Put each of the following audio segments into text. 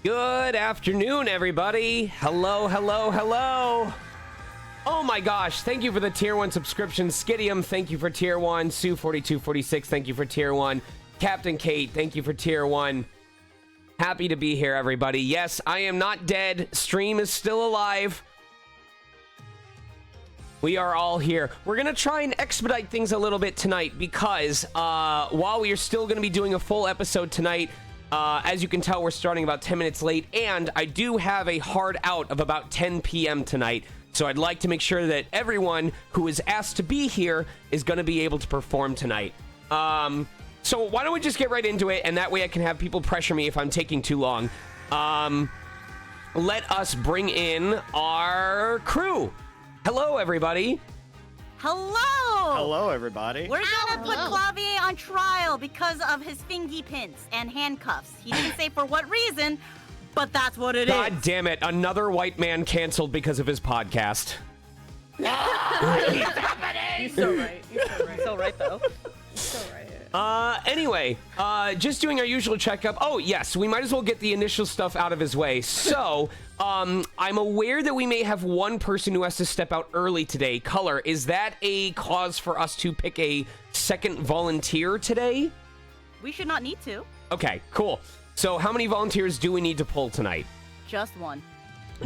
Good afternoon, everybody. Hello, hello, hello. Oh my gosh, thank you for the Tier 1 subscription. Skidium, thank you for Tier 1. Sue4246, thank you for Tier 1. Captain Kate, thank you for Tier 1. Happy to be here, everybody. Yes, I am not dead. Stream is still alive. We are all here. We're going to try and expedite things a little bit tonight because while we are still going to be doing a full episode tonight, as you can tell, we're starting about 10 minutes late, and I do have a hard out of about 10 p.m. tonight, so I'd like to make sure that everyone who is asked to be here is going to be able to perform tonight. So why don't we just get right into it, and that way I can have people pressure me if I'm taking too long. Let us bring in our crew. Hello, everybody. Hello! Hello, everybody. We're gonna put Clavier on trial because of his fingy pins and handcuffs. He didn't say for what reason, but that's what it is. God damn it. Another white man canceled because of his podcast. He's so right. He's so right, though. He's so right. Anyway, just doing our usual checkup. Oh, yes, we might as well get the initial stuff out of his way. So, I'm aware that we may have one person who has to step out early today. Color, is that a cause for us to pick a second volunteer today? We should not need to. Okay, cool. So, how many volunteers do we need to pull tonight? Just one.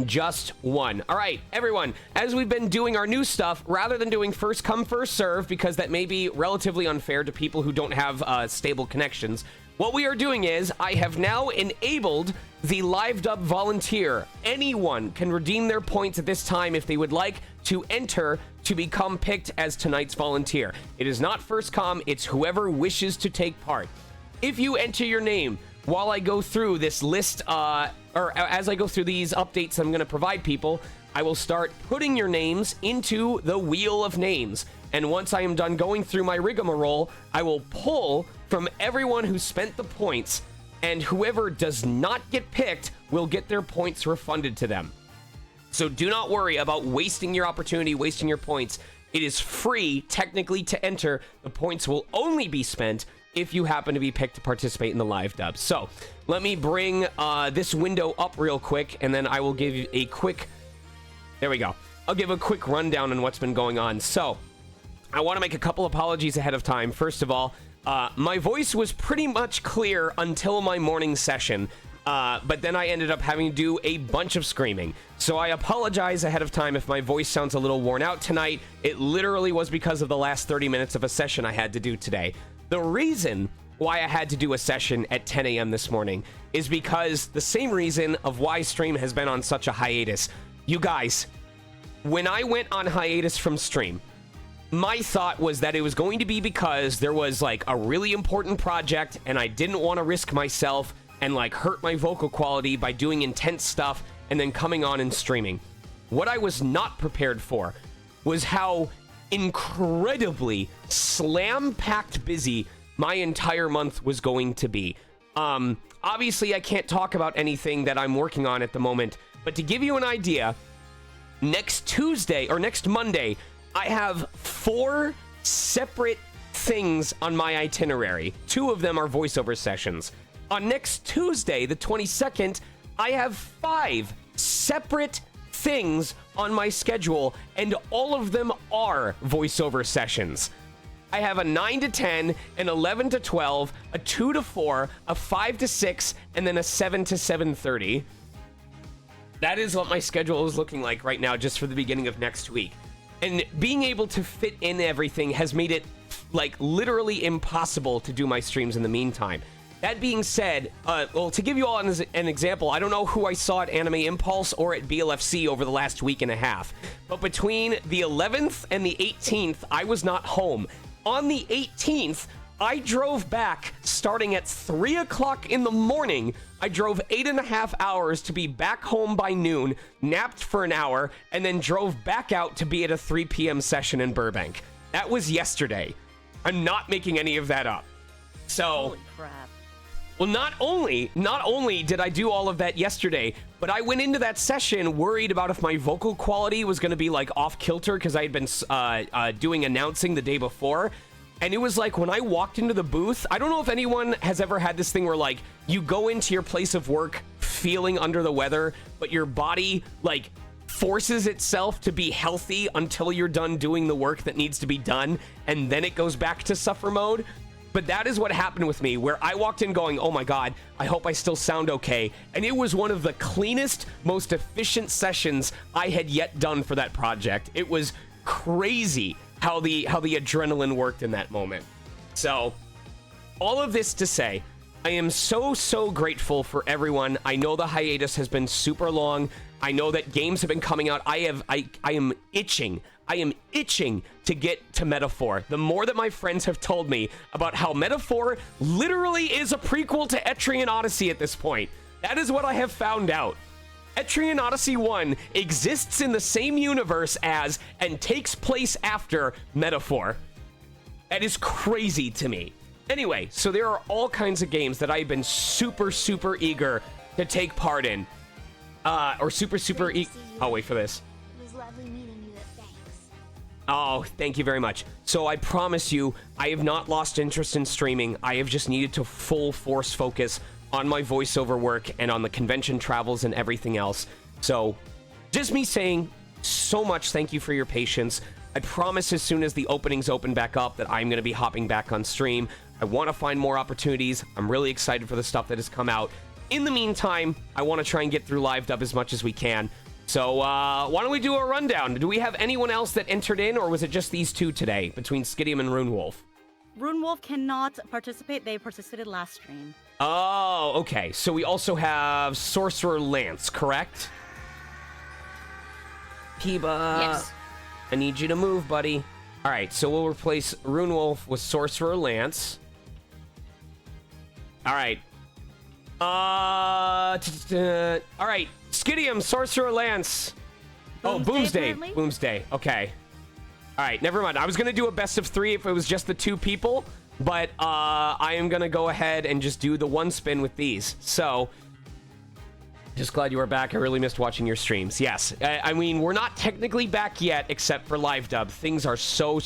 Just one. All right, everyone, as we've been doing our new stuff, rather than doing first come, first serve, because that may be relatively unfair to people who don't have stable connections, what we are doing is I have now enabled the live dub volunteer. Anyone can redeem their points at this time if they would like to enter to become picked as tonight's volunteer. It is not first come, it's whoever wishes to take part. If you enter your name while I go through this list, or as I go through these updates I'm going to provide people, I will start putting your names into the wheel of names. And once I am done going through my rigmarole, I will pull from everyone who spent the points, and whoever does not get picked will get their points refunded to them. So do not worry about wasting your opportunity, wasting your points. It is free, technically, to enter. The points will only be spent if you happen to be picked to participate in the live dub. So let me bring this window up real quick, and then I will give you a quick... There we go. I'll give a quick rundown on what's been going on. So I want to make a couple apologies ahead of time. First of all, my voice was pretty much clear until my morning session, but then I ended up having to do a bunch of screaming. So I apologize ahead of time if my voice sounds a little worn out tonight. It literally was because of the last 30 minutes of a session I had to do today. The reason why I had to do a session at 10 a.m. this morning is because the same reason of why stream has been on such a hiatus. You guys, when I went on hiatus from stream, my thought was that it was going to be because there was like a really important project and I didn't want to risk myself and like hurt my vocal quality by doing intense stuff and then coming on and streaming. What I was not prepared for was how incredibly slam-packed busy my entire month was going to be. Obviously, I can't talk about anything that I'm working on at the moment, but to give you an idea, next Tuesday or next Monday, I have 4 separate things on my itinerary. 2 of them are voiceover sessions. On next Tuesday, the 22nd, I have 5 separate things on my schedule, and all of them are voiceover sessions. I have a 9 to 10, an 11 to 12, a 2 to 4, a 5 to 6, and then a 7 to 7:30. That is what my schedule is looking like right now, just for the beginning of next week. And being able to fit in everything has made it, like, literally impossible to do my streams in the meantime. That being said, well, to give you all an example, I don't know who I saw at Anime Impulse or at BLFC over the last week and a half, but between the 11th and the 18th, I was not home. On the 18th, I drove back starting at 3 o'clock in the morning. I drove 8.5 hours to be back home by noon, napped for an hour, and then drove back out to be at a 3 p.m. session in Burbank. That was yesterday. I'm not making any of that up. So, Holy crap. Well, not only did I do all of that yesterday, but I went into that session worried about if my vocal quality was going to be like off kilter because I had been doing announcing the day before. And it was like when I walked into the booth, I don't know if anyone has ever had this thing where like you go into your place of work feeling under the weather, but your body, like, forces itself to be healthy until you're done doing the work that needs to be done, and then it goes back to suffer mode. But that is what happened with me, where I walked in going, oh my god, I hope I still sound okay. And it was one of the cleanest, most efficient sessions I had yet done for that project. It was crazy how the adrenaline worked in that moment. So, all of this to say, I am so grateful for everyone. I know the hiatus has been super long. I know that games have been coming out. I am itching. I am itching to get to Metaphor. The more that my friends have told me about how Metaphor literally is a prequel to Etrian Odyssey at this point. That is what I have found out. Etrian Odyssey 1 exists in the same universe as and takes place after Metaphor. That is crazy to me. Anyway, so there are all kinds of games that I've been super eager to take part in. Oh, wait for this. It was lovely meeting you. Thanks. Oh, thank you very much. So I promise you, I have not lost interest in streaming. I have just needed to full force focus on my voiceover work and on the convention travels and everything else. So just me saying so much thank you for your patience. I promise as soon as the openings open back up that I'm going to be hopping back on stream. I want to find more opportunities. I'm really excited for the stuff that has come out. In the meantime, I want to try and get through Live Dub as much as we can. So why don't we do a rundown? Do we have anyone else that entered in, or was it just these two today between Skidium and Runewolf? Runewolf cannot participate. They participated last stream. Oh, okay. So we also have Sorcerer Lance, correct? Piba. Yes. I need you to move, buddy. All right, so we'll replace Runewolf with Sorcerer Lance. All right. All right, Skidium, Sorcerer Lance. Boomsday, Boomsday. Boomsday. Okay. All right, never mind. I was gonna do a best of 3 if it was just the 2 people, but I am gonna go ahead and just do the 1 spin with these. So, just glad you were back. I really missed watching your streams. Yes, I mean, we're not technically back yet, except for Live Dub. Things are so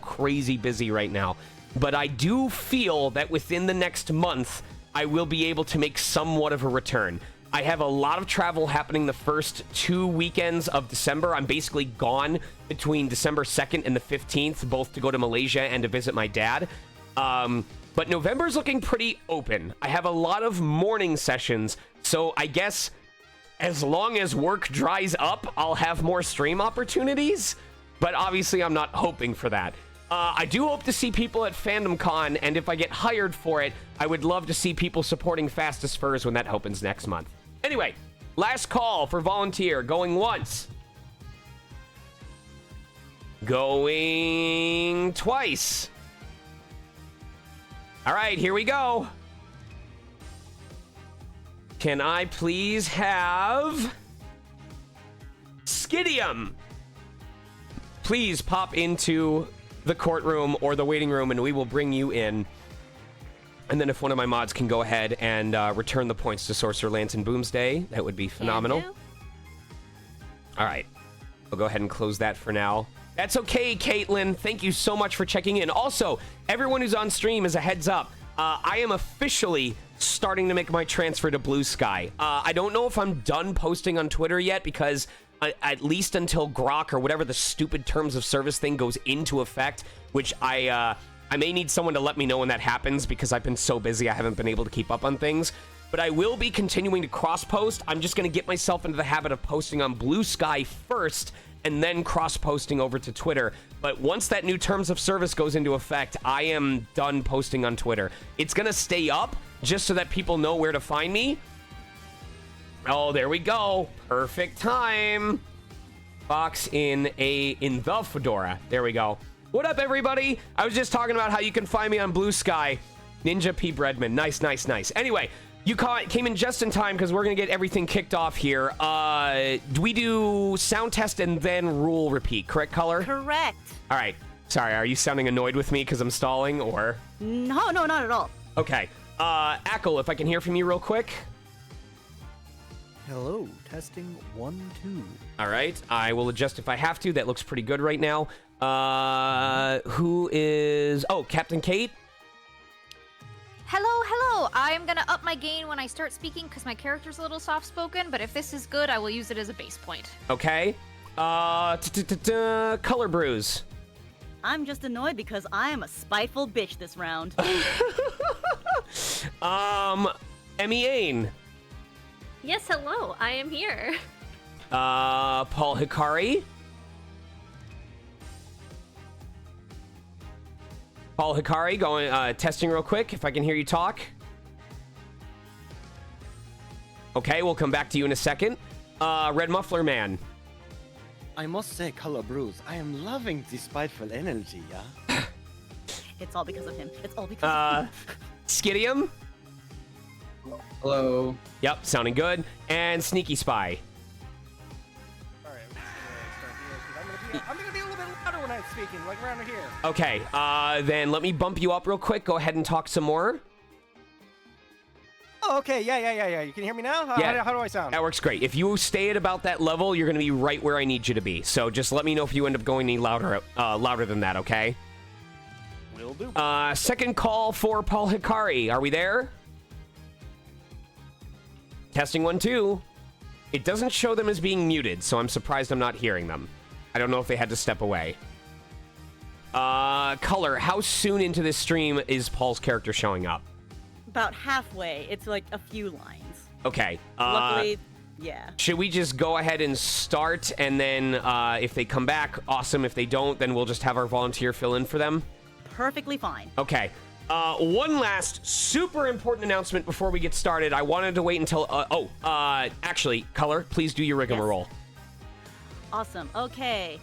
crazy busy right now. But I do feel that within the next month, I will be able to make somewhat of a return. I have a lot of travel happening the first 2 weekends of December. I'm basically gone between December 2nd and the 15th, both to go to Malaysia and to visit my dad. But November's looking pretty open. I have a lot of morning sessions, so I guess as long as work dries up, I'll have more stream opportunities. But obviously, I'm not hoping for that. I do hope to see people at FandomCon, and if I get hired for it, I would love to see people supporting Fastest Furs when that opens next month. Anyway, last call for volunteer. Going once. Going twice. All right, here we go. Can I please have Skidium? Please pop into the courtroom or the waiting room, and we will bring you in. And then if one of my mods can go ahead and return the points to Sorcerer Lance and Boomsday, that would be phenomenal. All right. I'll go ahead and close that for now. That's okay, Caitlin. Thank you so much for checking in. Also, everyone who's on stream, as a heads up, I am officially starting to make my transfer to Blue Sky. I don't know if I'm done posting on Twitter yet, because at least until Grok or whatever the stupid terms of service thing goes into effect, which I may need someone to let me know when that happens, because I've been so busy I haven't been able to keep up on things. But I will be continuing to cross-post. I'm just going to get myself into the habit of posting on Blue Sky first, and then cross-posting over to Twitter. But once that new terms of service goes into effect, I am done posting on Twitter. It's going to stay up just so that people know where to find me. Oh, there we go. Perfect time. Fox in the fedora. There we go. What up, everybody? I was just talking about how you can find me on Blue Sky. Ninja P. Breadman. Nice. Anyway, you came in just in time, because we're going to get everything kicked off here. Do we do sound test and then rule repeat? Correct, Color? Correct. All right. Sorry, are you sounding annoyed with me because I'm stalling, or? No, not at all. Okay. Ackle, if I can hear from you real quick. Hello, testing 1, 2. All right, I will adjust if I have to. That looks pretty good right now. Who is... Oh, Captain Kate? Hello. I'm gonna up my gain when I start speaking because my character's a little soft-spoken, but if this is good, I will use it as a base point. Okay. Color brews. I'm just annoyed because I am a spiteful bitch this round. Emmy Ain. Yes, hello. I am here. Paul Hikari. Paul Hikari, going testing real quick if I can hear you talk. Okay, we'll come back to you in a second. Red Muffler Man. I must say, Color Bruce, I am loving the spiteful energy, yeah? It's all because of him. It's all because of him. Skidium. Hello. Yep, sounding good. And Sneaky Spy. Alright, I'm gonna be a little bit louder when I'm speaking, like around here. Okay, then let me bump you up real quick. Go ahead and talk some more. Oh, okay, yeah. You can hear me now? Yeah. How do I sound? That works great. If you stay at about that level, you're going to be right where I need you to be. So just let me know if you end up going any louder than that, okay? Will do. Second call for Paul Hikari. Are we there? Testing 1, 2. It doesn't show them as being muted, so I'm surprised I'm not hearing them. I don't know if they had to step away. Color, how soon into this stream is Paul's character showing up? About halfway. It's like a few lines. Okay. Luckily, yeah. Should we just go ahead and start, and then if they come back, awesome. If they don't, then we'll just have our volunteer fill in for them? Perfectly fine. Okay. One last super important announcement before we get started. I wanted to wait until... actually, Color, please do your rigmarole. Yes. Awesome. Okay.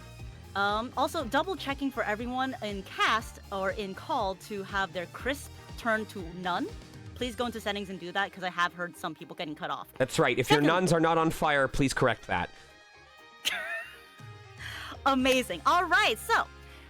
Also, double checking for everyone in cast or in call to have their crisp turned to none. Please go into settings and do that because I have heard some people getting cut off. That's right. If your nuns are not on fire, please correct that. Amazing. All right, so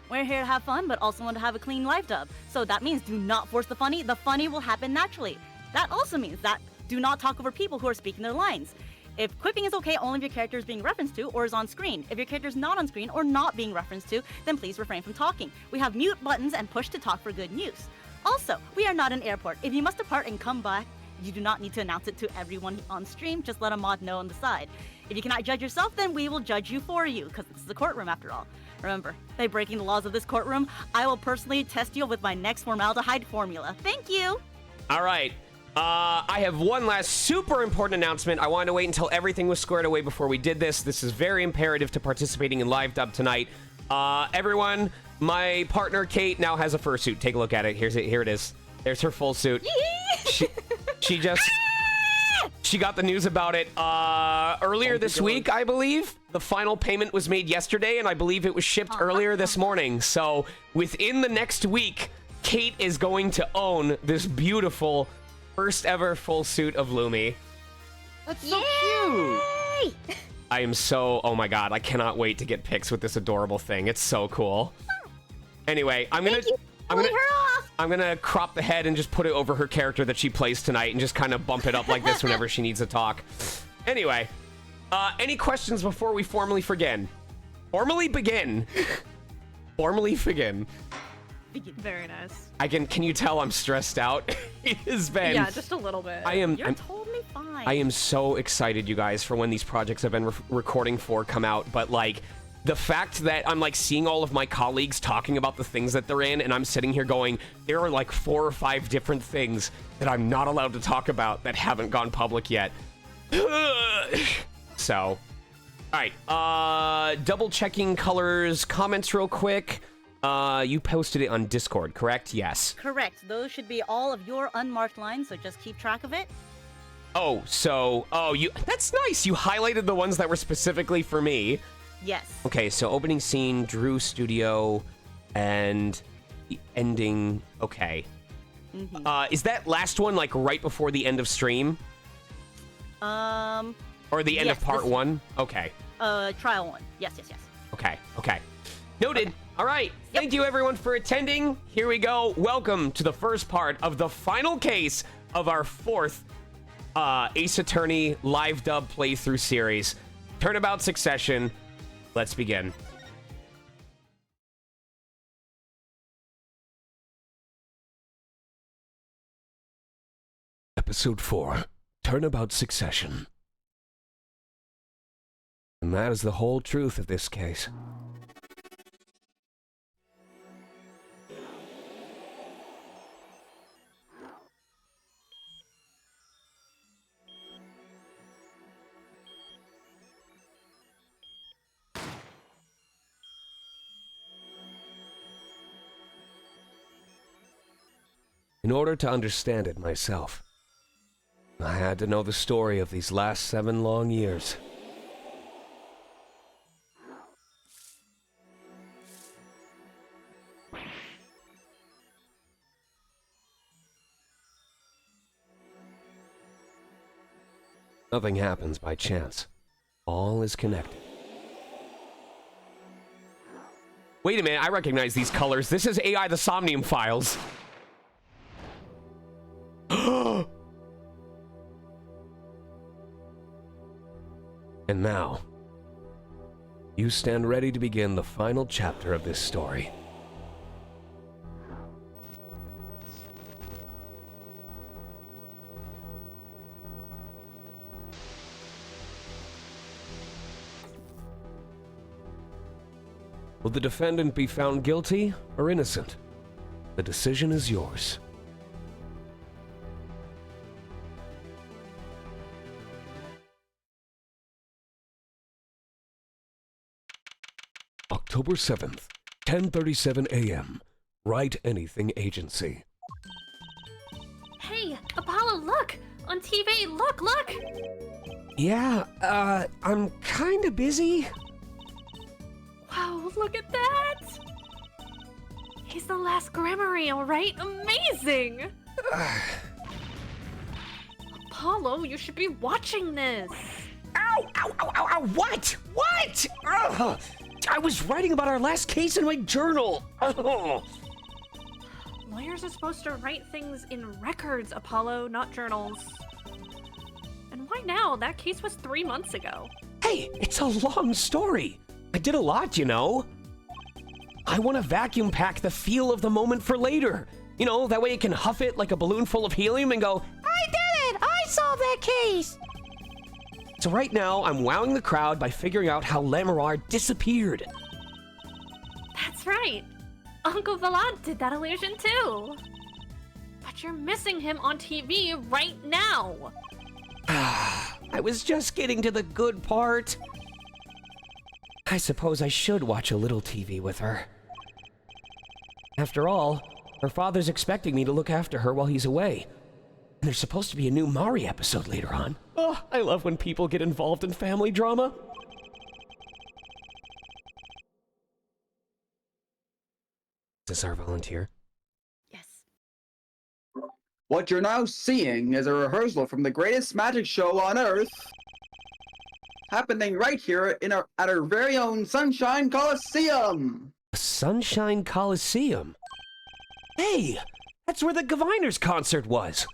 we're here to have fun, but also want to have a clean live dub. So that means do not force the funny. The funny will happen naturally. That also means that do not talk over people who are speaking their lines. If quipping is okay only if your character is being referenced to or is on screen. If your character is not on screen or not being referenced to, then please refrain from talking. We have mute buttons and push to talk for good news. Also, we are not an airport. If you must depart and come back, you do not need to announce it to everyone on stream. Just let a mod know on the side. If you cannot judge yourself, then we will judge you for you, because this is a courtroom after all. Remember, by breaking the laws of this courtroom, I will personally test you with my next formaldehyde formula. Thank you! All right. I have one last super important announcement. I wanted to wait until everything was squared away before we did this. This is very imperative to participating in live dub tonight. Everyone, my partner Kate now has a fursuit. Take a look at it. Here it is. There's her full suit. She got the news about it earlier this week, I believe. The final payment was made yesterday, and I believe it was shipped earlier this morning. So within the next week, Kate is going to own this beautiful first ever full suit of Lumi. That's so cute! I am so... Oh my god, I cannot wait to get pics with this adorable thing. It's so cool. Anyway, I'm gonna crop the head and just put it over her character that she plays tonight and just kind of bump it up like this whenever she needs to talk. Anyway, any questions before we formally begin? Formally begin. Very nice. Can you tell I'm stressed out? It has been... Yeah, just a little bit. You're totally fine. I am so excited, you guys, for when these projects I've been recording for come out, but like... The fact that I'm like seeing all of my colleagues talking about the things that they're in, and I'm sitting here going, there are like 4 or 5 different things that I'm not allowed to talk about that haven't gone public yet. So, all right, double checking Colors comments real quick. You posted it on Discord, correct? Yes. Correct. Those should be all of your unmarked lines, so just keep track of it. That's nice. You highlighted the ones that were specifically for me. Yes. Okay, so opening scene, Drew Studio, and the ending. Okay. Mm-hmm. Is that last one like right before the end of stream? Or the end of part 1? Okay. Trial 1. Yes. Okay. Noted. Okay. All right. Yep. Thank you everyone for attending. Here we go. Welcome to the first part of the final case of our 4th Ace Attorney live dub playthrough series. Turnabout Succession. Let's begin. Episode 4, Turnabout Succession. And that is the whole truth of this case. In order to understand it myself, I had to know the story of these last 7 long years. Nothing happens by chance. All is connected. Wait a minute, I recognize these colors. This is AI the Somnium Files. And now, you stand ready to begin the final chapter of this story. Will the defendant be found guilty or innocent? The decision is yours. October 7th, 10:37 a.m. Write Anything Agency. Hey, Apollo, look! On TV, look, look! Yeah, I'm kinda busy. Wow, look at that! He's the last Grammary, alright? Amazing! Apollo, you should be watching this! Ow, ow, ow, ow, ow, what? What? Ugh. I was writing about our last case in my journal. Ugh. Lawyers are supposed to write things in records, Apollo, not journals. And why now? That case was 3 months ago. Hey, it's a long story. I did a lot, you know. I want to vacuum pack the feel of the moment for later. You know, that way you can huff it like a balloon full of helium and go, I did it! I solved that case! So right now, I'm wowing the crowd by figuring out how Lamorar disappeared. That's right. Uncle Vlad did that illusion too. But you're missing him on TV right now. I was just getting to the good part. I suppose I should watch a little TV with her. After all, her father's expecting me to look after her while he's away. And there's supposed to be a new Mari episode later on. Oh, I love when people get involved in family drama. Is this our volunteer? Yes. What you're now seeing is a rehearsal from the greatest magic show on Earth, happening right here at our very own Sunshine Coliseum. Sunshine Coliseum? Hey, that's where the Gaviners concert was.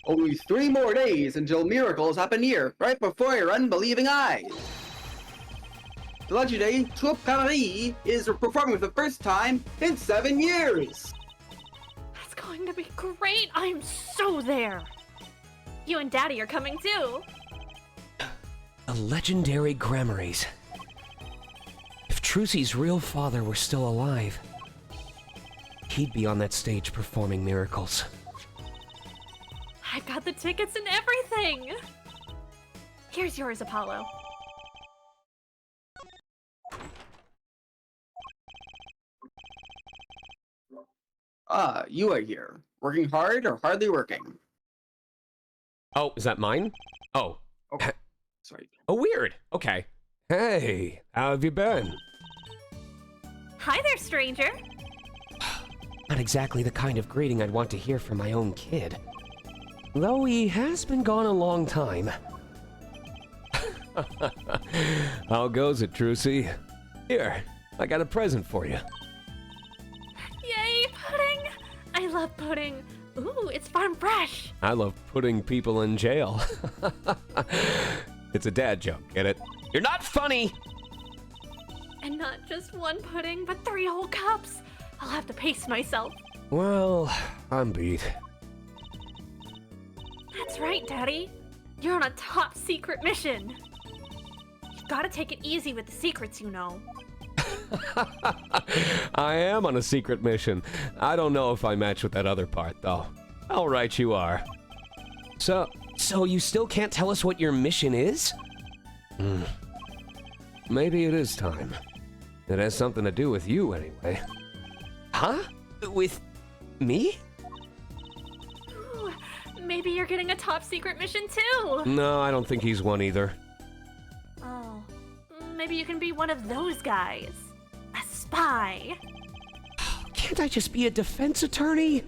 Only 3 more days until miracles happen here, right before your unbelieving eyes. The legendary Troupe Paris is performing for the first time in 7 years. That's going to be great. I'm so there. You and Daddy are coming too. The legendary Grammaries. If Trucy's real father were still alive, he'd be on that stage performing miracles. I've got the tickets and everything. Here's yours, Apollo. Ah, you are here. Working hard or hardly working? Oh, is that mine? Oh. Okay. Sorry. Oh, weird. Okay. Hey, how have you been? Hi there, stranger. Not exactly the kind of greeting I'd want to hear from my own kid. Though he has been gone a long time. How goes it, Trucy? Here, I got a present for you. Yay, pudding! I love pudding. Ooh, it's farm fresh. I love putting people in jail. It's a dad joke, get it? You're not funny! And not just 1 pudding, but 3 whole cups. I'll have to pace myself. Well, I'm beat. That's right, Daddy. You're on a top secret mission. You've got to take it easy with the secrets, you know. I am on a secret mission. I don't know if I match with that other part, though. All right, you are. So you still can't tell us what your mission is? Maybe it is time. It has something to do with you, anyway. Huh? With me? Ooh, maybe you're getting a top secret mission too. No, I don't think he's one either. Oh, maybe you can be one of those guys. A spy. Can't I just be a defense attorney?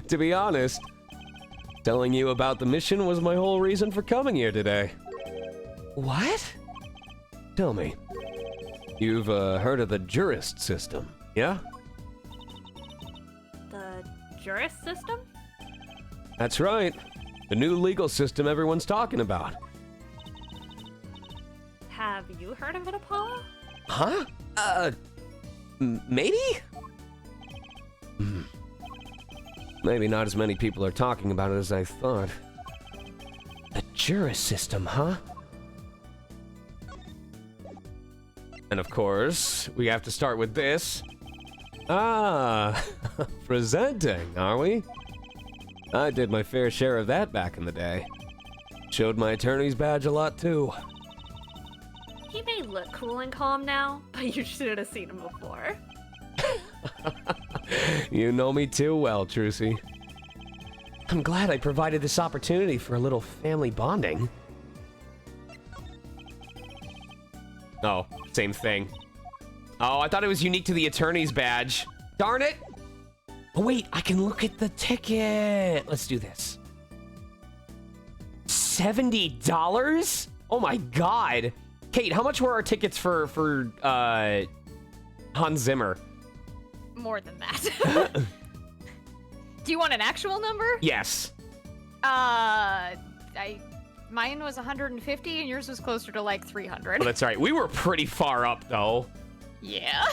To be honest, telling you about the mission was my whole reason for coming here today. What? Tell me. You've heard of the jurist system, yeah? The jurist system? That's right. The new legal system everyone's talking about. Have you heard of it, Apollo? Huh? Maybe? Maybe not as many people are talking about it as I thought. The jurist system, huh? And of course, we have to start with this. Ah, presenting, are we? I did my fair share of that back in the day. Showed my attorney's badge a lot too. He may look cool and calm now, but you should have seen him before. You know me too well, Trucy. I'm glad I provided this opportunity for a little family bonding. Oh, same thing. Oh, I thought it was unique to the attorney's badge. Darn it! Oh wait, I can look at the ticket. Let's do this. $70? Oh my god. Kate, how much were our tickets for Hans Zimmer? More than that. Do you want an actual number? Yes. Mine was 150 and yours was closer to like 300. Oh, that's right. We were pretty far up though. Yeah.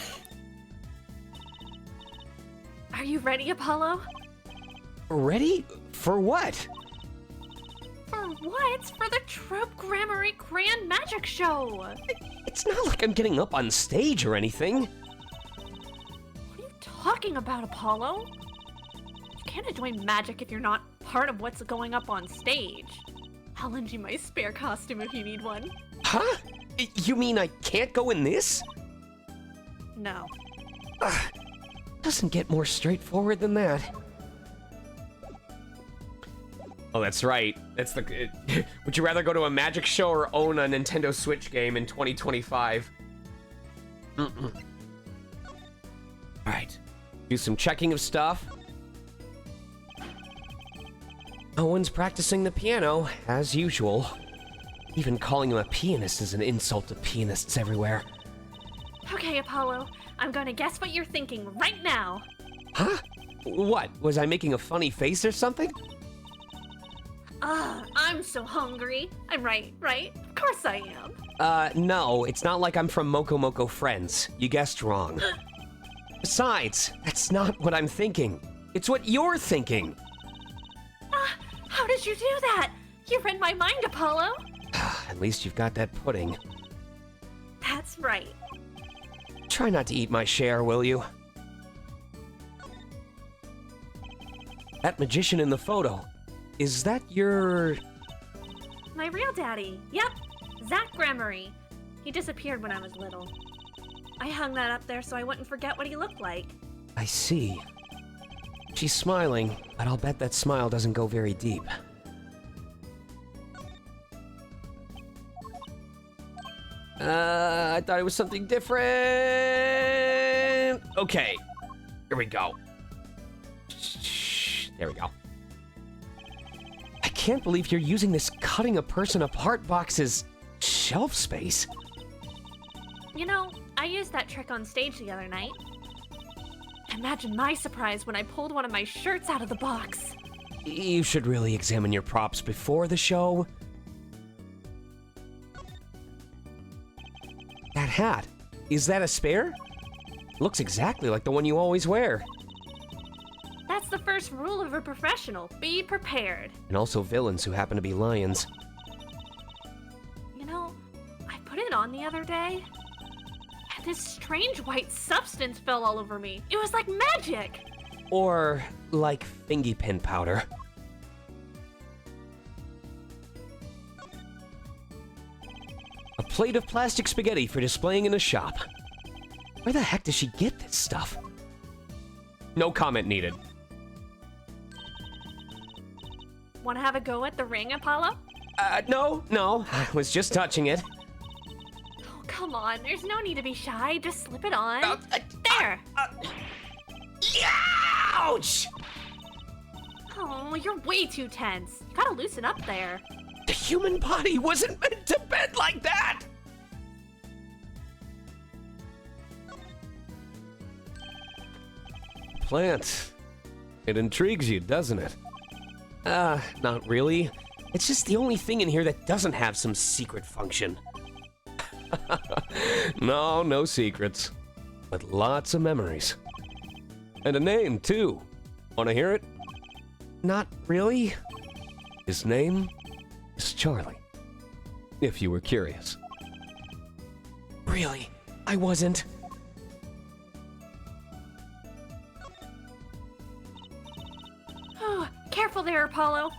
Are you ready, Apollo? Ready? For what? For what? For the Trope Grammary Grand Magic Show! It's not like I'm getting up on stage or anything. What are you talking about, Apollo? You can't enjoy magic if you're not part of what's going up on stage. I'll lend you my spare costume if you need one. Huh? You mean I can't go in this? No. Doesn't get more straightforward than that. Oh, that's right. That's the. Would you rather go to a magic show or own a Nintendo Switch game in 2025? All right. Do some checking of stuff. Owen's practicing the piano, as usual. Even calling him a pianist is an insult to pianists everywhere. Okay, Apollo. I'm gonna guess what you're thinking right now. Huh? What? Was I making a funny face or something? I'm so hungry. I'm right? Of course I am. No, it's not like I'm from Moko Moko Friends. You guessed wrong. Besides, that's not what I'm thinking. It's what you're thinking. How did you do that? You read my mind, Apollo. At least you've got that pudding. That's right. Try not to eat my share, will you? That magician in the photo, is that your... My real daddy. Yep. Zach Grammary. He disappeared when I was little. I hung that up there so I wouldn't forget what he looked like. I see. She's smiling, but I'll bet that smile doesn't go very deep. I thought it was something different. Okay, here we go. There we go. I can't believe you're using this cutting a person apart box as shelf space. You know, I used that trick on stage the other night. Imagine my surprise when I pulled one of my shirts out of the box. You should really examine your props before the show. That hat, is that a spare? Looks exactly like the one you always wear. That's the first first rule of a professional. Be prepared. And also villains who happen to be lions. You know, I put it on the other day, and this strange white substance fell all over me. It was like magic. Or like fingy pin powder. A plate of plastic spaghetti for displaying in a shop. Where the heck does she get this stuff? No comment needed. Want to have a go at the ring, Apollo? No. I was just touching it. Oh, come on. There's no need to be shy. Just slip it on. There. Ouch! Oh, you're way too tense. You gotta loosen up there. The human body wasn't meant to bend like that! Plant. It intrigues you, doesn't it? Not really. It's just the only thing in here that doesn't have some secret function. No secrets. But lots of memories. And a name, too. Wanna hear it? Not really. His name is Charlie. If you were curious. Really? I wasn't. Oh, careful there, Apollo.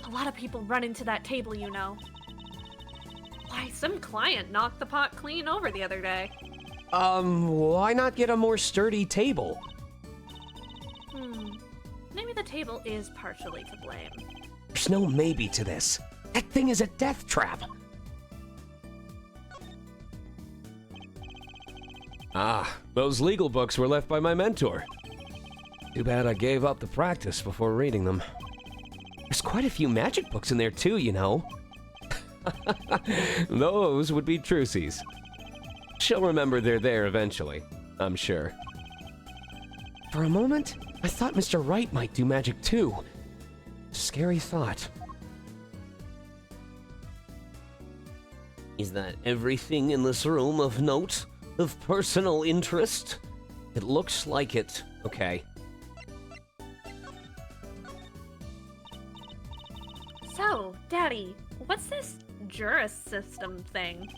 A lot of people run into that table, you know. Why, some client knocked the pot clean over the other day. Why not get a more sturdy table? Maybe the table is partially to blame. There's no maybe to this. That thing is a death trap. Those legal books were left by my mentor. Too bad I gave up the practice before reading them. There's quite a few magic books in there too, you know. Those would be Trucy's. She'll remember they're there eventually, I'm sure. For a moment, I thought Mr. Wright might do magic too. Scary thought. Is that everything in this room of note? Of personal interest? It looks like it. Okay. So, Daddy, what's this Juris system thing?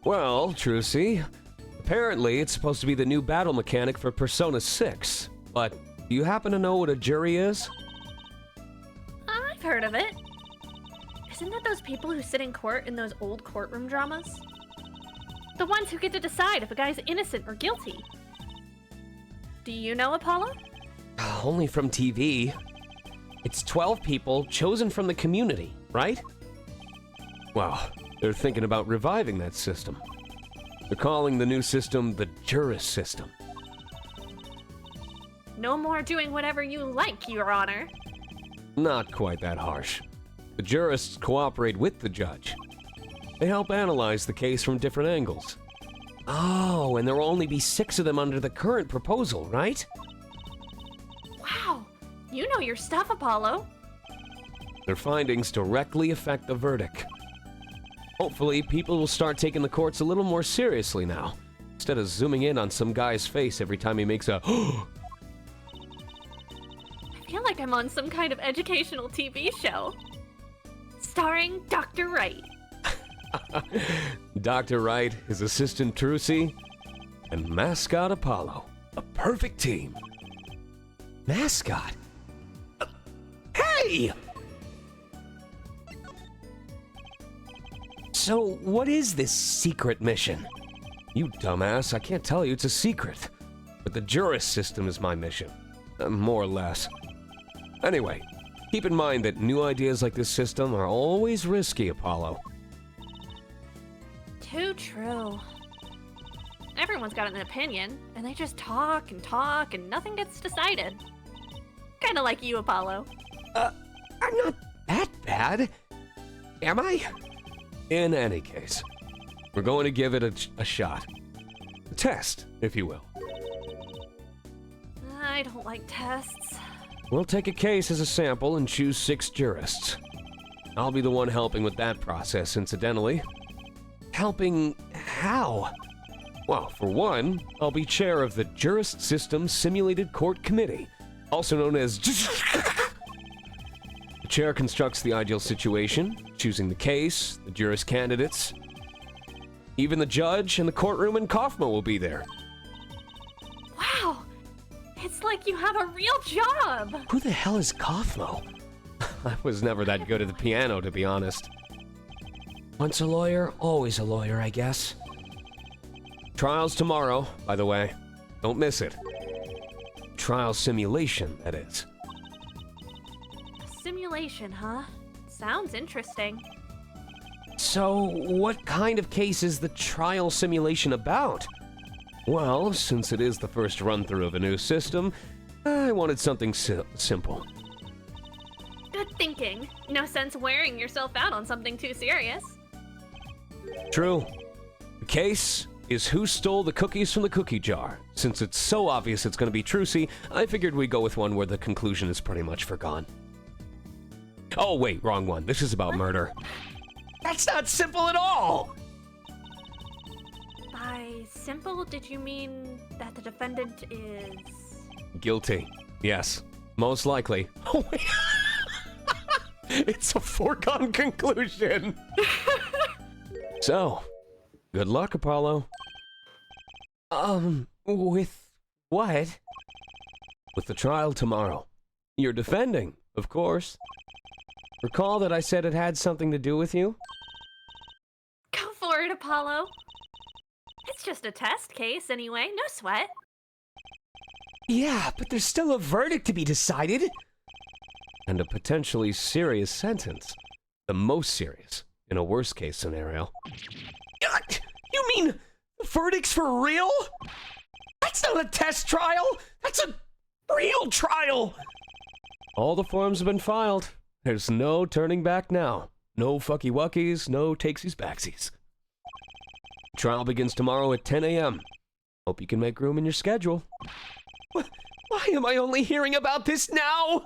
Well, Trucy, apparently it's supposed to be the new battle mechanic for Persona 6. But do you happen to know what a jury is? I've heard of it. Isn't that those people who sit in court in those old courtroom dramas? The ones who get to decide if a guy's innocent or guilty. Do you know, Apollo? Only from TV. It's 12 people chosen from the community, right? Well, they're thinking about reviving that system. They're calling the new system the Juris system. No more doing whatever you like, Your Honor. Not quite that harsh. The jurists cooperate with the judge. They help analyze the case from different angles. Oh, and there will only be 6 of them under the current proposal, right? Wow, you know your stuff, Apollo. Their findings directly affect the verdict. Hopefully, people will start taking the courts a little more seriously now, instead of zooming in on some guy's face every time he makes a I feel like I'm on some kind of educational TV show. Starring Dr. Wright. Dr. Wright, his assistant Trucy, and mascot Apollo. A perfect team. Mascot? Hey! So, what is this secret mission? You dumbass, I can't tell you it's a secret. But the Juris system is my mission. More or less. Anyway, keep in mind that new ideas like this system are always risky, Apollo. Too true. Everyone's got an opinion, and they just talk and nothing gets decided. Kinda like you, Apollo. I'm not that bad. Am I? In any case, we're going to give it a shot. A test, if you will. I don't like tests. We'll take a case as a sample and choose 6 jurists. I'll be the one helping with that process, incidentally. Helping how? Well, for one, I'll be chair of the Jurist System Simulated Court Committee, also known as... The chair constructs the ideal situation, choosing the case, the jurist candidates. Even the judge and the courtroom and Kaufma will be there. Wow! It's like you have a real job! Who the hell is Kaufmo? I was never that good at the piano, to be honest. Once a lawyer, always a lawyer, I guess. Trial's tomorrow, by the way. Don't miss it. Trial simulation, that is. Simulation, huh? Sounds interesting. So, what kind of case is the trial simulation about? Well, since it is the first run-through of a new system, I wanted something simple. Good thinking. No sense wearing yourself out on something too serious. True. The case is who stole the cookies from the cookie jar. Since it's so obvious it's going to be Trucy, I figured we'd go with one where the conclusion is pretty much forgone. Oh, wait, wrong one. This is about murder. That's not simple at all! By simple, did you mean that the defendant is... Guilty. Yes. Most likely. Oh, wait. It's a foregone conclusion. So, good luck, Apollo. With what? With the trial tomorrow. You're defending, of course. Recall that I said it had something to do with you? Go for it, Apollo. It's just a test case anyway, no sweat. Yeah, but there's still a verdict to be decided. And a potentially serious sentence. The most serious, in a worst-case scenario. You mean the verdict's for real? That's not a test trial! That's a real trial! All the forms have been filed. There's no turning back now. No fucky-wuckies, no takesies-backsies. Trial begins tomorrow at 10 a.m. Hope you can make room in your schedule. Why am I only hearing about this now?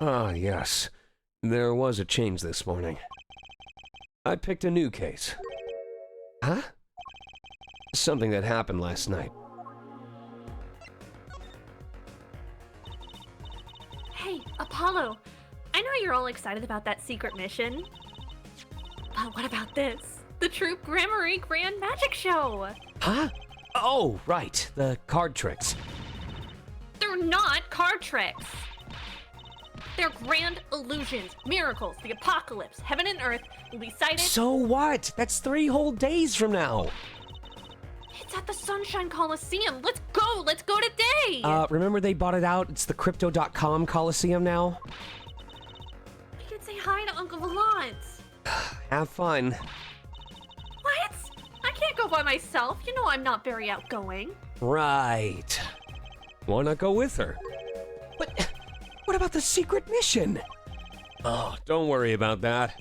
Ah, yes. There was a change this morning. I picked a new case. Huh? Something that happened last night. Hey, Apollo. I know you're all excited about that secret mission. But what about this? The Troop Gramarye Grand Magic Show! Huh? Oh, right. The card tricks. They're not card tricks! They're grand illusions, miracles, the apocalypse, heaven and earth will be sighted. So what? That's 3 whole days from now. It's at the Sunshine Coliseum. Let's go! Let's go today! Remember they bought it out? It's the Crypto.com Coliseum now? We could say hi to Uncle Valance. Have fun. What? I can't go by myself. You know I'm not very outgoing. Right. Why not go with her? But what about the secret mission? Oh, don't worry about that.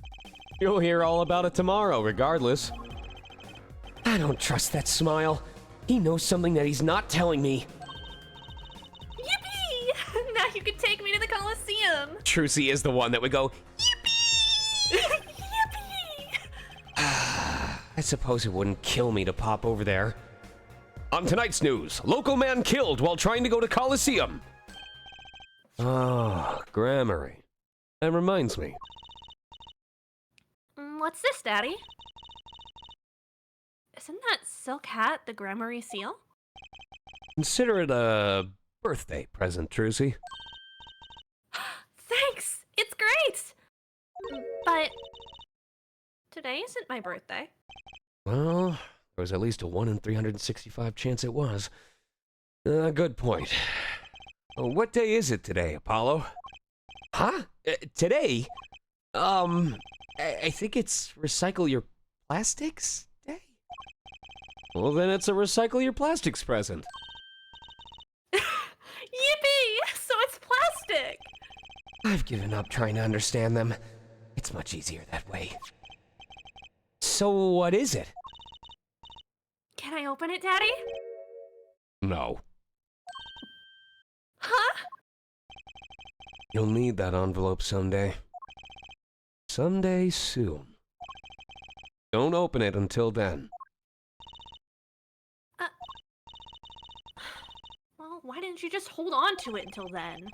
You'll hear all about it tomorrow, regardless. I don't trust that smile. He knows something that he's not telling me. Yippee! Now you can take me to the Coliseum. Trucy is the one that would go, Yippee! I suppose it wouldn't kill me to pop over there. On tonight's news, local man killed while trying to go to Coliseum. Oh, Gramarye. That reminds me. What's this, Daddy? Isn't that silk hat the Gramarye seal? Consider it a birthday present, Trucy. Thanks! It's great! But today isn't my birthday. Well, there was at least a 1 in 365 chance it was. Good point. What day is it today, Apollo? Huh? Today? I think it's Recycle Your Plastics Day? Well, then it's a Recycle Your Plastics present. Yippee! So it's plastic! I've given up trying to understand them. It's much easier that way. So what is it? Can I open it, Daddy? No. Huh? You'll need that envelope someday. Someday soon. Don't open it until then. Well, Why didn't you just hold on to it until then?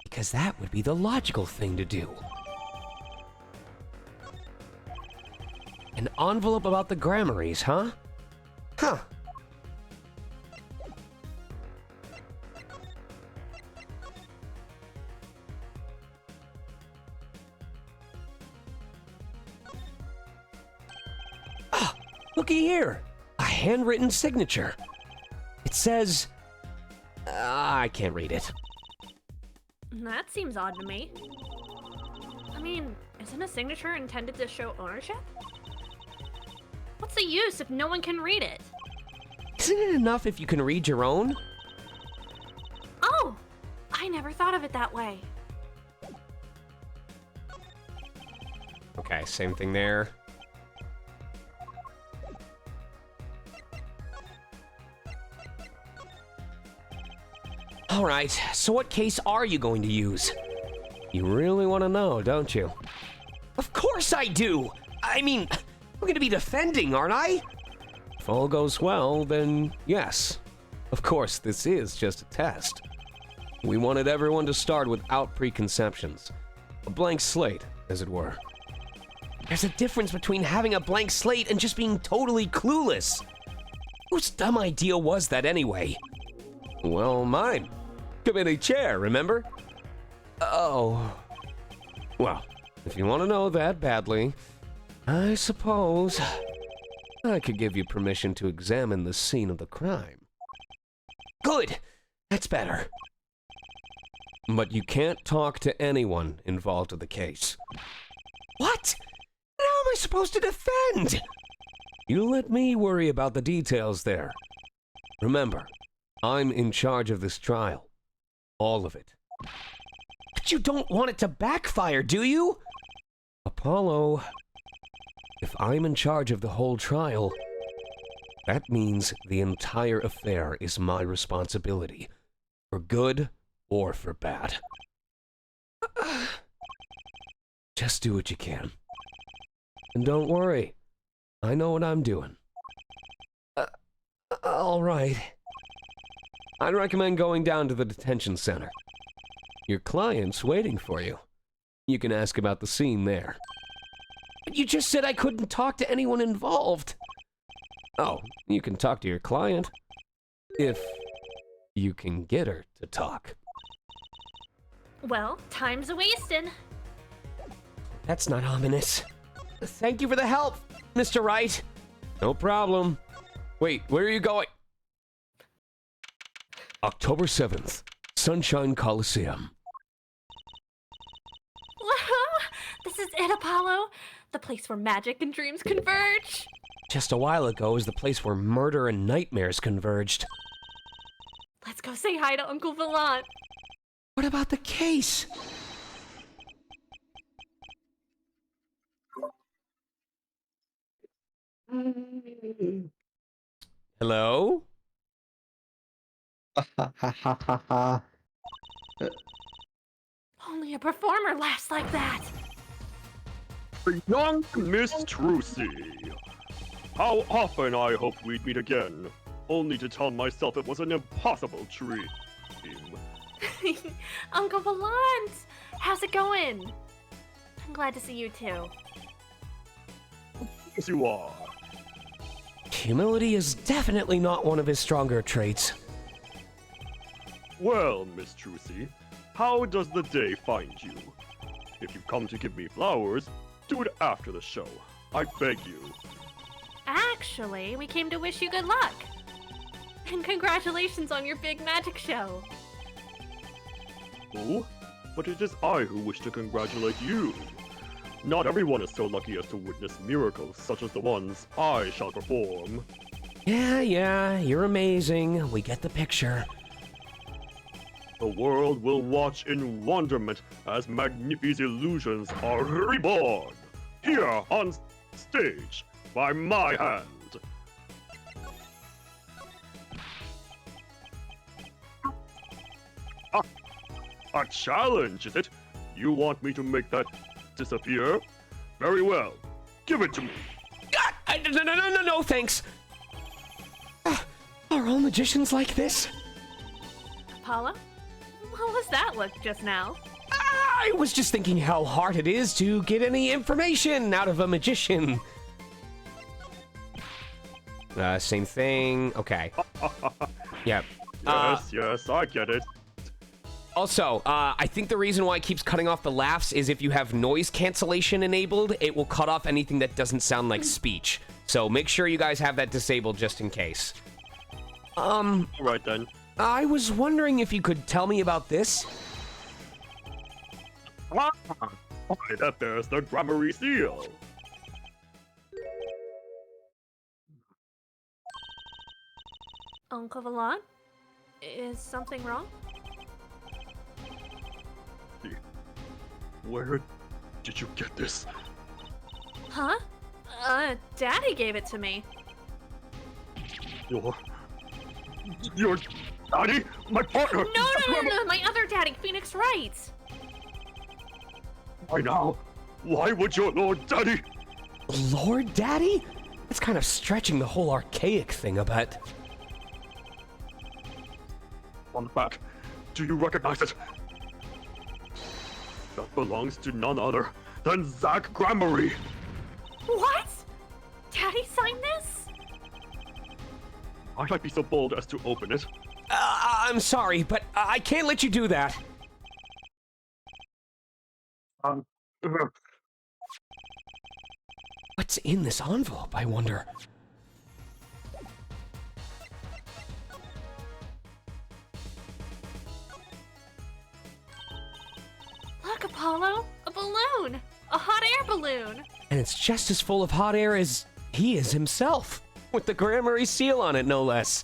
Because that would be the logical thing to do. An envelope about the Grammarys, huh? Huh. Ah, looky here. A handwritten signature. It says... I can't read it. That seems odd to me. I mean, isn't a signature intended to show ownership? What's the use if no one can read it? Isn't it enough if you can read your own? Oh! I never thought of it that way. Okay, same thing there. Alright, so what case are you going to use? You really want to know, don't you? Of course I do! I mean, I'm going to be defending, aren't I? If all goes well, then yes. Of course, this is just a test. We wanted everyone to start without preconceptions. A blank slate, as it were. There's a difference between having a blank slate and just being totally clueless. Whose dumb idea was that anyway? Well, mine. Committee chair, remember? Oh. Well, if you want to know that badly, I suppose I could give you permission to examine the scene of the crime. Good! That's better. But you can't talk to anyone involved in the case. What? How am I supposed to defend? You let me worry about the details there. Remember, I'm in charge of this trial. All of it. But you don't want it to backfire, do you? Apollo, if I'm in charge of the whole trial, that means the entire affair is my responsibility, for good or for bad. Just do what you can. And don't worry, I know what I'm doing. All right. I'd recommend going down to the detention center. Your client's waiting for you. You can ask about the scene there. But you just said I couldn't talk to anyone involved. Oh, you can talk to your client. If you can get her to talk. Well, time's a-wastin'. That's not ominous. Thank you for the help, Mr. Wright. No problem. Wait, where are you going? October 7th, Sunshine Coliseum. Whoa! This is it, Apollo. The place where magic and dreams converge. Just a while ago was the place where murder and nightmares converged. Let's go say hi to Uncle Vallant. What about the case? Hello? Only a performer laughs like that. Young Miss Trucy. How often I hoped we'd meet again, only to tell myself it was an impossible dream. Uncle Vallant! How's it going? I'm glad to see you too. Yes, you are. Humility is definitely not one of his stronger traits. Well, Miss Trucy, how does the day find you? If you've come to give me flowers, do it after the show. I beg you. Actually, we came to wish you good luck. And congratulations on your big magic show. Oh, but it is I who wish to congratulate you. Not everyone is so lucky as to witness miracles such as the ones I shall perform. Yeah, you're amazing. We get the picture. The world will watch in wonderment as Magnifi's illusions are reborn, here on stage, by my hand. A challenge, is it? You want me to make that disappear? Very well. Give it to me. No, thanks. Are all magicians like this? Apollo. What was that look just now? I was just thinking how hard it is to get any information out of a magician. Same thing. Okay. Yep. Yes, I get it. Also, I think the reason why it keeps cutting off the laughs is if you have noise cancellation enabled, it will cut off anything that doesn't sound like speech. So make sure you guys have that disabled just in case. Right then. I was wondering if you could tell me about this. Why, that bears the Gramarye seal. Uncle Valon? Is something wrong? Where did you get this? Huh? Daddy gave it to me. Your daddy? My partner? No, my other daddy, Phoenix Wright. Why now? Why would your Lord Daddy? Lord Daddy? That's kind of stretching the whole archaic thing a bit. On the back, do you recognize it? That belongs to none other than Zach Gramarye. What? Daddy signed this? I might be so bold as to open it. I'm sorry, but I can't let you do that. What's in this envelope, I wonder? Look, Apollo! A balloon! A hot air balloon! And it's just as full of hot air as he is himself, with the Gramarye seal on it, no less.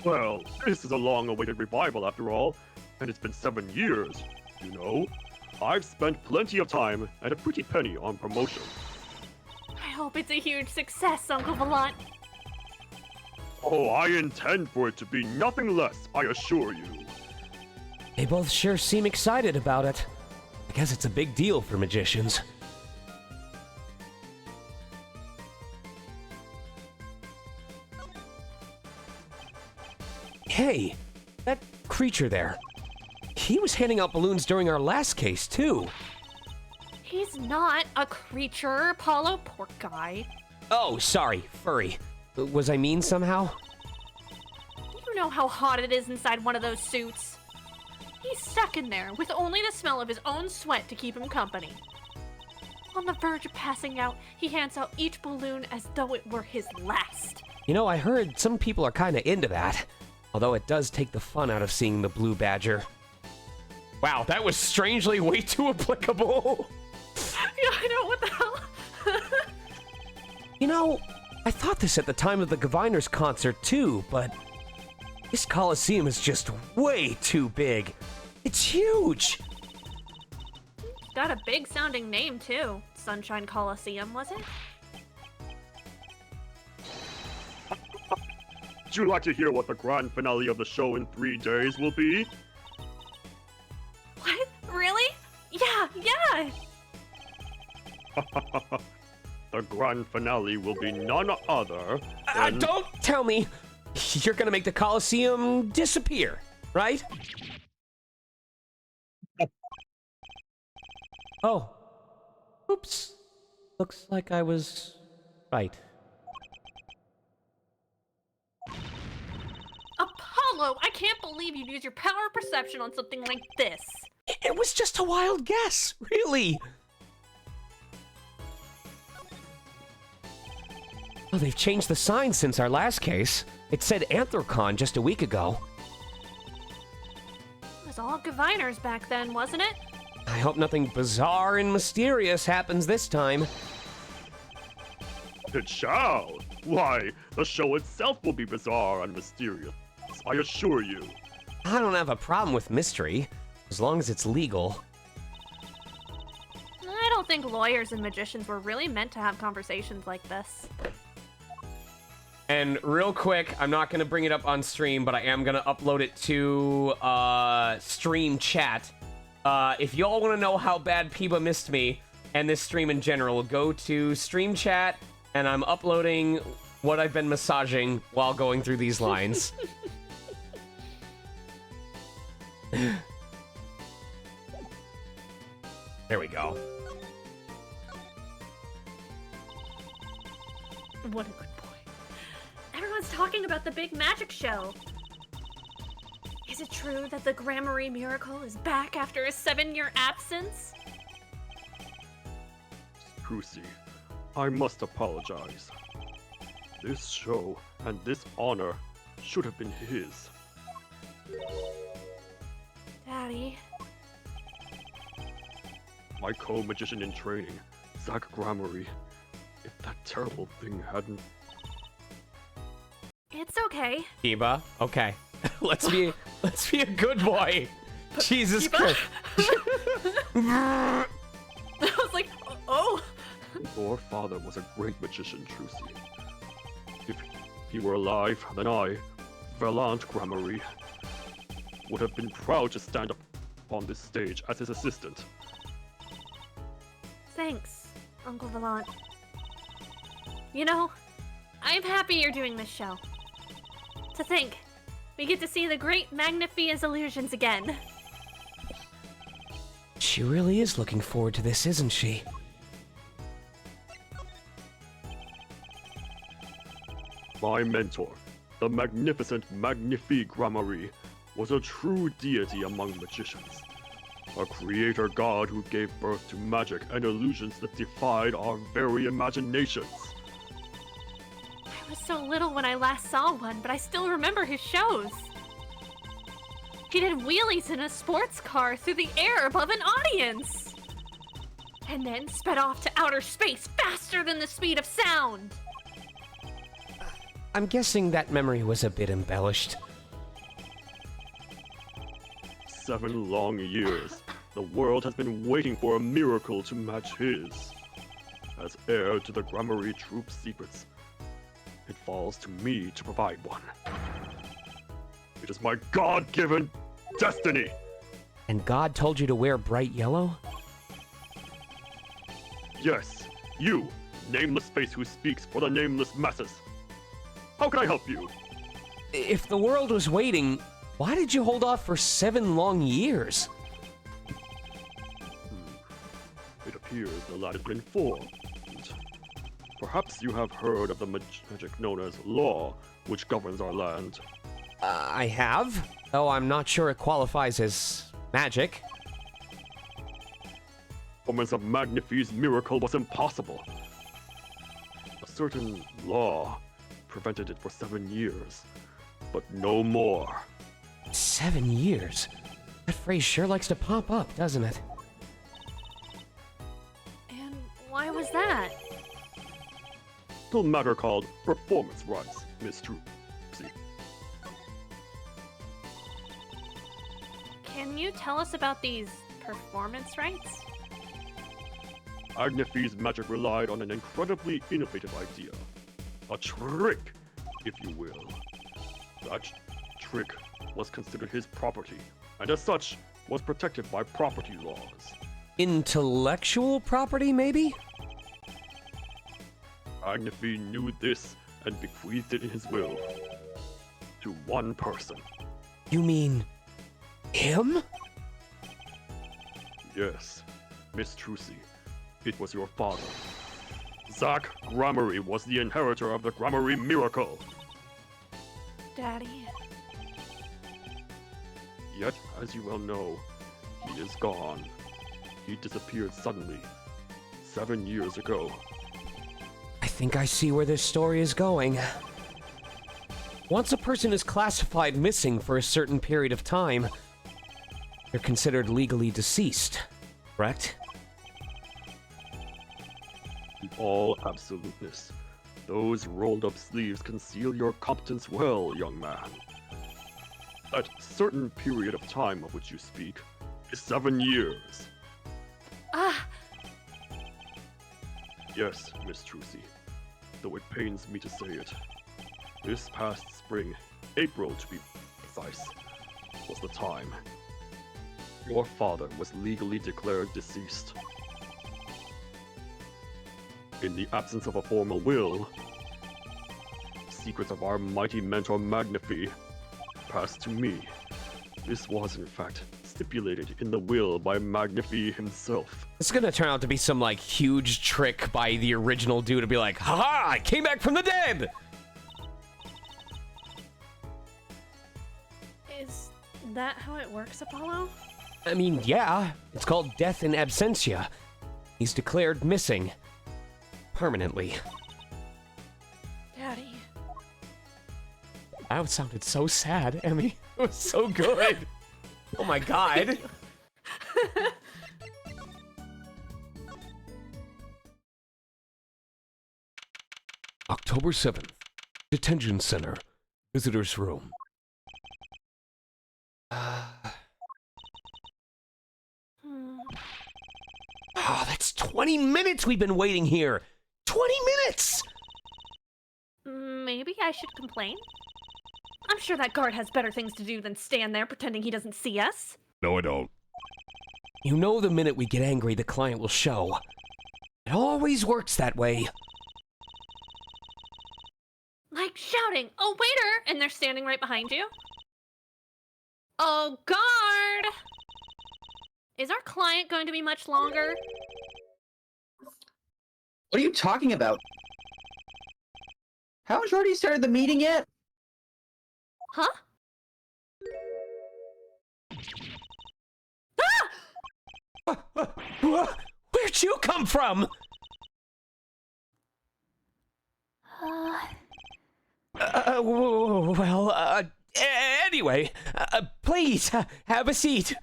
Well, this is a long-awaited revival after all, and it's been 7 years, you know? I've spent plenty of time and a pretty penny on promotion. I hope it's a huge success, Uncle Valon. Oh, I intend for it to be nothing less, I assure you. They both sure seem excited about it. I guess it's a big deal for magicians. Hey, that creature there. He was handing out balloons during our last case, too. He's not a creature, Apollo. Poor guy. Oh, sorry, furry. Was I mean somehow? You know how hot it is inside one of those suits. He's stuck in there with only the smell of his own sweat to keep him company. On the verge of passing out, he hands out each balloon as though it were his last. You know, I heard some people are kinda into that. Although it does take the fun out of seeing the blue badger. Wow, that was strangely way too applicable. Yeah, I know, what the hell? You know, I thought this at the time of the Gaviners concert too, but this Coliseum is just way too big. It's huge. It's got a big sounding name too. Sunshine Coliseum, was it? Would you like to hear what the grand finale of the show in 3 days will be? What? Really? Yeah! The grand finale will be none other than... Don't tell me you're gonna make the Coliseum disappear, right? Oh. Oops. Looks like I was right. Apollo, I can't believe you'd use your power of perception on something like this. It was just a wild guess, really. Well, they've changed the sign since our last case. It said Anthrocon just a week ago. It was all Gaviners back then, wasn't it? I hope nothing bizarre and mysterious happens this time. It shall. Why, the show itself will be bizarre and mysterious, I assure you. I don't have a problem with mystery, as long as it's legal. I don't think lawyers and magicians were really meant to have conversations like this. And real quick, I'm not going to bring it up on stream, but I am going to upload it to stream chat. If y'all want to know how bad Peeba missed me, and this stream in general, go to stream chat, and I'm uploading what I've been massaging while going through these lines. There we go. What a good boy. Everyone's talking about the big magic show. Is it true that the Gramarye miracle is back after a 7-year absence? Trucy, I must apologize. This show and this honor should have been his. Daddy. My co-magician in training, Zach Gramarye. If that terrible thing hadn't... It's okay. Kiba, okay. let's be a good boy. Jesus Christ. I was like, oh. Your father was a great magician, Trucy. If he were alive, then I, Valant Gramarye, would have been proud to stand up on this stage as his assistant. Thanks, Uncle Valant. You know, I'm happy you're doing this show. To think, we get to see the great Magnifia's illusions again. She really is looking forward to this, isn't she? My mentor, the magnificent Magnifique Gramarye, was a true deity among magicians. A creator god who gave birth to magic and illusions that defied our very imaginations. I was so little when I last saw one, but I still remember his shows. He did wheelies in a sports car through the air above an audience. And then sped off to outer space faster than the speed of sound. I'm guessing that memory was a bit embellished. 7 long years, the world has been waiting for a miracle to match his. As heir to the Gramarye Troop's secrets, it falls to me to provide one. It is my God-given destiny! And God told you to wear bright yellow? Yes, you, nameless face who speaks for the nameless masses. How can I help you? If the world was waiting, why did you hold off for 7 long years? It appears the lad has been informed. Perhaps you have heard of the magic known as law, which governs our land. I have, though I'm not sure it qualifies as magic. Performance of Magnifie's miracle was impossible. A certain law prevented it for 7 years, but no more. 7 years? That phrase sure likes to pop up, doesn't it? And why was that? Still matter called performance rights, Miss Trucy. Can you tell us about these performance rights? Magnifie's magic relied on an incredibly innovative idea. A trick, if you will. That trick was considered his property, and as such, was protected by property laws. Intellectual property, maybe? Magnifie knew this and bequeathed it in his will. To one person. You mean... him? Yes, Miss Trucy. It was your father. Zach Gramarye was the inheritor of the Gramarye miracle. Daddy. Yet, as you well know, he is gone. He disappeared suddenly, 7 years ago. I think I see where this story is going. Once a person is classified missing for a certain period of time, they're considered legally deceased, correct? In all absoluteness, those rolled-up sleeves conceal your competence well, young man. That certain period of time of which you speak is 7 years. Ah! Yes, Miss Trucy, though it pains me to say it. This past spring, April to be precise, was the time. Your father was legally declared deceased. In the absence of a formal will, secrets of our mighty mentor Magnifie passed to me. This was, in fact, stipulated in the will by Magnifi himself. It's gonna turn out to be some, like, huge trick by the original dude to be like, haha, I came back from the dead! Is that how it works, Apollo? I mean, yeah, it's called death in absentia. He's declared missing. Permanently. Daddy. That sounded so sad, Emmy. It was so good. Oh my god. October 7th. Detention Center. Visitor's room. Oh, that's 20 minutes we've been waiting here. 20 minutes! Maybe I should complain? I'm sure that guard has better things to do than stand there pretending he doesn't see us. No, I don't. You know the minute we get angry, the client will show. It always works that way. Like shouting, "Oh, waiter!" and they're standing right behind you. Oh, guard! Is our client going to be much longer? What are you talking about? Haven't you already started the meeting yet? Huh? Where'd you come from? Anyway, please, have a seat.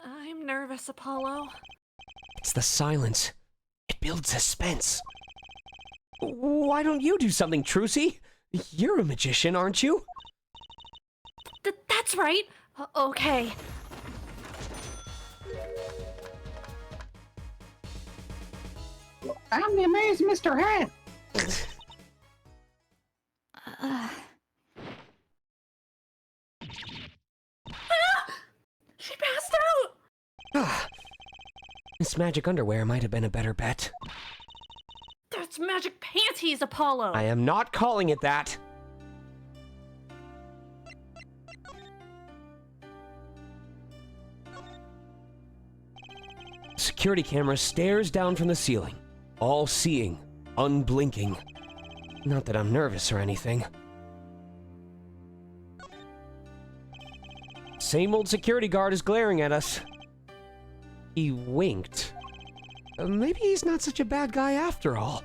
I'm nervous, Apollo. It's the silence. It builds suspense. Why don't you do something, Trucy? You're a magician, aren't you? That's right. Okay. I'm the amazed Mr. Head. She passed out! This magic underwear might have been a better bet. That's magic panties, Apollo! I am not calling it that. Security camera stares down from the ceiling, all-seeing, unblinking. Not that I'm nervous or anything. Same old security guard is glaring at us. He winked. Maybe he's not such a bad guy after all.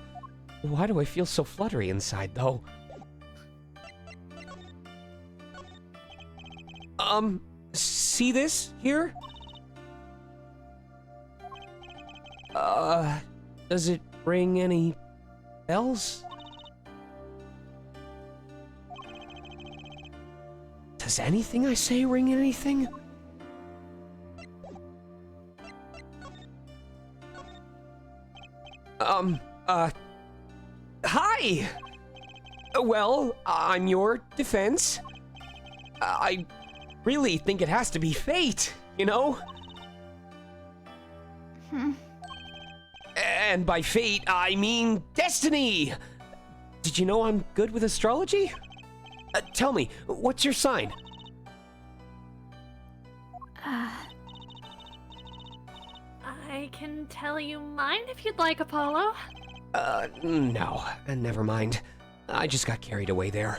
Why do I feel so fluttery inside, though? See this here? Does it ring any bells? Does anything I say ring anything? Hi! Well, I'm your defense. I really think it has to be fate, you know? And by fate, I mean destiny! Did you know I'm good with astrology? Tell me, what's your sign? I can tell you mine if you'd like, Apollo. No, never mind. I just got carried away there.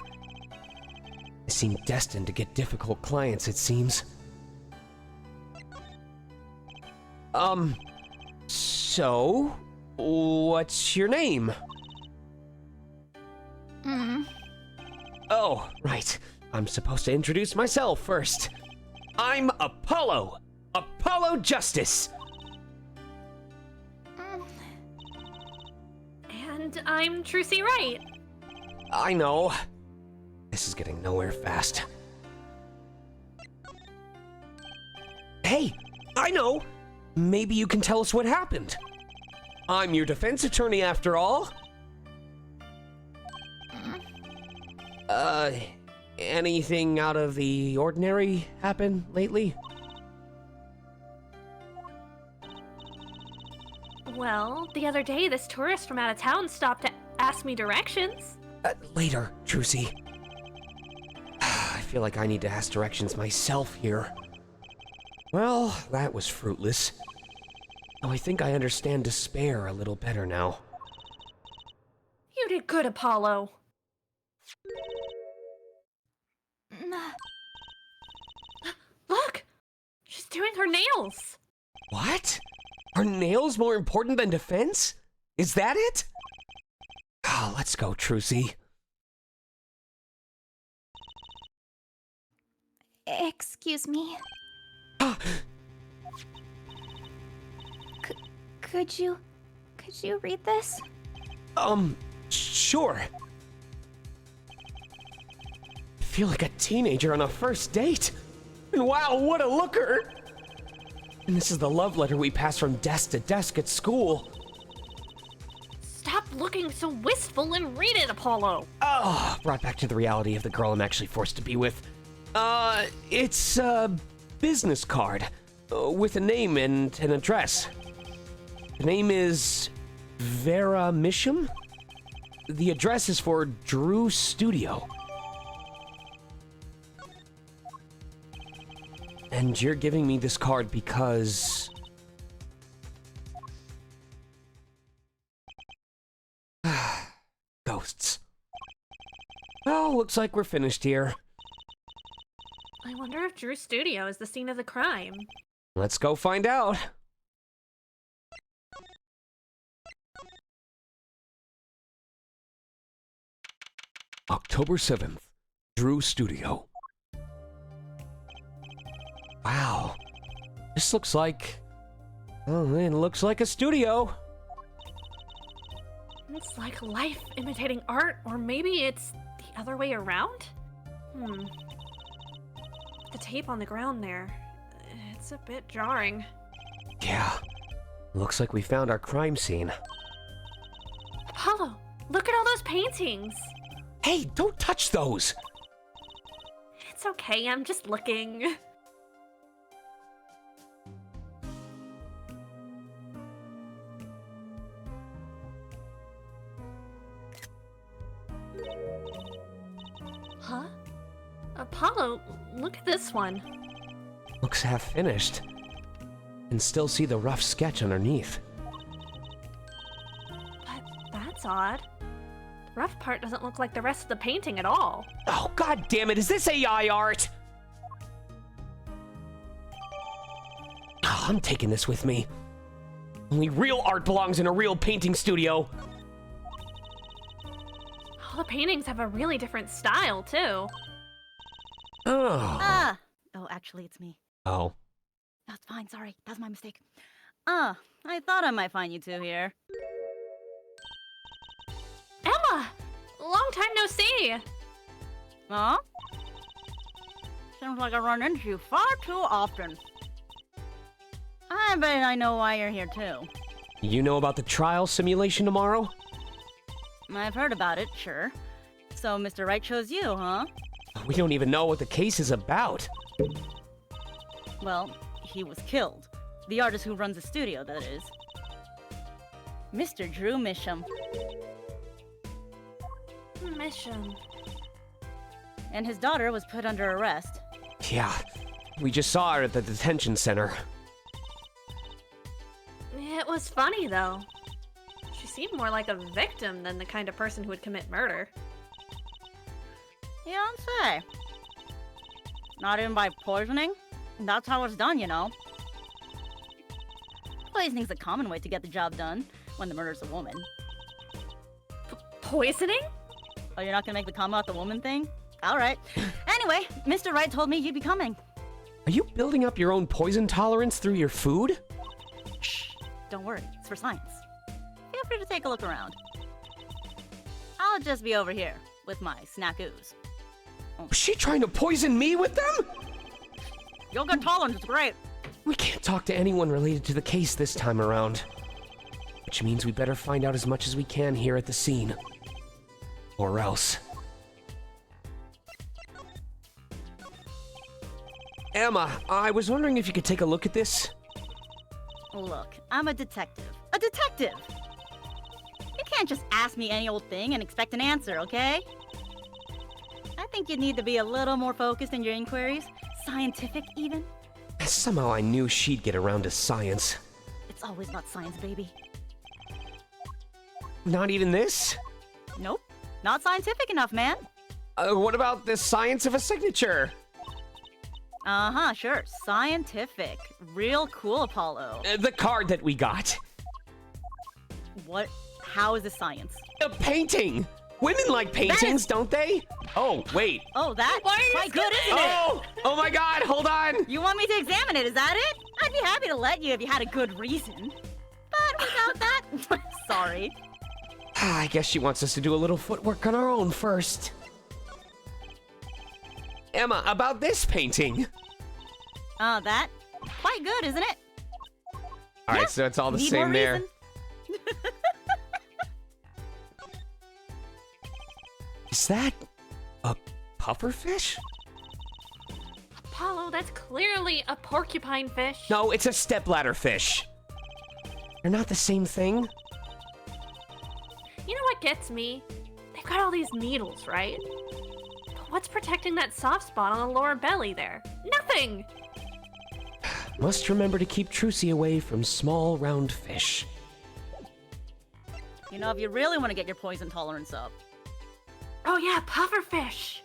I seem destined to get difficult clients, it seems. So, what's your name? Oh, right. I'm supposed to introduce myself first. I'm Apollo. Apollo Justice. And I'm Trucy Wright. I know. This is getting nowhere fast. Hey, I know. Maybe you can tell us what happened. I'm your defense attorney after all. Anything out of the ordinary happen lately? Well, the other day, this tourist from out of town stopped to ask me directions. Later, Trucy. I feel like I need to ask directions myself here. Well, that was fruitless. Though I think I understand despair a little better now. You did good, Apollo. Look! She's doing her nails! What? Are nails more important than defense? Is that it? Oh, let's go, Trucy. Excuse me. Could you read this? Sure. I feel like a teenager on a first date. And wow, what a looker! And this is the love letter we pass from desk to desk at school. Stop looking so wistful and read it, Apollo! Oh, brought back to the reality of the girl I'm actually forced to be with. It's a business card with a name and an address. The name is Vera Misham. The address is for Drew Studio. And you're giving me this card because... Ghosts. Well, looks like we're finished here. I wonder if Drew's studio is the scene of the crime. Let's go find out. October 7th, Drew Studio. Wow. This looks like... Oh, it looks like a studio. It's like life imitating art, or maybe it's the other way around? The tape on the ground there. It's a bit jarring. Yeah. Looks like we found our crime scene. Apollo, look at all those paintings! Hey, don't touch those! It's okay, I'm just looking. Huh? Apollo, look at this one. Looks half finished. Can still see the rough sketch underneath. But that's odd. The rough part doesn't look like the rest of the painting at all. Oh, god damn it, is this AI art? Oh, I'm taking this with me. Only real art belongs in a real painting studio. All the paintings have a really different style, too. Oh. Oh, actually, it's me. Oh. That's fine, sorry. That's my mistake. I thought I might find you two here. Emma! Long time no see! Huh? Seems like I run into you far too often. I bet I know why you're here, too. You know about the trial simulation tomorrow? I've heard about it, sure. So Mr. Wright chose you, huh? We don't even know what the case is about. Well, he was killed. The artist who runs the studio, that is. Mr. Drew Misham. Mission. And his daughter was put under arrest. Yeah, we just saw her at the detention center. It was funny, though. She seemed more like a victim than the kind of person who would commit murder. You don't say. Not even by poisoning? That's how it's done, you know. Poisoning's a common way to get the job done when the murder's a woman. Poisoning? Oh, you're not gonna make the comment about the woman thing? Alright. Anyway, Mr. Wright told me you'd be coming. Are you building up your own poison tolerance through your food? Shh. Don't worry, it's for science. Feel free to take a look around. I'll just be over here with my snackoos. Was she trying to poison me with them? You'll get tolerance, it's great. We can't talk to anyone related to the case this time around. Which means we better find out as much as we can here at the scene. Or else. Emma, I was wondering if you could take a look at this. Look, I'm a detective. a detective. You can't just ask me any old thing and expect an answer, okay? I think you need to be a little more focused in your inquiries. Scientific, even. Somehow I knew she'd get around to science. It's always about science, baby. Not even this? Nope. Not scientific enough, man. What about the science of a signature? Uh-huh, sure. Scientific. Real cool, Apollo. The card that we got. What? How is this science? A painting! Women like paintings, don't they? Oh, wait. Oh, that's quite good, isn't Oh! Oh my god, hold on! it? You want me to examine it, is that it? I'd be happy to let you if you had a good reason. But without that, sorry. I guess she wants us to do a little footwork on our own first. Emma, about this painting. That? Quite good, isn't it? Alright, Yeah, so it's all the need same more there. reason. Is that a pufferfish? Apollo, that's clearly a porcupine fish. No, it's a stepladder fish. They're not the same thing. You know what gets me? They've got all these needles, right? But what's protecting that soft spot on the lower belly there? Nothing! Must remember to keep Trucy away from small, round fish. You know, if you really want to get your poison tolerance up. Oh yeah, pufferfish!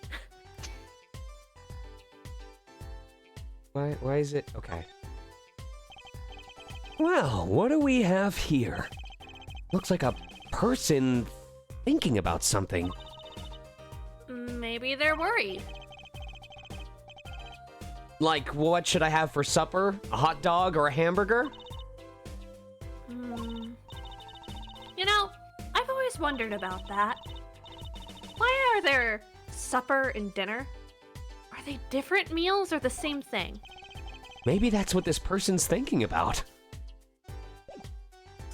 Why is it? Okay. Well, what do we have here? Looks like a person thinking about something. Maybe they're worried. Like, what should I have for supper? A hot dog or a hamburger? You know, I've always wondered about that. Why are there supper and dinner? Are they different meals or the same thing? Maybe that's what this person's thinking about.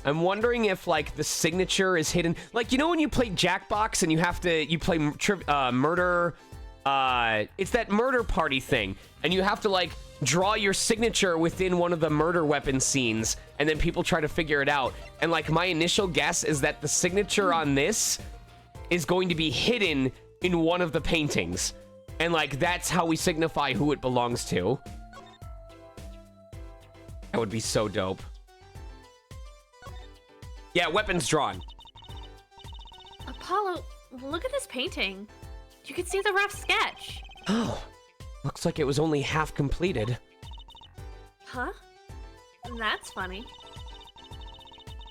I'm wondering if, like, the signature is hidden. Like, you know when you play Jackbox and you play murder, it's that murder party thing, and you have to, like, draw your signature within one of the murder weapon scenes, and then people try to figure it out. And, like, my initial guess is that the signature on this is going to be hidden in one of the paintings. And, like, that's how we signify who it belongs to. That would be so dope. Yeah, weapons drawn. Apollo, look at this painting. You can see the rough sketch. Oh, looks like it was only half completed. Huh? That's funny.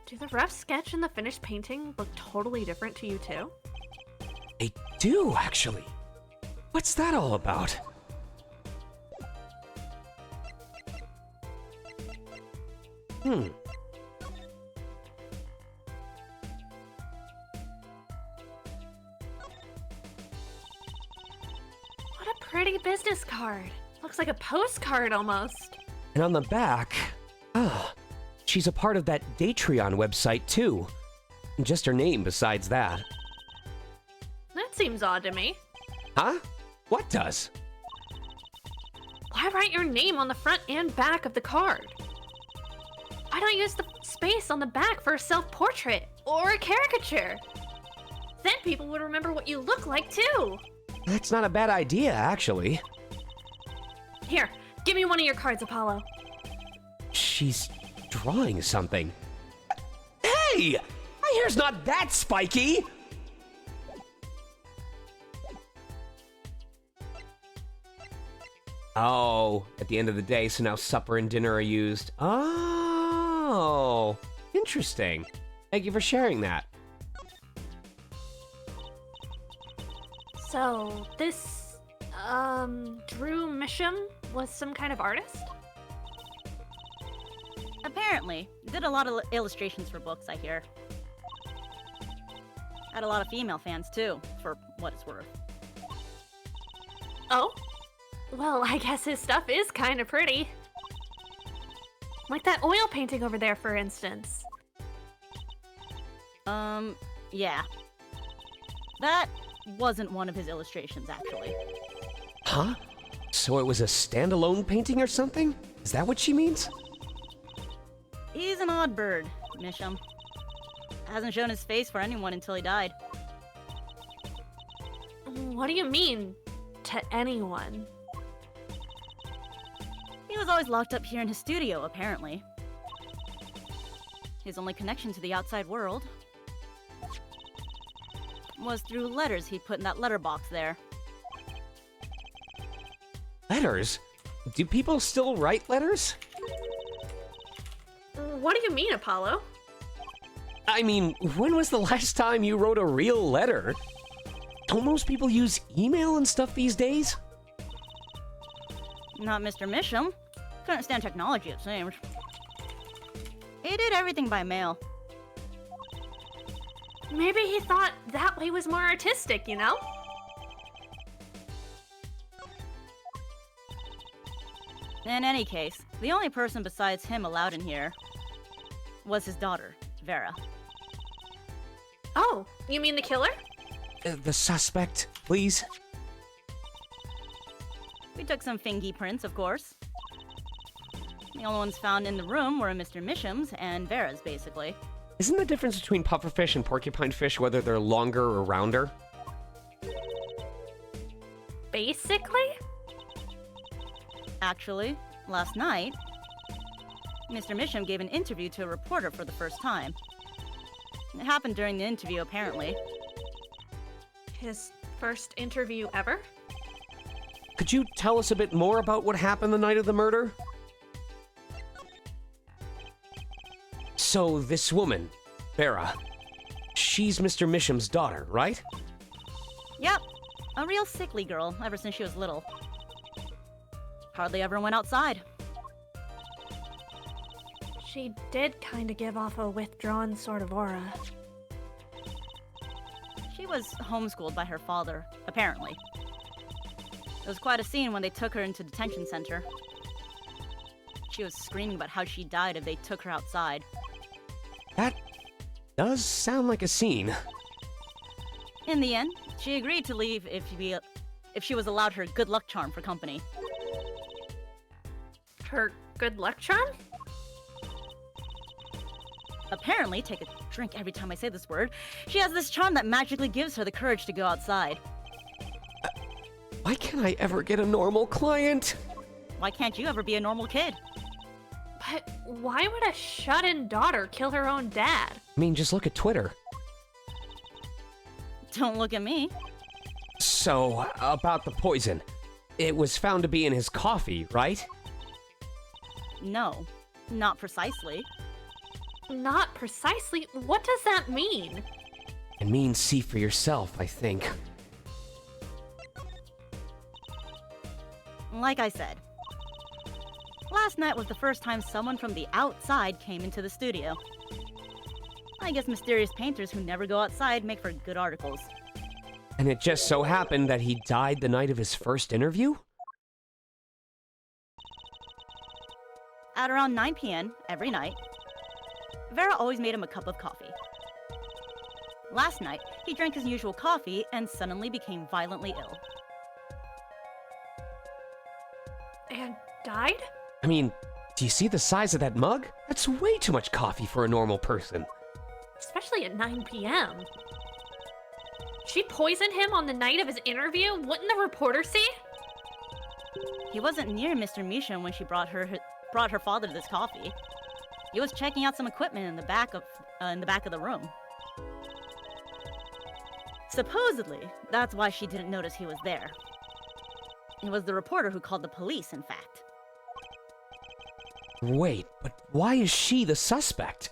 Do the rough sketch and the finished painting look totally different to you too? They do, actually. What's that all about? Hmm. What a pretty business card. Looks like a postcard almost. And on the back, she's a part of that Datreon website too. And just her name besides that. That seems odd to me. Huh? What does? Why write your name on the front and back of the card? Why not use the space on the back for a self-portrait or a caricature? Then people would remember what you look like too. That's not a bad idea, actually. Here, give me one of your cards, Apollo. She's drawing something. Hey! My hair's not that spiky! Oh, at the end of the day, so now supper and dinner are used. Oh, interesting. Thank you for sharing that. So, this, Drew Misham was some kind of artist? Apparently. Did a lot of illustrations for books, I hear. Had a lot of female fans, too, for what it's worth. Oh? Well, I guess his stuff is kind of pretty. Like that oil painting over there, for instance. Yeah. That wasn't one of his illustrations, actually. Huh? So it was a standalone painting or something? Is that what she means? He's an odd bird. Misham. Hasn't shown his face for anyone until he died. What do you mean, to anyone? He was always locked up here in his studio, apparently. His only connection to the outside world was through letters he put in that letterbox there. Letters? Do people still write letters? What do you mean, Apollo? I mean, when was the last time you wrote a real letter? Don't most people use email and stuff these days? Not Mr. Misham. Couldn't stand technology, it seems. He did everything by mail. Maybe he thought that way was more artistic, you know? In any case, the only person besides him allowed in here was his daughter, Vera. Oh, you mean the killer? The suspect, please? We took some fingerprints, of course. The only ones found in the room were Mr. Misham's and Vera's, basically. Isn't the difference between pufferfish and porcupine fish whether they're longer or rounder? Basically? Actually, last night, Mr. Misham gave an interview to a reporter for the first time. It happened during the interview, apparently. His first interview ever? Could you tell us a bit more about what happened the night of the murder? So, this woman, Vera, she's Mr. Misham's daughter, right? Yep, a real sickly girl ever since she was little. Hardly ever went outside. She did kind of give off a withdrawn sort of aura. She was homeschooled by her father, apparently. It was quite a scene when they took her into detention center. She was screaming about how she died if they took her outside. That does sound like a scene. In the end, she agreed to leave if she was allowed her good luck charm for company. Her good luck charm? Apparently, take a drink every time I say this word, she has this charm that magically gives her the courage to go outside. Why can't I ever get a normal client? Why can't you ever be a normal kid? But why would a shut-in daughter kill her own dad? I mean, just look at Twitter. Don't look at me. So, about the poison. It was found to be in his coffee, right? No, not precisely. Not precisely? What does that mean? It means see for yourself, I think. Like I said, last night was the first time someone from the outside came into the studio. I guess mysterious painters who never go outside make for good articles. And it just so happened that he died the night of his first interview? At around 9 p.m. every night, Vera always made him a cup of coffee. Last night, he drank his usual coffee and suddenly became violently ill. And died? I mean, do you see the size of that mug? That's way too much coffee for a normal person. Especially at 9 p.m. She poisoned him on the night of his interview? Wouldn't the reporter see? He wasn't near Mr. Misha when she brought her father this coffee. He was checking out some equipment in the back of the room. Supposedly, that's why she didn't notice he was there. It was the reporter who called the police, in fact. Wait, but why is she the suspect?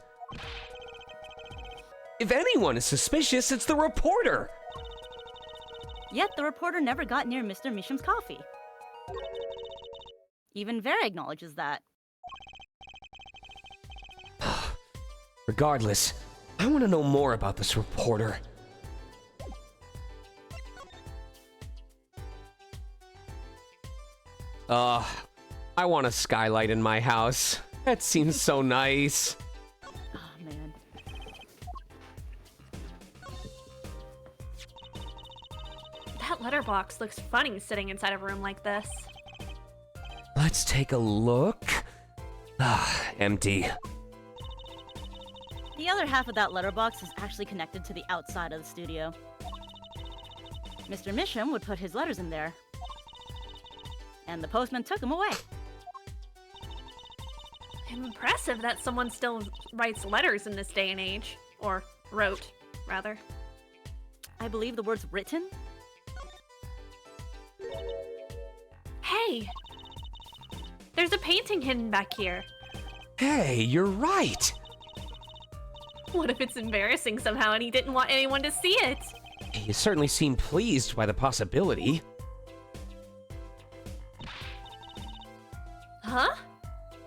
If anyone is suspicious, it's the reporter! Yet the reporter never got near Mr. Misham's coffee. Even Vera acknowledges that. Regardless, I want to know more about this reporter. I want a skylight in my house. That seems so nice. Oh, man. That letterbox looks funny sitting inside a room like this. Let's take a look. Empty. The other half of that letterbox is actually connected to the outside of the studio. Mr. Misham would put his letters in there. And the postman took them away. Impressive that someone still writes letters in this day and age. Or wrote, rather. I believe the word's written. Hey! There's a painting hidden back here. Hey, you're right. What if it's embarrassing somehow and he didn't want anyone to see it? You certainly seem pleased by the possibility. Huh?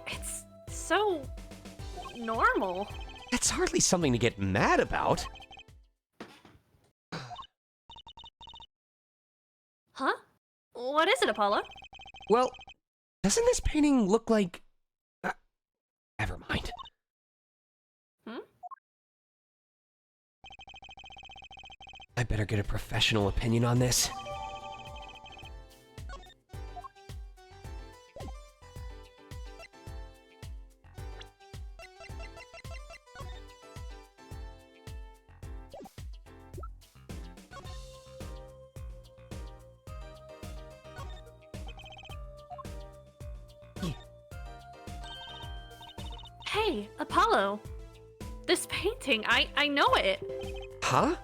It's so normal. That's hardly something to get mad about. Huh? What is it, Apollo? Well, doesn't this painting look like... never mind. I better get a professional opinion on this. Hey, Apollo. This painting, I know it. Huh?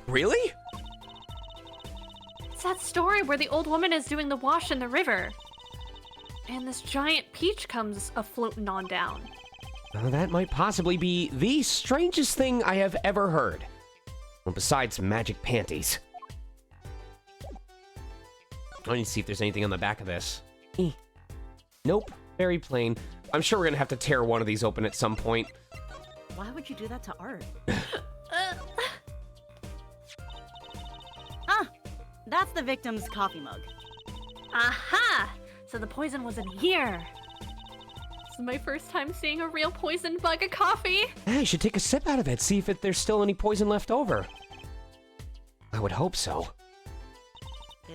Really? It's that story where the old woman is doing the wash in the river. And this giant peach comes a-floating on down. That might possibly be the strangest thing I have ever heard. Well, besides magic panties. I need to see if there's anything on the back of this. Nope, very plain. I'm sure we're gonna have to tear one of these open at some point. Why would you do that to art? That's the victim's coffee mug. Aha! So the poison was in here. This is my first time seeing a real poisoned mug of coffee. Hey, you should take a sip out of it, see if there's still any poison left over. I would hope so.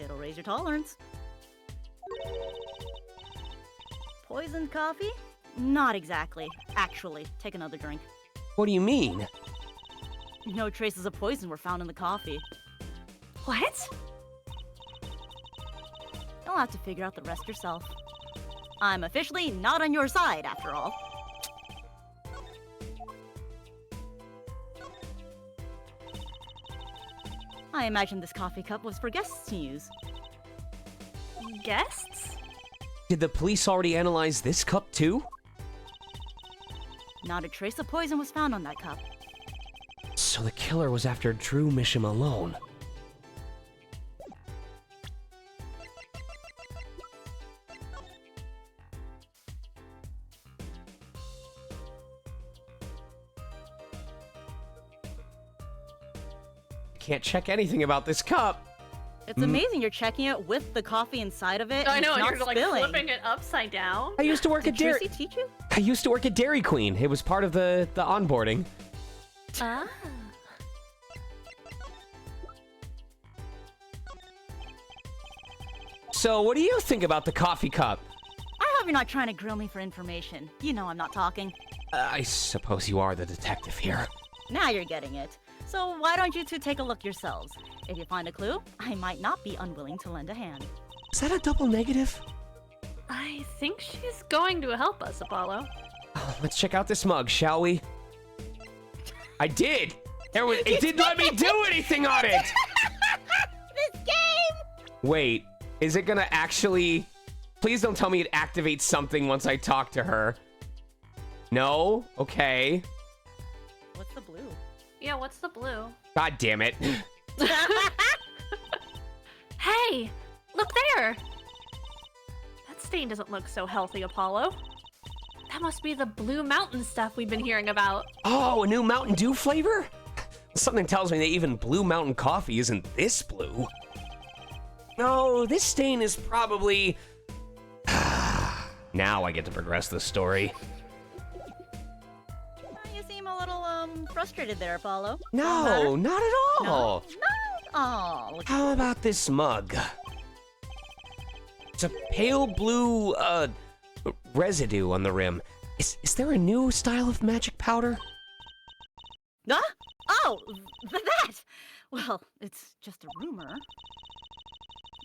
It'll raise your tolerance. Poisoned coffee? Not exactly. Actually, take another drink. What do you mean? No traces of poison were found in the coffee. What? You'll have to figure out the rest yourself. I'm officially not on your side, after all. I imagine this coffee cup was for guests to use. Guests? Did the police already analyze this cup too? Not a trace of poison was found on that cup. So the killer was after Drew Misham alone. Can't check anything about this cup. It's amazing you're checking it with the coffee inside of it. I know, and not you're like spilling. flipping it upside down. I used to work at Dairy. Did Tracy teach you? I used to work at Dairy Queen. It was part of the onboarding. Ah. So, what do you think about the coffee cup? I hope you're not trying to grill me for information. You know I'm not talking. I suppose you are the detective here. Now you're getting it. So why don't you two take a look yourselves? If you find a clue, I might not be unwilling to lend a hand. Is that a double negative? I think she's going to help us, Apollo. Let's check out this mug, shall we? I did! It didn't let me do anything on it! This game! Wait, is it gonna actually... Please don't tell me it activates something once I talk to her. No? Okay. What's the blue? Yeah, what's the blue? God damn it. Hey! Look there! That stain doesn't look so healthy, Apollo. That must be the Blue Mountain stuff we've been hearing about. Oh, a new Mountain Dew flavor? Something tells me that even Blue Mountain coffee isn't this blue. No, this stain is probably... Now I get to progress the story. You seem a little, frustrated there, Apollo. No, not at all. No? Oh, How about this mug? It's a pale blue, residue on the rim. Is there a new style of magic powder? Huh? Oh, that! Well, it's just a rumor.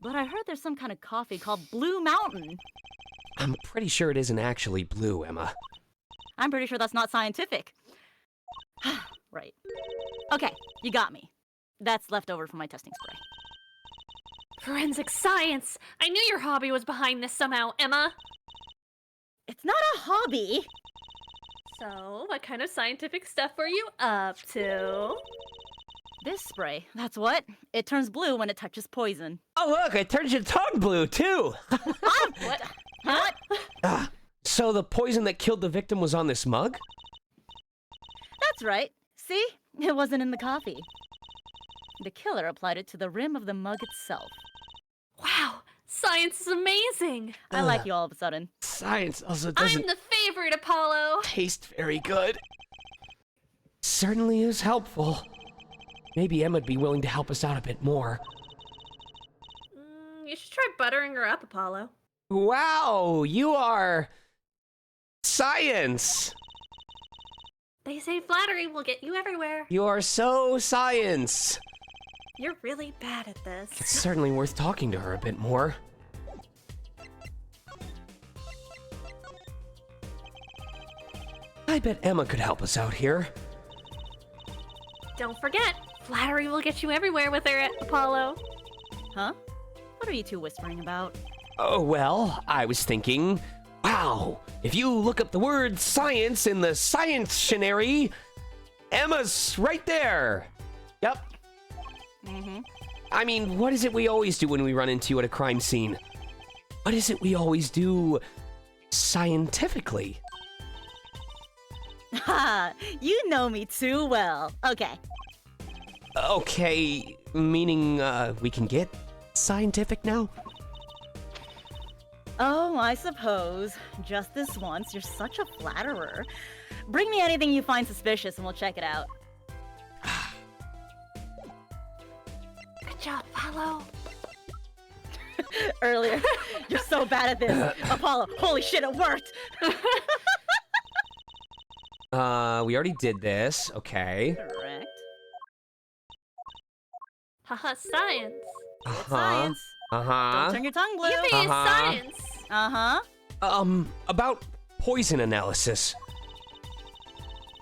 But I heard there's some kind of coffee called Blue Mountain. I'm pretty sure it isn't actually blue, Emma. I'm pretty sure that's not scientific. Right. Okay, you got me. That's left over from my testing spray. Forensic science! I knew your hobby was behind this somehow, Emma! It's not a hobby! So, what kind of scientific stuff were you up to? This spray, that's what. It turns blue when it touches poison. Oh, look, it turns your tongue blue, too! What? What? So the poison that killed the victim was on this mug? That's right. See? It wasn't in the coffee. The killer applied it to the rim of the mug itself. Wow, science is amazing! I like you all of a sudden. Science also doesn't I'm the favorite, Apollo! taste very good. Certainly is helpful. Maybe Emma'd be willing to help us out a bit more. You should try buttering her up, Apollo. Wow, you are... science! They say flattery will get you everywhere. You are so science! You're really bad at this. It's certainly worth talking to her a bit more. I bet Emma could help us out here. Don't forget, flattery will get you everywhere with her, Apollo. Huh? What are you two whispering about? Oh, well, I was thinking, wow, if you look up the word science in the science-tionary, Emma's right there. Yep. Mm-hmm. I mean, what is it we always do when we run into you at a crime scene? What is it we always do scientifically? Ha! You know me too well. Okay. Okay, meaning, we can get scientific now? Oh, I suppose. Just this once, you're such a flatterer. Bring me anything you find suspicious and we'll check it out. Good job, Apollo. Earlier. You're so bad at this. Apollo, holy shit, it worked! We already did this. Okay. Correct. Haha, science. Science. Uh-huh. Don't turn your tongue blue. Yippee, science. Uh-huh. About poison analysis.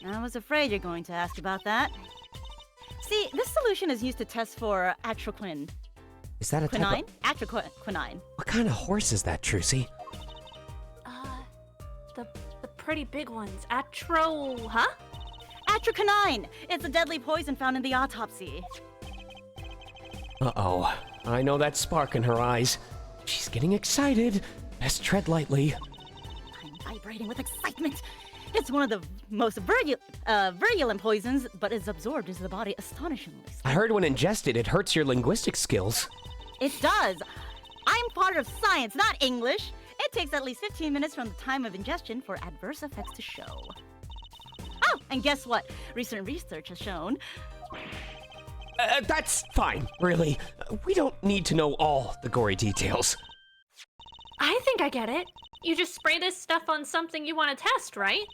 I was afraid you're going to ask about that. See, this solution is used to test for atroquin. Is that a type Quinine? of... Atroquinine. What kind of horse is that, Trucy? The pretty big ones. Huh? Atroquinine! It's a deadly poison found in the autopsy. Uh-oh. I know that spark in her eyes. She's getting excited. Best tread lightly. I'm vibrating with excitement. It's one of the most virulent poisons, but is absorbed into the body astonishingly slowly. I heard when ingested, it hurts your linguistic skills. It does. I'm part of science, not English. It takes at least 15 minutes from the time of ingestion for adverse effects to show. Oh, and guess what? Recent research has shown... That's fine, really. We don't need to know all the gory details. I think I get it. You just spray this stuff on something you want to test, right?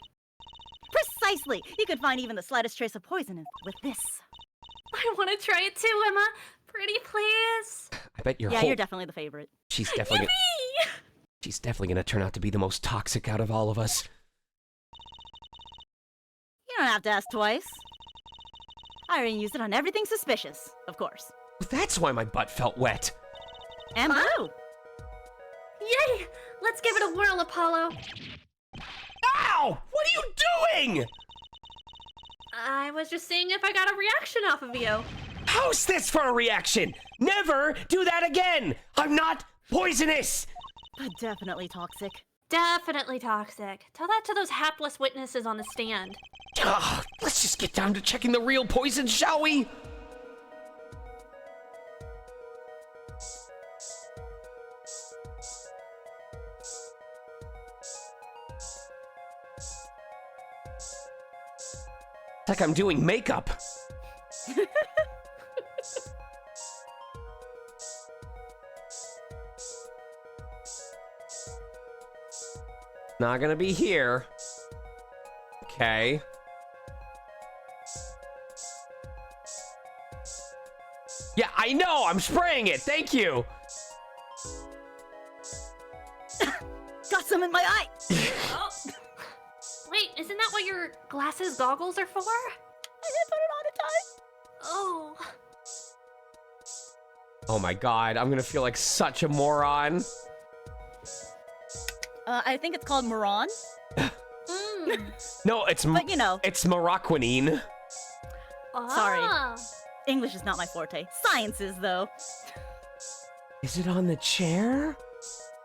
Precisely! You could find even the slightest trace of poison with this. I want to try it too, Emma. Pretty please. I bet your Yeah, whole... you're definitely the favorite. She's definitely... She's definitely gonna turn out to be the most toxic out of all of us. You don't have to ask twice. I already used it on everything suspicious, of course. That's why my butt felt wet. And blue. Yay! Let's give it a whirl, Apollo. Ow! What are you doing? I was just seeing if I got a reaction off of you. How's this for a reaction? Never do that again! I'm not poisonous! But definitely toxic. Definitely toxic. Tell that to those hapless witnesses on the stand. Let's just get down to checking the real poison, shall we? It's like I'm doing makeup. Not gonna be here. Okay. I know, I'm spraying it. Thank you. Got some in my eye. Oh. Wait, isn't that what your glasses goggles are for? I did put it on in time. Oh. Oh my god, I'm gonna feel like such a moron. I think it's called Moron. No, it's But you know. it's Moroccanine. Sorry. English is not my forte. Science is, though. Is it on the chair?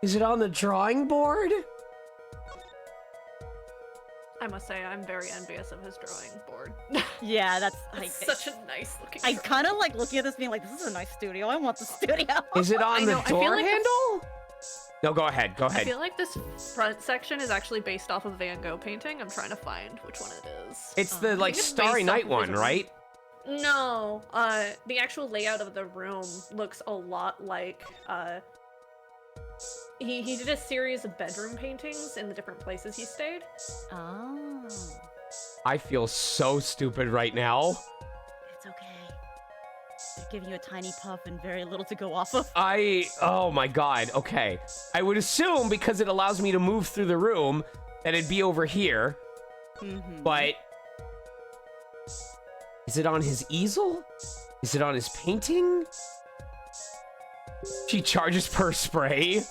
Is it on the drawing board? I must say, I'm very envious of his drawing board. Yeah, that's It's such a nice looking I drawing. kind of like looking at this being like, this is a nice studio. I want the studio. Is it on I the know, I feel door like handle? No, go ahead, go I ahead. feel like this front section is actually based off of Van Gogh painting. I'm trying to find which one it is. It's the like it's Starry based off Night of one, his- right? No, the actual layout of the room looks a lot like, he did a series of bedroom paintings in the different places he stayed. Oh. I feel so stupid right now. It's okay. They're giving you a tiny puff and very little to go off of. Oh my god, okay. I would assume because it allows me to move through the room that it'd be over here. But is it on his easel? Is it on his painting? She charges per spray.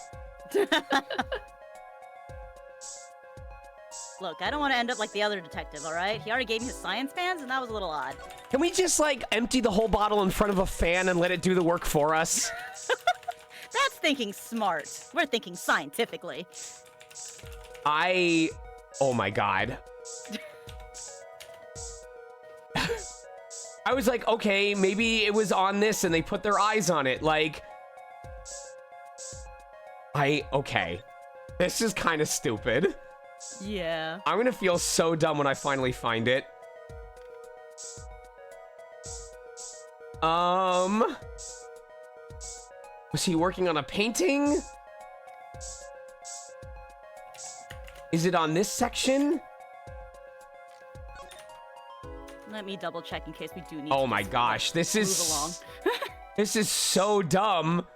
Look, I don't want to end up like the other detective, alright? He already gave me his science pans, and that was a little odd. Can we just like empty the whole bottle in front of a fan and let it do the work for us? That's thinking smart. We're thinking scientifically. Oh my god. I was like, okay, maybe it was on this and they put their eyes on it. Like, okay. This is kind of stupid. Yeah. I'm gonna feel so dumb when I finally find it. Was he working on a painting? Is it on this section? Let me double check in case we do need Oh to my just, gosh, this move is along. this is so dumb.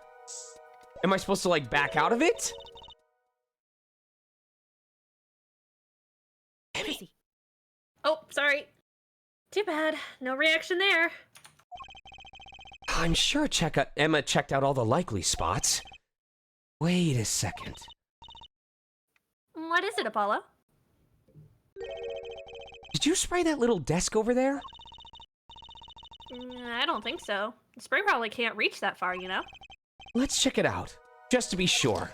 Am I supposed to like back out of it? Maybe. Oh, sorry. Too bad. No reaction there. I'm sure Emma checked out all the likely spots. Wait a second. What is it, Apollo? Did you spray that little desk over there? I don't think so. The spray probably can't reach that far, you know? Let's check it out, just to be sure.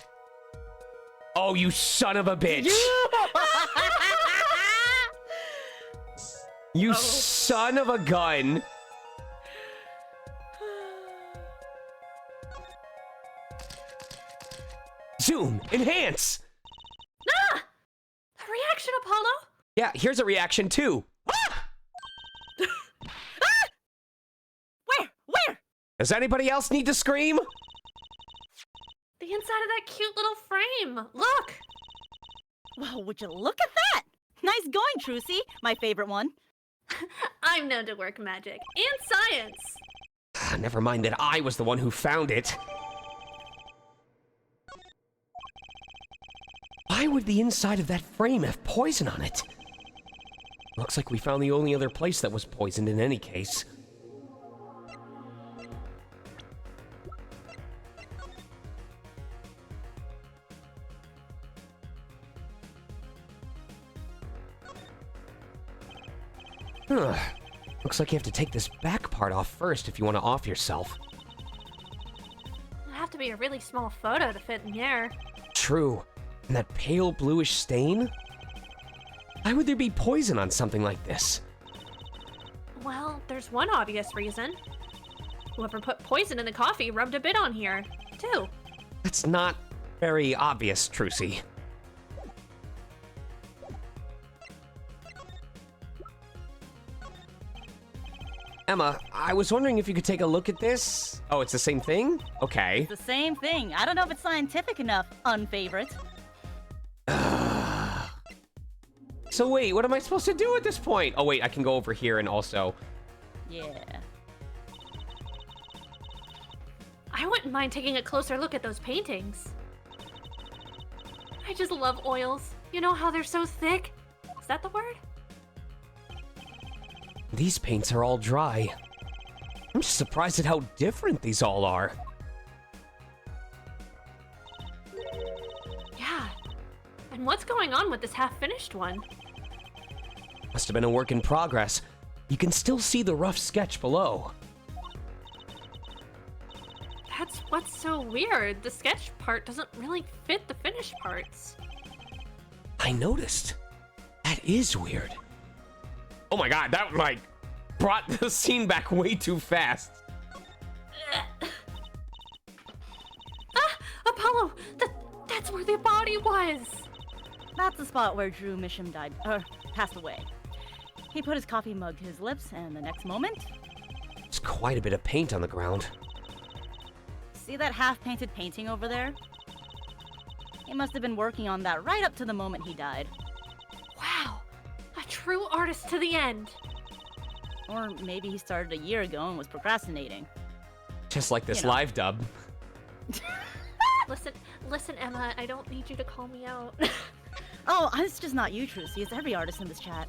Oh, you son of a bitch! You son of a gun! Zoom! Enhance! Ah! A reaction, Apollo? Yeah, here's a reaction too. Where? Does anybody else need to scream? The inside of that cute little frame. Look! Wow, would you look at that? Nice going, Trucy. My favorite one. I'm known to work magic and science. Never mind that I was the one who found it. Why would the inside of that frame have poison on it? Looks like we found the only other place that was poisoned in any case. Looks like you have to take this back part off first if you want to off yourself. It'd have to be a really small photo to fit in here. True. And that pale bluish stain? Why would there be poison on something like this? Well, there's one obvious reason. Whoever put poison in the coffee rubbed a bit on here, too. That's not very obvious, Trucy. Emma, I was wondering if you could take a look at this. Oh, it's the same thing? Okay. It's the same thing. I don't know if it's scientific enough, unfavorite. So wait, what am I supposed to do at this point? Oh wait, I can go over here and also... Yeah. I wouldn't mind taking a closer look at those paintings. I just love oils. You know how they're so thick? Is that the word? These paints are all dry. I'm just surprised at how different these all are. Yeah. And what's going on with this half-finished one? Must have been a work in progress. You can still see the rough sketch below. That's what's so weird. The sketch part doesn't really fit the finished parts. I noticed. That is weird. Oh my god, that like brought the scene back way too fast. Apollo! That's where the body was! That's the spot where Drew Misham died, passed away. He put his coffee mug to his lips, and the next moment... There's quite a bit of paint on the ground. See that half-painted painting over there? He must have been working on that right up to the moment he died. Wow! A true artist to the end! Or maybe he started a year ago and was procrastinating. Just like this You know. live dub. Listen, Emma, I don't need you to call me out. Oh, it's just not you, Trucy. It's every artist in this chat.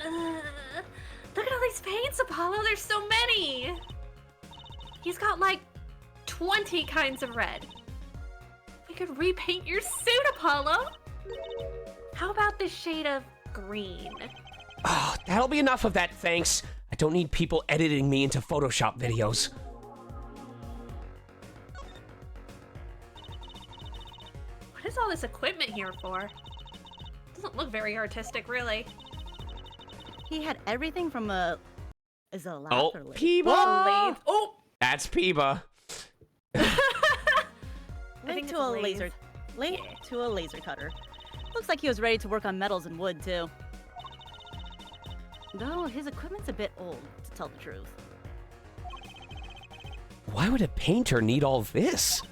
Look at all these paints, Apollo. There's so many. He's got like 20 kinds of red. We could repaint your suit, Apollo. How about this shade of green? Oh, that'll be enough of that, thanks. I don't need people editing me into Photoshop videos. What is all this equipment here for? Doesn't look very artistic, really. He had everything from a... Is it a lathe Oh, or lathe? Peeba! Oh! That's Peeba. Lathe to a laser... Lathe to a laser cutter. Looks like he was ready to work on metals and wood, too. Though his equipment's a bit old, to tell the truth. Why would a painter need all this?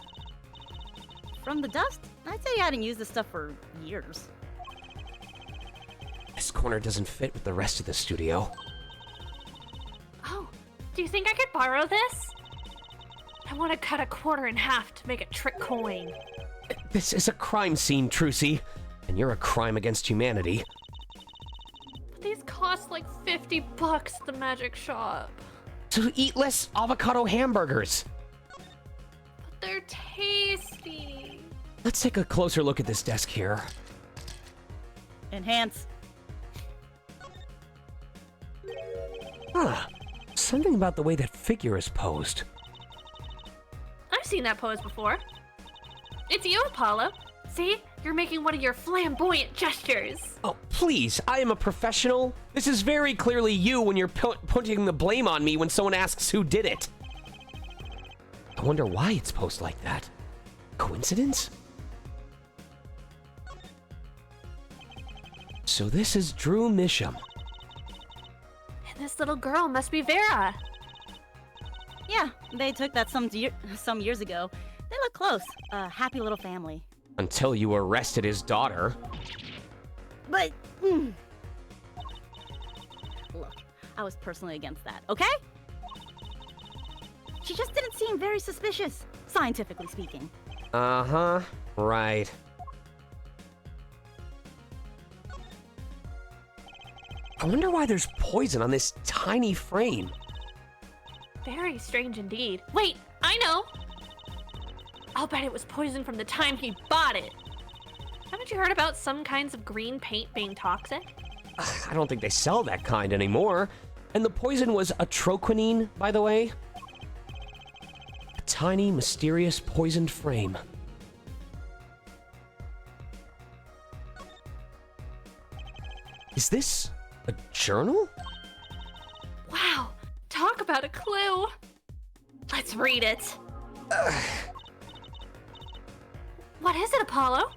From the dust, I'd say he hadn't used this stuff for years. This corner doesn't fit with the rest of the studio. Oh, do you think I could borrow this? I want to cut a quarter in half to make a trick coin. This is a crime scene, Trucy, and you're a crime against humanity. But these cost like $50 at the magic shop. So eat less avocado hamburgers. But they're tasty. Let's take a closer look at this desk here. Enhance. Huh. Something about the way that figure is posed. I've seen that pose before. It's you, Apollo. See? You're making one of your flamboyant gestures. Oh, please, I am a professional. This is very clearly you when you're putting the blame on me when someone asks who did it. I wonder why it's posed like that. Coincidence? So this is Drew Misham. And this little girl must be Vera. Yeah, they took that some years ago. They look close. A happy little family. Until you arrested his daughter. But... Look, I was personally against that, okay? She just didn't seem very suspicious, scientifically speaking. Uh-huh, right. I wonder why there's poison on this tiny frame. Very strange indeed. Wait, I know! I'll bet it was poison from the time he bought it. Haven't you heard about some kinds of green paint being toxic? I don't think they sell that kind anymore. And the poison was atroquinine, by the way. A tiny, mysterious, poisoned frame. Is this a journal? Wow, talk about a clue. Let's read it. What is it, Apollo?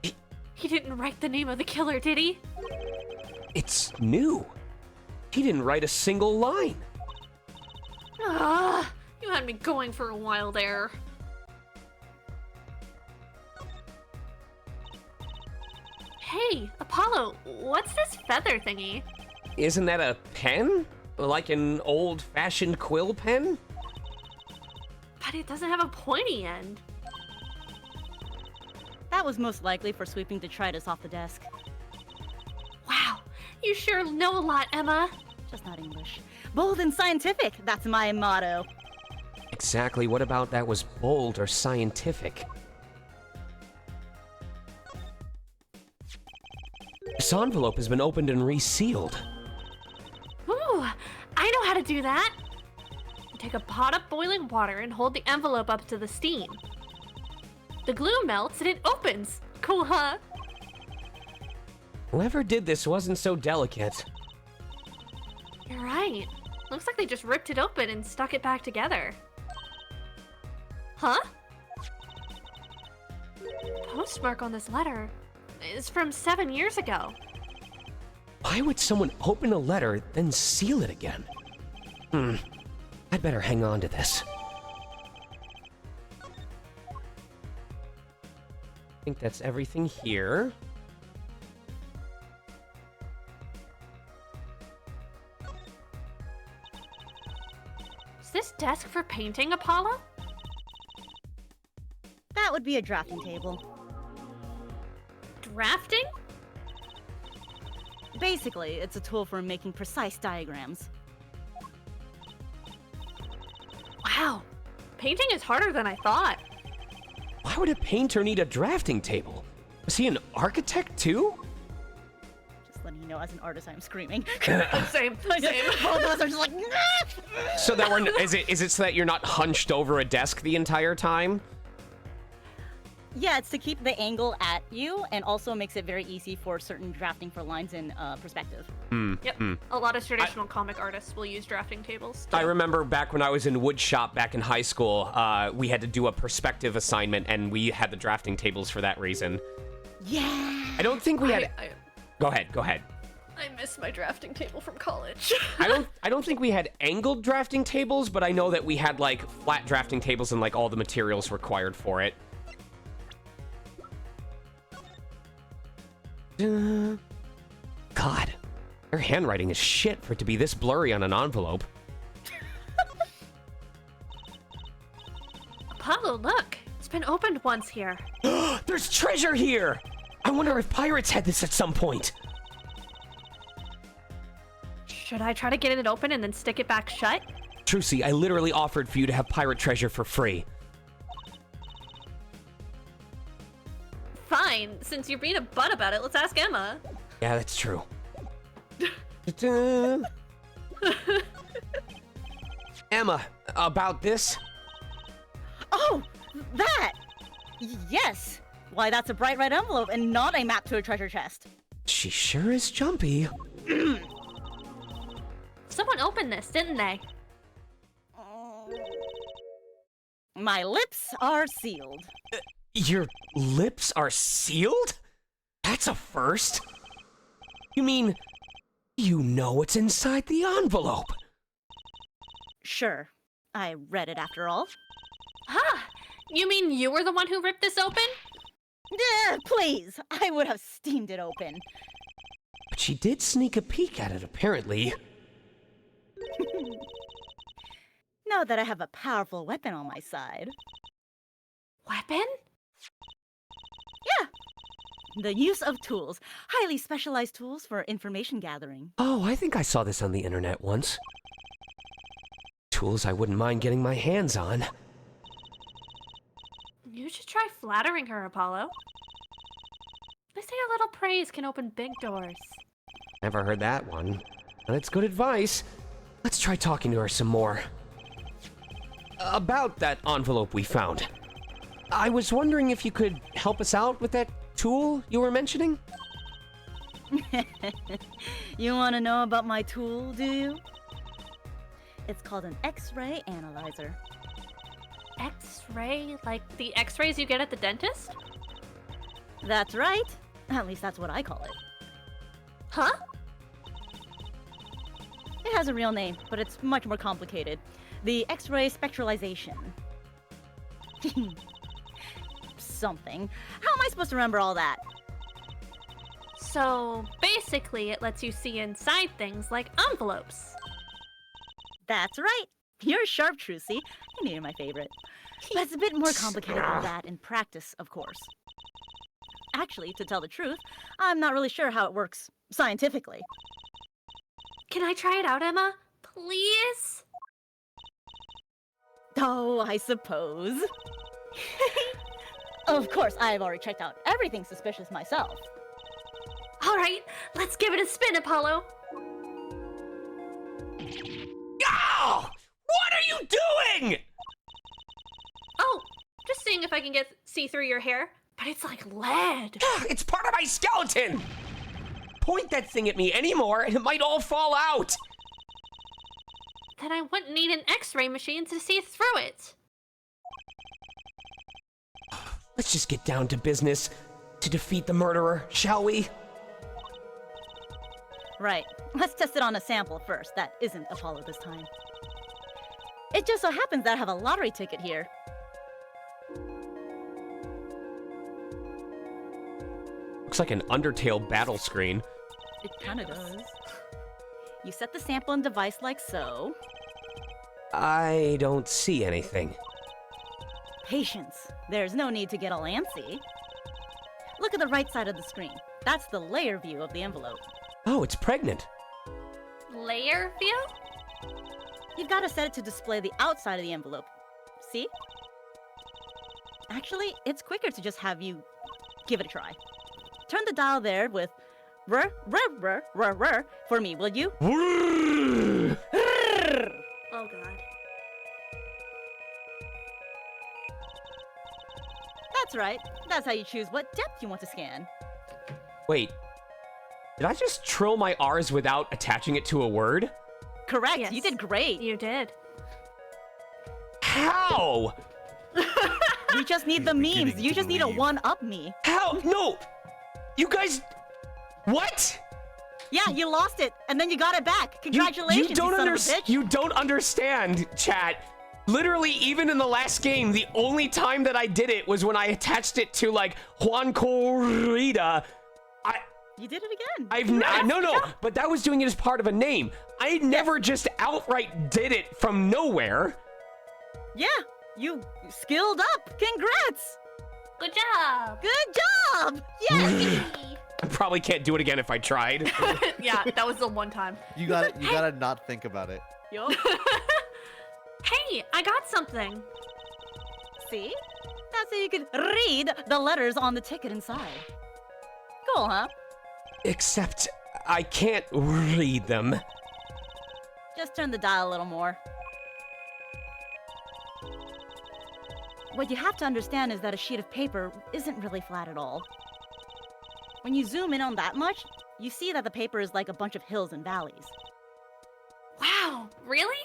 He didn't write the name of the killer, did he? It's new. He didn't write a single line. Ah, you had me going for a while there. Hey, Apollo, what's this feather thingy? Isn't that a pen? Like an old-fashioned quill pen? But it doesn't have a pointy end. That was most likely for sweeping detritus off the desk. Wow, you sure know a lot, Emma. Just not English. Bold and scientific, that's my motto. Exactly what about that was bold or scientific? This envelope has been opened and resealed. Ooh, I know how to do that. You take a pot of boiling water and hold the envelope up to the steam. The glue melts and it opens. Cool, huh? Whoever did this wasn't so delicate. You're right. Looks like they just ripped it open and stuck it back together. Huh? Postmark on this letter is from 7 years ago. Why would someone open a letter, then seal it again? I'd better hang on to this. I think that's everything here. Is this desk for painting, Apollo? That would be a drafting table. Drafting? Basically, it's a tool for making precise diagrams. Wow, painting is harder than I thought. Why would a painter need a drafting table? Was he an architect too? Just letting you know, as an artist, I'm screaming. Same. Both of us are just like, nah! So that we're is it so that you're not hunched over a desk the entire time? Yeah, it's to keep the angle at you, and also makes it very easy for certain drafting for lines in perspective. Yep, a lot of traditional comic artists will use drafting tables. I remember back when I was in wood shop back in high school, we had to do a perspective assignment, and we had the drafting tables for that reason. Yeah. I don't think we had. Go ahead. I miss my drafting table from college. I don't think we had angled drafting tables, but I know that we had like flat drafting tables and like all the materials required for it. God, her handwriting is shit for it to be this blurry on an envelope. Apollo, look. It's been opened once here. There's treasure here! I wonder if pirates had this at some point. Should I try to get it open and then stick it back shut? Trucy, I literally offered for you to have pirate treasure for free. Fine, since you're being a butt about it, let's ask Emma. Yeah, that's true. Emma, about this? Oh, that! Yes! Why, that's a bright red envelope and not a map to a treasure chest. She sure is jumpy. Someone opened this, didn't they? My lips are sealed. Your lips are sealed? That's a first. You mean, you know what's inside the envelope? Sure. I read it after all. Huh? You mean you were the one who ripped this open? Please, I would have steamed it open. But she did sneak a peek at it, apparently. Now that I have a powerful weapon on my side. Weapon? Yeah. The use of tools. Highly specialized tools for information gathering. Oh, I think I saw this on the internet once. Tools I wouldn't mind getting my hands on. You should try flattering her, Apollo. They say a little praise can open big doors. Never heard that one. But it's good advice. Let's try talking to her some more. About that envelope we found. I was wondering if you could help us out with that tool you were mentioning? You want to know about my tool, do you? It's called an X-ray analyzer. X-ray? Like the X-rays you get at the dentist? That's right. At least that's what I call it. Huh? It has a real name, but it's much more complicated. The X-ray spectralization. Something. How am I supposed to remember all that? So basically it lets you see inside things like envelopes. That's right. You're sharp, Trucy. I knew you're my favorite. But it's a bit more complicated than that in practice, of course. Actually, to tell the truth, I'm not really sure how it works scientifically. Can I try it out, Emma? Please? Oh, I suppose. Of course, I've already checked out everything suspicious myself. All right, let's give it a spin, Apollo. Oh! What are you doing? Oh, just seeing if I can see through your hair, but it's like lead. It's part of my skeleton! Point that thing at me anymore and it might all fall out! Then I wouldn't need an X-ray machine to see through it. Let's just get down to business to defeat the murderer, shall we? Right. Let's test it on a sample first. That isn't Apollo this time. It just so happens that I have a lottery ticket here. Looks like an Undertale battle screen. It kinda does. You set the sample and device like so. I don't see anything. Patience. There's no need to get all antsy. Look at the right side of the screen. That's the layer view of the envelope. Oh, it's pregnant. Layer view? You've got to set it to display the outside of the envelope. See? Actually, it's quicker to just have you give it a try. Turn the dial there with rr for me, will you? Oh god. That's right. That's how you choose what depth you want to scan. Wait, did I just trill my R's without attaching it to a word? Correct. Yes. You did great. You did. How? We just need the memes. You just need to one-up me. How? No! You guys... What? Yeah, you lost it, and then you got it back. Congratulations, you don't son of a bitch. You don't understand, chat. Literally, even in the last game, the only time that I did it was when I attached it to, like, Juan Corrida. You did it again. No, but that was doing it as part of a name. I never just outright did it from nowhere. Yeah, you skilled up. Congrats. Good job. Good job. Yes. I probably can't do it again if I tried. Yeah, that was the one time. You gotta not think about it. Yo. Hey, I got something. See? That's so you could read the letters on the ticket inside. Cool, huh? Except I can't read them. Just turn the dial a little more. What you have to understand is that a sheet of paper isn't really flat at all. When you zoom in on that much, you see that the paper is like a bunch of hills and valleys. Wow, really?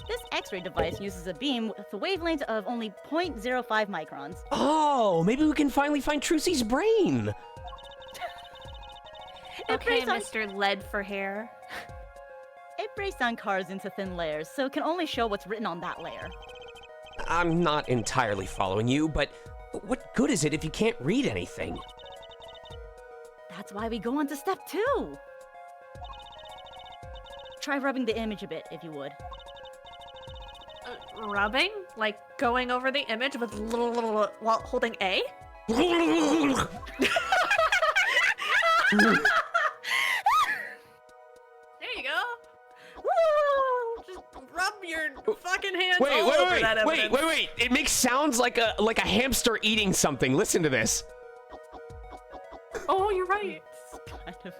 This X-ray device uses a beam with a wavelength of only 0.05 microns. Oh, maybe we can finally find Trucy's brain. Okay, Mr. Lead for hair. It breaks down cards into thin layers, so it can only show what's written on that layer. I'm not entirely following you, but what good is it if you can't read anything? That's why we go on to step 2. Try rubbing the image a bit, if you would. Rubbing? Like going over the image with while holding A? There you go. Woo! Just rub your fucking hands all over that evidence. Wait. It makes sounds like a hamster eating something. Listen to this. Oh, you're right. Kind of.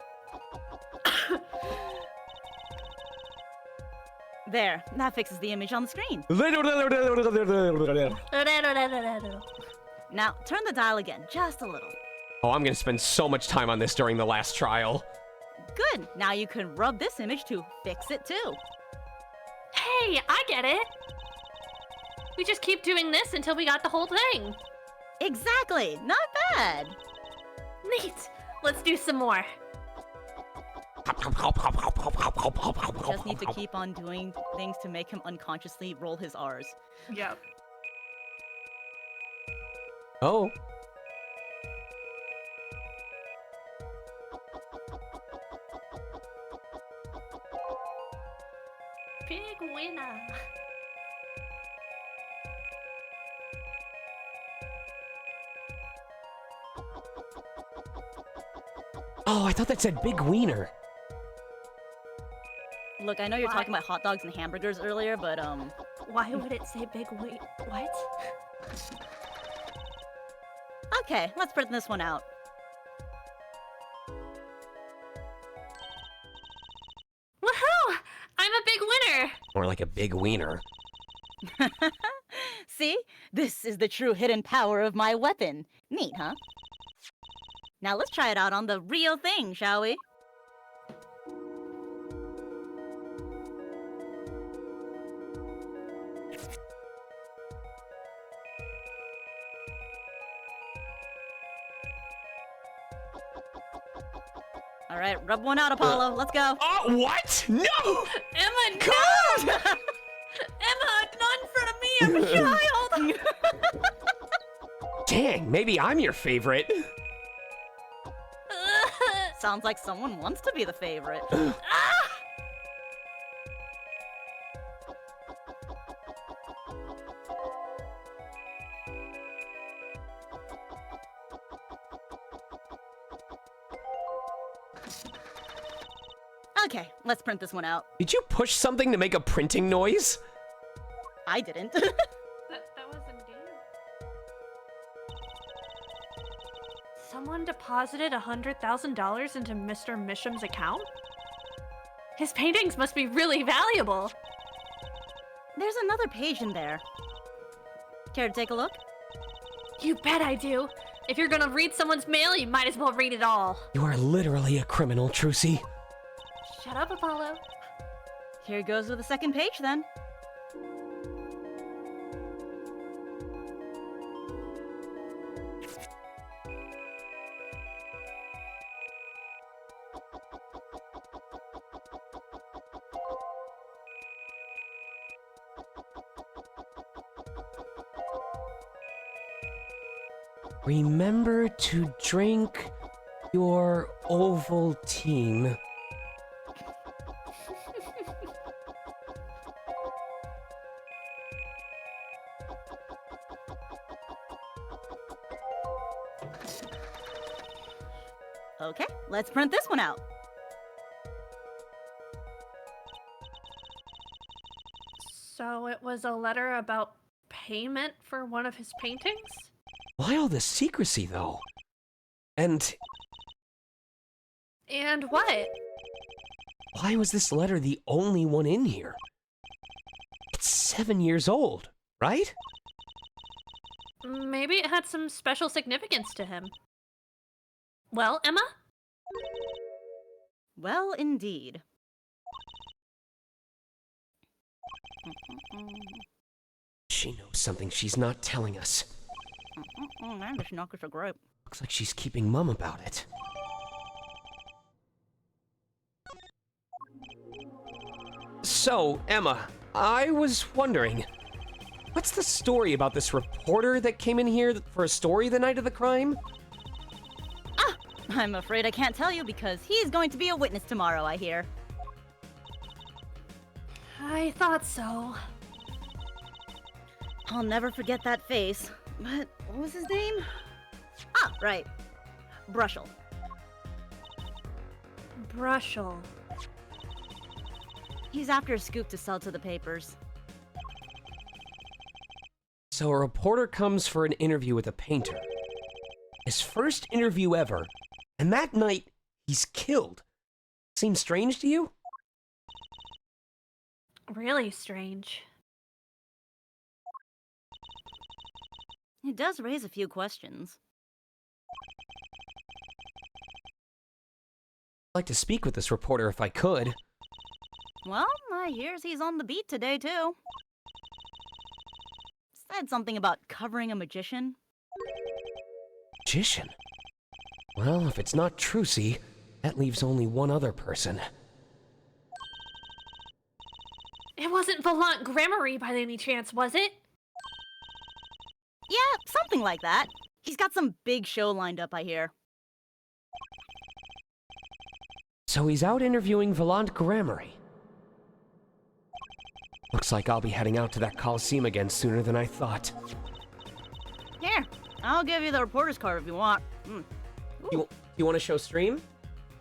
There, that fixes the image on the screen. Now, turn the dial again, just a little. Oh, I'm gonna spend so much time on this during the last trial. Good, now you can rub this image to fix it too. Hey, I get it. We just keep doing this until we got the whole thing. Exactly, not bad. Neat. Let's do some more. Just need to keep on doing things to make him unconsciously roll his R's. Yep. Oh. Big winner. Oh, I thought that said big wiener. Look, I know you're talking about hot dogs and hamburgers earlier, but Why would it say big wait? What? okay, let's print this one out. Woohoo! I'm a big winner! More like a big wiener. See? This is the true hidden power of my weapon. Neat, huh? Now let's try it out on the real thing, shall we? All right, rub one out, Apollo. Let's go. Oh, what? No! Emma, no! Emma, not in front of me! I'm a child! Dang, maybe I'm your favorite. Sounds like someone wants to be the favorite. Okay, let's print this one out. Did you push something to make a printing noise? I didn't. That wasn't game. Someone deposited $100,000 into Mr. Misham's account? His paintings must be really valuable. There's another page in there. Care to take a look? You bet I do. If you're gonna read someone's mail, you might as well read it all. You are literally a criminal, Trucy. Shut up, Apollo. Here goes with the second page, then. Remember to drink your Ovaltine. Okay, let's print this one out. So it was a letter about payment for one of his paintings? Why all this secrecy, though? And what? why was this letter the only one in here? It's 7 years old, right? Maybe it had some special significance to him. Well, Emma? Well, indeed. She knows something she's not telling us. Man, this knockers are great. Looks like she's keeping mum about it. So, Emma, I was wondering, what's the story about this reporter that came in here for a story the night of the crime? Ah, I'm afraid I can't tell you because he's going to be a witness tomorrow, I hear. I thought so. I'll never forget that face. But what was his name? Ah, right. Brushel. Brushel. He's after a scoop to sell to the papers. So a reporter comes for an interview with a painter. His first interview ever, and that night, he's killed. Seems strange to you? Really strange. It does raise a few questions. I'd like to speak with this reporter if I could. Well, I hear he's on the beat today, too. Said something about covering a magician. Magician? Well, if it's not Trucy, that leaves only one other person. It wasn't Volant Grammary by any chance, was it? Yeah, something like that. He's got some big show lined up, I hear. So he's out interviewing Volant Grammary. Looks like I'll be heading out to that Coliseum again sooner than I thought. Here, I'll give you the reporter's card if you want. You want to show stream?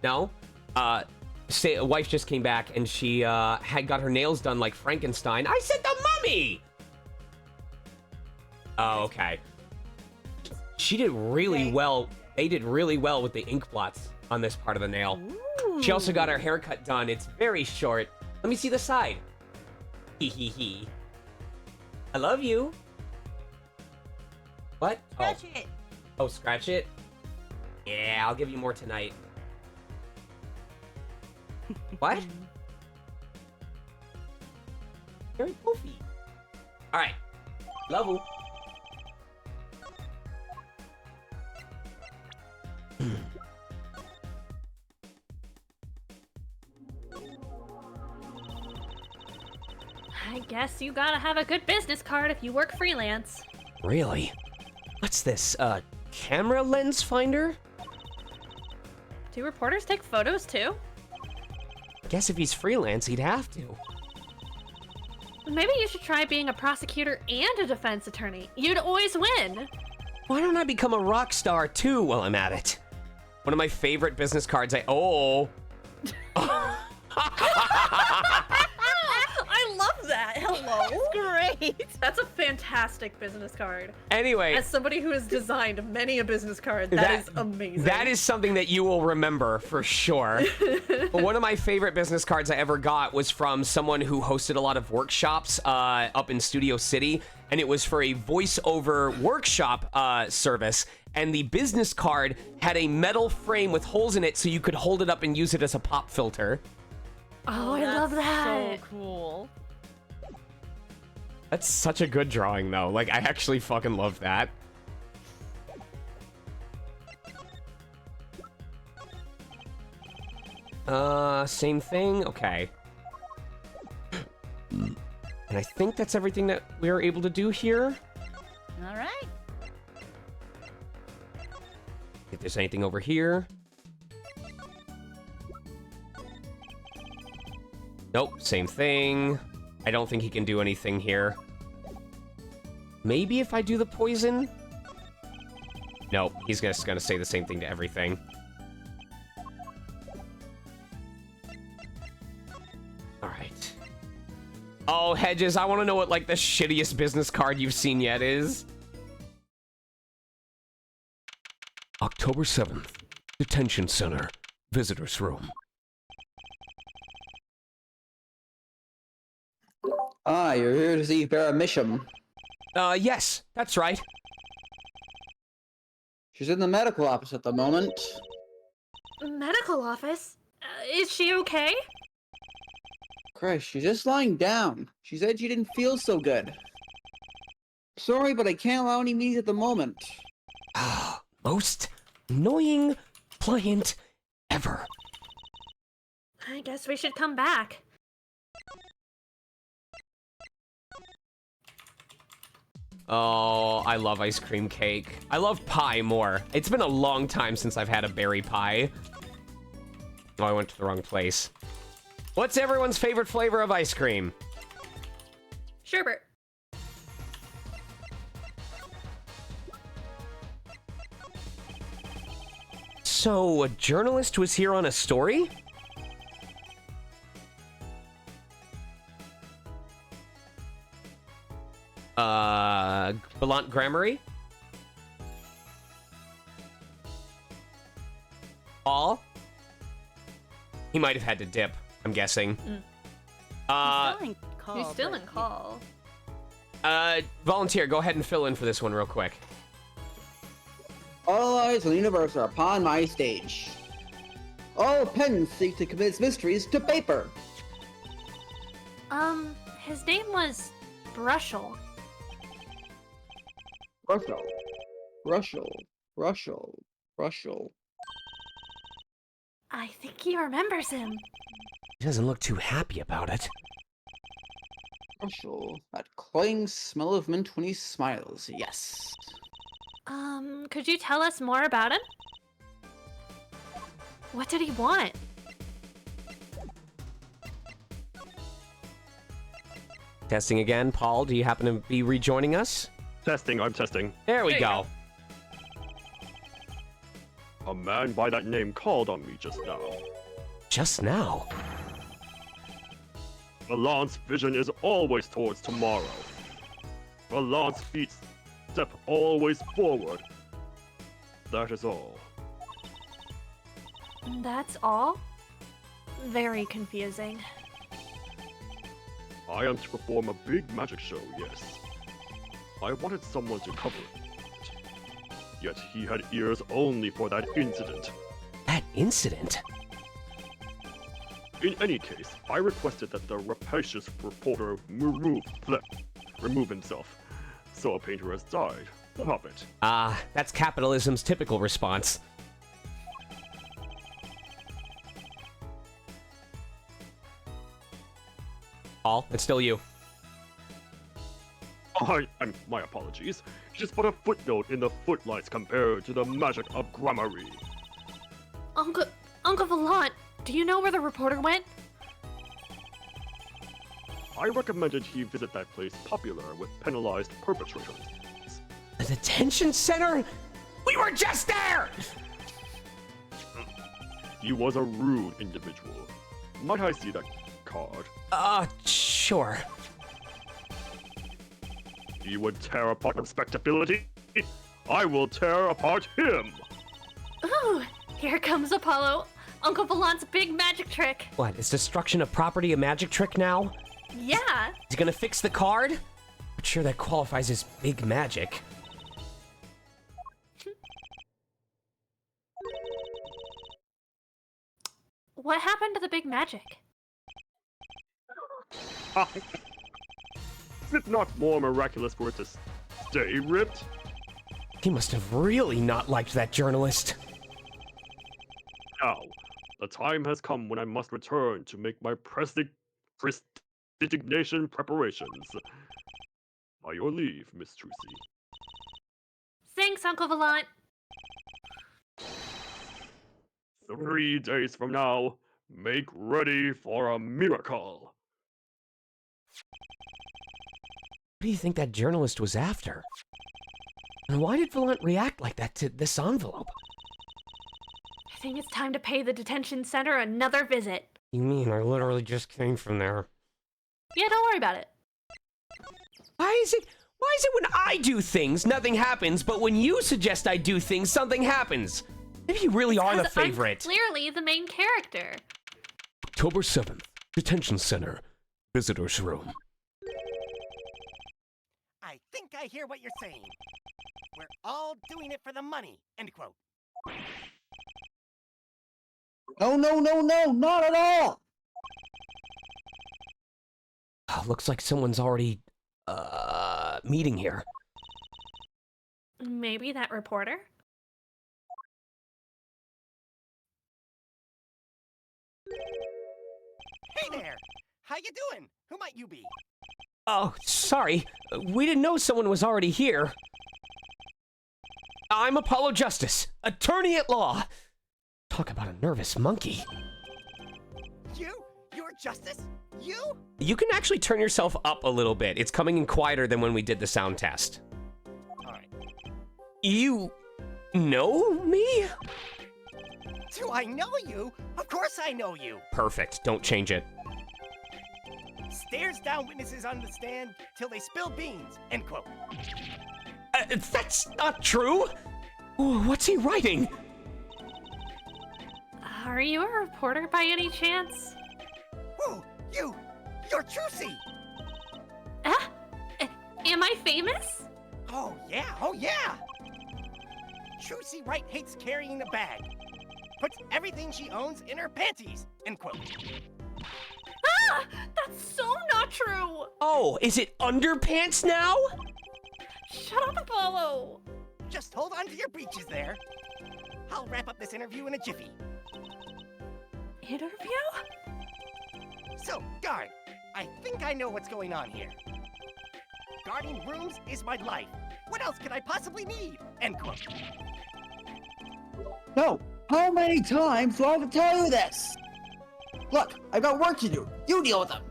No? Wife just came back and she had got her nails done like Frankenstein. I said the mummy! Oh, okay. She did really well. They did really well with the ink blots on this part of the nail. She also got her haircut done. It's very short. Let me see the side. Hee hee hee. I love you. What? Scratch it. Oh, scratch it? Yeah, I'll give you more tonight. What? Very poofy. Alright. Love you. I guess you gotta have a good business card if you work freelance. Really? What's this, camera lens finder? Do reporters take photos too? Guess if he's freelance, he'd have to. Maybe you should try being a prosecutor and a defense attorney. You'd always win. Why don't I become a rock star too while I'm at it? One of my favorite business cards I love that. Hello. Great. That's a fantastic business card. Anyway. As somebody who has designed many a business card, that is amazing. That is something that you will remember for sure. But one of my favorite business cards I ever got was from someone who hosted a lot of workshops up in Studio City, and it was for a voiceover workshop service. And the business card had a metal frame with holes in it so you could hold it up and use it as a pop filter. Oh, I love that. So cool. That's such a good drawing, though. Like, I actually fucking love that. Same thing? Okay. And I think that's everything that we are able to do here. All right. If there's anything over here. Nope, same thing. I don't think he can do anything here. Maybe if I do the poison? Nope, he's just gonna say the same thing to everything. Alright. Oh, Hedges, I want to know what, like, the shittiest business card you've seen yet is. October 7th. Detention Center. Visitor's Room. Ah, you're here to see Paramisham. Yes, that's right. She's in the medical office at the moment. Medical office? Is she okay? Christ, she's just lying down. She said she didn't feel so good. Sorry, but I can't allow any meetings at the moment. Most annoying client ever. I guess we should come back. Oh, I love ice cream cake. I love pie more. It's been a long time since I've had a berry pie. Oh, I went to the wrong place. What's everyone's favorite flavor of ice cream? Sherbet. So, a journalist was here on a story? Gallant Grammary? All? He might have had to dip, I'm guessing. He's still in call. Volunteer, go ahead and fill in for this one real quick. All eyes on the universe are upon my stage. All pens seek to commit mysteries to paper. His name was Brushel. Rushel. I think he remembers him. He doesn't look too happy about it. Rushel. That cloying smell of mint when he smiles, yes. Could you tell us more about him? What did he want? Testing again. Paul, do you happen to be rejoining us? Testing, I'm testing. There we There you go. A man by that name called on me just now. Just now. Valant's vision is always towards tomorrow. Valant's feet step always forward. That is all. That's all? Very confusing. I am to perform a big magic show, yes. I wanted someone to cover it. Yet he had ears only for that incident. That incident? In any case, I requested that the rapacious reporter remove himself. So a painter has died. Stop it. That's capitalism's typical response. Paul, it's still you. My apologies. Just but a footnote in the footlights compared to the magic of gramarye. Uncle Valant, do you know where the reporter went? I recommended he visit that place popular with penalized perpetrators. The detention center? We were just there! He was a rude individual. Might I see that card? Sure. He would tear apart respectability. I will tear apart him. Ooh, here comes Apollo. Uncle Valant's big magic trick. What, is destruction of property a magic trick now? Yeah. Is he gonna fix the card? Not sure that qualifies as big magic. What happened to the big magic? Is it not more miraculous for it to stay ripped? He must have really not liked that journalist. Now, the time has come when I must return to make my prestidignation preparations. By your leave, Miss Trucy. Thanks, Uncle Valant. 3 days from now, make ready for a miracle. What do you think that journalist was after? And why did Valant react like that to this envelope? I think it's time to pay the detention center another visit. You mean I literally just came from there? Yeah, don't worry about it. Why is it when I do things, nothing happens, but when you suggest I do things, something happens? Maybe you really are the 'Cause favorite. I'm clearly the main character. October 7th, detention center, visitor's room. I think I hear what you're saying. We're all doing it for the money. End quote. No, no, no, no, not at all! Looks like someone's already, meeting here. Maybe that reporter? Hey there! How you doing? Who might you be? Oh, sorry. We didn't know someone was already here. I'm Apollo Justice, attorney at law. Talk about a nervous monkey. You're Justice? You? You can actually turn yourself up a little bit. It's coming in quieter than when we did the sound test. Alright. You know me? Do I know you? Of course I know you! Perfect. Don't change it. Stares down witnesses on the stand till they spill beans. End quote. That's not true. What's he writing? Are you a reporter by any chance? Whoa, you're Trucy! Am I famous? Oh yeah! Trucy Wright hates carrying a bag. Puts everything she owns in her panties. End quote. Ah! That's so not true! Oh, is it underpants now? Shut up, Apollo! Just hold on to your breeches there. I'll wrap up this interview in a jiffy. Interview? So, guard, I think I know what's going on here. Guarding rooms is my life. What else could I possibly need? End quote. No, how many times do I have to tell you this? Look, I've got work to do. You deal with them.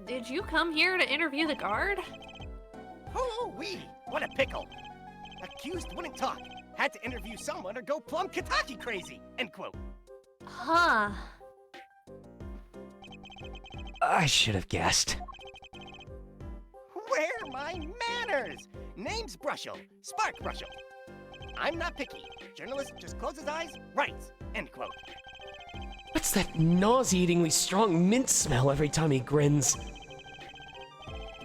Did you come here to interview the guard? Hoo-wee! What a pickle! Accused wouldn't talk. Had to interview someone or go plumb Kataki crazy! End quote. Huh. I should have guessed. Where are my manners? Name's Brushel. Spark Brushel. I'm not picky. Journalist just closes eyes, writes. End quote. What's that nauseatingly strong mint smell every time he grins?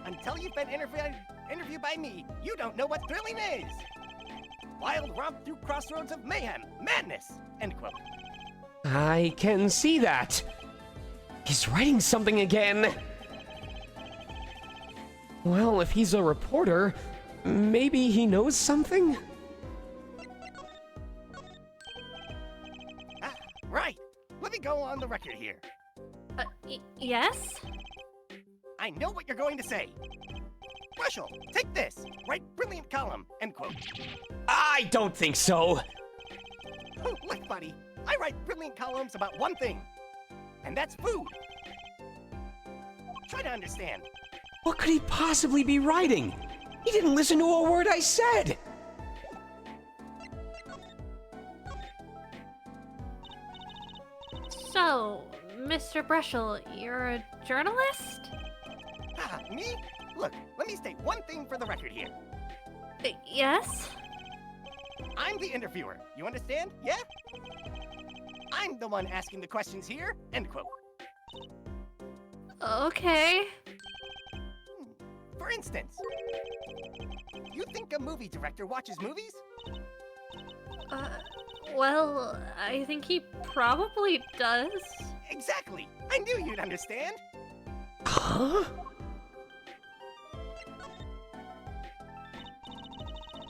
Until you've been interviewed by me, you don't know what thrilling is. Wild romp through crossroads of mayhem, madness. End quote. I can see that. He's writing something again. Well, if he's a reporter, maybe he knows something? Ah, right. Let me go on the record here. Yes? I know what you're going to say. Brushel, take this. Write brilliant column. End quote. I don't think so. Look, buddy. I write brilliant columns about one thing. And that's food. Try to understand. What could he possibly be writing? He didn't listen to a word I said. So, Mr. Brushel, you're a journalist? Ah, me? Look, let me state one thing for the record here. Yes? I'm the interviewer. You understand? Yeah? I'm the one asking the questions here. End quote. Okay. For instance, you think a movie director watches movies? Well, I think he probably does. Exactly. I knew you'd understand. Huh?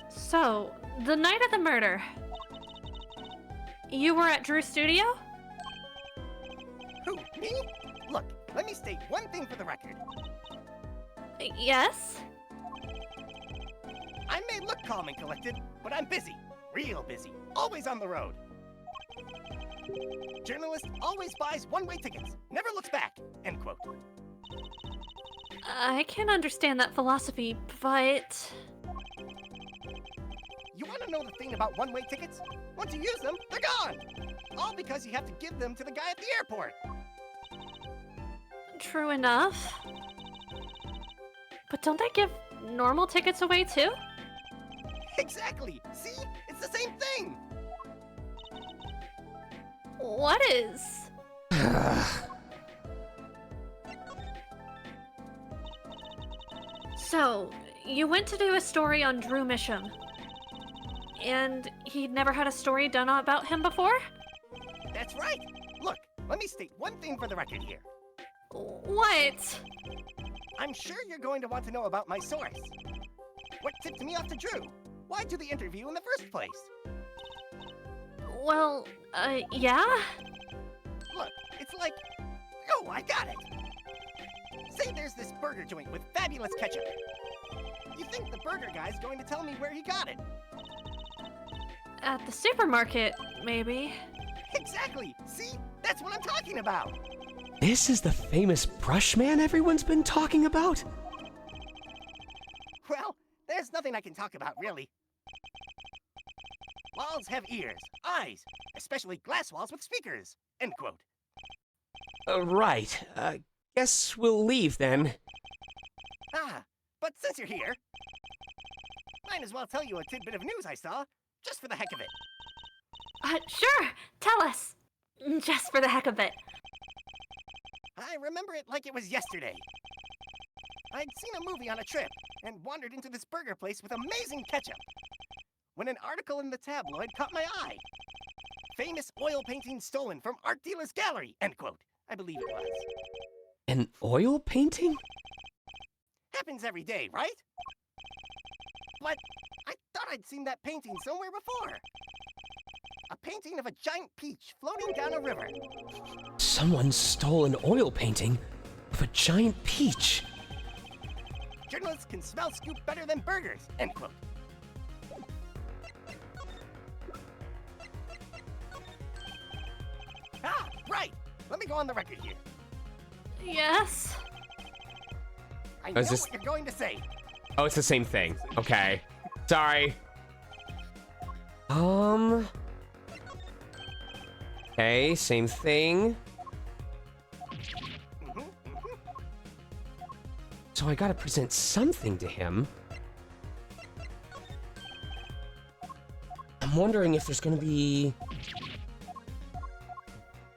So, the night of the murder, you were at Drew's studio? Who, me? Look, let me state one thing for the record. Yes? I may look calm and collected, but I'm busy. Real busy. Always on the road. Journalist always buys one-way tickets. Never looks back. End quote. I can understand that philosophy, but... You want to know the thing about one-way tickets? Once you use them, they're gone! All because you have to give them to the guy at the airport. True enough. But don't they give normal tickets away too? Exactly! See? It's the same thing! What is? So, you went to do a story on Drew Misham. And he'd never had a story done about him before? That's right! Look, let me state one thing for the record here. What? I'm sure you're going to want to know about my source. What tipped me off to Drew? Why do the interview in the first place? Well, yeah? Look, it's like... Oh, I got it! Say there's this burger joint with fabulous ketchup. You think the burger guy's going to tell me where he got it? At the supermarket, maybe. Exactly! See? That's what I'm talking about! This is the famous brush man everyone's been talking about? Well, there's nothing I can talk about, really. Walls have ears, eyes, especially glass walls with speakers. End quote. Right. Guess we'll leave then. Ah, but since you're here, might as well tell you a tidbit of news I saw, just for the heck of it. Sure! Tell us! Just for the heck of it. I remember it like it was yesterday. I'd seen a movie on a trip and wandered into this burger place with amazing ketchup when an article in the tabloid caught my eye. Famous oil painting stolen from art dealer's gallery, end quote. I believe it was. An oil painting? Happens every day, right? But I thought I'd seen that painting somewhere before. A painting of a giant peach floating down a river. Someone stole an oil painting of a giant peach. Journalists can smell scoop better than burgers, end quote. Ah, right! Let me go on the record here. Yes. I know is this- what you're going to say. Oh, it's the same thing. Okay. Sorry. Okay, same thing. So I gotta present something to him. I'm wondering if there's gonna be...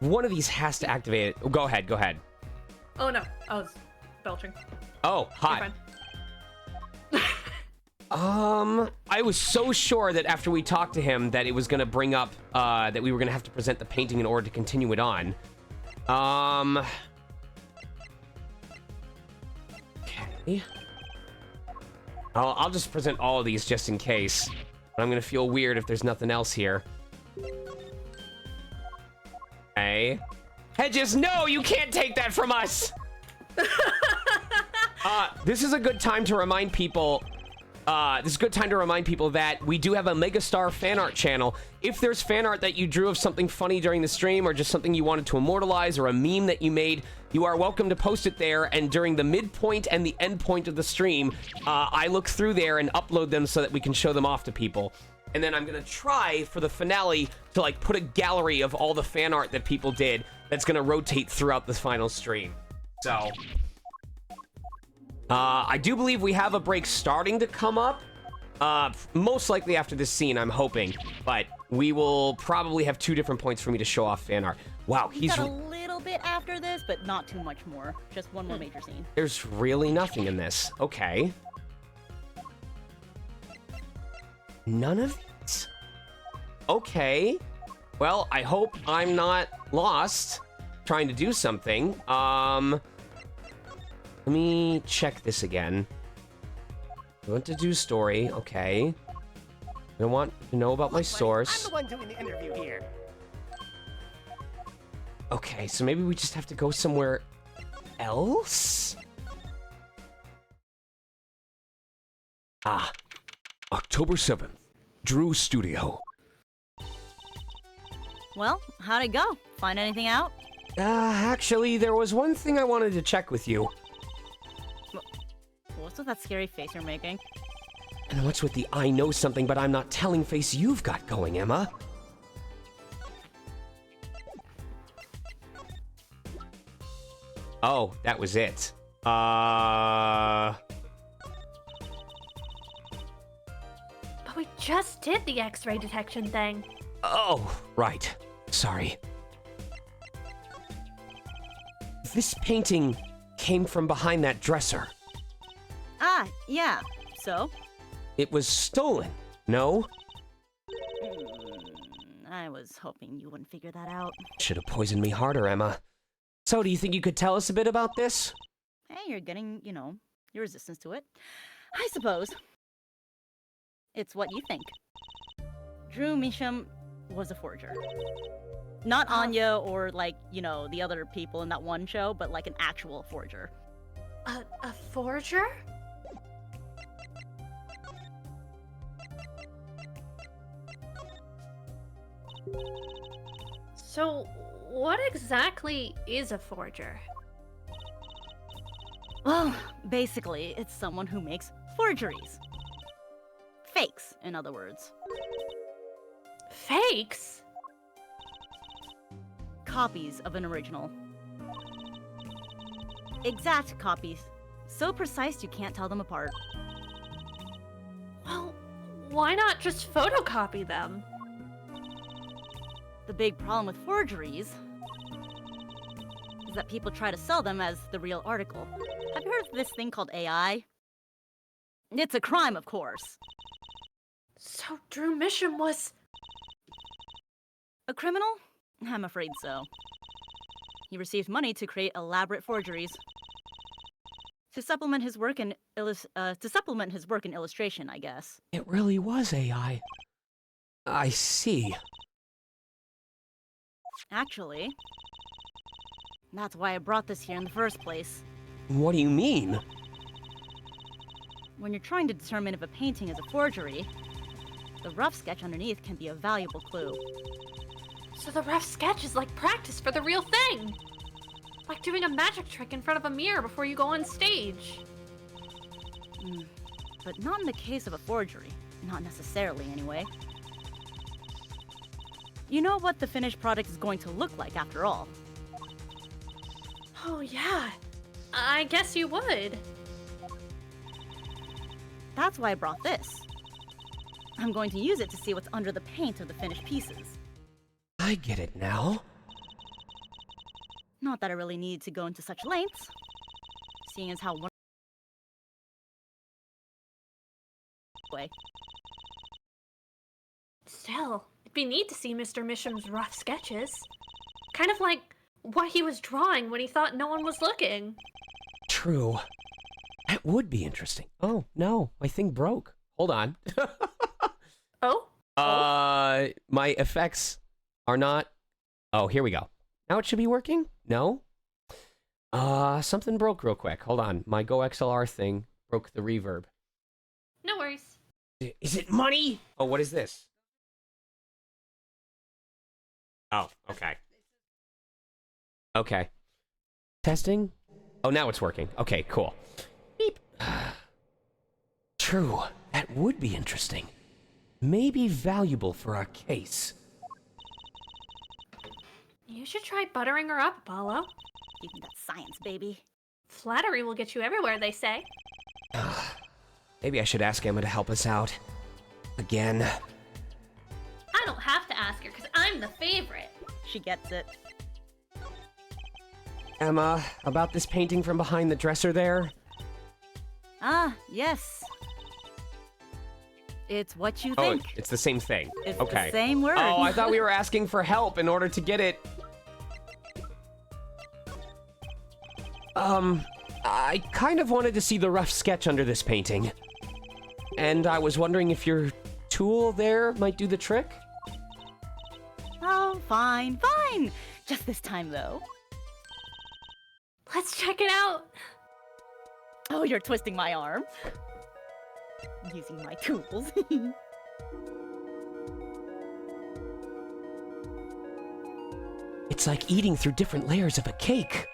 One of these has to activate it. Oh, go ahead, go ahead. Oh no, I was belching. Oh, hot. I was so sure that after we talked to him that it was gonna bring up, that we were gonna have to present the painting in order to continue it on. Okay. I'll just present all of these just in case. But I'm gonna feel weird if there's nothing else here. Okay. Hedges, no, you can't take that from us! This is a good time to remind people... that we do have a Megastar fan art channel. If there's fan art that you drew of something funny during the stream, or just something you wanted to immortalize, or a meme that you made, you are welcome to post it there, and during the midpoint and the end point of the stream, I look through there and upload them so that we can show them off to people. And then I'm gonna try for the finale to like put a gallery of all the fan art that people did that's gonna rotate throughout the final stream. So... I do believe we have a break starting to come up. Most likely after this scene, I'm hoping. But we will probably have 2 different points for me to show off fan art. Wow, He's got a little bit after this, but not too much more. Just one more major scene. There's really nothing in this. Okay. None of these? Okay. Well, I hope I'm not lost trying to do something. Let me check this again. I want to do story, okay. I want to know about my source. I'm the one doing the interview here. Okay, so maybe we just have to go somewhere else? Ah, October 7th, Drew Studio. Well, how'd it go? Find anything out? Actually, there was one thing I wanted to check with you. What's with that scary face you're making? And what's with the I know something but I'm not telling face you've got going, Emma? Oh, that was it. But we just did the X-ray detection thing. Oh, right. Sorry. This painting came from behind that dresser. Ah, yeah. So? It was stolen, no? I was hoping you wouldn't figure that out. Should have poisoned me harder, Emma. So, do you think you could tell us a bit about this? Hey, you're getting, your resistance to it. I suppose. It's what you think. Drew Misham was a forger. Not Anya or, the other people in that one show, but like an actual forger. A forger? So, what exactly is a forger? Well, basically, it's someone who makes forgeries. Fakes, in other words. Fakes? Copies of an original. Exact copies. So precise you can't tell them apart. Well, why not just photocopy them? The big problem with forgeries is that people try to sell them as the real article. Have you heard of this thing called AI? It's a crime, of course. So Drew Misham was... a criminal? I'm afraid so. He received money to create elaborate forgeries. To supplement his work in illustration, I guess. It really was AI. I see. Actually, that's why I brought this here in the first place. What do you mean? When you're trying to determine if a painting is a forgery, the rough sketch underneath can be a valuable clue. So the rough sketch is like practice for the real thing! Like doing a magic trick in front of a mirror before you go on stage. But not in the case of a forgery. Not necessarily, anyway. You know what the finished product is going to look like after all. Oh yeah, I guess you would. That's why I brought this. I'm going to use it to see what's under the paint of the finished pieces. I get it now. Not that I really needed to go into such lengths, seeing as how one way. Still, it'd be neat to see Mr. Misham's rough sketches. Kind of like what he was drawing when he thought no one was looking. True. That would be interesting. Oh, no. My thing broke. Hold on. Oh? My effects are not... Oh, here we go. Now it should be working? No? Something broke real quick. Hold on. My Go XLR thing broke the reverb. No worries. Is it money? Oh, what is this? Oh, okay. Okay. Testing? Oh, now it's working. Okay, cool. Beep. True. That would be interesting. Maybe valuable for our case. You should try buttering her up, Apollo. Even that science, baby. Flattery will get you everywhere, they say. Maybe I should ask Emma to help us out. Again. I don't have to ask her, because I'm the favorite. She gets it. Emma, about this painting from behind the dresser there? Ah, yes. It's what you Oh, think. it's the same thing. It's okay. the same word. Oh, I thought we were asking for help in order to get it. I kind of wanted to see the rough sketch under this painting. And I was wondering if your tool there might do the trick? Oh, fine, fine. Just this time, though. Let's check it out. Oh, you're twisting my arm. Using my tools. It's like eating through different layers of a cake.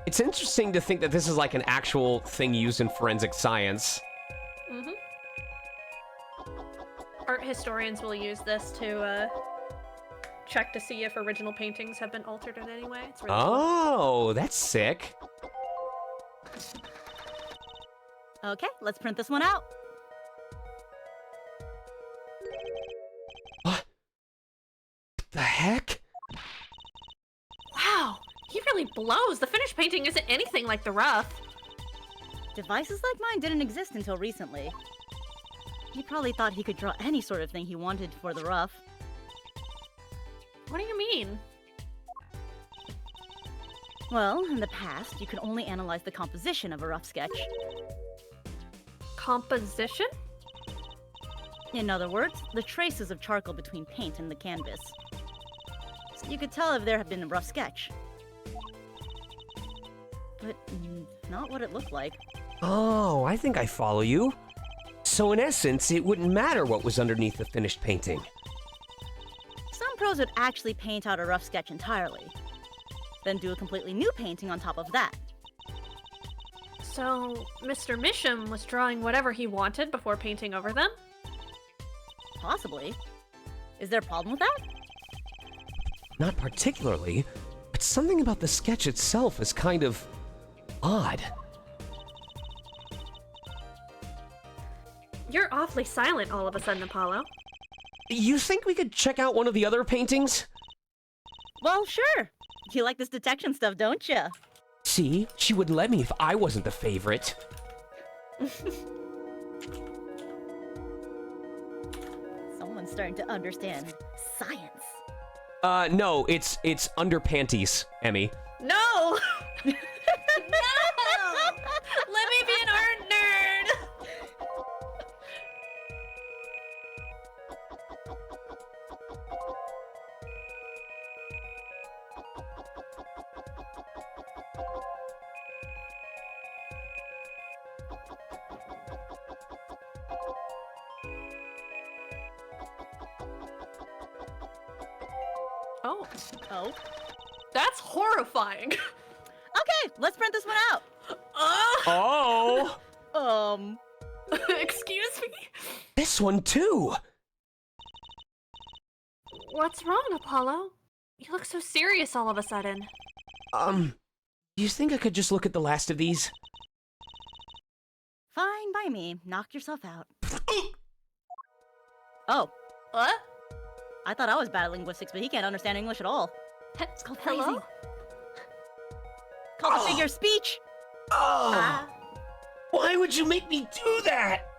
It's interesting to think that this is like an actual thing used in forensic science. Mm-hmm. Art historians will use this to check to see if original paintings have been altered in any way. It's really cool. Oh, that's sick. Okay, let's print this one out. What the heck? Wow, he really blows. The finished painting isn't anything like the rough. Devices like mine didn't exist until recently. He probably thought he could draw any sort of thing he wanted for the rough. What do you mean? Well, in the past, you could only analyze the composition of a rough sketch. Composition? In other words, the traces of charcoal between paint and the canvas. So you could tell if there had been a rough sketch. But not what it looked like. Oh, I think I follow you. So in essence, it wouldn't matter what was underneath the finished painting. Some pros would actually paint out a rough sketch entirely, then do a completely new painting on top of that. So, Mr. Misham was drawing whatever he wanted before painting over them? Possibly. Is there a problem with that? Not particularly, but something about the sketch itself is kind of odd. You're awfully silent all of a sudden, Apollo. You think we could check out one of the other paintings? Well, sure. You like this detection stuff, don't you? See, she would let me if I wasn't the favorite. Someone's starting to understand science. No, it's under panties, Emmy. No! No! Let me be an art nerd! Oh. Oh. That's horrifying. Okay, let's print this one out. Oh! Excuse me? This one too! What's wrong, Apollo? You look so serious all of a sudden. Do you think I could just look at the last of these? Fine by me. Knock yourself out. Oh. What? I thought I was bad at linguistics, but he can't understand English at all. It's called phrasing. Hello? Called a figure of speech. Oh! Why would you make me do that?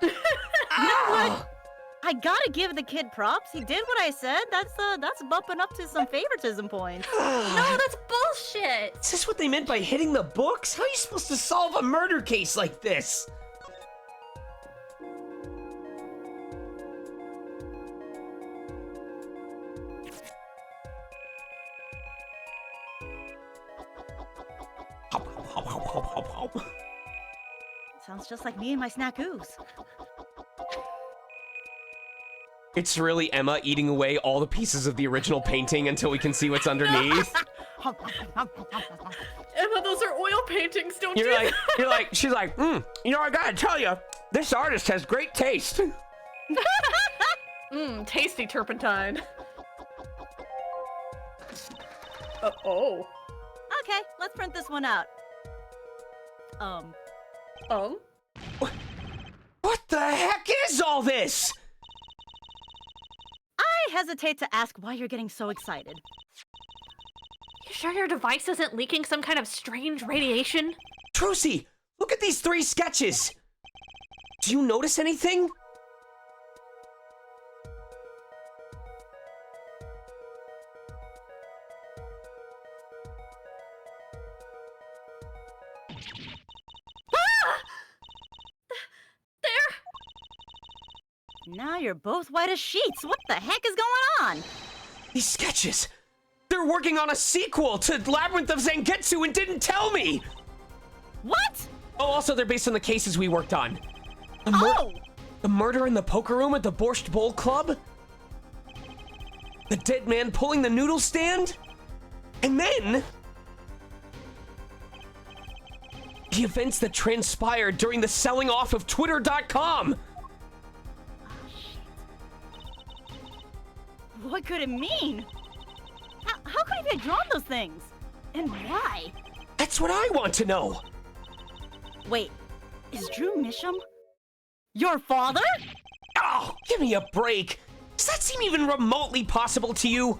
You know what? I gotta give the kid props. He did what I said. That's bumping up to some favoritism points. No, that's bullshit! Is this what they meant by hitting the books? How are you supposed to solve a murder case like this? Sounds just like me and my snackoos. It's really Emma eating away all the pieces of the original painting until we can see what's underneath. Emma, those are oil paintings, don't you? She's like, you know, I gotta tell you, this artist has great taste. Tasty turpentine. Oh. Okay, let's print this one out. What the heck is all this? I hesitate to ask why you're getting so excited. You sure your device isn't leaking some kind of strange radiation? Trucy, look at these 3 sketches. Do you notice anything? Now you're both white as sheets. What the heck is going on? These sketches, they're working on a sequel to Labyrinth of Zangetsu and didn't tell me. What? Oh, also they're based on the cases we worked on. The murder in the poker room at the Borscht Bowl Club? The dead man pulling the noodle stand? And then the events that transpired during the selling off of Twitter.com. What could it mean? How could he have drawn those things? And why? That's what I want to know. Wait, is Drew Misham your father? Oh, give me a break. Does that seem even remotely possible to you?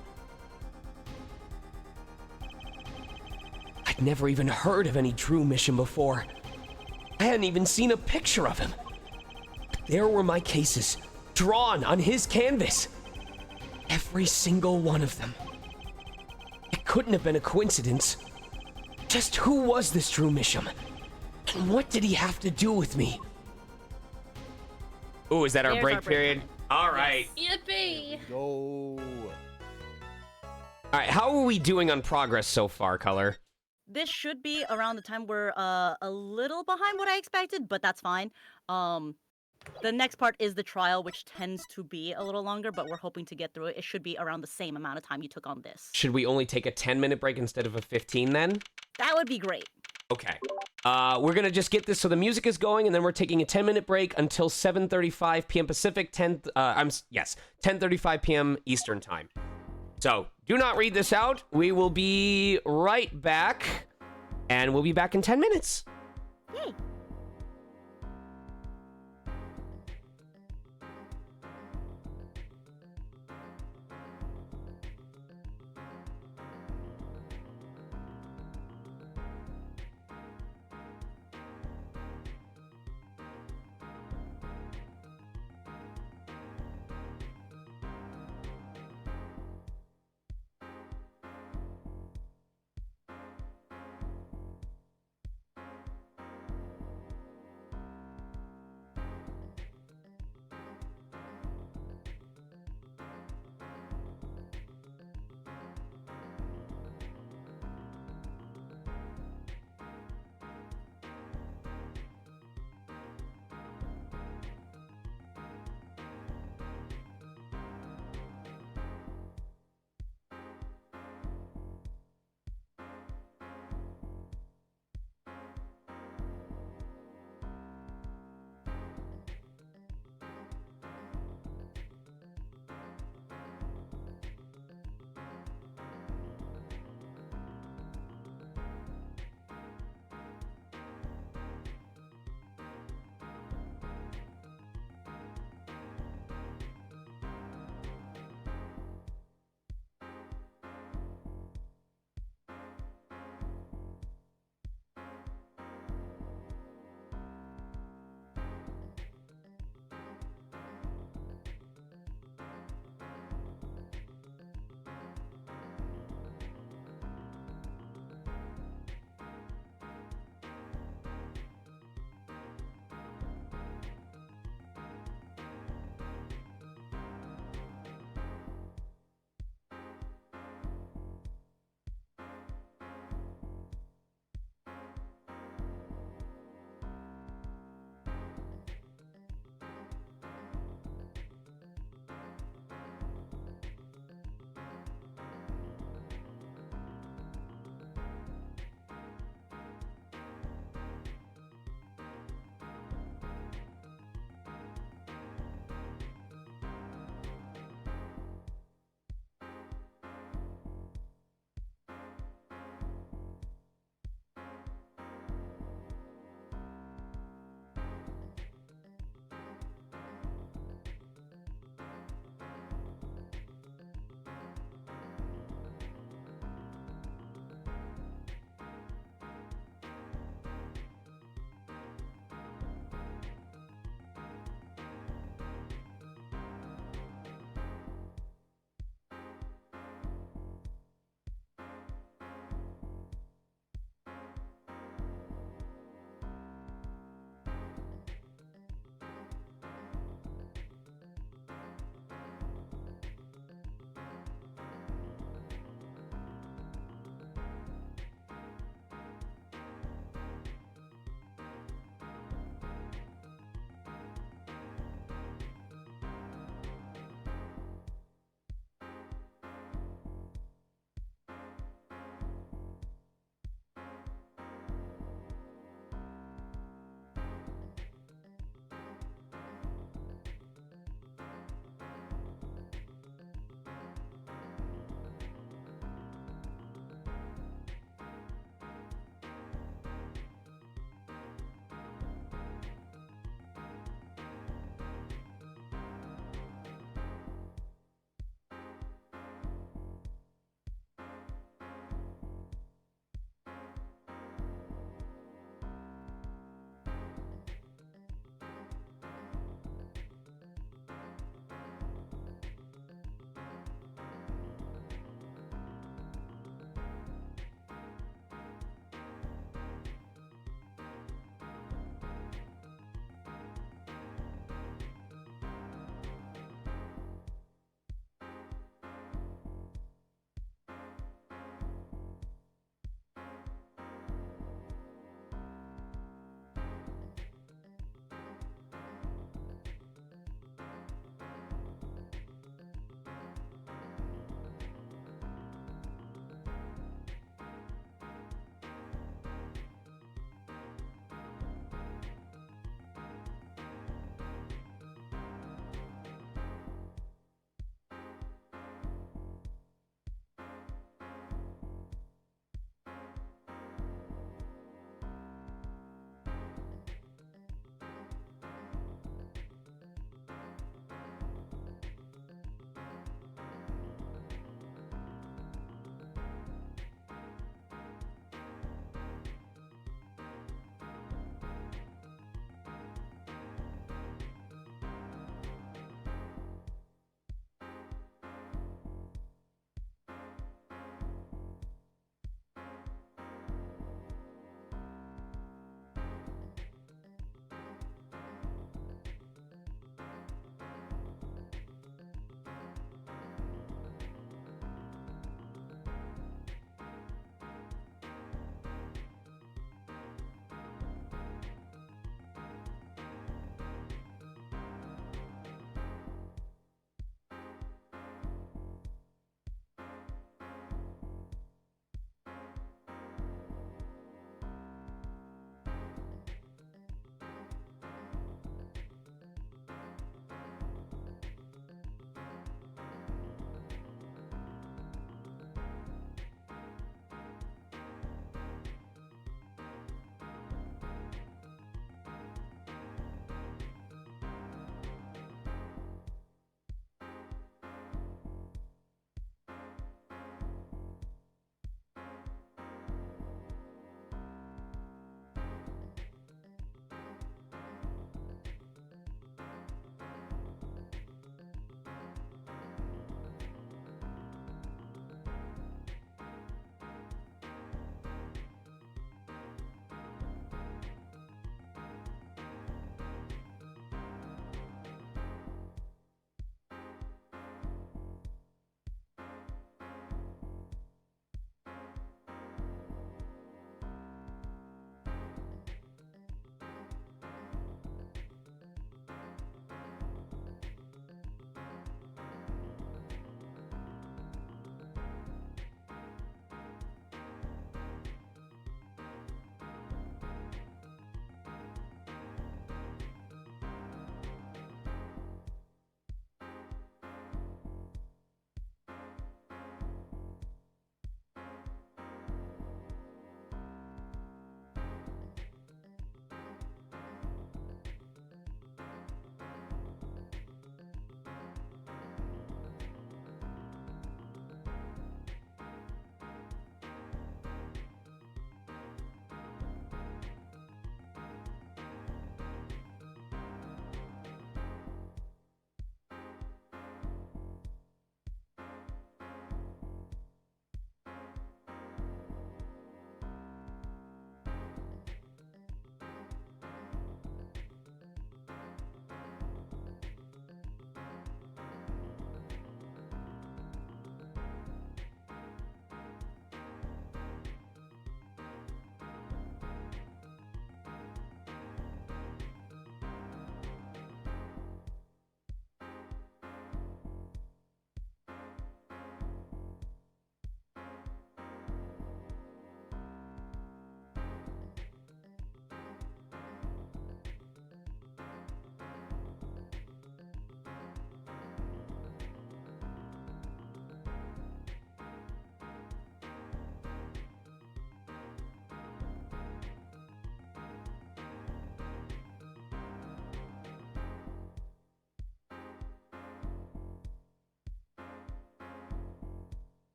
I'd never even heard of any Drew Misham before. I hadn't even seen a picture of him. But there were my cases, drawn on his canvas. Every single one of them. It couldn't have been a coincidence. Just who was this Drew Misham? And what did he have to do with me? Ooh, is that our break period? All right. Yippee! Go. All right, how are we doing on progress so far, Color? This should be around the time we're a little behind what I expected, but that's fine. The next part is the trial, which tends to be a little longer, but we're hoping to get through it. It should be around the same amount of time you took on this. Should we only take a 10-minute break instead of a 15 then? That would be great. Okay. We're gonna just get this so the music is going, and then we're taking a 10-minute break until 7:35 p.m. Pacific, 10:35 p.m. Eastern time. So do not read this out. We will be right back, and we'll be back in 10 minutes. Yay.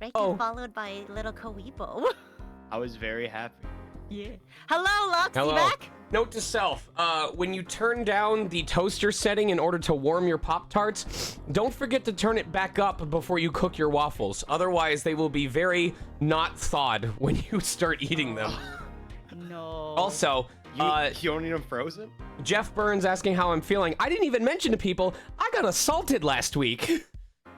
Reiki followed by little Koibo. I was very happy. Yeah. Hello, Lux. Hello. You back? Note to self, when you turn down the toaster setting in order to warm your Pop-Tarts, don't forget to turn it back up before you cook your waffles. Otherwise, they will be very not thawed when you start eating them. No. Also, you don't need them frozen? Jeff Burns asking how I'm feeling. I didn't even mention to people, I got assaulted last week.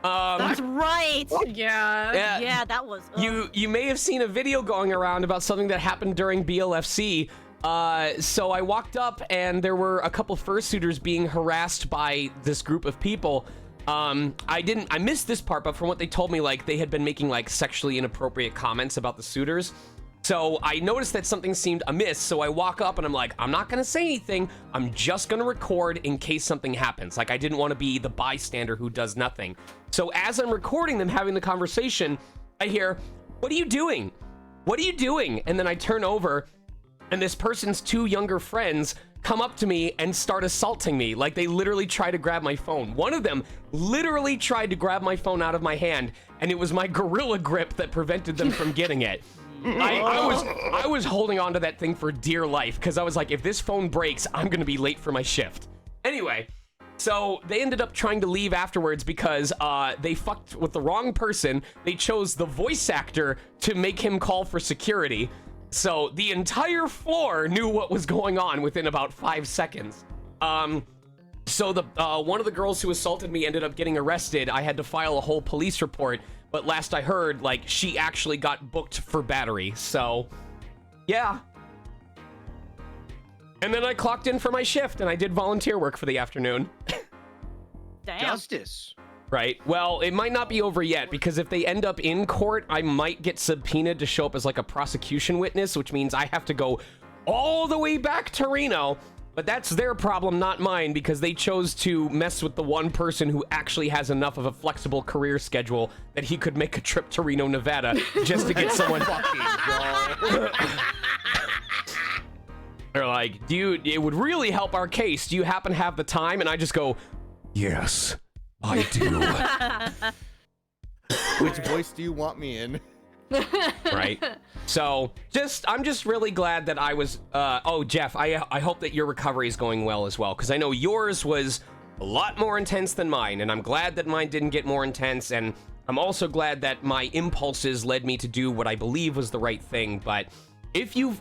That's right. Yeah. Yeah, that was. You may have seen a video going around about something that happened during BLFC. So I walked up and there were a couple fursuiters being harassed by this group of people. I missed this part, but from what they told me, like, they had been making, like, sexually inappropriate comments about the suitors. So I noticed that something seemed amiss, so I walk up and I'm like, I'm not gonna say anything. I'm just gonna record in case something happens. Like, I didn't want to be the bystander who does nothing. So as I'm recording them having the conversation, I hear, "What are you doing? What are you doing?" And then I turn over, and this person's two younger friends come up to me and start assaulting me. Like, they literally try to grab my phone. One of them literally tried to grab my phone out of my hand, and it was my gorilla grip that prevented them from getting it. I was holding on to that thing for dear life, because I was like, if this phone breaks, I'm gonna be late for my shift. Anyway, so they ended up trying to leave afterwards because they fucked with the wrong person. They chose the voice actor to make him call for security. So the entire floor knew what was going on within about 5 seconds. So the one of the girls who assaulted me ended up getting arrested. I had to file a whole police report, but last I heard, like, she actually got booked for battery. So, yeah. And then I clocked in for my shift, and I did volunteer work for the afternoon. Damn. Justice. Right. Well, it might not be over yet, because if they end up in court, I might get subpoenaed to show up as, like, a prosecution witness, which means I have to go all the way back to Reno. But that's their problem, not mine, because they chose to mess with the one person who actually has enough of a flexible career schedule that he could make a trip to Reno, Nevada, just to get someone fucking. They're like, dude, it would really help our case. Do you happen to have the time? And I just go, yes, I do. Which voice do you want me in? Right. So I'm just really glad that I was oh, Jeff, I hope that your recovery is going well as well, because I know yours was a lot more intense than mine, and I'm glad that mine didn't get more intense, and I'm also glad that my impulses led me to do what I believe was the right thing. But if you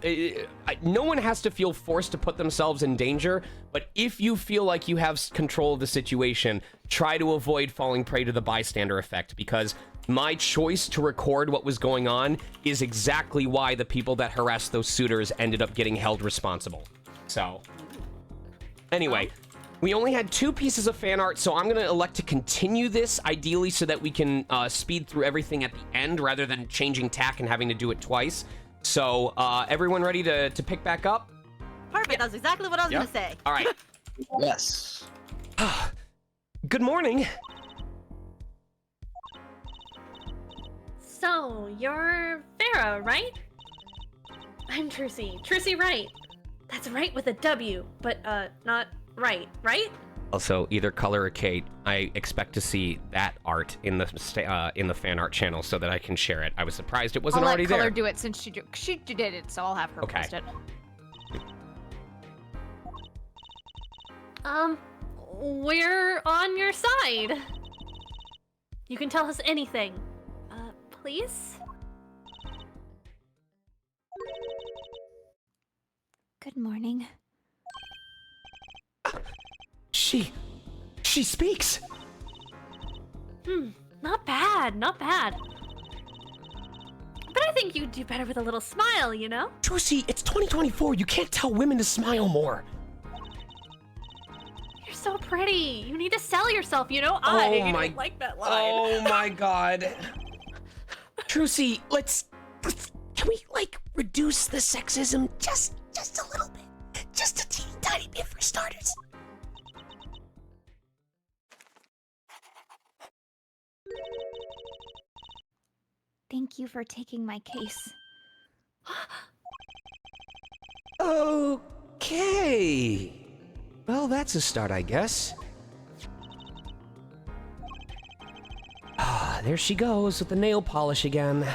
no one has to feel forced to put themselves in danger, but if you feel like you have control of the situation, try to avoid falling prey to the bystander effect, because my choice to record what was going on is exactly why the people that harassed those suitors ended up getting held responsible. So, anyway, we only had 2 pieces of fan art, so I'm going to elect to continue this, ideally so that we can speed through everything at the end rather than changing tack and having to do it twice. So, everyone ready to pick back up? Perfect, that's exactly what I was gonna say. All right. Yes. Good morning. So, you're Vera, right? I'm Trucy. Trucy Wright. That's right with a W, but not right, right? Also, either Color or Kate, I expect to see that art in the fan art channel so that I can share it. I was surprised it wasn't already there. I'll let Color do it since she did it, so I'll have her post it. We're on your side. You can tell us anything. Please? Good morning. She speaks. Not bad, not bad. But I think you'd do better with a little smile, you know? Trucy, it's 2024. You can't tell women to smile more. You're so pretty. You need to sell yourself, you know? Oh I like that line. Oh my god. Trucy, let's can we, like, reduce the sexism just a little bit? Just a teeny tiny bit for starters. Thank you for taking my case. Okay. Well, that's a start, I guess. Ah, there she goes with the nail polish again.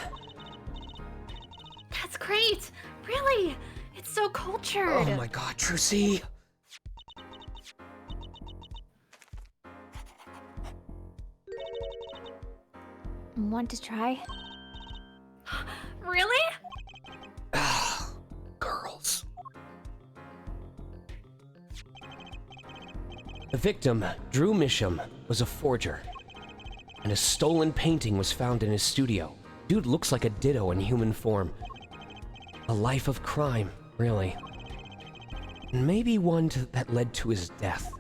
That's great. Really? It's so cultured. Oh my god, Trucy. Want to try? Really? Girls. The victim, Drew Misham, was a forger, and a stolen painting was found in his studio. Dude looks like a ditto in human form. A life of crime, really. And maybe one that led to his death.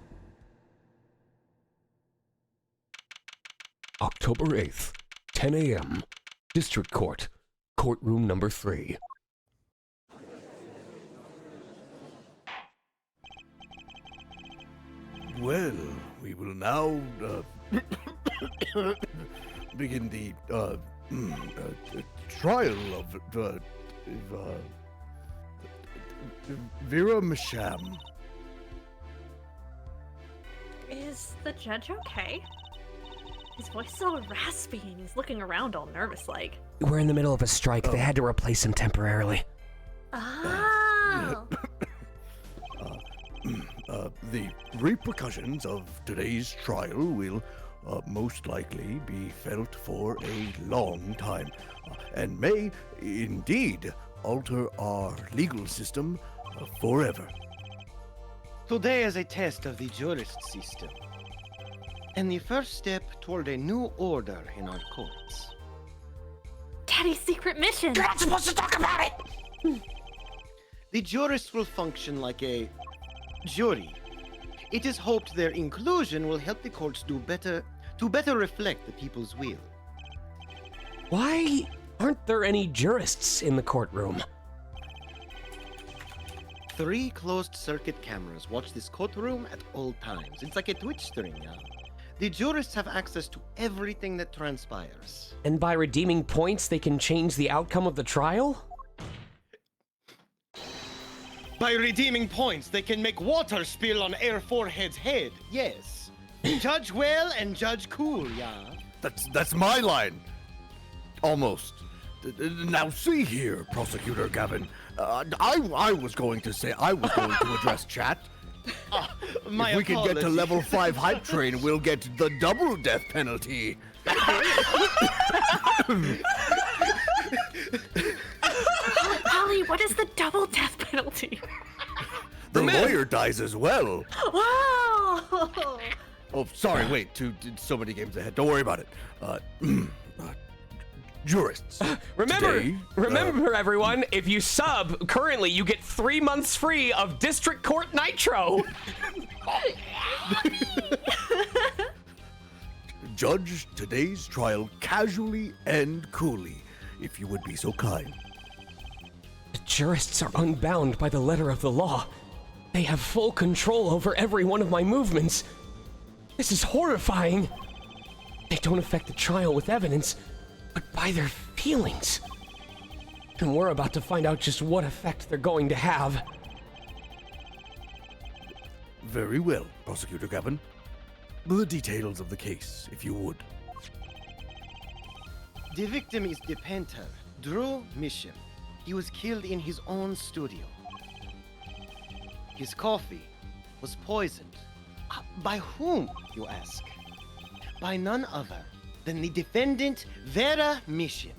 October 8th, 10 a.m. District Court, courtroom number 3. Well, we will now begin the trial of Vera Masham. Is the judge okay? His voice is all raspy and he's looking around all nervous like. We're in the middle of a strike. They had to replace him temporarily. Oh. The repercussions of today's trial will most likely be felt for a long time, and may indeed alter our legal system forever. Today is a test of the jurist system, and the first step toward a new order in our courts. Daddy's secret mission! You're not supposed to talk about it! The jurists will function like a jury. It is hoped their inclusion will help the courts to better reflect the people's will. Why aren't there any jurists in the courtroom? 3 closed-circuit cameras watch this courtroom at all times. It's like a Twitch stream, yeah? The jurists have access to everything that transpires. And by redeeming points, they can change the outcome of the trial? By redeeming points, they can make water spill on Air Forehead's head. Yes. Judge well and judge cool, yeah? That's my line. Almost. Now see here, Prosecutor Gavin. I was going to address chat. My if we can get to apologies. level 5 hype train, we'll get the double death penalty. Polly, what is the double death penalty? The lawyer dies as well. Wow! Oh, sorry, wait, so many games ahead. Don't worry about it. Jurists. Remember, everyone, if you sub, currently you get 3 months free of District Court Nitro. Judge today's trial casually and coolly, if you would be so kind. The jurists are unbound by the letter of the law. They have full control over every one of my movements. This is horrifying. They don't affect the trial with evidence, but by their feelings. And we're about to find out just what effect they're going to have. Very well, Prosecutor Gavin. The details of the case, if you would. The victim is the painter, Drew Misham. He was killed in his own studio. His coffee was poisoned. By whom, you ask? By none other than the defendant, Vera Misham.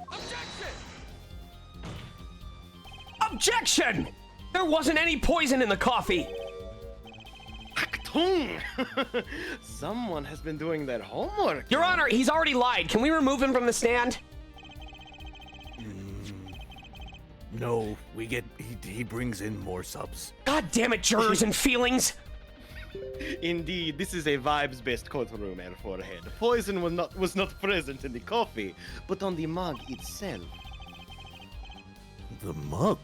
Objection! There wasn't any poison in the coffee! Achtung! Someone has been doing their homework. Your Honor, he's already lied. Can we remove him from the stand? No, he brings in more subs. God damn it, jurors and feelings! Indeed, this is a vibes-based courtroom, Air Forehead. Poison was not present in the coffee, but on the mug itself. The mug?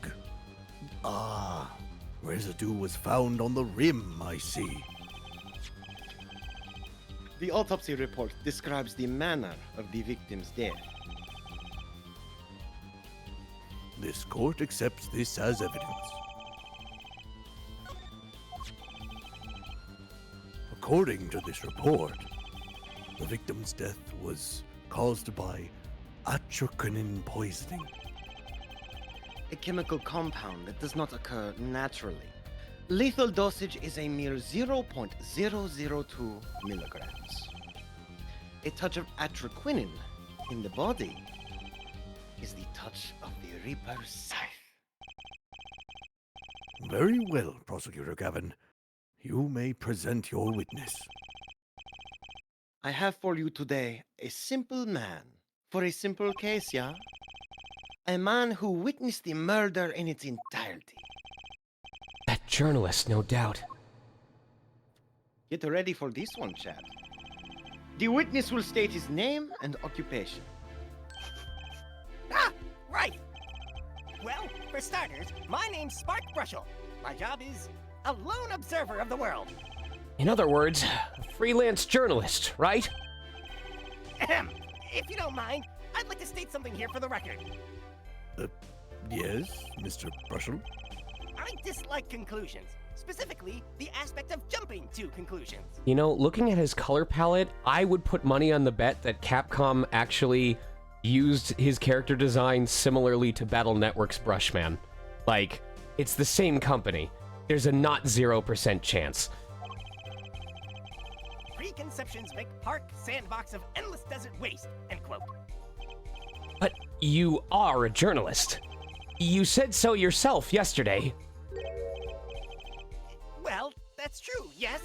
Ah, residue was found on the rim, I see. The autopsy report describes the manner of the victim's death. This court accepts this as evidence. According to this report, the victim's death was caused by atropine poisoning. A chemical compound that does not occur naturally. Lethal dosage is a mere 0.002 milligrams. A touch of atroquinin in the body is the touch of the Reaper's scythe. Very well, Prosecutor Gavin. You may present your witness. I have for you today a simple man for a simple case, yeah? A man who witnessed the murder in its entirety. That journalist, no doubt. Get ready for this one, Chad. The witness will state his name and occupation. Ah, right. Well, for starters, my name's Spark Brushel. My job is a lone observer of the world. In other words, a freelance journalist, right? Ahem. If you don't mind, I'd like to state something here for the record. Yes, Mr. Brushel? I dislike conclusions, specifically the aspect of jumping to conclusions. You know, looking at his color palette, I would put money on the bet that Capcom actually used his character design similarly to Battle Network's Brushman. Like, it's the same company. There's a not 0% chance. Preconceptions make park sandbox of endless desert waste, end quote. But you are a journalist. You said so yourself yesterday. Well, that's true, yes.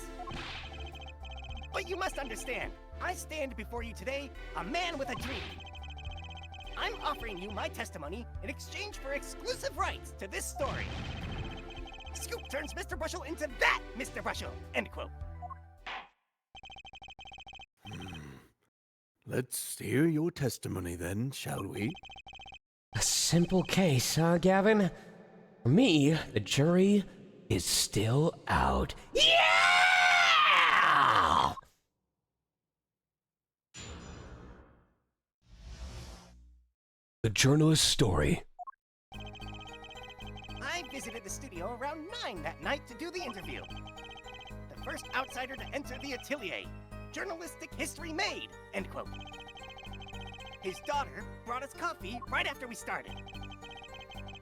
But you must understand, I stand before you today, a man with a dream. I'm offering you my testimony in exchange for exclusive rights to this story. Scoop turns Mr. Brushel into that Mr. Brushel, end quote. Let's hear your testimony then, shall we? A simple case, huh, Gavin? For me, the jury is still out. Yeah! The journalist's story. I visited the studio around 9 that night to do the interview. The first outsider to enter the atelier. Journalistic history made, end quote. His daughter brought us coffee right after we started.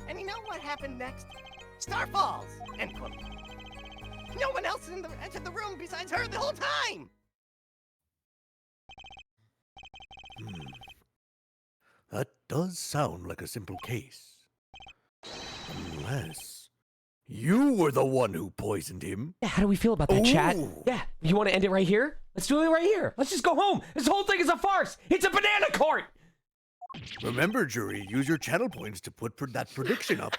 And you know what happened next? Star Falls, end quote. No one else entered the room besides her the whole time! That does sound like a simple case. Unless you were the one who poisoned him. Yeah, how do we feel about that, chat? Ooh. Yeah, you want to end it right here? Let's do it right here. Let's just go home. This whole thing is a farce. It's a banana court. Remember, jury, use your channel points to put that prediction up.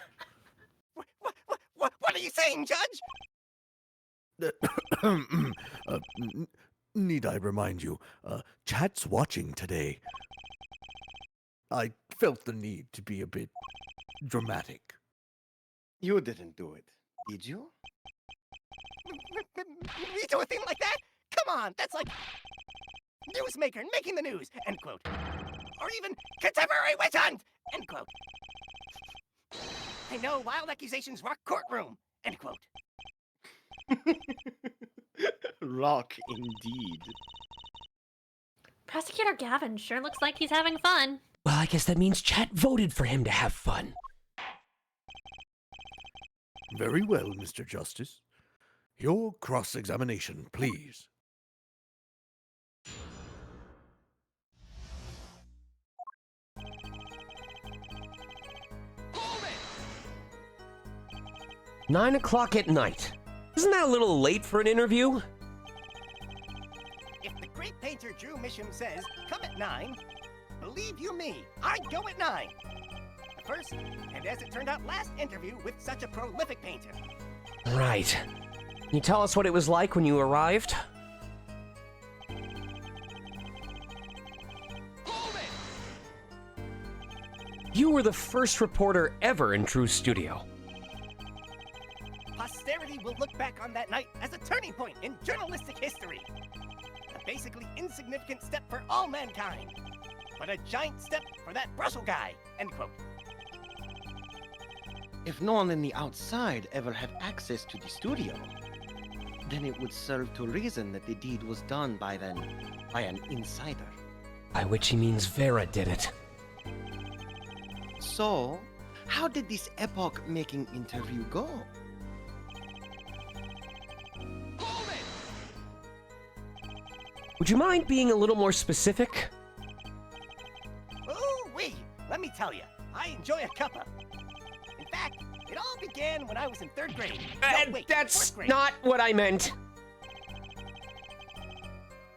What are you saying, Judge? Need I remind you, chat's watching today. I felt the need to be a bit dramatic. You didn't do it, did you? Me do a thing like that? Come on, that's like newsmaker making the news, end quote. Or even contemporary witch hunt, end quote. I know wild accusations rock courtroom, end quote. Rock indeed. Prosecutor Gavin sure looks like he's having fun. Well, I guess that means chat voted for him to have fun. Very well, Mr. Justice. Your cross-examination, please. Hold it! 9 o'clock at night. Isn't that a little late for an interview? If the great painter Drew Misham says, come at 9, believe you me, I'd go at 9. The first, and as it turned out, last interview with such a prolific painter. Right. Can you tell us what it was like when you arrived? Hold it! You were the first reporter ever in Drew's studio. Posterity will look back on that night as a turning point in journalistic history. A basically insignificant step for all mankind, but a giant step for that Brushel guy, end quote. If no one on the outside ever had access to the studio, then it would serve to reason that the deed was done by an insider. By which he means Vera did it. So, how did this epoch-making interview go? Hold it! Would you mind being a little more specific? Ooh-wee! Let me tell you, I enjoy a cuppa. In fact, it all began when I was in 3rd grade. No, wait, That's 4th grade. not what I meant.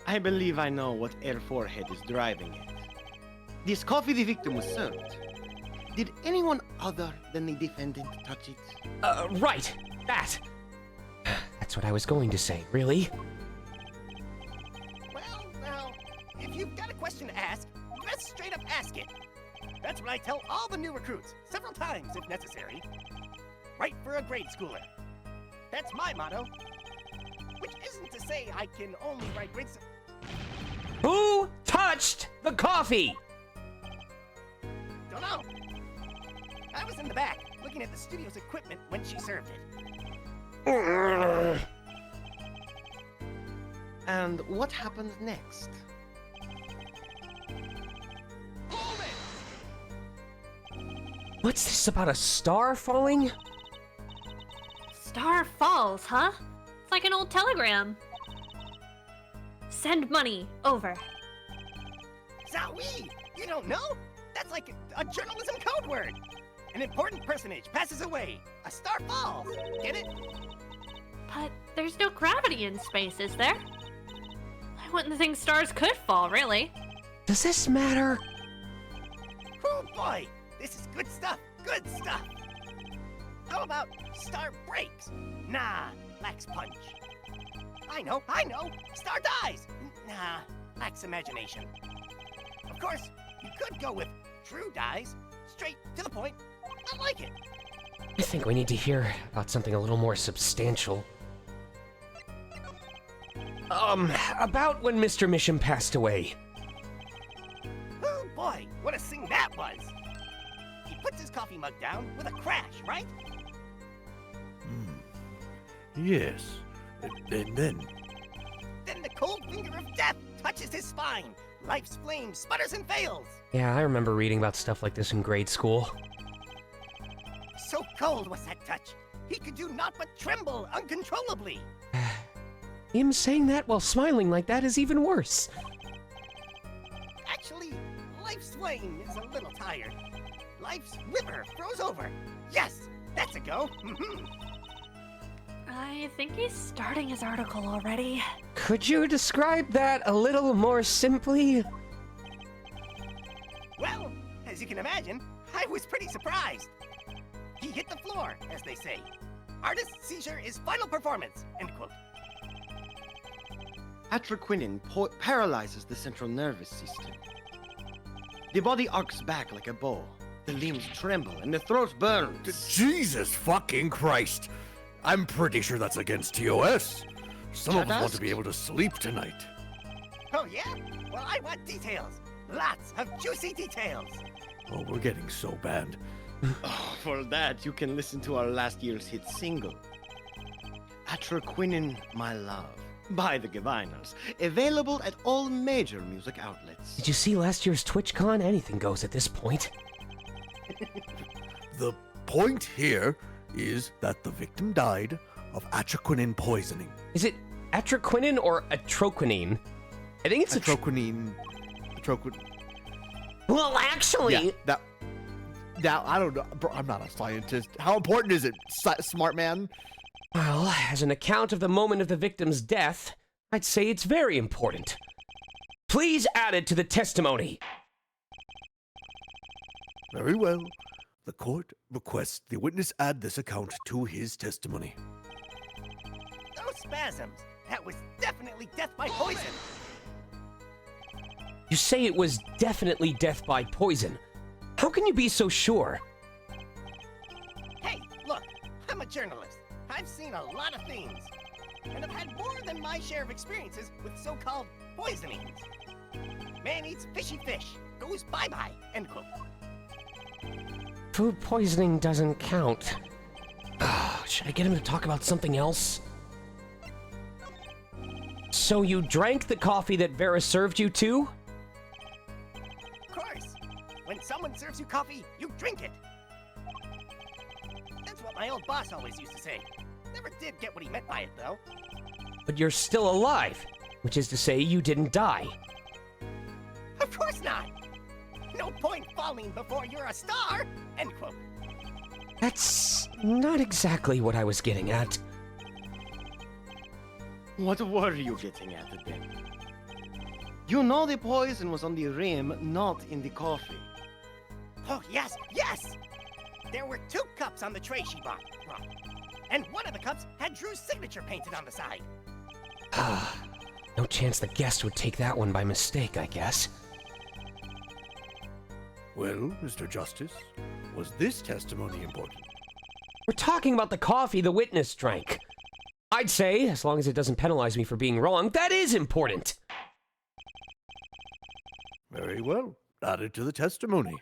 I believe I know what Air Forehead is driving at. This coffee the victim was served. Did anyone other than the defendant touch it? Right. That. That's what I was going to say, really? Well, now, If you've got a question to ask, just straight up ask it. That's what I tell all the new recruits, several times if necessary. Right for a grade schooler. That's my motto. Which isn't to say I can only write grades. Who touched the coffee? Don't know. I was in the back, looking at the studio's equipment when she served it. And what happened next? What's this about a star falling? Star falls, huh? It's like an old telegram. Send money over. Zowie! You don't know? That's like a journalism code word. An important personage passes away. A star falls. Get it? But there's no gravity in space, is there? I wouldn't think stars could fall, really. Does this matter? Oh boy! This is good stuff. Good stuff. How about star breaks? Nah, lacks punch. I know. Star dies. Nah, lacks imagination. Of course, you could go with true dies. Straight to the point. I like it. I think we need to hear about something a little more substantial. About when Mr. Mission passed away. Oh boy, what a thing that was. He puts his coffee mug down with a crash, right? Yes. And then? Then the cold finger of death touches his spine. Life's flame sputters and fails. Yeah, I remember reading about stuff like this in grade school. So cold was that touch. He could do naught but tremble uncontrollably. Him saying that while smiling like that is even worse. Actually, life's flame is a little tired. Life's river froze over. Yes, that's a go. I think he's starting his article already. Could you describe that a little more simply? Well, as you can imagine, I was pretty surprised. He hit the floor, as they say. Artist's seizure is final performance, end quote. Atraquinin paralyzes the central nervous system. The body arcs back like a bow. The limbs tremble and the throat burns. Jesus fucking Christ! I'm pretty sure that's against TOS. Some of us want to be able to sleep tonight. Oh yeah? Well, I want details. Lots of juicy details. Oh, we're getting so bad. Oh, for that, you can listen to our last year's hit single, Atraquinin, My Love, by the Gaviners, available at all major music outlets. Did you see last year's TwitchCon? Anything goes at this point. The point here is that the victim died of atraquinin poisoning. Is it atraquinin or atroquinine? I think it's atroquinine. Well, actually... Yeah, that, I don't know. Bro, I'm not a scientist. How important is it, smart man? Well, as an account of the moment of the victim's death, I'd say it's very important. Please add it to the testimony. Very well. The court requests the witness add this account to his testimony. Those spasms. That was definitely death by poison. You say it was definitely death by poison. How can you be so sure? Hey, look, I'm a journalist. I've seen a lot of things. And I've had more than my share of experiences with so-called poisonings. Man eats fishy fish, goes bye-bye, end quote. Food poisoning doesn't count. Should I get him to talk about something else? So you drank the coffee that Vera served you too? Of course. When someone serves you coffee, you drink it. That's what my old boss always used to say. Never did get what he meant by it, though. But you're still alive, which is to say you didn't die. Of course not. No point falling before you're a star, end quote. That's not exactly what I was getting at. What were you getting at then? You know the poison was on the rim, not in the coffee. Oh, yes, yes! There were 2 cups on the tray she brought. And one of the cups had Drew's signature painted on the side. No chance the guest would take that one by mistake, I guess. Well, Mr. Justice, was this testimony important? We're talking about the coffee the witness drank. I'd say, as long as it doesn't penalize me for being wrong, that is important. Very well. Add it to the testimony.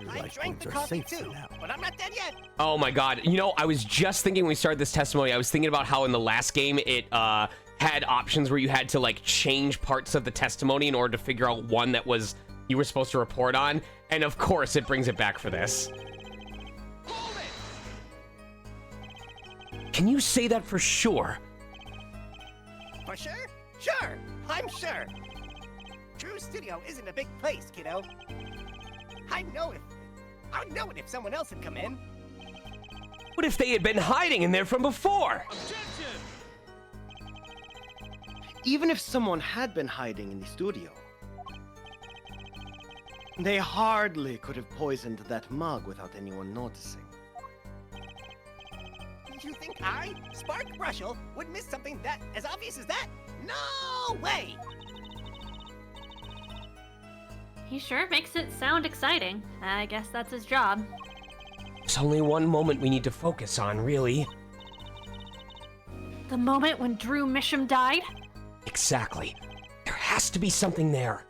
Your I life drank points the are coffee safe for too, now. but I'm not dead yet. Oh my god. You know, I was just thinking when we started this testimony, I was thinking about how in the last game it had options where you had to like change parts of the testimony in order to figure out one that was you were supposed to report on. And of course it brings it back for this. Can you say that for sure? For sure? Sure, I'm sure. True Studio isn't a big place, kiddo. I'd know it if someone else had come in. What if they had been hiding in there from before? Even if someone had been hiding in the studio, they hardly could have poisoned that mug without anyone noticing. You think I, Spark Brushel, would miss something that as obvious as that? No way! He sure makes it sound exciting. I guess that's his job. There's only one moment we need to focus on, really. The moment when Drew Misham died? Exactly. There has to be something there.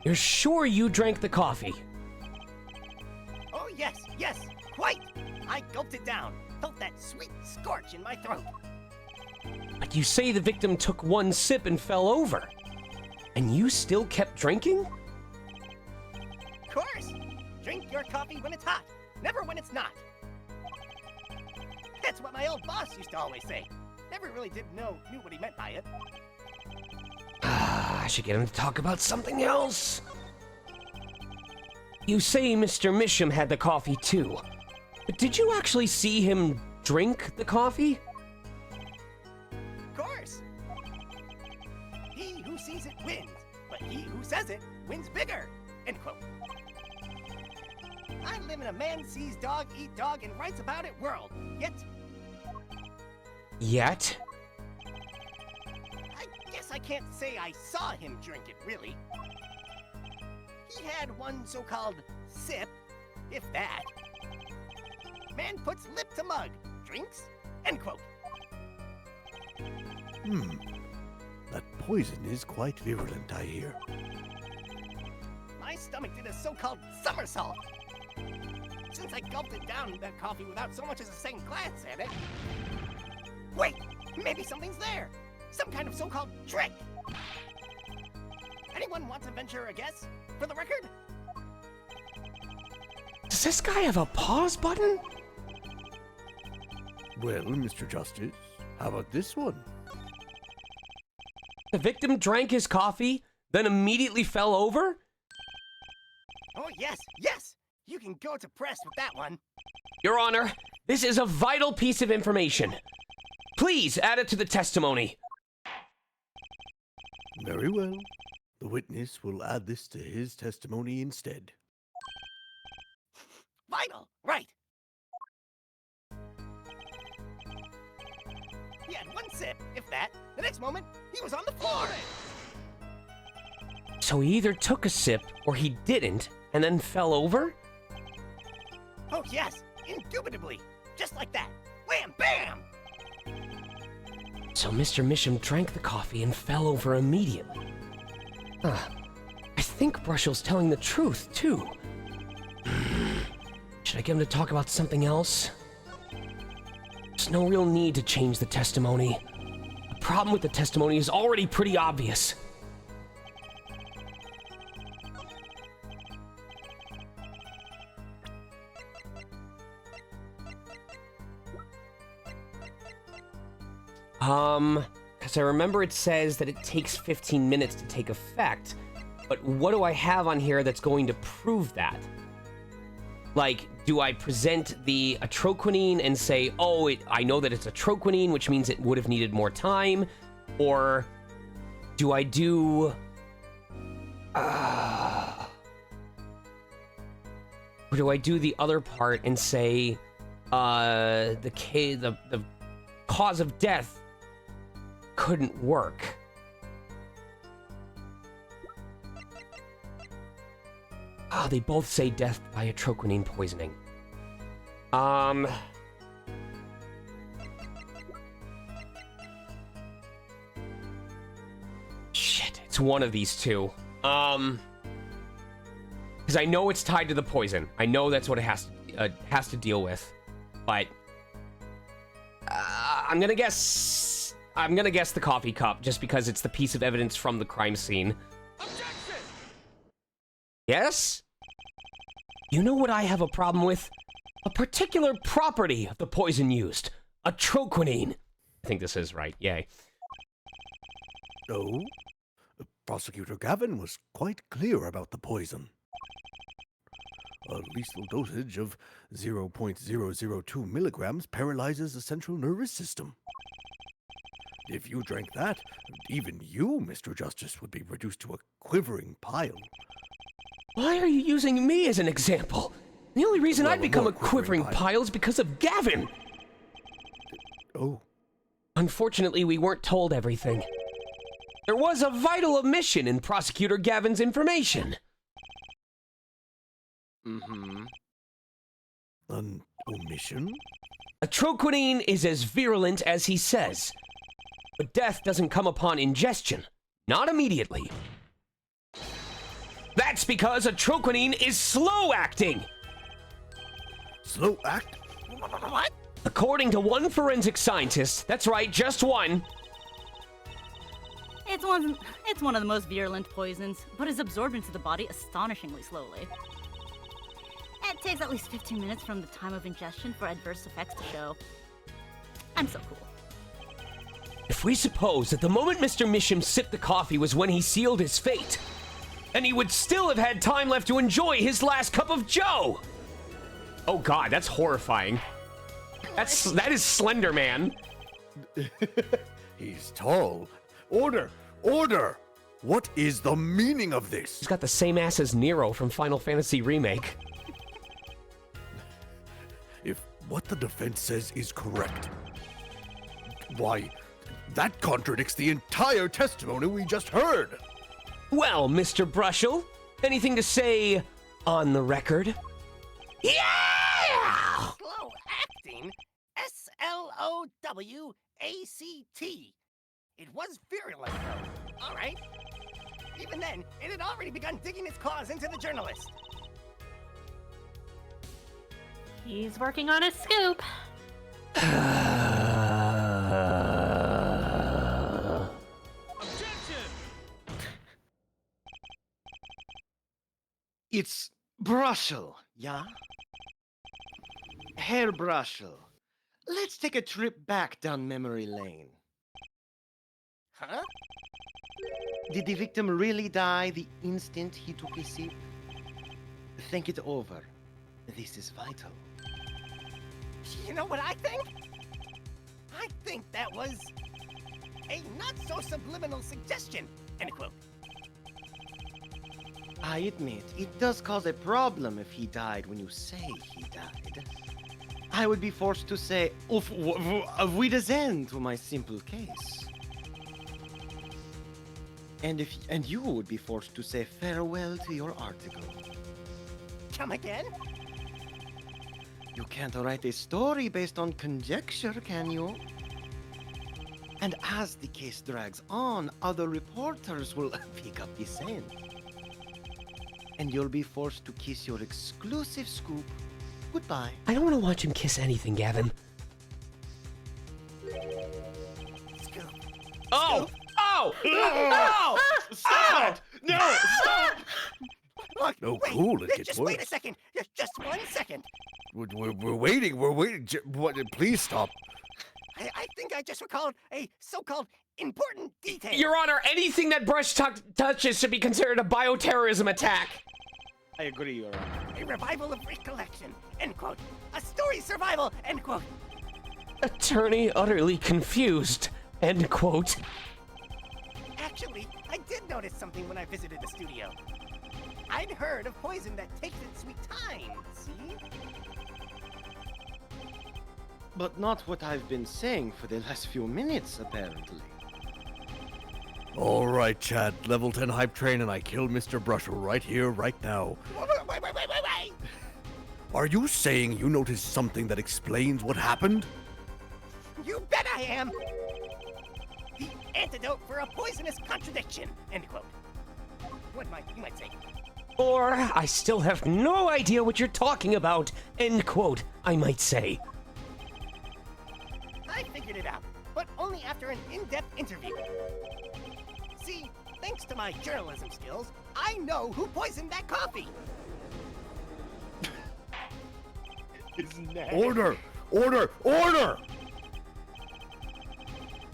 You're sure you drank the coffee? Oh yes, yes, quite! I gulped it down, felt that sweet scorch in my throat. But you say the victim took one sip and fell over. And you still kept drinking? Of course! Drink your coffee when it's hot, never when it's not. That's what my old boss used to always say. Never really knew what he meant by it. I should get him to talk about something else. You say Mr. Misham had the coffee too, but did you actually see him drink the coffee? Of course! He who sees it wins, but he who says it wins bigger! End quote. I live in a man sees dog eat dog and writes about it world, Yet? I guess I can't say I saw him drink it, really. He had one so-called sip, if that. Man puts lip to mug, drinks, end quote. That poison is quite virulent, I hear. My stomach did a so-called somersault. Since I gulped it down, that coffee without so much as a second glance at it. Wait, maybe something's there. Some kind of so-called trick. Anyone want to venture a guess? For the record? Does this guy have a pause button? Well, Mr. Justice, how about this one? The victim drank his coffee, then immediately fell over? Oh yes, yes! You can go to press with that one. Your Honor, this is a vital piece of information. Please add it to the testimony. Very well. The witness will add this to his testimony instead. Vital, right. He had one sip, if that. The next moment, he was on the floor. So he either took a sip or he didn't, and then fell over? Oh yes, indubitably. Just like that. Wham, bam! So Mr. Misham drank the coffee and fell over immediately. I think Brushel's telling the truth, too. Should I get him to talk about something else? There's no real need to change the testimony. The problem with the testimony is already pretty obvious. Because I remember it says that it takes 15 minutes to take effect, but what do I have on here that's going to prove that? Like, do I present the atroquinine and say, oh, I know that it's atroquinine, which means it would have needed more time? Or do I do Or do I do the other part and say the cause of death couldn't work? Oh, they both say death by atroquinine poisoning. Shit, it's one of these two. Because I know it's tied to the poison. I know that's what it has to deal with. But I'm gonna guess the coffee cup just because it's the piece of evidence from the crime scene. Objection! Yes? You know what I have a problem with? A particular property of the poison used. Atroquinine. I think this is right. Yay. No. Prosecutor Gavin was quite clear about the poison. A lethal dosage of 0.002 milligrams paralyzes the central nervous system. If you drank that, even you, Mr. Justice, would be reduced to a quivering pile. Why are you using me as an example? The only reason I've become a quivering pile is because of Gavin. Oh. Unfortunately, we weren't told everything. There was a vital omission in Prosecutor Gavin's information. Mm-hmm. An omission? Atroquinine is as virulent as he says. But death doesn't come upon ingestion. Not immediately. That's because atroquinine is slow-acting! Slow act? What? According to one forensic scientist, that's right, just one. It's one of the most virulent poisons, but is absorbed into the body astonishingly slowly. It takes at least 15 minutes from the time of ingestion for adverse effects to show. I'm so cool. If we suppose that the moment Mr. Misham sipped the coffee was when he sealed his fate, and he would still have had time left to enjoy his last cup of joe! Oh god, that's horrifying. That is Slender Man. He's tall. Order! Order! What is the meaning of this? He's got the same ass as Nero from Final Fantasy Remake. If what the defense says is correct, why, that contradicts the entire testimony we just heard. Well, Mr. Brushel, anything to say on the record? Yeah! Slow acting? S-L-O-W-A-C-T. It was virulent, though. All right. Even then, it had already begun digging its claws into the journalist. He's working on a scoop. Objection! It's Brushel, yeah? Herr Brushel, let's take a trip back down memory lane. Huh? Did the victim really die the instant he took a sip? Think it over. This is vital. You know what I think? I think that was a not-so-subliminal suggestion, end quote. I admit, it does cause a problem if he died when you say he died. I would be forced to say, auf Wiedersehen to my simple case. And you would be forced to say farewell to your article. Come again? You can't write a story based on conjecture, can you? And as the case drags on, other reporters will pick up the scent. And you'll be forced to kiss your exclusive scoop goodbye. I don't want to watch him kiss anything, Gavin. Scoop. Oh! Oh! Oh! Stop! No! Stop! Look, No, wait, cool, it gets just wait a worse. second. Just 1 second. We're waiting. We're waiting. What? Please stop. I think I just recalled a so-called important detail. Your Honor, anything that Brush touches should be considered a bioterrorism attack. I agree, Your Honor. A revival of recollection, end quote. A story survival, end quote. Attorney utterly confused, end quote. Actually, I did notice something when I visited the studio. I'd heard of poison that takes its sweet time, see? But not what I've been saying for the last few minutes, apparently. All right, Chad. Level 10 hype train, and I killed Mr. Brushel right here, right now. Wait! Are you saying you noticed something that explains what happened? You bet I am! The antidote for a poisonous contradiction, end quote. You might say. Or, I still have no idea what you're talking about, end quote, I might say. I figured it out, but only after an in-depth interview. See, thanks to my journalism skills, I know who poisoned that coffee. Order! Order! Order!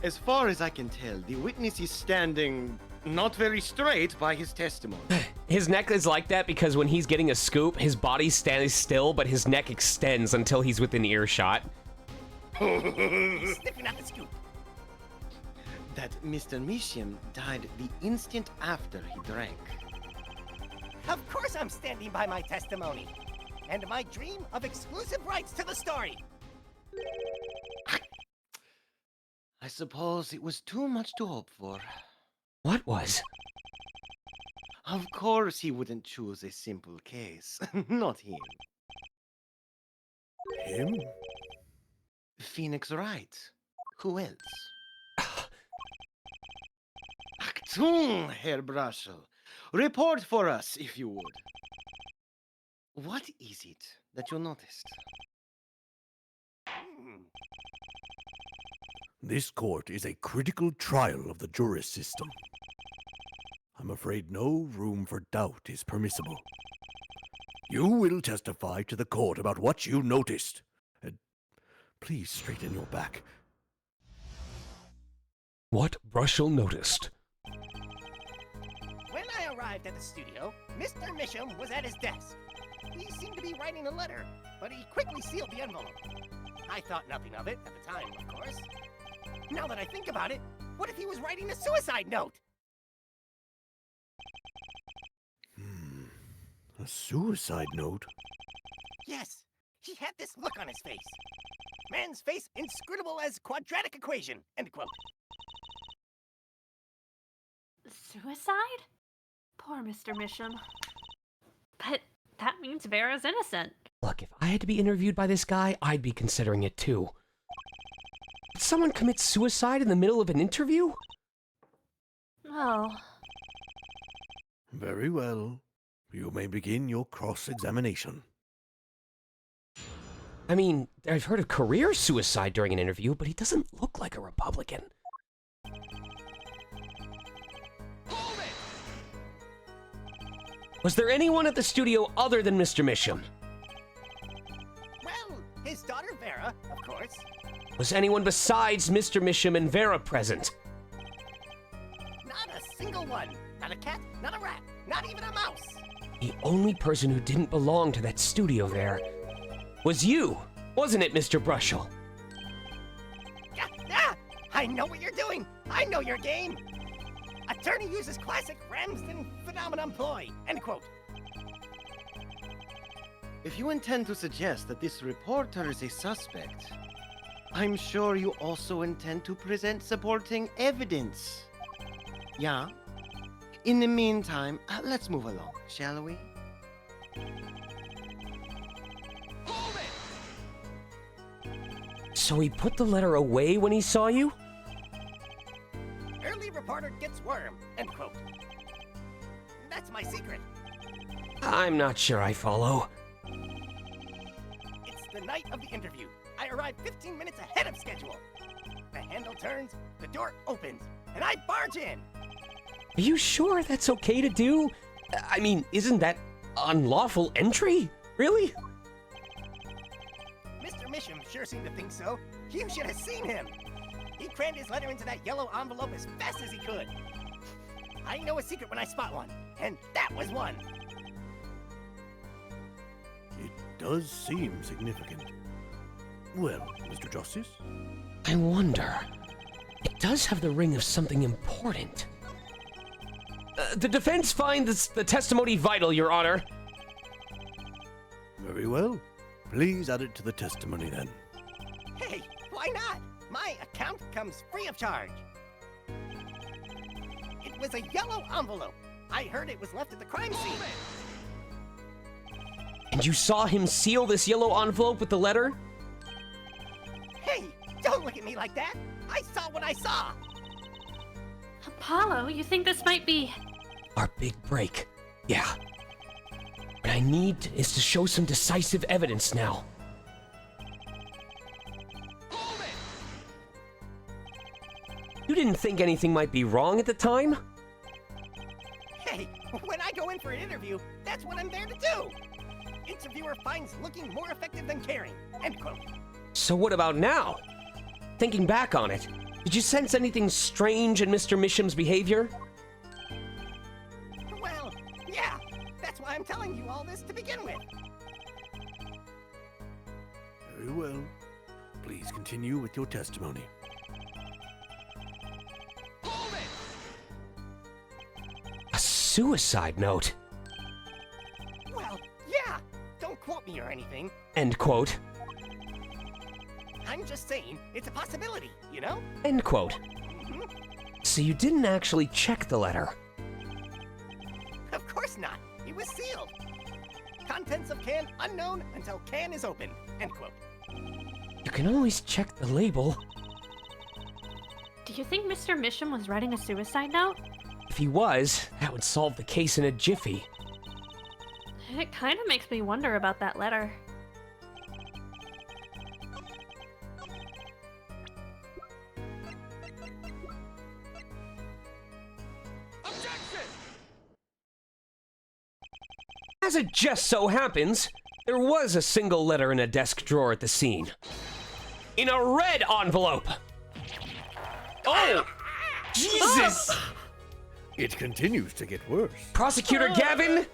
As far as I can tell, the witness is standing not very straight by his testimony. His neck is like that because when he's getting a scoop, his body stands still, but his neck extends until he's within earshot. He's sniffing at the scoop. That Mr. Misham died the instant after he drank. Of course I'm standing by my testimony. And my dream of exclusive rights to the story. I suppose it was too much to hope for. What was? Of course he wouldn't choose a simple case. Not him. Him? Phoenix Wright. Who else? Achtung, Herr Brushel. Report for us, if you would. What is it that you noticed? This court is a critical trial of the juris system. I'm afraid no room for doubt is permissible. You will testify to the court about what you noticed. And please straighten your back. What Brushel noticed. When I arrived at the studio, Mr. Misham was at his desk. He seemed to be writing a letter, but he quickly sealed the envelope. I thought nothing of it at the time, of course. Now that I think about it, what if he was writing a suicide note? A suicide note? Yes, he had this look on his face. Man's face inscrutable as quadratic equation, end quote. Suicide? Poor Mr. Misham. But that means Vera's innocent. Look, if I had to be interviewed by this guy, I'd be considering it too. Did someone commit suicide in the middle of an interview? Oh. Very well. You may begin your cross-examination. I mean, I've heard of career suicide during an interview, but he doesn't look like a Republican. Was there anyone at the studio other than Mr. Misham? Well, his daughter Vera, of course. Was anyone besides Mr. Misham and Vera present? Not a single one. Not a cat, not a rat, not even a mouse. The only person who didn't belong to that studio there was you, wasn't it, Mr. Brushel? Yeah, I know what you're doing. I know your game. Attorney uses classic Ramsden phenomenon ploy, end quote. If you intend to suggest that this reporter is a suspect, I'm sure you also intend to present supporting evidence. Yeah? In the meantime, let's move along, shall we? So he put the letter away when he saw you? Early reporter gets worm, end quote. That's my secret. I'm not sure I follow. It's the night of the interview. I arrive 15 minutes ahead of schedule. The handle turns, the door opens, and I barge in. Are you sure that's okay to do? I mean, isn't that unlawful entry? Really? Mr. Misham sure seemed to think so. You should have seen him. He crammed his letter into that yellow envelope as fast as he could. I know a secret when I spot one, and that was one. It does seem significant. Well, Mr. Justice? I wonder. It does have the ring of something important. The defense finds the testimony vital, Your Honor. Very well. Please add it to the testimony then. Hey, why not? My account comes free of charge. It was a yellow envelope. I heard it was left at the crime scene. And you saw him seal this yellow envelope with the letter? Hey, don't look at me like that. I saw what I saw. Apollo, you think this might be... Our big break. Yeah. What I need is to show some decisive evidence now. You didn't think anything might be wrong at the time? Hey, when I go in for an interview, that's what I'm there to do. Interviewer finds looking more effective than caring. End quote. So what about now? Thinking back on it, did you sense anything strange in Mr. Misham's behavior? Well, yeah. That's why I'm telling you all this to begin with. Very well. Please continue with your testimony. A suicide note. Well, yeah. Don't quote me or anything. End quote. I'm just saying it's a possibility, you know? End quote. Mhm. So you didn't actually check the letter. Of course not. It was sealed. Contents of can unknown until can is open. End quote. You can always check the label. Do you think Mr. Misham was writing a suicide note? If he was, that would solve the case in a jiffy. It kind of makes me wonder about that letter. As it just so happens, there was a single letter in a desk drawer at the scene. In a red envelope! Oh! Jesus! It continues to get worse. Prosecutor Gavin,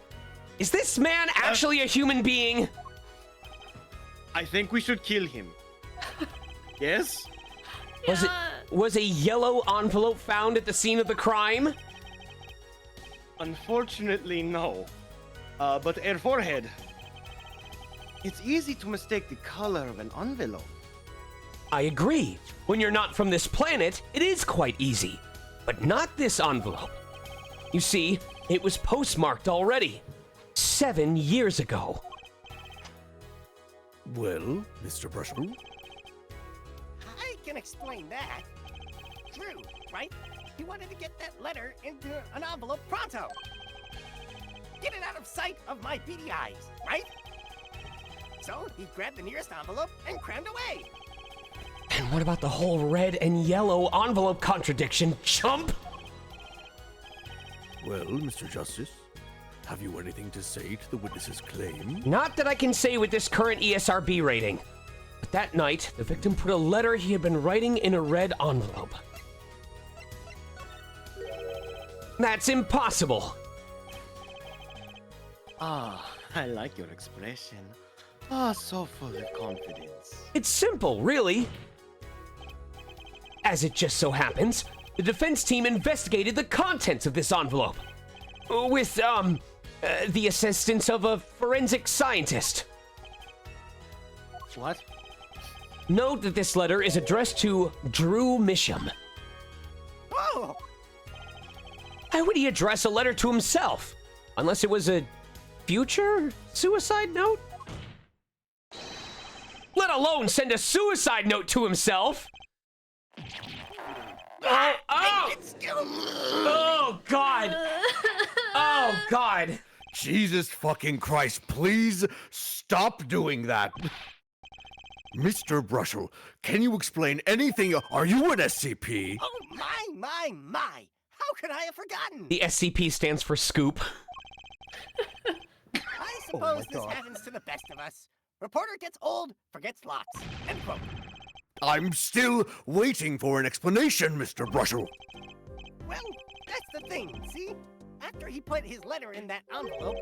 is this man actually a human being? I think we should kill him. Yes? Was a yellow envelope found at the scene of the crime? Unfortunately, no. But Air Forehead. It's easy to mistake the color of an envelope. I agree. When you're not from this planet, it is quite easy. But not this envelope. You see, it was postmarked already. 7 years ago. Well, Mr. Brushel? I can explain that. Drew, right? He wanted to get that letter into an envelope pronto. Get it out of sight of my beady eyes, right? So he grabbed the nearest envelope and crammed away. And what about the whole red and yellow envelope contradiction, chump? Well, Mr. Justice, have you anything to say to the witness's claim? Not that I can say with this current ESRB rating. But that night, the victim put a letter he had been writing in a red envelope. That's impossible. Ah, I like your expression. Ah, so full of confidence. It's simple, really. As it just so happens, the defense team investigated the contents of this envelope. With, the assistance of a forensic scientist. What? Note that this letter is addressed to Drew Misham. Oh! Why would he address a letter to himself? Unless it was a future suicide note? Let alone send a suicide note to himself! Oh, oh! Oh, God! Oh, God! Jesus fucking Christ, please stop doing that. Mr. Brushel, can you explain anything? Are you an SCP? Oh, my! How could I have forgotten? The SCP stands for Scoop. I suppose this happens to the best of us. Reporter gets old, forgets lots. End quote. I'm still waiting for an explanation, Mr. Brushel. Well, that's the thing, see? After he put his letter in that envelope,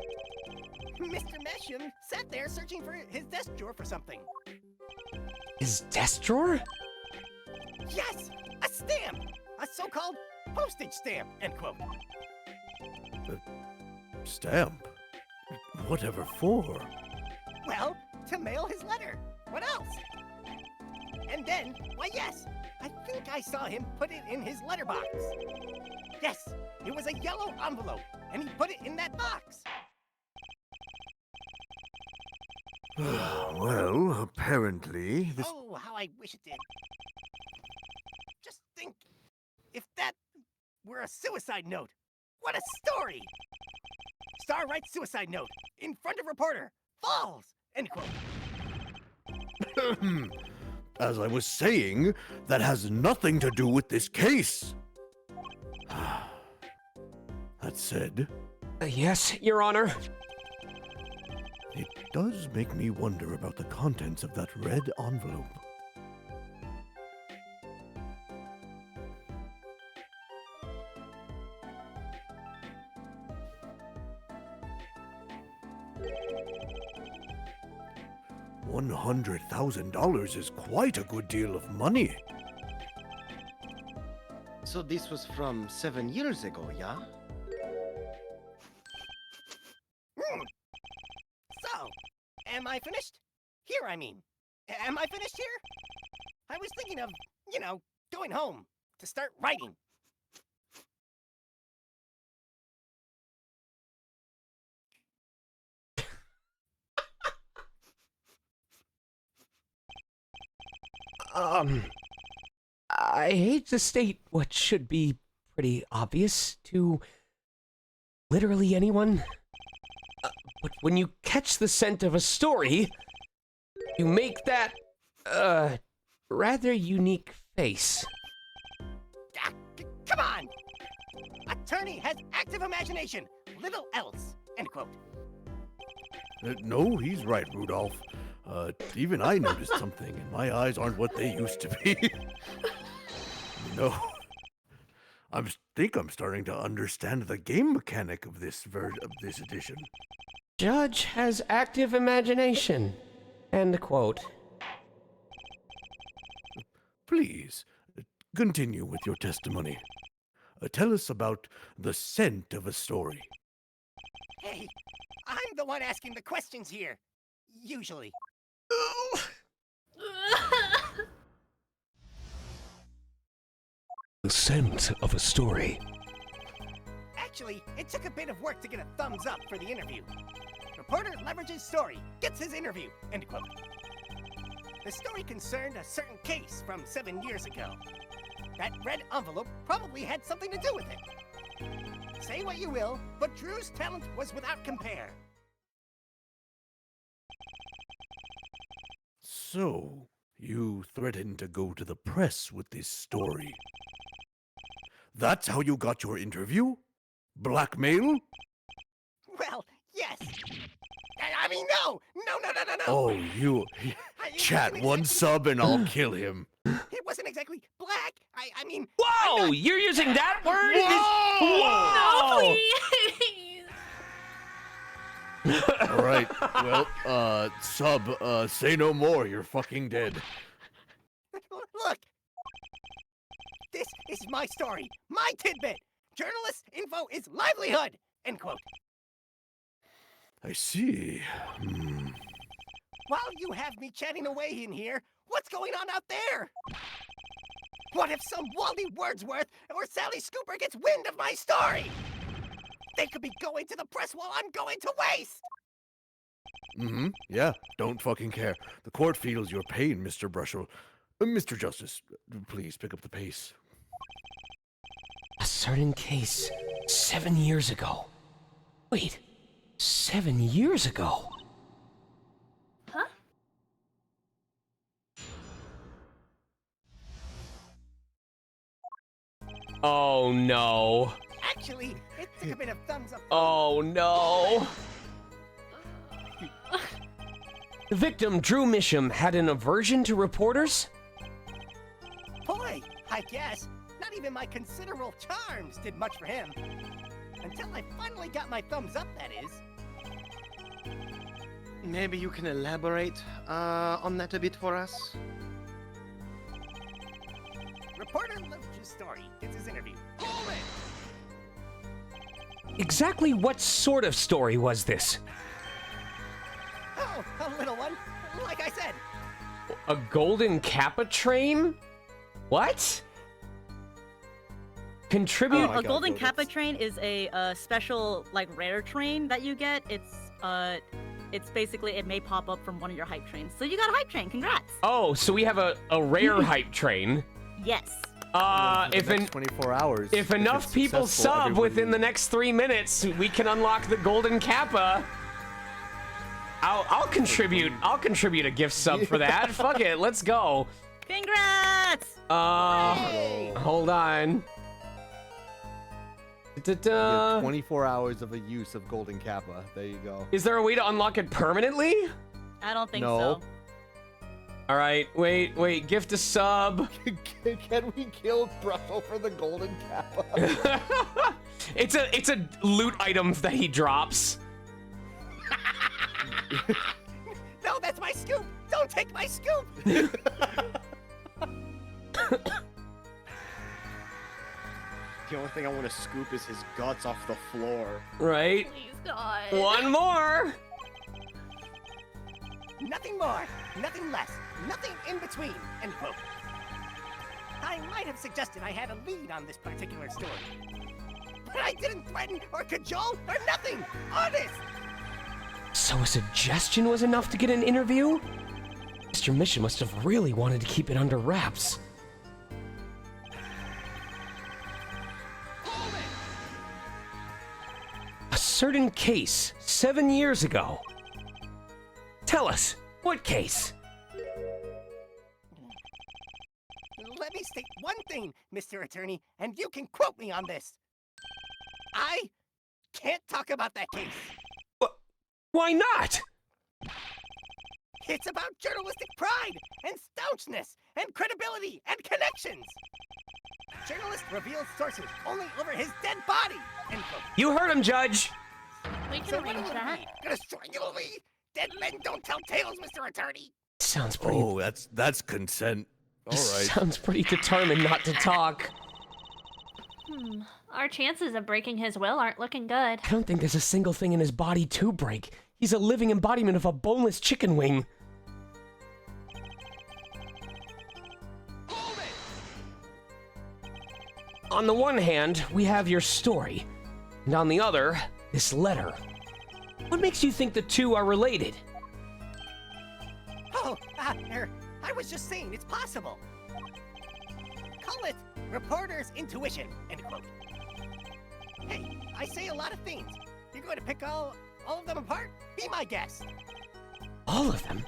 Mr. Mesham sat there searching for his desk drawer for something. His desk drawer? Yes! A stamp! A so-called postage stamp, end quote. Stamp? Whatever for? Well, to mail his letter. What else? And then, why yes, I think I saw him put it in his letterbox. Yes, it was a yellow envelope, and he put it in that box. Well, apparently this... Oh, how I wish it did. Just think, if that were a suicide note, what a story! Star writes suicide note, in front of reporter, falls, end quote. As I was saying, that has nothing to do with this case. That said... Yes, Your Honor. It does make me wonder about the contents of that red envelope. $100,000 is quite a good deal of money. So this was from 7 years ago, yeah? So, am I finished? Here, I mean. Am I finished here? I was thinking of, going home to start writing. I hate to state what should be pretty obvious to literally anyone, but when you catch the scent of a story, you make that, rather unique face. Come on! Attorney has active imagination, little else, end quote. No, he's right, Rudolph. Even I noticed something, and my eyes aren't what they used to be. I think I'm starting to understand the game mechanic of this edition. Judge has active imagination, end quote. Please, continue with your testimony. Tell us about the scent of a story. Hey, I'm the one asking the questions here. Usually. The scent of a story. Actually, it took a bit of work to get a thumbs up for the interview. Reporter leverages story, gets his interview, end quote. The story concerned a certain case from 7 years ago. That red envelope probably had something to do with it. Say what you will, but Drew's talent was without compare. So, you threatened to go to the press with this story. That's how you got your interview? Blackmail? Well, yes. I mean, no! No. Oh, you... Chat one sub and I'll kill him. It wasn't exactly black. I mean... Whoa! You're using that word? Whoa! Whoa! No, please! All right, well, sub, say no more. You're fucking dead. Look! This is my story, my tidbit. Journalist info is livelihood, end quote. I see. While you have me chatting away in here, what's going on out there? What if some Wally Wordsworth or Sally Scooper gets wind of my story? They could be going to the press while I'm going to waste! Yeah, don't fucking care. The court feels your pain, Mr. Brushel. Mr. Justice, please pick up the pace. A certain case 7 years ago. Wait, 7 years ago? Huh? Oh no. Actually, it took a bit of thumbs up. Oh no. The victim, Drew Misham, had an aversion to reporters? Boy, I guess. Not even my considerable charms did much for him. Until I finally got my thumbs up, that is. Maybe you can elaborate on that a bit for us? Reporter loves his story, gets his interview. Hold it! Exactly what sort of story was this? Oh, a little one. Like I said. A golden kappa train? What? Contribute. A golden kappa train is a special, like, rare train that you get. It's basically, it may pop up from one of your hype trains. So you got a hype train. Congrats. Oh, so we have a rare hype train. Yes. If in 24 hours, if enough people sub within the next 3 minutes, we can unlock the golden kappa. I'll contribute. I'll contribute a gift sub for that. Fuck it, let's go. Congrats! Hold on. 24 hours of a use of golden kappa. There you go. Is there a way to unlock it permanently? I don't think No. so. All right, wait. Gift a sub. Can we kill Brussel for the golden kappa? It's a loot item that he drops. No, that's my scoop. Don't take my scoop. The only thing I want to scoop is his guts off the floor. Right? Please, God. One more. Nothing more, nothing less, nothing in between, end quote. I might have suggested I had a lead on this particular story. But I didn't threaten or cajole or nothing! Honest! So a suggestion was enough to get an interview? Mr. Mission must have really wanted to keep it under wraps. A certain case 7 years ago. Tell us, what case? Let me state one thing, Mr. Attorney, and you can quote me on this. I can't talk about that case. Why not? It's about journalistic pride and staunchness and credibility and connections. Journalist reveals sources only over his dead body, end quote. You heard him, Judge. We can So what arrange will it that. be? Gonna strangle me? Dead men don't tell tales, Mr. Attorney. Sounds pretty. Oh, that's consent. All right. Sounds pretty determined not to talk. Our chances of breaking his will aren't looking good. I don't think there's a single thing in his body to break. He's a living embodiment of a boneless chicken wing. On the one hand, we have your story, and on the other, this letter. What makes you think the two are related? Oh, I was just saying it's possible. Call it reporter's intuition, end quote. Hey, I say a lot of things. You're going to pick all of them apart? Be my guest. All of them?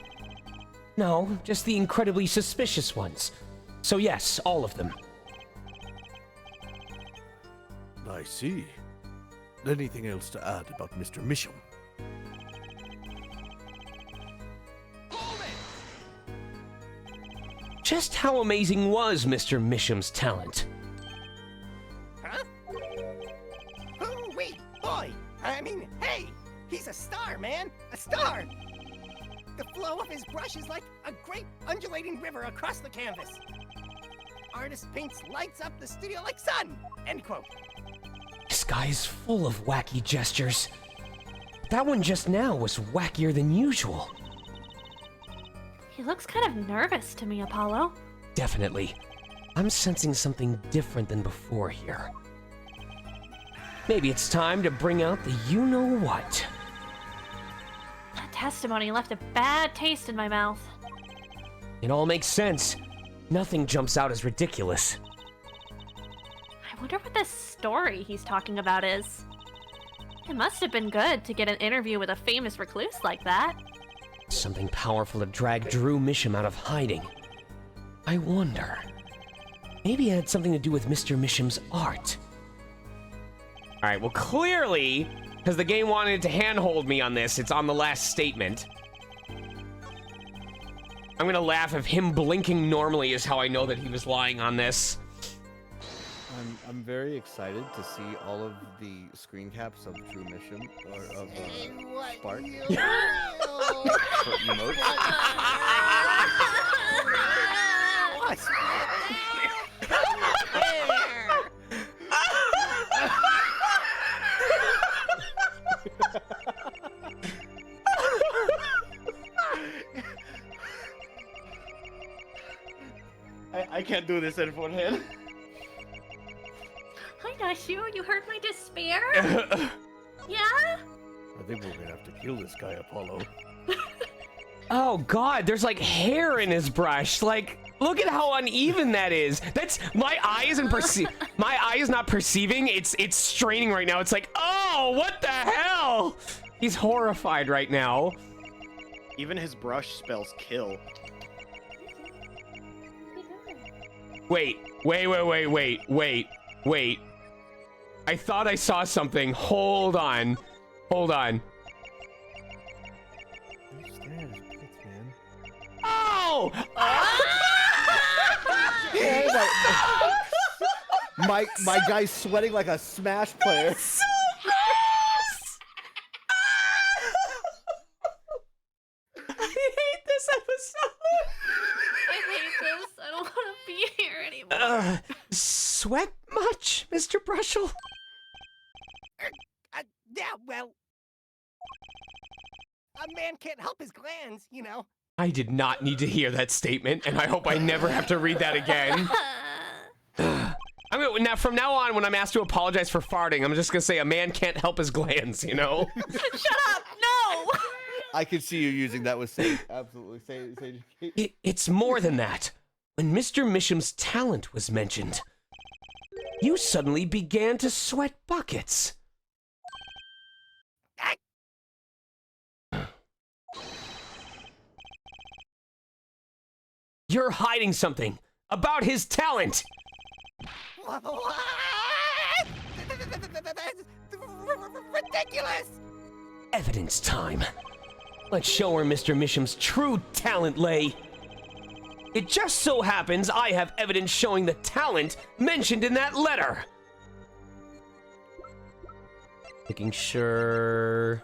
No, just the incredibly suspicious ones. So yes, all of them. I see. Anything else to add about Mr. Misham? Just how amazing was Mr. Misham's talent? Huh? Oh, wait, boy. I mean, hey, he's a star, man. A star. The flow of his brush is like a great undulating river across the canvas. Artist paints lights up the studio like sun, end quote. This guy's full of wacky gestures. That one just now was wackier than usual. He looks kind of nervous to me, Apollo. Definitely. I'm sensing something different than before here. Maybe it's time to bring out the you-know-what. That testimony left a bad taste in my mouth. It all makes sense. Nothing jumps out as ridiculous. I wonder what this story he's talking about is. It must have been good to get an interview with a famous recluse like that. Something powerful to drag Drew Misham out of hiding. I wonder. Maybe it had something to do with Mr. Misham's art. Alright, well clearly, because the game wanted to handhold me on this, it's on the last statement. I'm gonna laugh if him blinking normally is how I know that he was lying on this. I'm very excited to see all of the screen caps of True Mission or of Spark. For emotes. What? I can't do this in one hand. Hi, Nashu. You heard my despair? Yeah? I think we're gonna have to kill this guy, Apollo. Oh God, there's like hair in his brush. Like, look at how uneven that is. That's my eye isn't my eye is not perceiving. It's straining right now. It's like, oh, what the hell? He's horrified right now. Even his brush spells kill. Wait. I thought I saw something. Hold on. Oh! My guy's sweating like a Smash player. So gross! I hate this episode. I hate this. I don't want to be here anymore. Sweat much, Mr. Brushel? Yeah, well, a man can't help his glands, you know. I did not need to hear that statement, and I hope I never have to read that again. From now on, when I'm asked to apologize for farting, I'm just gonna say a man can't help his glands, you know? Shut up! No! I can see you using that with Sage. Absolutely. Sage. It's more than that. When Mr. Misham's talent was mentioned, you suddenly began to sweat buckets. You're hiding something about his talent. What? That's ridiculous! Evidence time. Let's show where Mr. Misham's true talent lay. It just so happens I have evidence showing the talent mentioned in that letter. Making sure...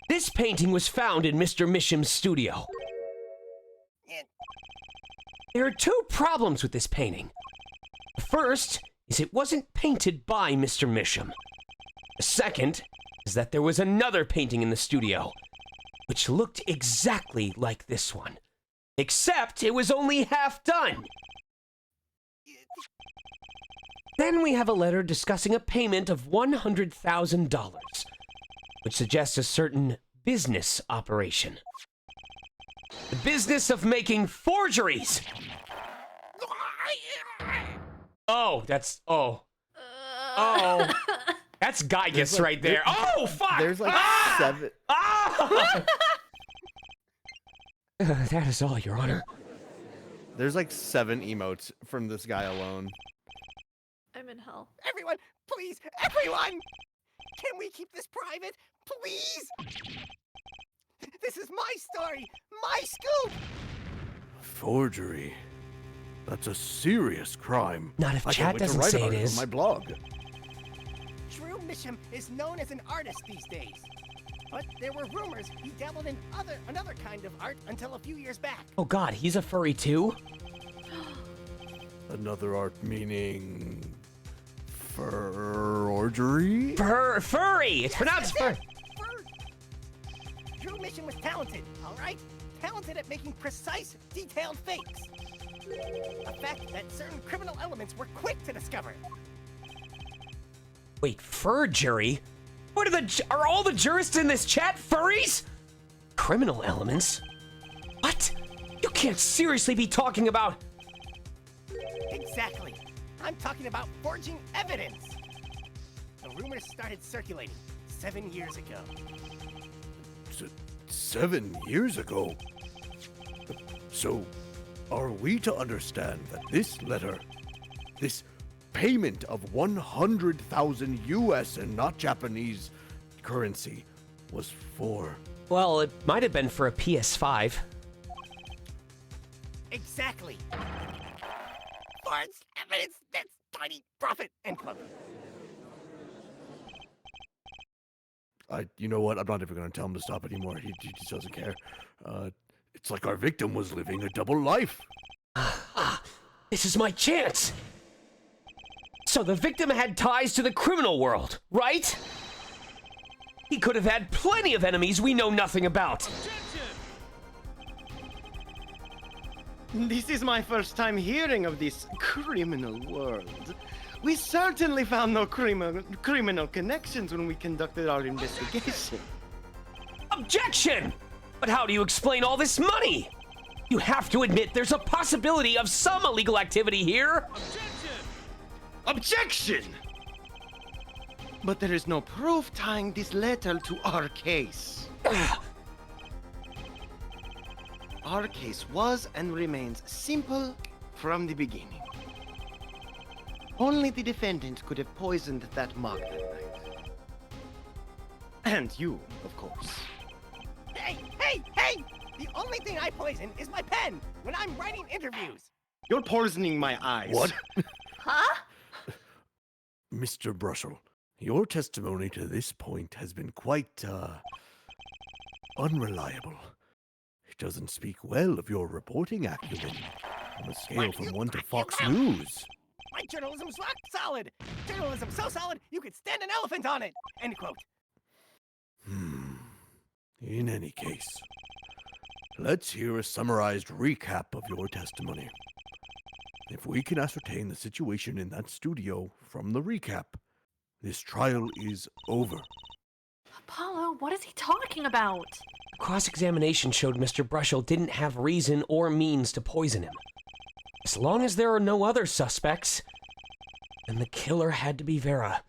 This painting was found in Mr. Misham's studio. There are two problems with this painting. The first is it wasn't painted by Mr. Misham. The second is that there was another painting in the studio, which looked exactly like this one, except it was only half done. Then we have a letter discussing a payment of $100,000, which suggests a certain business operation. The business of making forgeries! Oh, that's... Oh. Oh. That's Gygus right there. Oh, fuck! There's like 7... Ah! That is all, Your Honor. There's like 7 emotes from this guy alone. I'm in hell. Everyone, please, everyone! Can we keep this private, please? This is my story, my scoop! Forgery. That's a serious crime. Not if I chat can't wait to doesn't write say about it it is. on my blog. Drew Misham is known as an artist these days. But there were rumors he dabbled in another kind of art until a few years back. Oh god, he's a furry too? Another art meaning... forgery? Furry! It's pronounced fur. Drew Misham was talented, all right? Talented at making precise, detailed fakes. A fact that certain criminal elements were quick to discover. Wait, furgery? What are all the jurists in this chat furries? Criminal elements? What? You can't seriously be talking about... Exactly. I'm talking about forging evidence. The rumors started circulating 7 years ago. 7 years ago? So, are we to understand that this letter, this payment of 100,000 US and not Japanese currency, was for... Well, it might have been for a PS5. Exactly. Forged evidence, that's tiny profit, end quote. You know what? I'm not even going to tell him to stop anymore. He just doesn't care. It's like our victim was living a double life. This is my chance! So the victim had ties to the criminal world, right? He could have had plenty of enemies we know nothing about. This is my first time hearing of this criminal world. We certainly found no criminal connections when we conducted our investigation. Objection! But how do you explain all this money? You have to admit there's a possibility of some illegal activity here. Objection! But there is no proof tying this letter to our case. Our case was and remains simple from the beginning. Only the defendant could have poisoned that mug that night. And you, of course. Hey, hey, hey! The only thing I poison is my pen when I'm writing interviews. You're poisoning my eyes. What? Huh? Mr. Brussel, your testimony to this point has been quite, unreliable. It doesn't speak well of your reporting acumen on a scale from 1 to Fox News. My journalism's rock solid. Journalism so solid you could stand an elephant on it. End quote. In any case, let's hear a summarized recap of your testimony. If we can ascertain the situation in that studio from the recap, this trial is over. Apollo, what is he talking about? Cross-examination showed Mr. Brushel didn't have reason or means to poison him. As long as there are no other suspects, then the killer had to be Vera.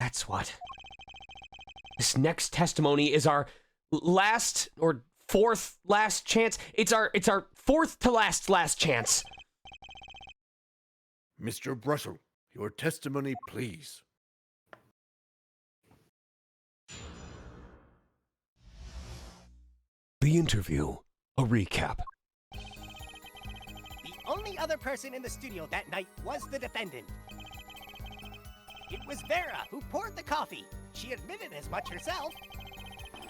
That's what. This next testimony is our last or fourth last chance. It's our fourth to last chance. Mr. Brussel, your testimony, please. The interview, a recap. The only other person in the studio that night was the defendant. It was Vera who poured the coffee. She admitted as much herself.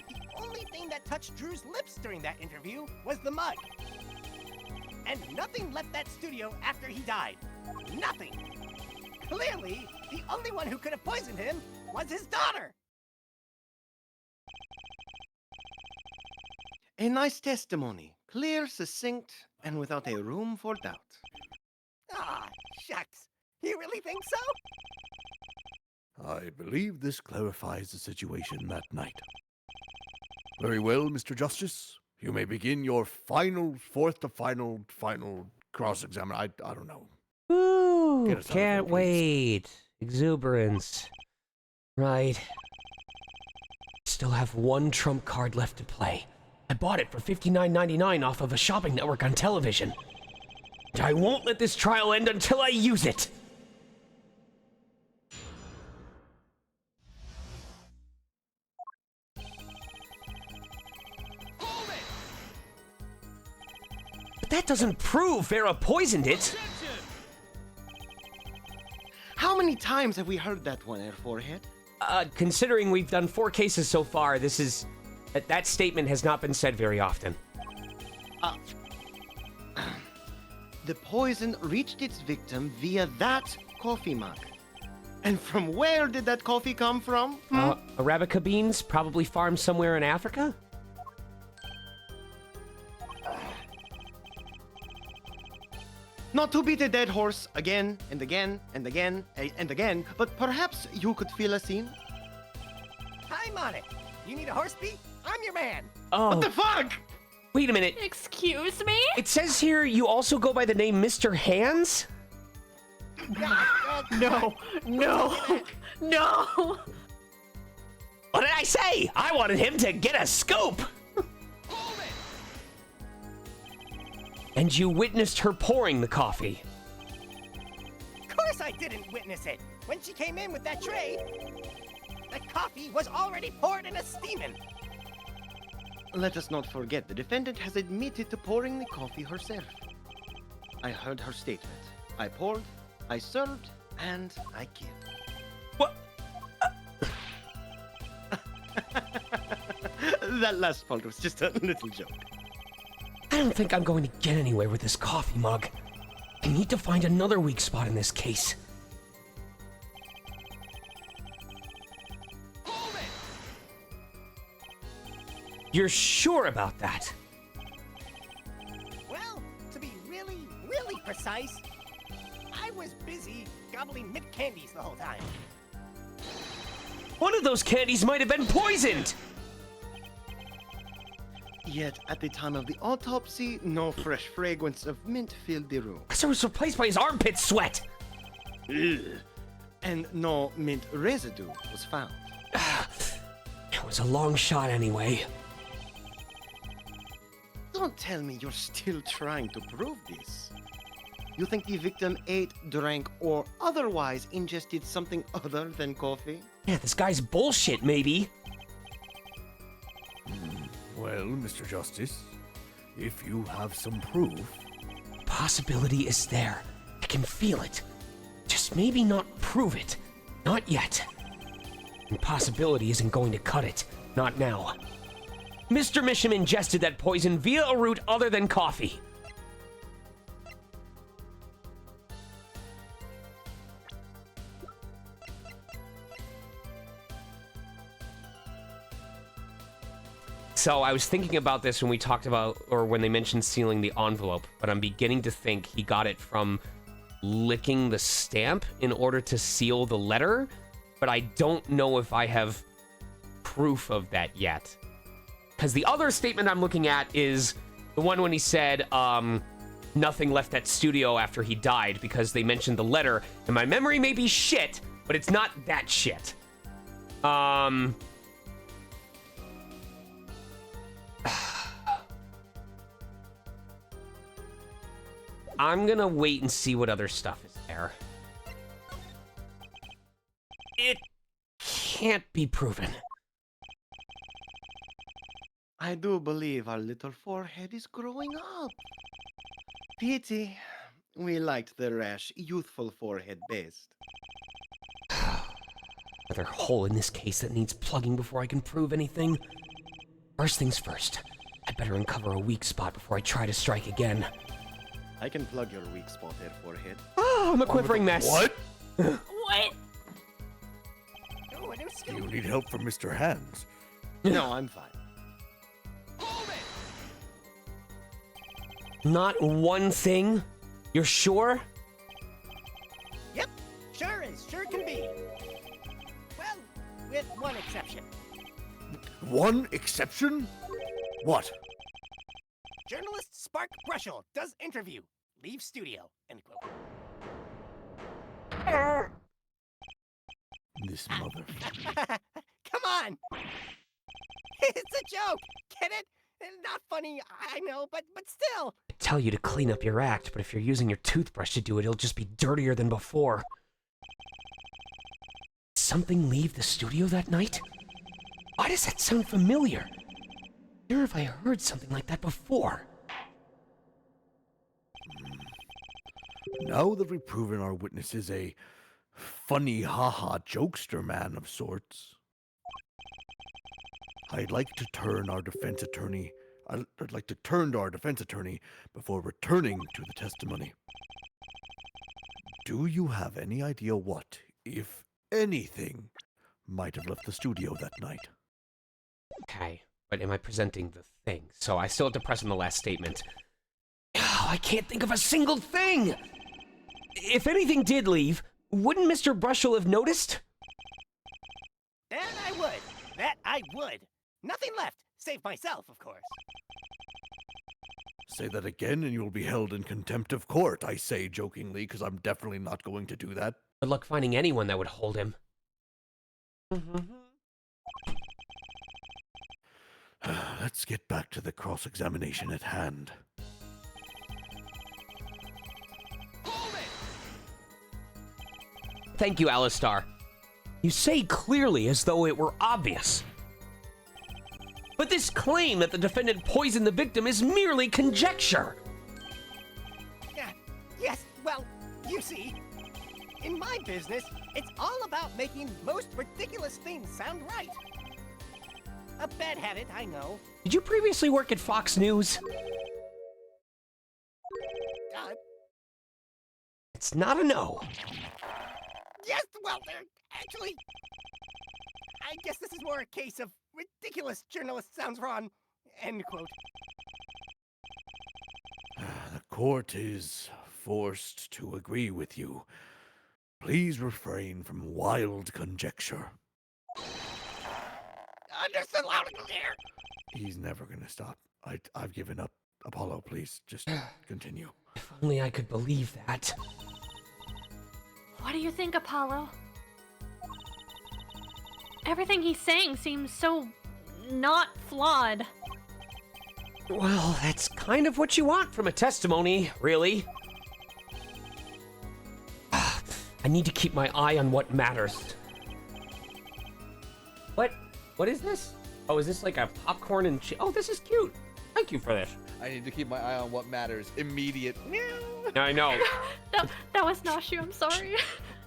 The only thing that touched Drew's lips during that interview was the mug. And nothing left that studio after he died. Nothing. Clearly, the only one who could have poisoned him was his daughter. A nice testimony. Clear, succinct, and without a room for doubt. Ah, shucks. You really think so? I believe this clarifies the situation that night. Very well, Mr. Justice. You may begin your fourth to final cross-examination. I don't know. Ooh, can't wait. Exuberance. Right. Still have one trump card left to play. I bought it for $59.99 off of a shopping network on television. And I won't let this trial end until I use it. But that doesn't prove Vera poisoned it. How many times have we heard that one, Air Forehead? Considering we've done 4 cases so far, that statement has not been said very often. The poison reached its victim via that coffee mug. And from where did that coffee come from? Arabica beans, probably farmed somewhere in Africa? Not to beat a dead horse again and again and again and again, but perhaps you could fill us in? I'm on it. You need a horse beat? I'm your man. Oh. What the fuck? Wait a minute. Excuse me? It says here you also go by the name Mr. Hands? No. What did I say? I wanted him to get a scoop. And you witnessed her pouring the coffee. Of course I didn't witness it. When she came in with that tray, the coffee was already poured and steaming. Let us not forget the defendant has admitted to pouring the coffee herself. I heard her statement. I poured, I served, and I killed. What? That last part was just a little joke. I don't think I'm going to get anywhere with this coffee mug. I need to find another weak spot in this case. You're sure about that? Well, to be really, really precise, I was busy gobbling mint candies the whole time. One of those candies might have been poisoned! Yet, at the time of the autopsy, no fresh fragrance of mint filled the room. So it was replaced by his armpit sweat! Ugh. And no mint residue was found. It was a long shot anyway. Don't tell me you're still trying to prove this. You think the victim ate, drank, or otherwise ingested something other than coffee? Yeah, this guy's bullshit, maybe. Well, Mr. Justice, if you have some proof... Possibility is there. I can feel it. Just maybe not prove it. Not yet. Impossibility isn't going to cut it. Not now. Mr. Misham ingested that poison via a route other than coffee. So I was thinking about this when we talked about, or when they mentioned sealing the envelope, but I'm beginning to think he got it from licking the stamp in order to seal the letter, but I don't know if I have proof of that yet. Because the other statement I'm looking at is the one when he said, nothing left at studio after he died, because they mentioned the letter, and my memory may be shit, but it's not that shit. I'm gonna wait and see what other stuff is there. It can't be proven. I do believe our little forehead is growing up. Pity. We liked the rash, youthful forehead best. Another hole in this case that needs plugging before I can prove anything. First things first. I better uncover a weak spot before I try to strike again. I can plug your weak spot there, forehead. Oh, I'm a quivering mess. What? What? Oh, a new Do skill. you need help from Mr. Hands? No, I'm fine. Hold it! Not one thing? You're sure? Yep, sure can be. Well, with one exception. One exception? What? Journalist Spark Brushel does interview. Leave studio. End quote. This mother... Come on! It's a joke! Get it? Not funny, I know, but still. I tell you to clean up your act, but if you're using your toothbrush to do it, it'll just be dirtier than before. Did something leave the studio that night? Why does that sound familiar? Where have I heard something like that before? Now that we've proven our witness is a funny haha jokester man of sorts, I'd like to turn to our defense attorney before returning to the testimony. Do you have any idea what, if anything, might have left the studio that night? Okay, but am I presenting the thing? So I still have to press on the last statement. Oh, I can't think of a single thing! If anything did leave, wouldn't Mr. Brushel have noticed? That I would. Nothing left, save myself, of course. Say that again and you'll be held in contempt of court, I say jokingly, because I'm definitely not going to do that. Good luck finding anyone that would hold him. Let's get back to the cross-examination at hand. Thank you, Alistar. You say clearly as though it were obvious. But this claim that the defendant poisoned the victim is merely conjecture. Yes, well, you see, in my business, it's all about making most ridiculous things sound right. A bad habit, I know. Did you previously work at Fox News? It's not a no. Yes, well, actually, I guess this is more a case of ridiculous journalist sounds wrong End quote. The court is forced to agree with you. Please refrain from wild conjecture. Understood loud and clear. He's never gonna stop. I've given up. Apollo, please, just continue. If only I could believe that. What do you think, Apollo? Everything he's saying seems so not flawed. Well, that's kind of what you want from a testimony, really. I need to keep my eye on what matters. What is this? Oh, is this like a popcorn and oh, this is cute. Thank you for this. I need to keep my eye on what matters. Immediate. I know. That was Nashu, I'm sorry.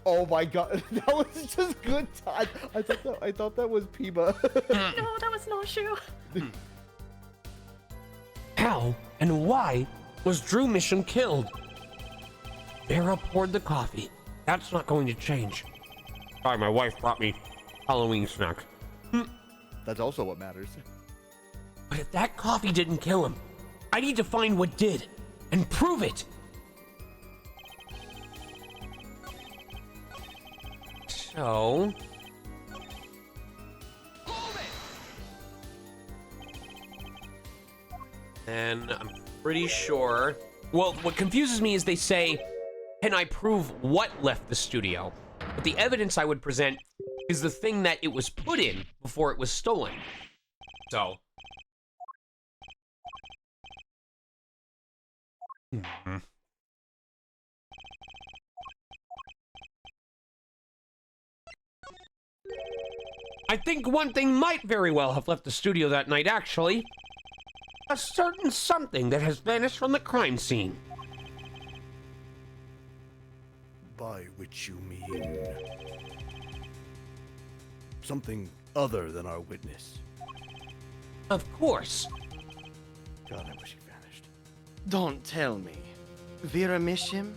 Oh my god, that was just good time. I thought that was Pima. No, that was Nashu. How and why was Drew Mission killed? Vera poured the coffee. That's not going to change. Sorry, my wife brought me Halloween snacks. That's also what matters. But if that coffee didn't kill him, I need to find what did and prove it. So... And I'm pretty sure... Well, what confuses me is they say, can I prove what left the studio? But the evidence I would present is the thing that it was put in before it was stolen. So... I think one thing might very well have left the studio that night, actually. A certain something that has vanished from the crime scene. By which you mean something other than our witness. Of course. God, I wish he vanished. Don't tell me. Vera Mishim?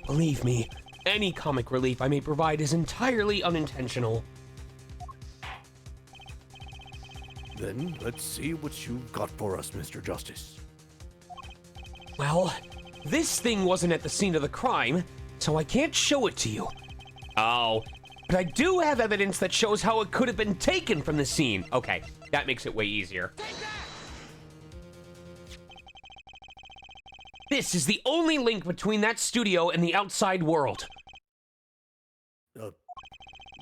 Believe me, any comic relief I may provide is entirely unintentional. Then let's see what you've got for us, Mr. Justice. Well, this thing wasn't at the scene of the crime, so I can't show it to you. Oh, but I do have evidence that shows how it could have been taken from the scene. Okay, that makes it way easier. This is the only link between that studio and the outside world. A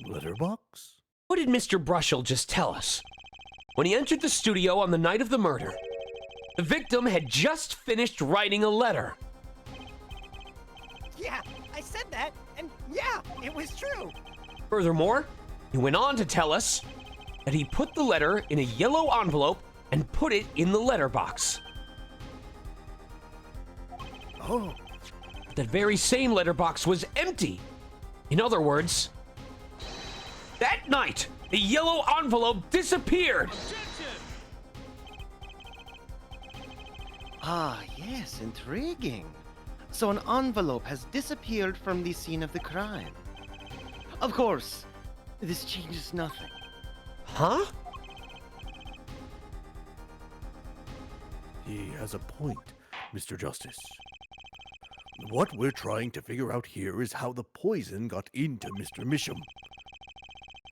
letterbox? What did Mr. Brushell just tell us? When he entered the studio on the night of the murder, the victim had just finished writing a letter. Yeah, I said that, and yeah, it was true. Furthermore, he went on to tell us that he put the letter in a yellow envelope and put it in the letterbox. Oh. That very same letterbox was empty. In other words, that night, the yellow envelope disappeared. Ah, yes, intriguing. So an envelope has disappeared from the scene of the crime. Of course, this changes nothing. Huh? He has a point, Mr. Justice. What we're trying to figure out here is how the poison got into Mr. Misham.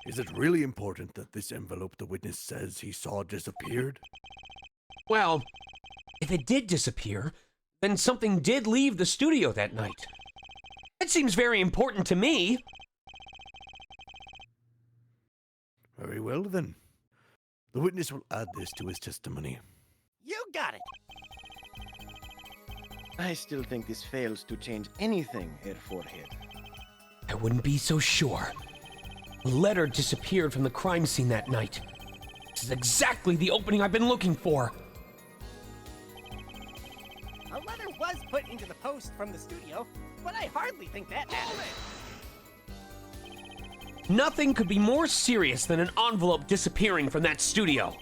Is it really important that this envelope the witness says he saw disappeared? Well, if it did disappear, then something did leave the studio that night. That seems very important to me. Very well, then. The witness will add this to his testimony. You got it. I still think this fails to change anything, Herr Forehead. I wouldn't be so sure. The letter disappeared from the crime scene that night. This is exactly the opening I've been looking for. A letter was put into the post from the studio, but I hardly think that matters. Nothing could be more serious than an envelope disappearing from that studio.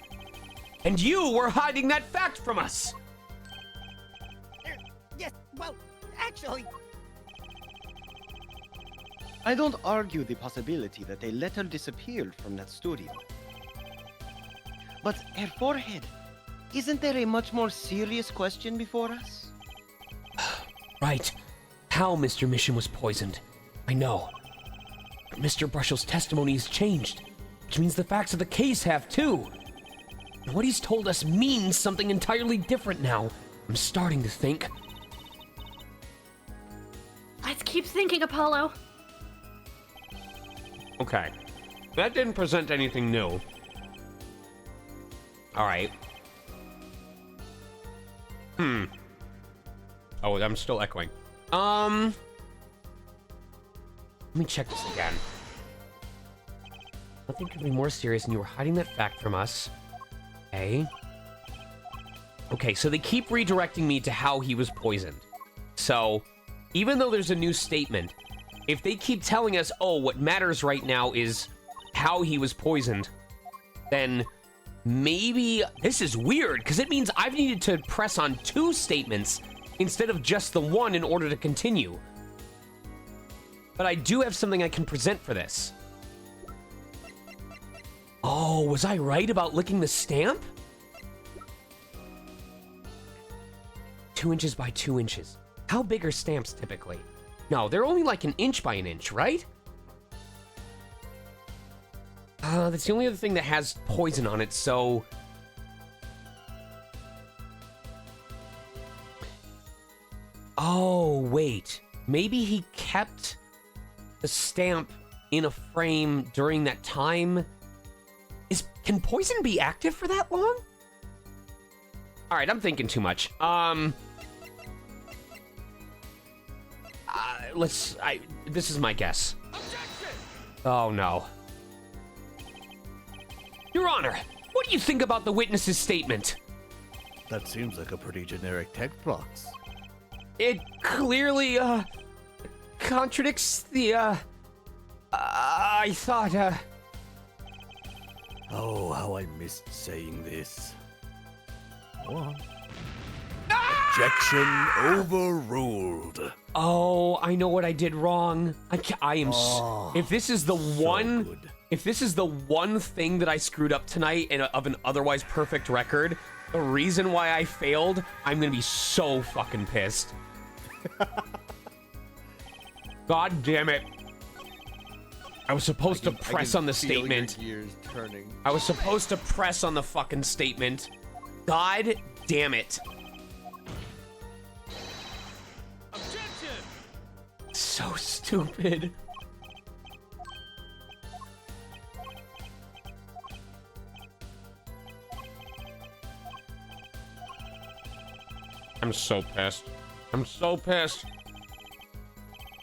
And you were hiding that fact from us. Yes, well, actually... I don't argue the possibility that a letter disappeared from that studio. But, Herr Forehead, Isn't there a much more serious question before us? Right. How Mr. Mission was poisoned. I know. But Mr. Brushell's testimony has changed, which means the facts of the case have too. And what he's told us means something entirely different now. I'm starting to think. Let's keep thinking, Apollo. Okay. That didn't present anything new. Alright. Oh, I'm still echoing. Let me check this again. Nothing could be more serious than you were hiding that fact from us. Okay. Okay, so they keep redirecting me to how he was poisoned. So, even though there's a new statement, if they keep telling us, oh, what matters right now is how he was poisoned, then maybe this is weird, because it means I've needed to press on 2 statements instead of just the one in order to continue. But I do have something I can present for this. Oh, was I right about licking the stamp? 2 inches by 2 inches. How big are stamps typically? No, they're only like 1 inch by 1 inch, right? That's the only other thing that has poison on it, so... Oh, wait. Maybe he kept the stamp in a frame during that time? Can poison be active for that long? Alright, I'm thinking too much. This is my guess. Oh, no. Your Honor, what do you think about the witness's statement? That seems like a pretty generic text box. It clearly, contradicts the, I thought, Oh, how I missed saying this. Go on. Objection overruled. Oh, I know what I did wrong. I am. If this is the one, good. if this is the one thing that I screwed up tonight of an otherwise perfect record, the reason why I failed, I'm gonna be so fucking pissed. God damn it! I was supposed to press on the statement. I was supposed to press on the fucking statement. God damn it! So stupid. I'm so pissed. I'm so pissed.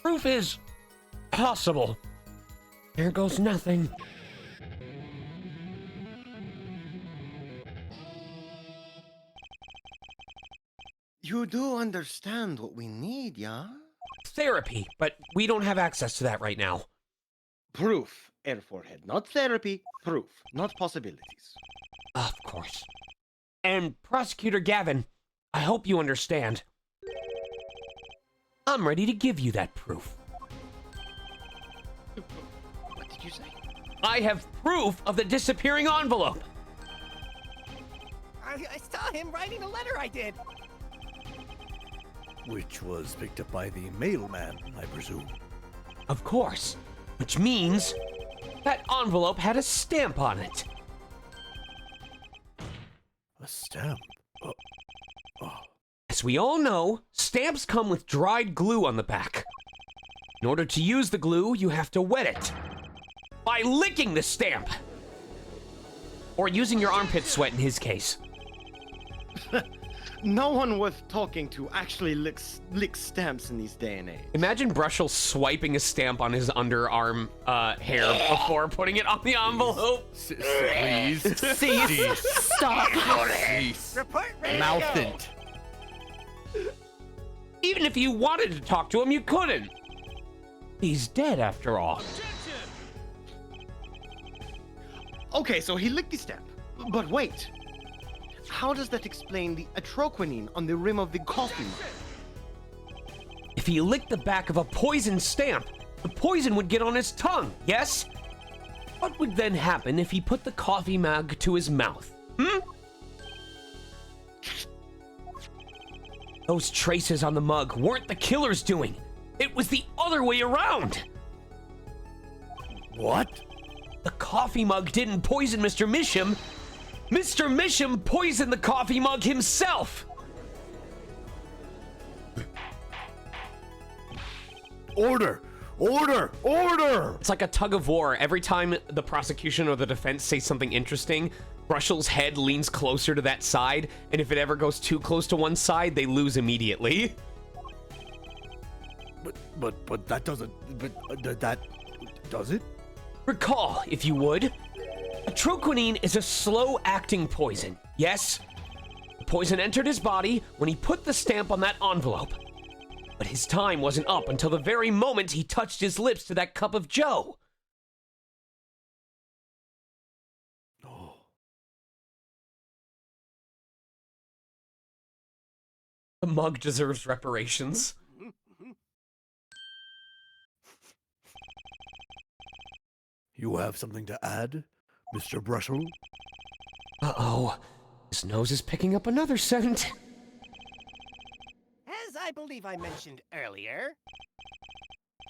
Proof is possible. There goes nothing. You do understand what we need, yeah? Therapy, but we don't have access to that right now. Proof, Air Forehead. Not therapy, proof, not possibilities. Of course. And Prosecutor Gavin, I hope you understand. I'm ready to give you that proof. What did you say? I have proof of the disappearing envelope. I saw him writing a letter I did. Which was picked up by the mailman, I presume. Of course. Which means that envelope had a stamp on it. A stamp? As we all know, stamps come with dried glue on the back. In order to use the glue, you have to wet it. By licking the stamp. Or using your armpit sweat in his case. No one worth talking to actually licks stamps in these day and age. Imagine Brushell swiping a stamp on his underarm hair before putting it on the envelope. Please. Cease. Stop. Cease. Report ready Mouth to go. it. Even if you wanted to talk to him, you couldn't. He's dead after all. Okay, so he licked the stamp. But wait. How does that explain the atroquinine on the rim of the coffee mug? If he licked the back of a poisoned stamp, the poison would get on his tongue, yes? What would then happen if he put the coffee mug to his mouth? Those traces on the mug weren't the killer's doing. It was the other way around. What? The coffee mug didn't poison Mr. Misham. Mr. Misham poisoned the coffee mug himself. Order! Order! Order! It's like a tug of war. Every time the prosecution or the defense say something interesting, Brushel's head leans closer to that side, and if it ever goes too close to one side, they lose immediately. But that doesn't... But that... Does it? Recall, if you would. Atroquinine is a slow-acting poison. Yes, the poison entered his body when he put the stamp on that envelope. But his time wasn't up until the very moment he touched his lips to that cup of joe. Oh. The mug deserves reparations. You have something to add, Mr. Brushel? Uh-oh. His nose is picking up another scent. As I believe I mentioned earlier.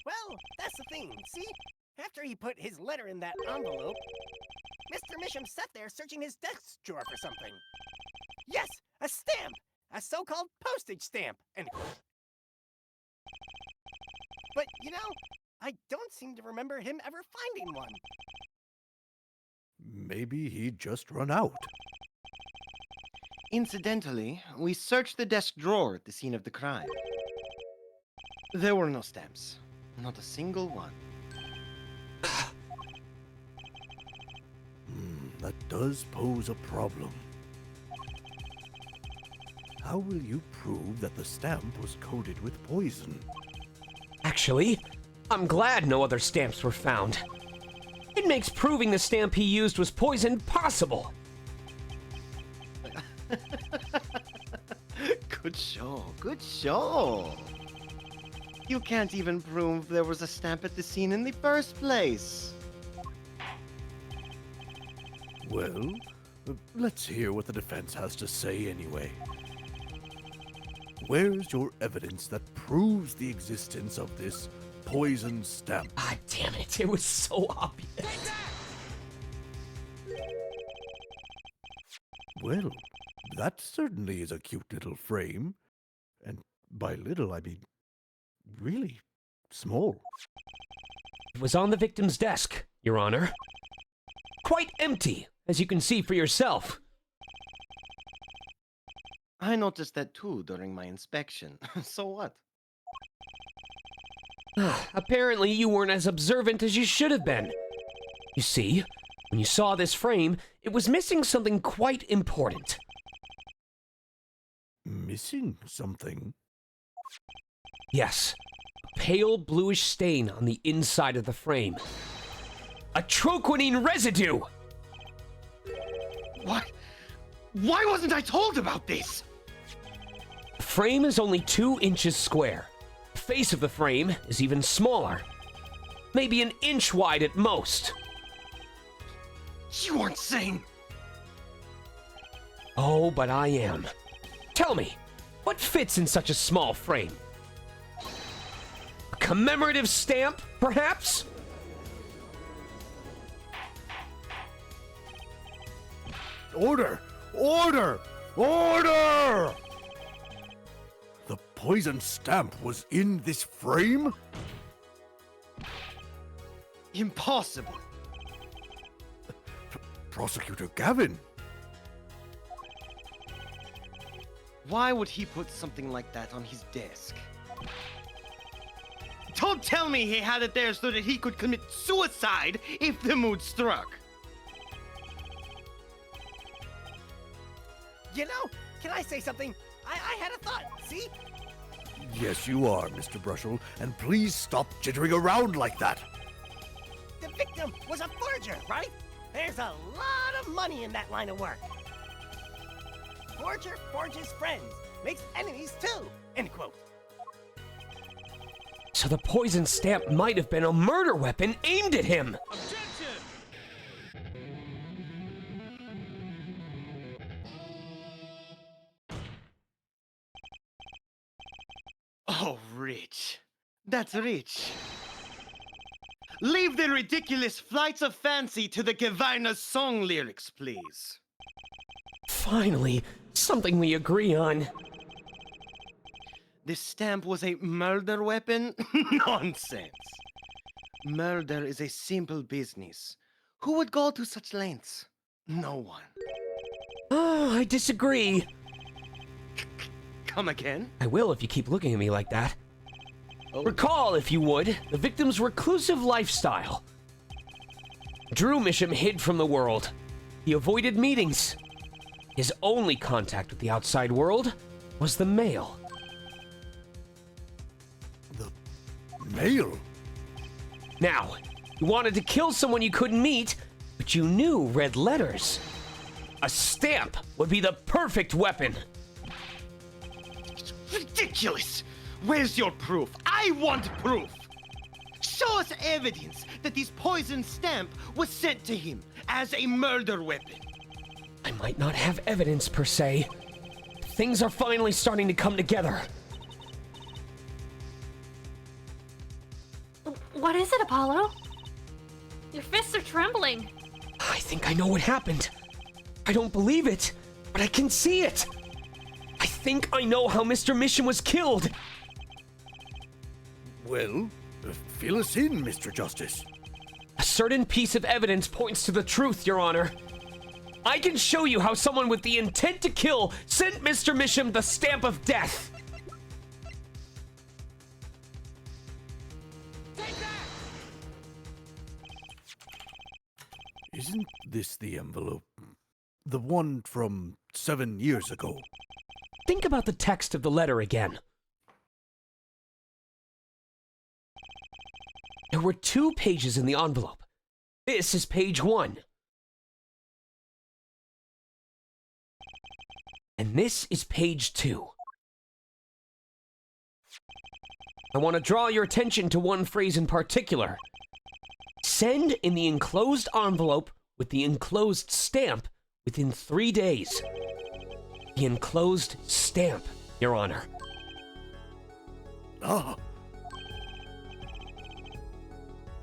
Well, that's the thing, see? After he put his letter in that envelope, Mr. Misham sat there searching his desk drawer for something. Yes, a stamp! A so-called postage stamp! End quote. But, you know, I don't seem to remember him ever finding one. Maybe he'd just run out. Incidentally, we searched the desk drawer at the scene of the crime. There were no stamps. Not a single one. That does pose a problem. How will you prove that the stamp was coated with poison? Actually, I'm glad no other stamps were found. It makes proving the stamp he used was poisoned possible. Good show, good show. You can't even prove there was a stamp at the scene in the first place. Well, let's hear what the defense has to say anyway. Where's your evidence that proves the existence of this poison stamp? Ah, damn it. It was so obvious. Well, that certainly is a cute little frame. And by little, I mean really small. It was on the victim's desk, Your Honor. Quite empty, as you can see for yourself. I noticed that too during my inspection. So what? Apparently, you weren't as observant as you should have been. You see, when you saw this frame, it was missing something quite important. Missing something? Yes, a pale bluish stain on the inside of the frame. Atroquinine residue! What? Why wasn't I told about this? The frame is only 2 inches square. The face of the frame is even smaller. Maybe an inch wide at most. You aren't saying... Oh, but I am. Tell me, what fits in such a small frame? A commemorative stamp, perhaps? Order! Order! Order! The poison stamp was in this frame? Impossible. Prosecutor Gavin. Why would he put something like that on his desk? Don't tell me he had it there so that he could commit suicide if the mood struck. You know, can I say something? I had a thought, see? Yes, you are, Mr. Brushel, and please stop jittering around like that. The victim was a forger, right? There's a lot of money in that line of work. Forger forges friends, makes enemies too, end quote. So the poison stamp might have been a murder weapon aimed at him. rich. That's rich. Leave the ridiculous flights of fancy to the Geweiner's song lyrics, please. Finally, something we agree on. This stamp was a murder weapon? Nonsense. Murder is a simple business. Who would go to such lengths? No one. Oh, I disagree. Come again? I will if you keep looking at me like that. Recall, if you would, the victim's reclusive lifestyle. Drew Misham hid from the world. He avoided meetings. His only contact with the outside world was the mail. The mail? Now, you wanted to kill someone you couldn't meet, but you knew red letters. A stamp would be the perfect weapon. Ridiculous! Where's your proof? I want proof! Show us evidence that this poison stamp was sent to him as a murder weapon. I might not have evidence per se. Things are finally starting to come together. What is it, Apollo? Your fists are trembling. I think I know what happened. I don't believe it, but I can see it. I think I know how Mr. Mission was killed. Well, fill us in, Mr. Justice. A certain piece of evidence points to the truth, Your Honor. I can show you how someone with the intent to kill sent Mr. Misham the stamp of death. Isn't this the envelope? The one from 7 years ago? Think about the text of the letter again. There were 2 pages in the envelope. This is page 1. And this is page 2. I want to draw your attention to one phrase in particular. Send in the enclosed envelope with the enclosed stamp within 3 days. The enclosed stamp, Your Honor. Ah.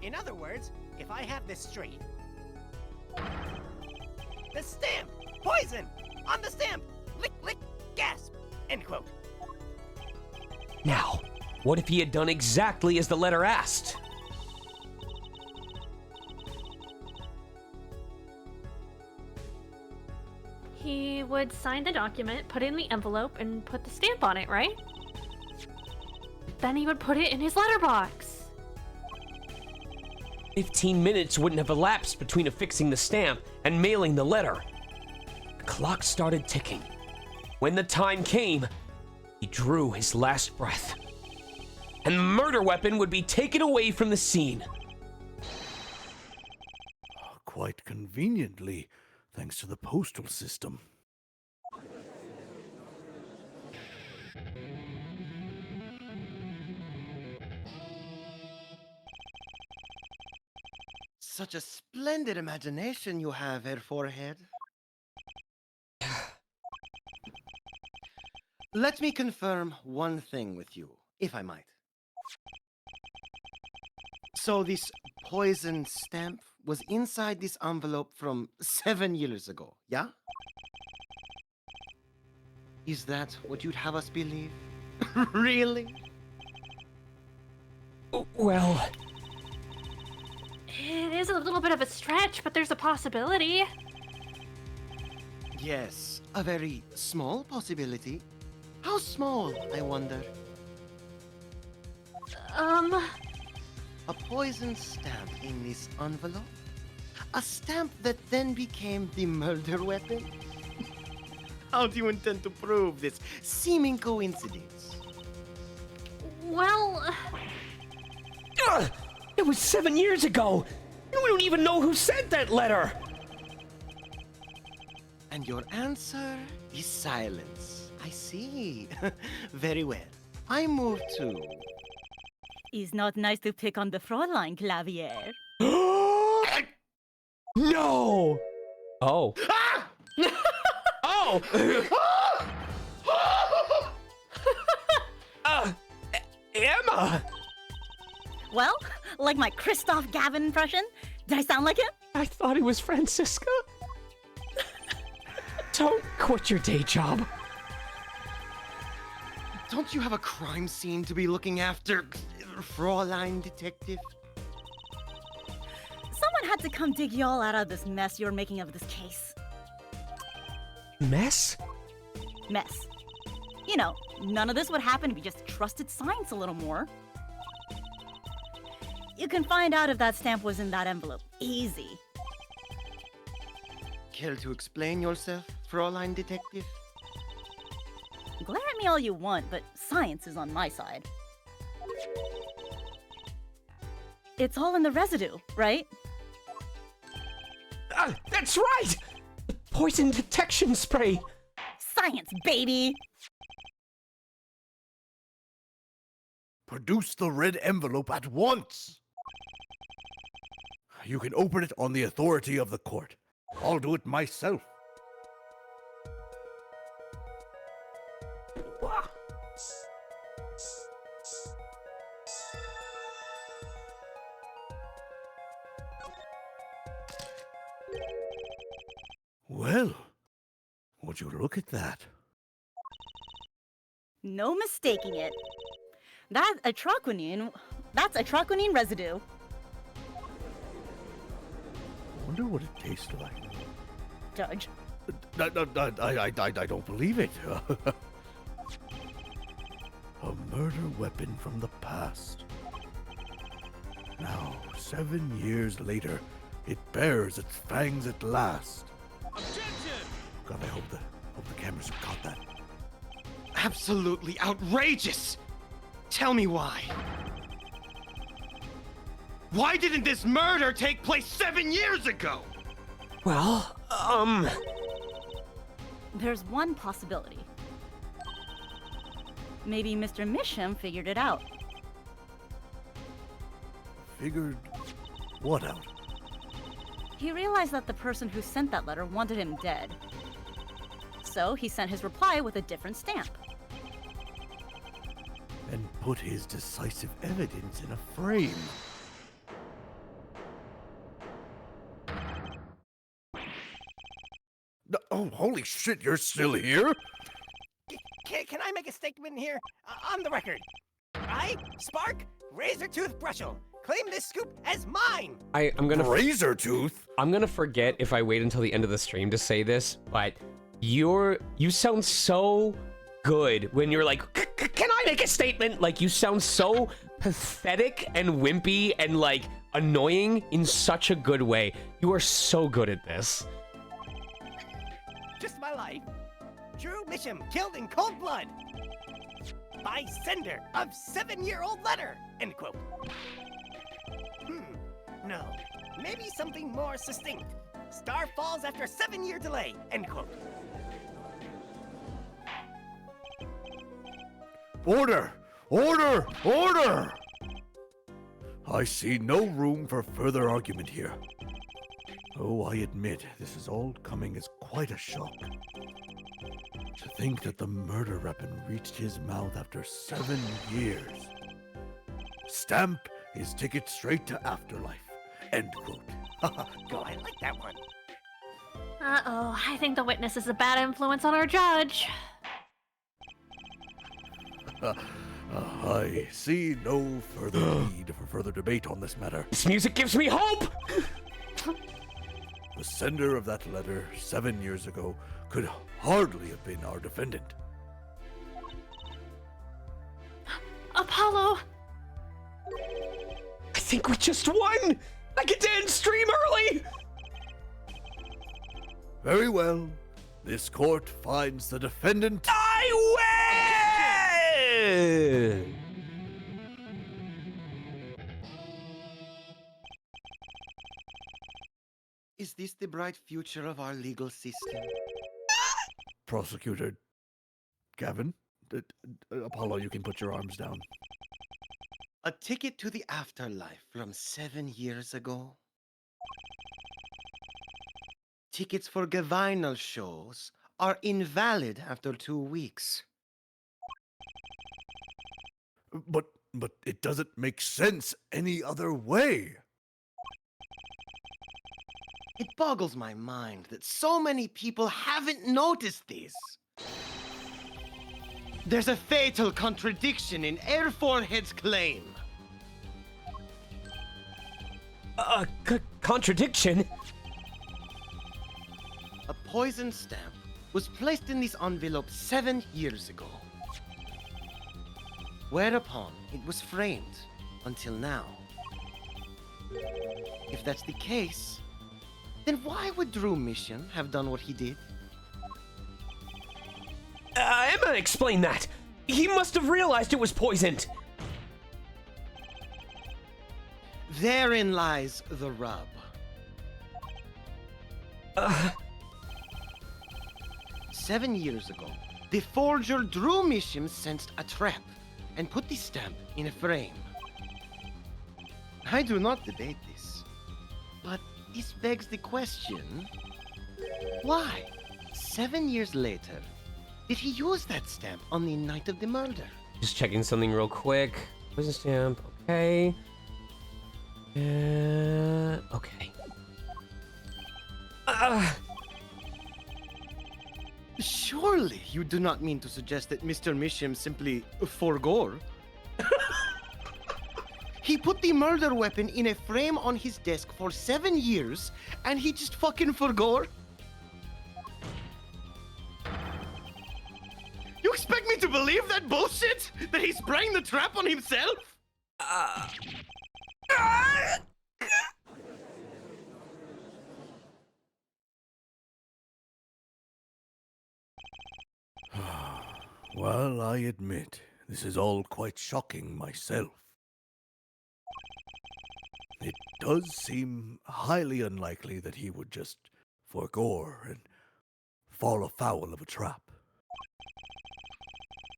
In other words, if I have this straight, the stamp! Poison! On the stamp! Lick, lick, gasp! End quote. Now, what if he had done exactly as the letter asked? He would sign the document, put it in the envelope, and put the stamp on it, right? Then he would put it in his letterbox. 15 minutes wouldn't have elapsed between affixing the stamp and mailing the letter. The clock started ticking. When the time came, he drew his last breath. And the murder weapon would be taken away from the scene. Quite conveniently, thanks to the postal system. Such a splendid imagination you have, Herr Forehead. Let me confirm one thing with you, if I might. So this poison stamp was inside this envelope from 7 years ago, yeah? Is that what you'd have us believe? Really? Well... It is a little bit of a stretch, but there's a possibility. Yes, a very small possibility. How small, I wonder? A poison stamp in this envelope? A stamp that then became the murder weapon? How do you intend to prove this seeming coincidence? Well... It was 7 years ago! And we don't even know who sent that letter! And your answer is silence. I see. Very well. I move to... It's not nice to pick on the Fräulein, Clavier. No! Oh. Oh! Emma! Well, like my Christoph Gavin impression? Did I sound like him? I thought it was Francisca. Don't quit your day job. Don't you have a crime scene to be looking after, Fräulein Detective? Someone had to come dig y'all out of this mess you're making of this case. Mess? Mess. You know, none of this would happen if you just trusted science a little more. You can find out if that stamp was in that envelope. Easy. Care to explain yourself, Fräulein Detective? Glare at me all you want, but science is on my side. It's all in the residue, right? That's right! The poison detection spray! Science, baby! Produce the red envelope at once! You can open it on the authority of the court. I'll do it myself. Well, would you look at that? No mistaking it. That's atroquinine residue. Wonder what it tastes like. Judge. I don't believe it. A murder weapon from the past. Now, 7 years later, it bears its fangs at last. Objection! God, I hope the cameras have caught that. Absolutely outrageous! Tell me why. Why didn't this murder take place 7 years ago? Well, There's one possibility. Maybe Mr. Misham figured it out. Figured what out? He realized that the person who sent that letter wanted him dead. So he sent his reply with a different stamp. And put his decisive evidence in a frame. Oh, holy shit, you're still here? Can I make a statement here? On the record. I, Spark, Razortooth Brushel, claim this scoop as mine! I'm gonna... Razortooth? I'm gonna forget if I wait until the end of the stream to say this, but you sound so good when you're like, can I make a statement? Like, you sound so pathetic and wimpy and, like, annoying in such a good way. You are so good at this. Just my life. Drew Misham killed in cold blood. By sender of 7-year-old letter, end quote. No. Maybe something more succinct. Star falls after 7-year delay, end quote. Order! Order! Order! I see no room for further argument here. Oh, I admit, this is all coming as quite a shock. To think that the murder weapon reached his mouth after 7 years. Stamp his ticket straight to afterlife. End quote. Oh, I like that one. Uh-oh, I think the witness is a bad influence on our judge. I see no further need for further debate on this matter. This music gives me hope! The sender of that letter 7 years ago could hardly have been our defendant. Apollo! I think we just won! I get to end stream early! Very well. This court finds the defendant... I win! Is this the bright future of our legal system? Prosecutor Gavin? Apollo, you can put your arms down. A ticket to the afterlife from 7 years ago? Tickets for Gavinal shows are invalid after 2 weeks. But but it doesn't make sense any other way. It boggles my mind that so many people haven't noticed this. There's a fatal contradiction in Air Forehead's claim. Contradiction? A poison stamp was placed in this envelope 7 years ago. Whereupon it was framed until now. If that's the case, then why would Drew Mission have done what he did? Emma explained that. He must have realized it was poisoned. Therein lies the rub. 7 years ago, the forger Drew Mishim sensed a trap and put the stamp in a frame. I do not debate this, but this begs the question, why, 7 years later, did he use that stamp on the night of the murder? Just checking something real quick. Poison stamp, okay. Okay. Surely you do not mean to suggest that Mr. Mishim simply forgore? He put the murder weapon in a frame on his desk for 7 years, and he just fucking forgore? You expect me to believe that bullshit? That he sprang the trap on himself? Well, I admit, this is all quite shocking myself. It does seem highly unlikely that he would just forgore and fall afoul of a trap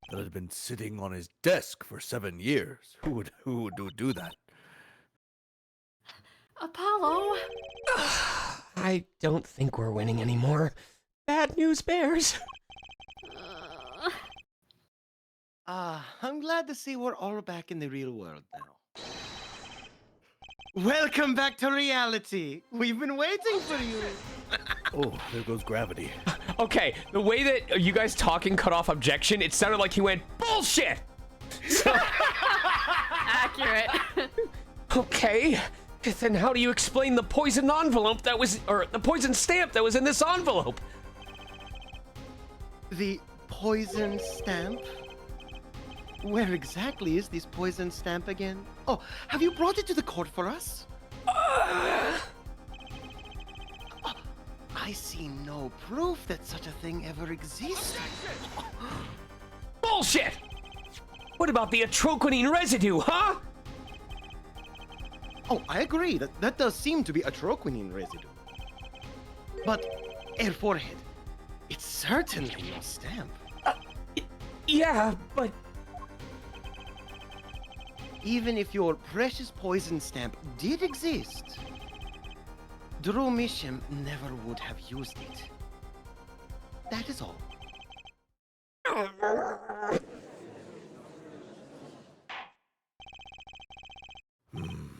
that had been sitting on his desk for 7 years. Who would do that? Apollo! I don't think we're winning anymore. Bad news bears. I'm glad to see we're all back in the real world now. Welcome back to reality. We've been waiting for you. Oh, there goes gravity. Okay, the way that you guys talking cut off objection, it sounded like he went, bullshit! So, Accurate. okay, then how do you explain the poison envelope that was, or the poison stamp that was in this envelope? The poison stamp? Where exactly is this poison stamp again? Oh, have you brought it to the court for us? Oh, I see no proof that such a thing ever existed. Bullshit! What about the atroquinine residue, huh? Oh, I agree. That does seem to be atroquinine residue. But, Air Forehead, it's certainly no stamp. Yeah, but... Even if your precious poison stamp did exist, Drew Mishim never would have used it. That is all.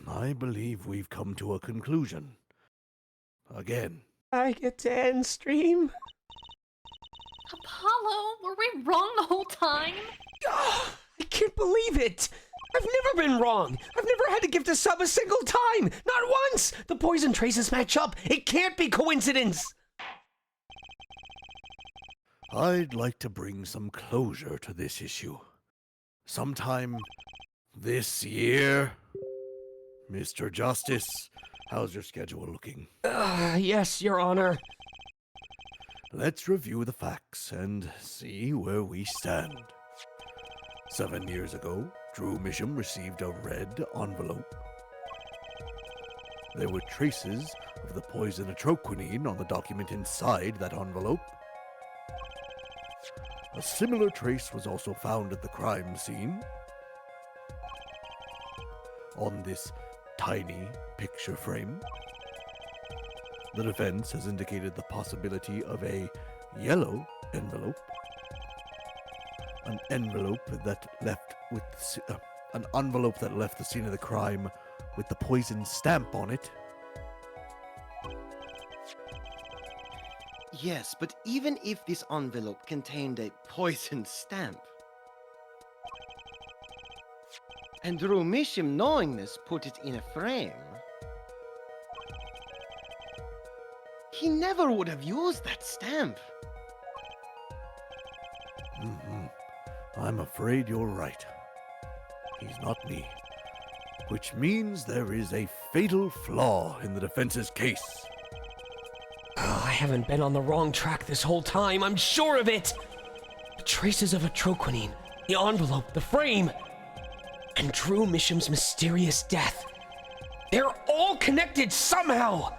I believe we've come to a conclusion. Again. I get to end stream? Apollo, were we wrong the whole time? Oh, I can't believe it! I've never been wrong! I've never had to give this sub a single time! Not once! The poison traces match up! It can't be coincidence! I'd like to bring some closure to this issue. Sometime this year. Mr. Justice, how's your schedule looking? Yes, Your Honor. Let's review the facts and see where we stand. 7 years ago, Drew Misham received a red envelope. There were traces of the poison atroquinine on the document inside that envelope. A similar trace was also found at the crime scene. On this tiny picture frame, the defense has indicated the possibility of a yellow envelope. An envelope that left with an envelope that left the scene of the crime with the poison stamp on it. Yes, but even if this envelope contained a poison stamp, and Drew Mishim, knowing this, put it in a frame, he never would have used that stamp. I'm afraid you're right. He's not me. Which means there is a fatal flaw in the defense's case. Oh, I haven't been on the wrong track this whole time, I'm sure of it! The traces of atroquinine, the envelope, the frame, and Drew Mishim's mysterious death. They're all connected somehow!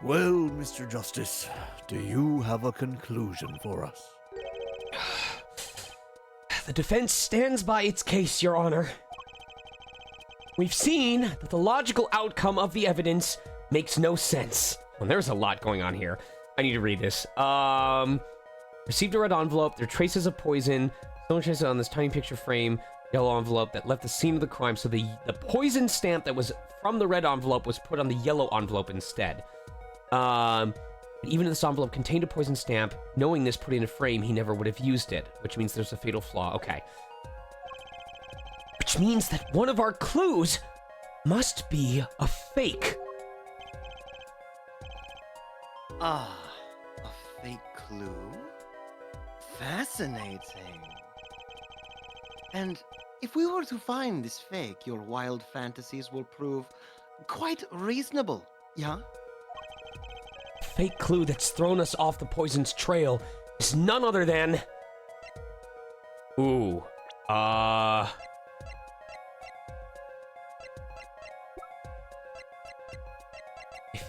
Well, Mr. Justice, do you have a conclusion for us? The defense stands by its case, Your Honor. We've seen that the logical outcome of the evidence makes no sense. Well, there's a lot going on here. I need to read this. Received a red envelope. There are traces of poison. Someone traces on this tiny picture frame, yellow envelope that left the scene of the crime. So the poison stamp that was from the red envelope was put on the yellow envelope instead. Even if this envelope contained a poison stamp, knowing this put in a frame, he never would have used it, which means there's a fatal flaw. Okay. Which means that one of our clues must be a fake. Ah, a fake clue? Fascinating. And if we were to find this fake, your wild fantasies will prove quite reasonable, yeah? Fake clue that's thrown us off the poison's trail is none other than... Ooh. I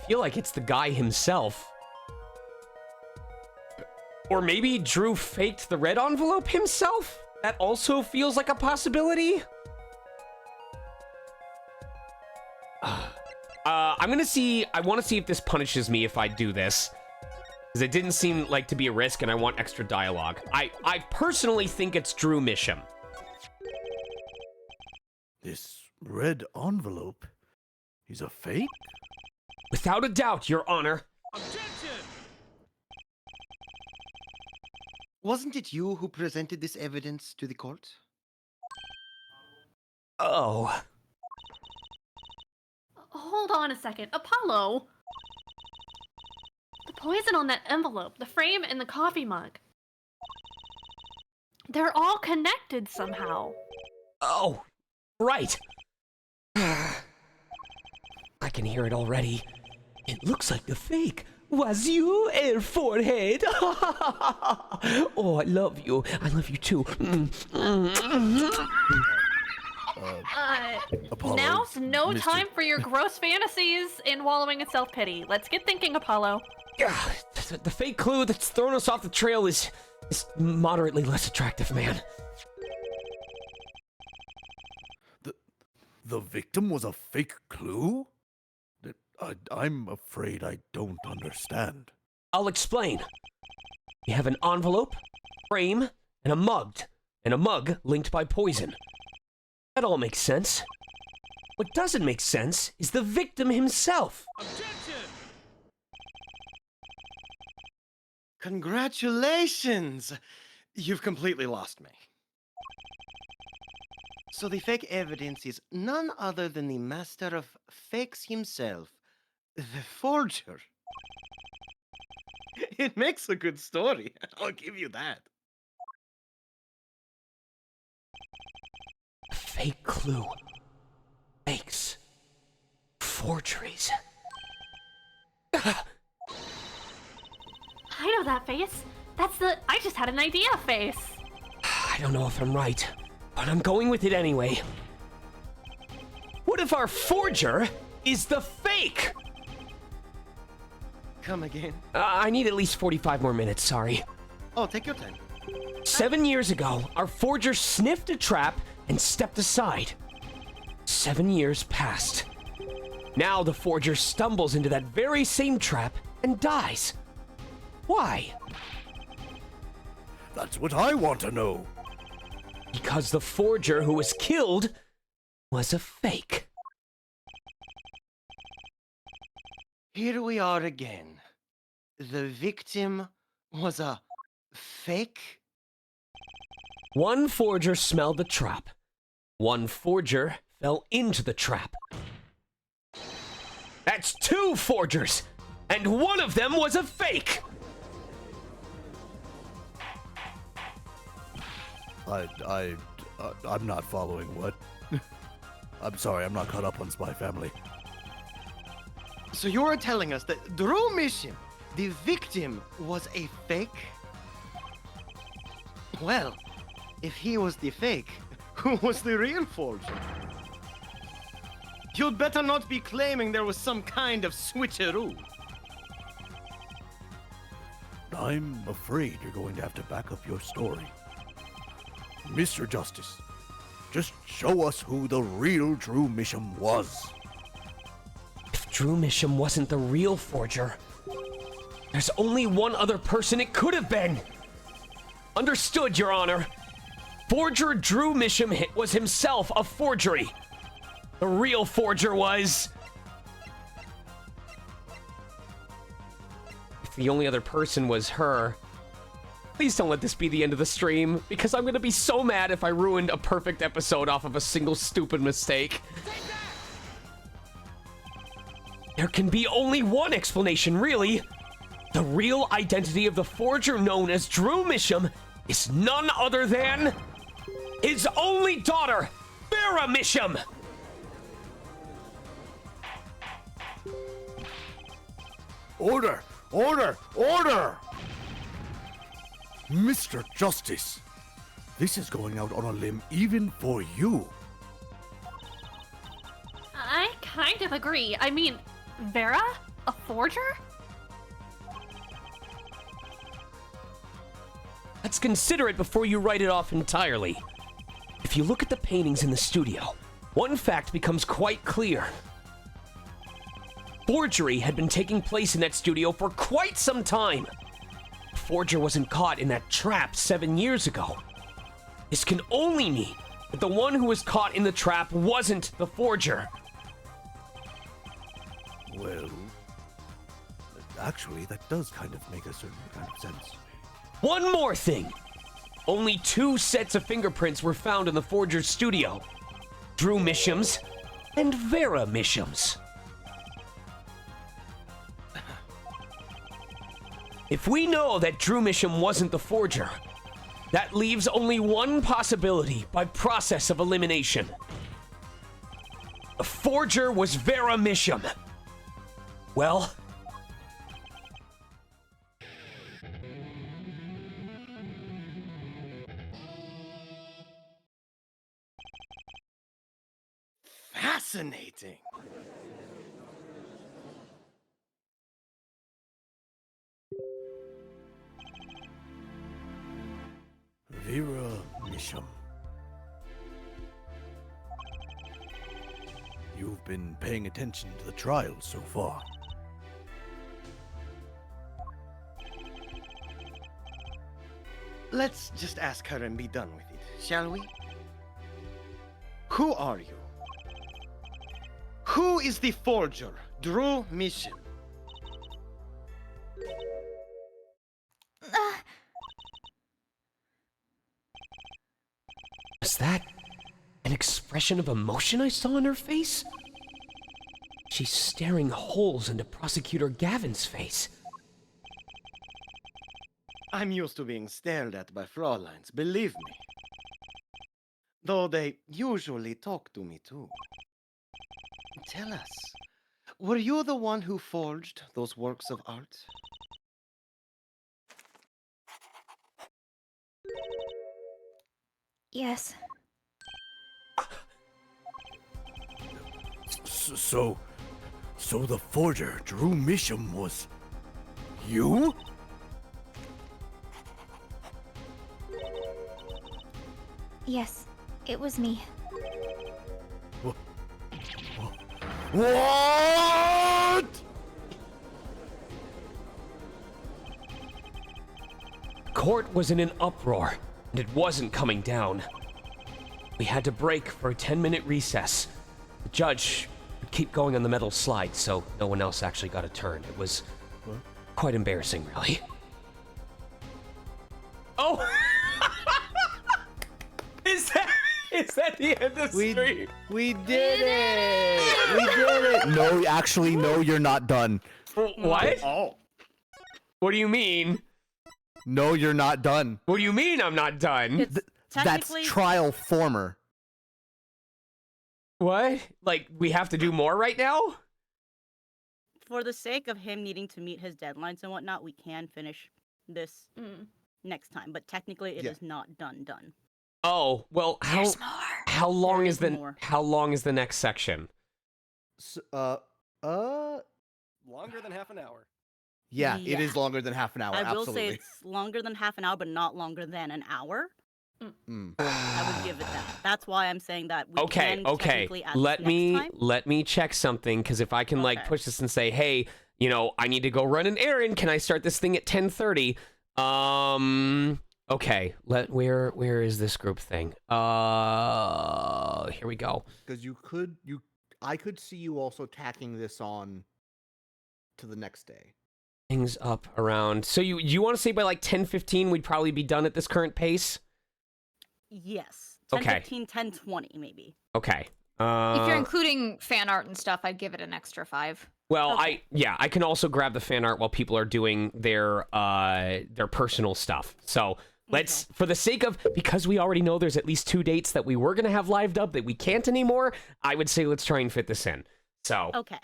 feel like it's the guy himself. Or maybe Drew faked the red envelope himself? That also feels like a possibility. I'm gonna see... I want to see if this punishes me if I do this. Because it didn't seem like to be a risk, and I want extra dialogue. I personally think it's Drew Mishim. This red envelope is a fake? Without a doubt, Your Honor. Objection! Wasn't it you who presented this evidence to the court? Oh. Hold on a second. Apollo! The poison on that envelope, the frame, and the coffee mug. They're all connected somehow. Oh, right. I can hear it already. It looks like the fake was you, El Forehead. Oh, I love you. I love you too. Apollo, Now's no Mr. time for your gross fantasies and wallowing in self-pity. Let's get thinking, Apollo. Yeah, the fake clue that's thrown us off the trail is moderately less attractive, man. The victim was a fake clue? I'm afraid I don't understand. I'll explain. You have an envelope, frame, and a mug linked by poison. That all makes sense. What doesn't make sense is the victim himself. Objection! Congratulations! You've completely lost me. So the fake evidence is none other than the master of fakes himself, the forger. It makes a good story, I'll give you that. Fake clue. Fakes. Forgeries. I know that face. That's the I just had an idea face. I don't know if I'm right, but I'm going with it anyway. What if our forger is the fake? Come again? I need at least 45 more minutes, sorry. Oh, take your time. 7 years ago, our forger sniffed a trap and stepped aside. 7 years passed. Now the forger stumbles into that very same trap and dies. Why? That's what I want to know. Because the forger who was killed was a fake. Here we are again. The victim was a fake? One forger smelled the trap. One forger fell into the trap. That's two forgers, and one of them was a fake. I'm not following what? I'm sorry, I'm not caught up on Spy Family. So you're telling us that Drew Mishim, the victim, was a fake? Well, if he was the fake, who was the real forger? You'd better not be claiming there was some kind of switcheroo. I'm afraid you're going to have to back up your story. Mr. Justice, just show us who the real Drew Misham was. If Drew Misham wasn't the real forger, there's only one other person it could have been. Understood, Your Honor. Forger Drew Misham was himself a forgery. The real forger was... If the only other person was her... Please don't let this be the end of the stream, because I'm gonna be so mad if I ruined a perfect episode off of a single stupid mistake. There can be only one explanation, really. The real identity of the forger known as Drew Misham is none other than... his only daughter, Vera Misham! Order! Order! Order! Mr. Justice, this is going out on a limb even for you. I kind of agree. I mean, Vera? A forger? Let's consider it before you write it off entirely. If you look at the paintings in the studio, one fact becomes quite clear. Forgery had been taking place in that studio for quite some time. The forger wasn't caught in that trap 7 years ago. This can only mean that the one who was caught in the trap wasn't the forger. Well, actually, that does kind of make a certain kind of sense. One more thing. Only 2 sets of fingerprints were found in the forger's studio. Drew Misham's and Vera Misham's. If we know that Drew Misham wasn't the forger, that leaves only one possibility by process of elimination. The forger was Vera Misham. Well... Fascinating. Vera Misham. You've been paying attention to the trial so far. Let's just ask her and be done with it, shall we? Who are you? Who is the forger, Drew Misham? Was that an expression of emotion I saw on her face? She's staring holes into Prosecutor Gavin's face. I'm used to being stared at by Fräuleins, believe me. Though they usually talk to me too. Tell us, were you the one who forged those works of art? Yes. So the forger, Drew Misham, was you? Yes, it was me. What? Court was in an uproar, and it wasn't coming down. We had to break for a 10-minute recess. The judge would keep going on the metal slide, so no one else actually got a turn. It was quite embarrassing, really. Oh! Is that the end of stream? We did it! We did it! No, actually, no, you're not done. What? Oh. What do you mean? No, you're not done. What do you mean I'm not done? That's trial former. What? Like, we have to do more right now? For the sake of him needing to meet his deadlines and whatnot, we can finish this next time. But technically, it is not done. Oh, well, how long is the next section? So, Longer than half an hour. Yeah, it is longer than half an hour. I will absolutely. say it's longer than half an hour, but not longer than an hour. I would give it that. That's why I'm saying that. We can technically add Let next time. let me check something, because if I can like push this and say, hey, you know, I need to go run an errand. Can I start this thing at 10:30? Okay. Where is this group thing? Here we go. Because I could see you also tacking this on to the next day. Things up around. So you want to say by like 10:15 we'd probably be done at this current pace? Yes. Okay. 10:15, 10:20 maybe. Okay. If you're including fan art and stuff, I'd give it an extra 5. Well, I can also grab the fan art while people are doing their personal stuff. So let's, for the sake of, because we already know there's at least 2 dates that we were gonna have live dub that we can't anymore, I would say let's try and fit this in. So. Okay.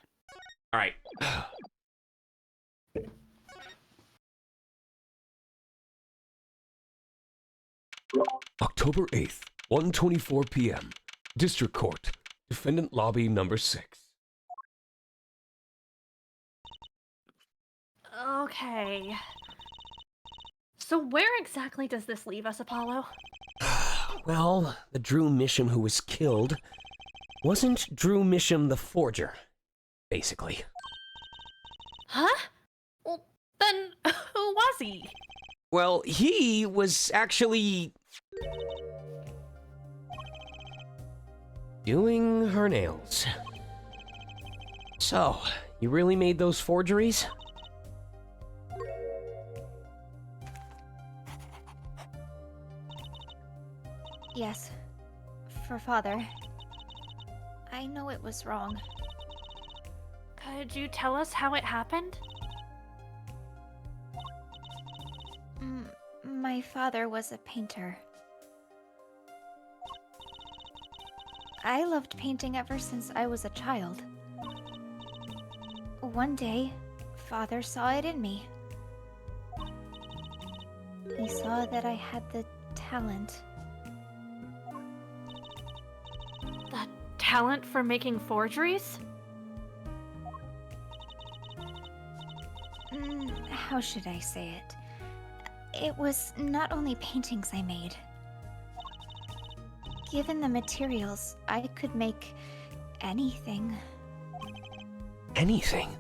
All right. October 8th, 1:24 p.m. District Court, Defendant Lobby number 6. Okay. So where exactly does this leave us, Apollo? Well, the Drew Misham who was killed wasn't Drew Misham the forger, basically. Huh? Well, then who was he? Well, he was actually doing her nails. So, you really made those forgeries? Yes. For Father. I know it was wrong. Could you tell us how it happened? My father was a painter. I loved painting ever since I was a child. One day, Father saw it in me. He saw that I had the talent. The talent for making forgeries? How should I say it? It was not only paintings I made. Given the materials, I could make anything. Anything?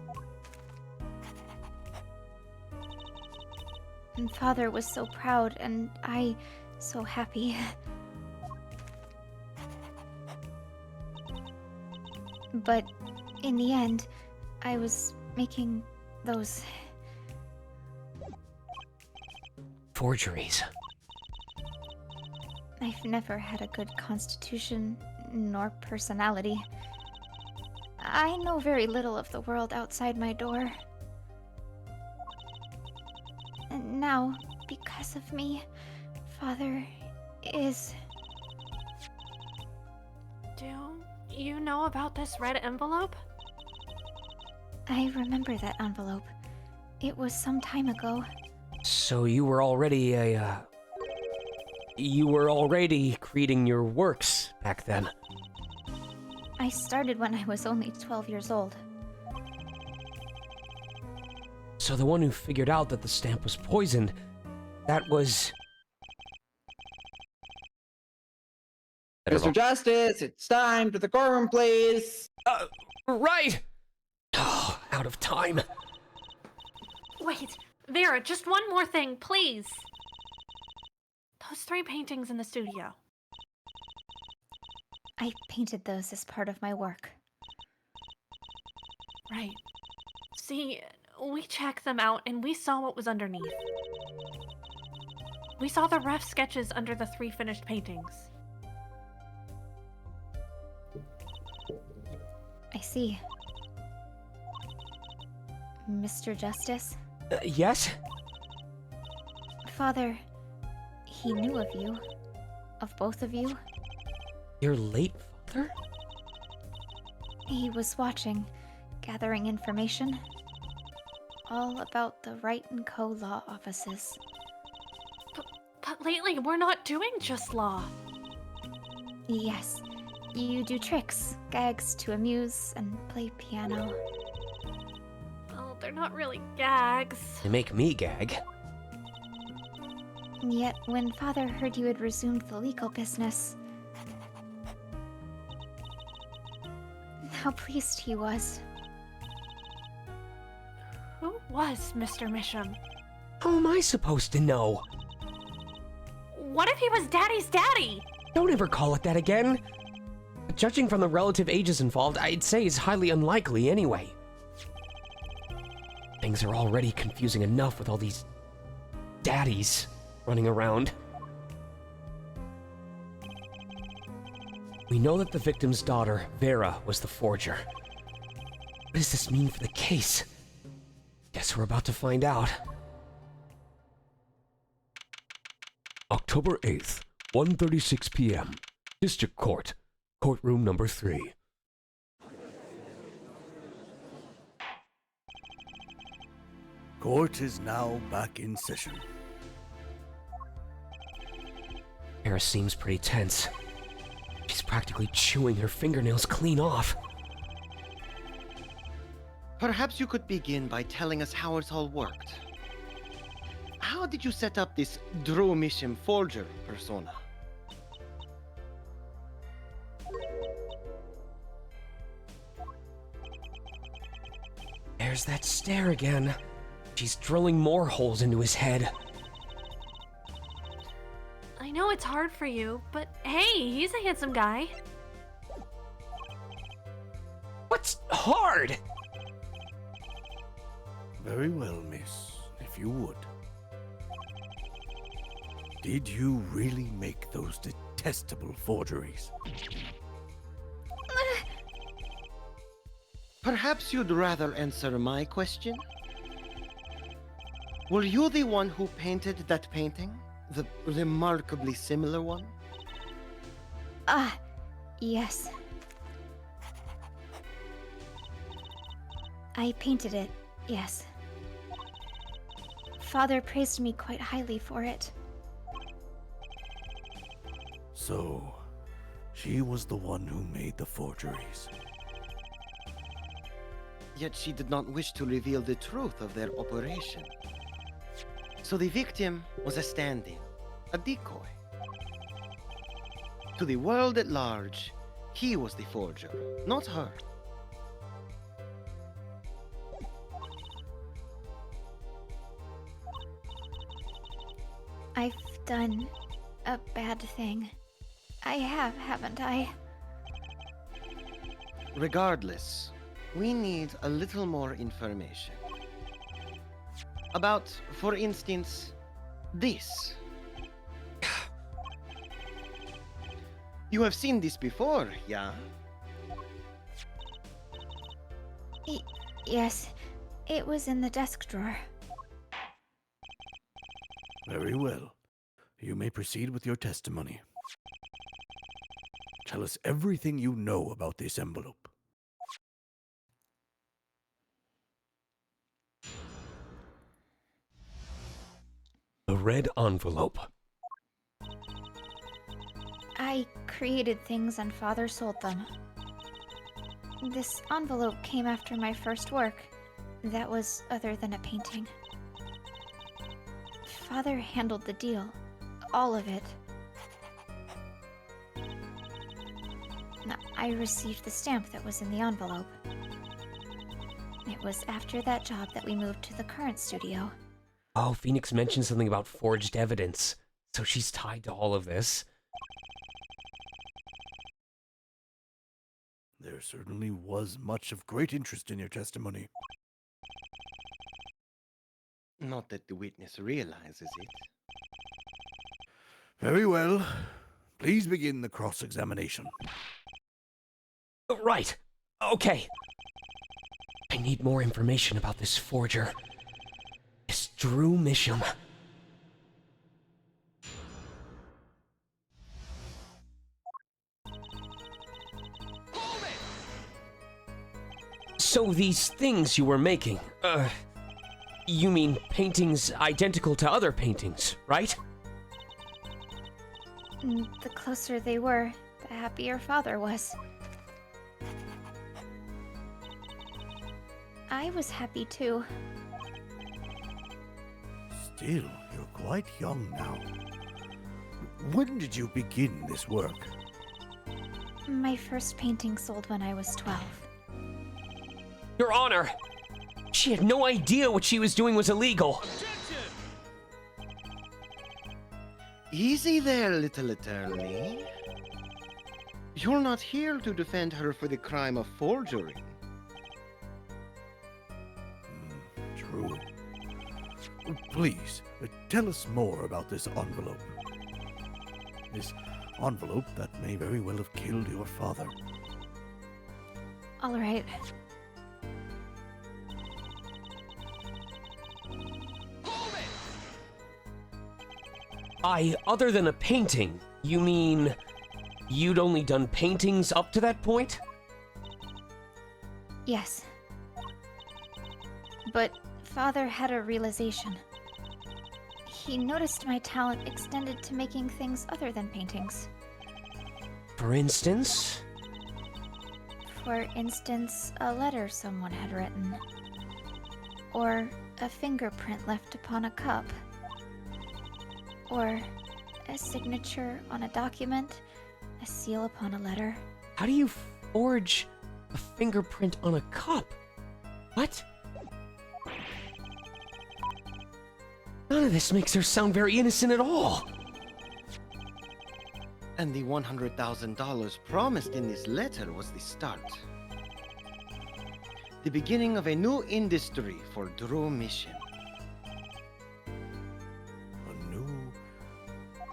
And Father was so proud, and I so happy. But in the end, I was making those forgeries. I've never had a good constitution nor personality. I know very little of the world outside my door. And now, because of me, Father is... Do you know about this red envelope? I remember that envelope. It was some time ago. So you were already you were already creating your works back then. I started when I was only 12 years old. So the one who figured out that the stamp was poisoned, that was... Mr. Justice, it's time to the courtroom, please. Right! Oh, out of time. Wait, Vera, just one more thing, please. Those 3 paintings in the studio. I painted those as part of my work. Right. See, we checked them out and we saw what was underneath. We saw the rough sketches under the 3 finished paintings. I see. Mr. Justice? Yes? Father, he knew of you. Of both of you. Your late father? He was watching, gathering information. All about the Wright & Co. law offices. But lately, we're not doing just law. Yes, you do tricks, gags to amuse, and play piano. Well, they're not really gags. They make me gag. Yet, when Father heard you had resumed the legal business, how pleased he was. Who was Mr. Misham? How am I supposed to know? What if he was Daddy's daddy? Don't ever call it that again. Judging from the relative ages involved, I'd say it's highly unlikely anyway. Things are already confusing enough with all these daddies running around. We know that the victim's daughter, Vera, was the forger. What does this mean for the case? Guess we're about to find out. October 8th, 1:36 p.m. District Court, courtroom number 3. Court is now back in session. Vera seems pretty tense. She's practically chewing her fingernails clean off. Perhaps you could begin by telling us how it all worked. How did you set up this Drew Misham forger persona? There's that stare again. She's drilling more holes into his head. I know it's hard for you, but hey, he's a handsome guy. What's hard? Very well, miss, if you would. Did you really make those detestable forgeries? Perhaps you'd rather answer my question? Were you the one who painted that painting? The remarkably similar one? Yes. I painted it, yes. Father praised me quite highly for it. So, she was the one who made the forgeries. Yet she did not wish to reveal the truth of their operation. So the victim was a stand-in, a decoy. To the world at large, he was the forger, not her. I've done a bad thing. I have, haven't I? Regardless, we need a little more information. About, for instance, this. You have seen this before, yeah? Yes, it was in the desk drawer. Very well. You may proceed with your testimony. Tell us everything you know about this envelope. The red envelope. I created things and Father sold them. This envelope came after my first work. That was other than a painting. Father handled the deal. All of it. I received the stamp that was in the envelope. It was after that job that we moved to the current studio. Oh, Phoenix mentioned something about forged evidence, so she's tied to all of this. There certainly was much of great interest in your testimony. Not that the witness realizes it. Very well. Please begin the cross-examination. Right. Okay. I need more information about this forger. This Drew Misham. So these things you were making, you mean paintings identical to other paintings, right? The closer they were, the happier Father was. I was happy too. Still, you're quite young now. When did you begin this work? My first painting sold when I was 12. Your Honor! She had no idea what she was doing was illegal. Easy there, little attorney. You're not here to defend her for the crime of forgery. True. Please, tell us more about this envelope. This envelope that may very well have killed your father. All right. Other than a painting, you mean you'd only done paintings up to that point? Yes. But Father had a realization. He noticed my talent extended to making things other than paintings. For instance? For instance, a letter someone had written. Or a fingerprint left upon a cup. Or a signature on a document, a seal upon a letter. How do you forge a fingerprint on a cup? What? None of this makes her sound very innocent at all. And the $100,000 promised in this letter was the start. The beginning of a new industry for Drew Mission.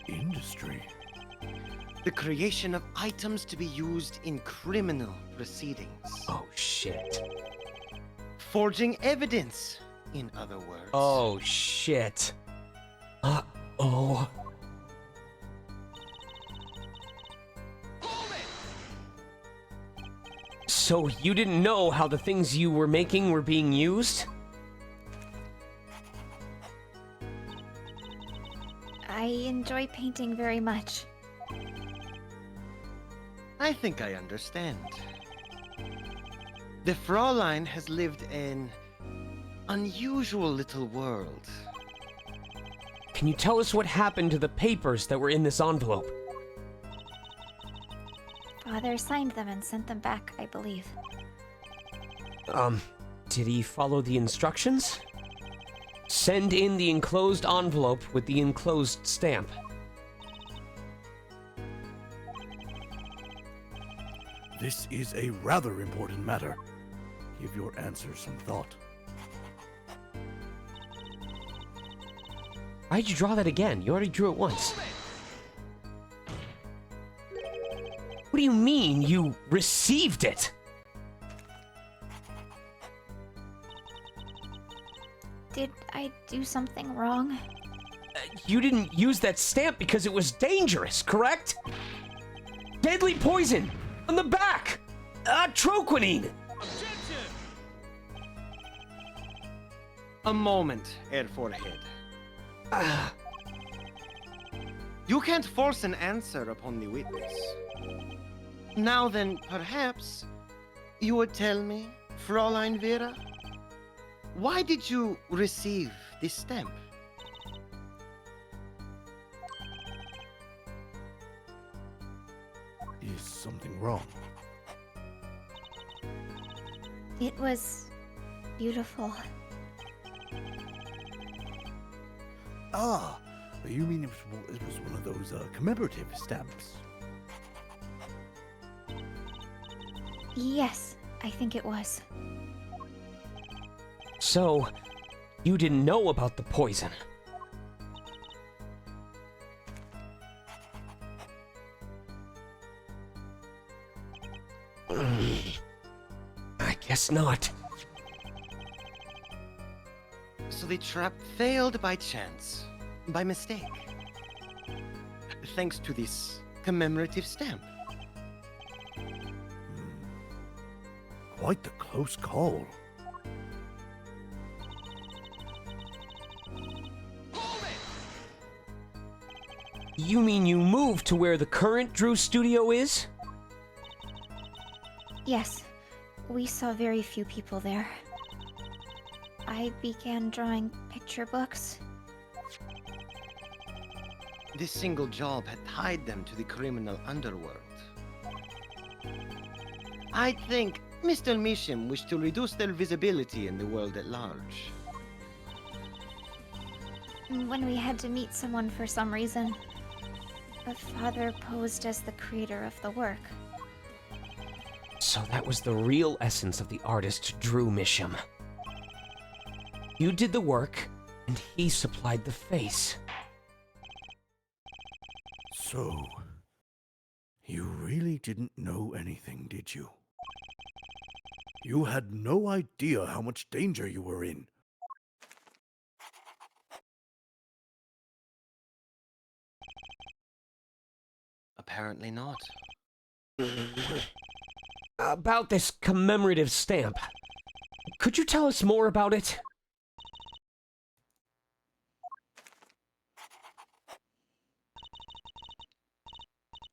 Industry. The creation of items to be used in criminal proceedings. Oh, shit. Forging evidence, in other words. Oh, shit. Uh-oh. So you didn't know how the things you were making were being used? I enjoy painting very much. I think I understand. The Fraulein has lived an unusual little world. Can you tell us what happened to the papers that were in this envelope? Father signed them and sent them back, I believe. Did he follow the instructions? Send in the enclosed envelope with the enclosed stamp. This is a rather important matter. Give your answer some thought. Why'd you draw that again? You already drew it once. What do you mean you received it? Did I do something wrong? You didn't use that stamp because it was dangerous, correct? Deadly poison! On the back! Troquinine! A moment, Air Forehead. You can't force an answer upon the witness. Now then, perhaps, you would tell me, Fräulein Vera? Why did you receive this stamp? Is something wrong? It was beautiful. Ah, you mean it was one of those commemorative stamps? Yes, I think it was. So, you didn't know about the poison? I guess not. So the trap failed by chance, by mistake. Thanks to this commemorative stamp. Quite the close call. You mean you moved to where the current Drew studio is? Yes, we saw very few people there. I began drawing picture books. This single job had tied them to the criminal underworld. I think Mr. Mishim wished to reduce their visibility in the world at large. When we had to meet someone for some reason, the father posed as the creator of the work. So that was the real essence of the artist Drew Misham. You did the work, and he supplied the face. So, you really didn't know anything, did you? You had no idea how much danger you were in. Apparently not. About this commemorative stamp. Could you tell us more about it?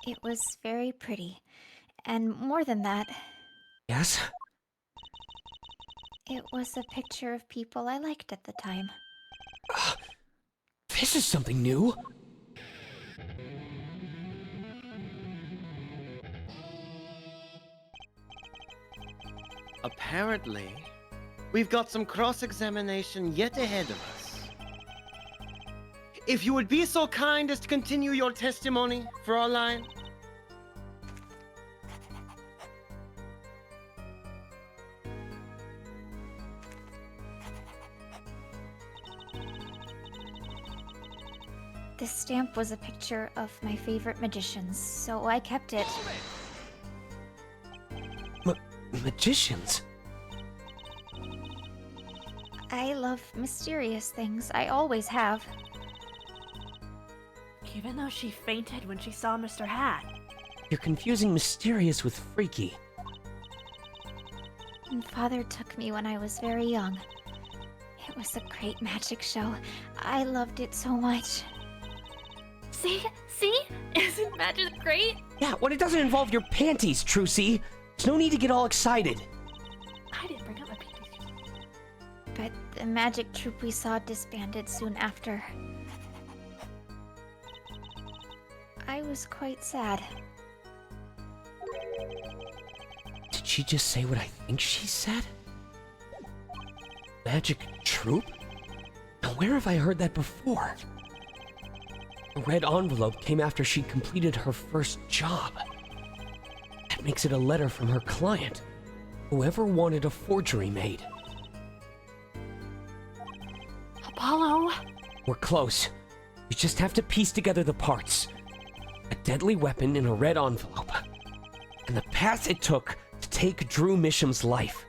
It was very pretty. And more than that, Yes? it was a picture of people I liked at the time. This is something new. Apparently, we've got some cross-examination yet ahead of us. If you would be so kind as to continue your testimony, Fraulein. This stamp was a picture of my favorite magicians, so I kept it. Magicians? I love mysterious things. I always have. Even though she fainted when she saw Mr. Hat. You're confusing mysterious with freaky. And Father took me when I was very young. It was a great magic show. I loved it so much. See? See? Isn't magic great? Yeah, when it doesn't involve your panties, Trucy. There's no need to get all excited. I didn't bring up my panties. But the magic troupe we saw disbanded soon after. I was quite sad. Did she just say what I think she said? Magic troupe? Now where have I heard that before? A red envelope came after she completed her first job. That makes it a letter from her client. Whoever wanted a forgery made. Apollo! We're close. We just have to piece together the parts. A deadly weapon in a red envelope. And the path it took to take Drew Misham's life.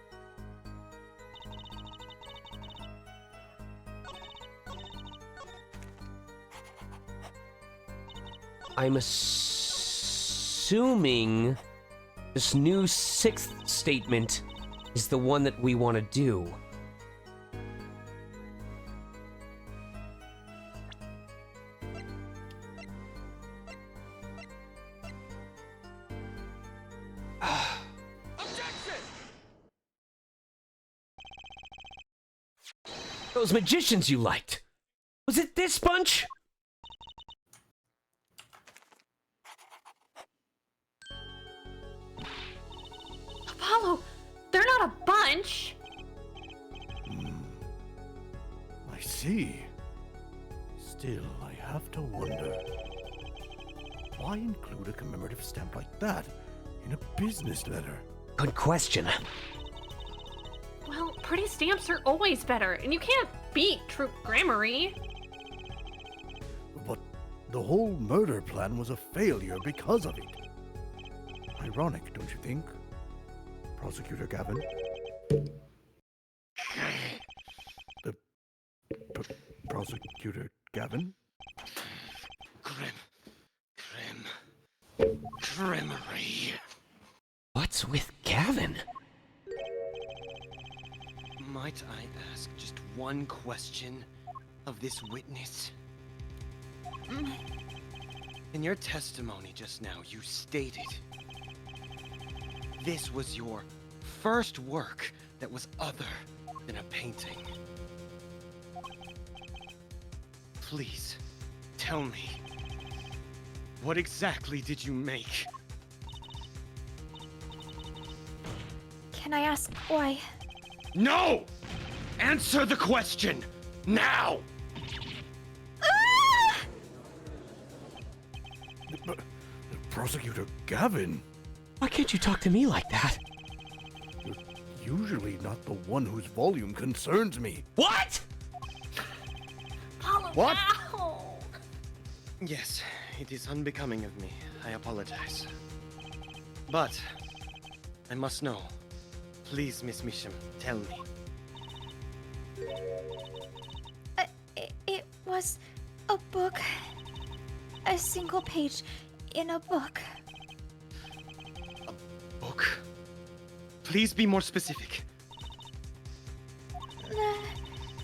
I'm assuming this new sixth statement is the one that we want to do. Those magicians you liked. Was it this bunch? Apollo! They're not a bunch! I see. Still, I have to wonder. Why include a commemorative stamp like that in a business letter? Good question. Well, pretty stamps are always better, and you can't beat Troop Gramarye. But the whole murder plan was a failure because of it. Ironic, don't you think, Prosecutor Gavin? Prosecutor Gavin? Gramarye. What's with Gavin? Might I ask just one question of this witness? In your testimony just now, you stated this was your first work that was other than a painting. Please, tell me, what exactly did you make? Can I ask why? No! Answer the question, now! Prosecutor Gavin? Why can't you talk to me like that? You're usually not the one whose volume concerns me. What? What? Yes, it is unbecoming of me. I apologize. But, I must know. Please, Miss Misham, tell me. It was a book. A single page in a book. Book? Please be more specific.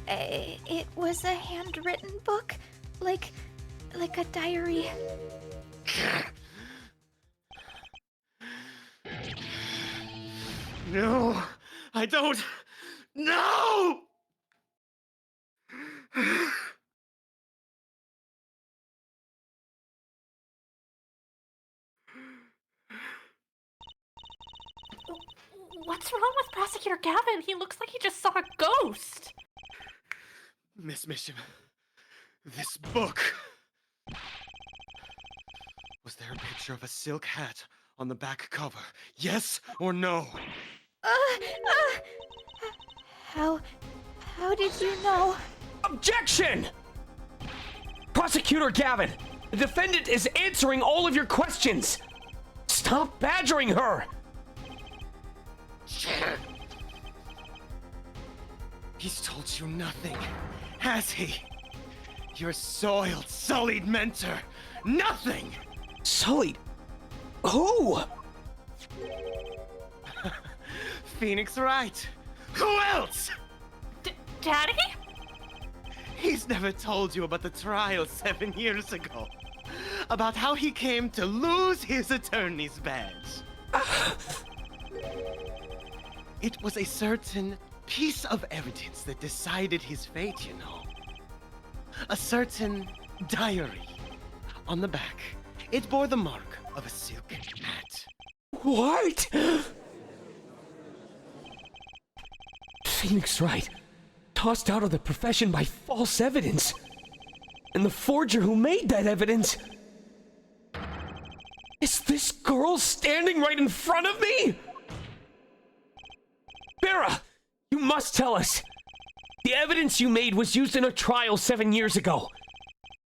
It was a handwritten book. Like a diary. No, I don't. No! What's wrong with Prosecutor Gavin? He looks like he just saw a ghost. Miss Misham, this book. Was there a picture of a silk hat on the back cover? Yes or no? How did you know? Objection! Prosecutor Gavin, the defendant is answering all of your questions. Stop badgering her. He's told you nothing, has he? Your soiled, sullied mentor. Nothing! Sullied? Who? Phoenix Wright. Who else? Daddy? He's never told you about the trial 7 years ago. About how he came to lose his attorney's badge. It was a certain piece of evidence that decided his fate, you know. A certain diary. On the back, it bore the mark of a silk hat. What? Phoenix Wright, tossed out of the profession by false evidence. And the forger who made that evidence is this girl standing right in front of me? Vera, you must tell us. The evidence you made was used in a trial 7 years ago.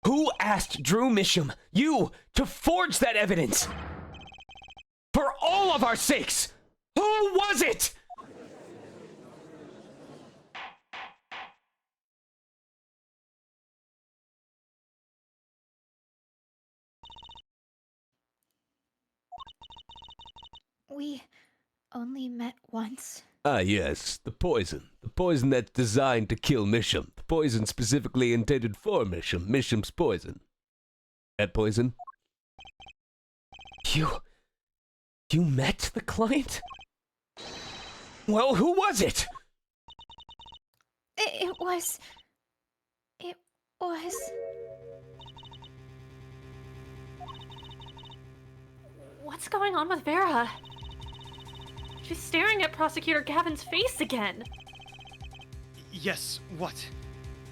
Who asked Drew Misham, you, to forge that evidence? For all of our sakes, who was it? We only met once. Ah, yes, the poison. The poison that's designed to kill Misham. The poison specifically intended for Misham. Misham's poison. That poison? You met the client? Well, who was it? It was... What's going on with Vera? She's staring at Prosecutor Gavin's face again. Yes, what?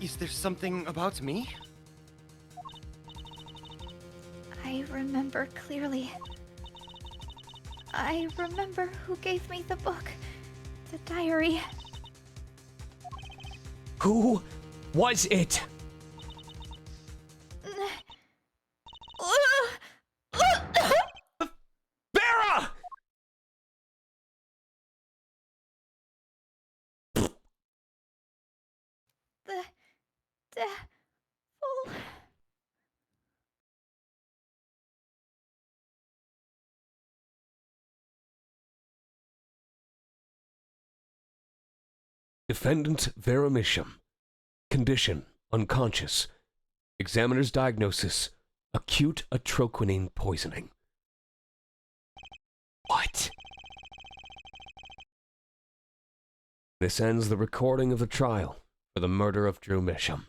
Is there something about me? I remember clearly. I remember who gave me the book. The diary. Who was it? Vera! The devil. Defendant Vera Misham. Condition: unconscious. Examiner's diagnosis: acute atroquinine poisoning. What? This ends the recording of the trial for the murder of Drew Misham.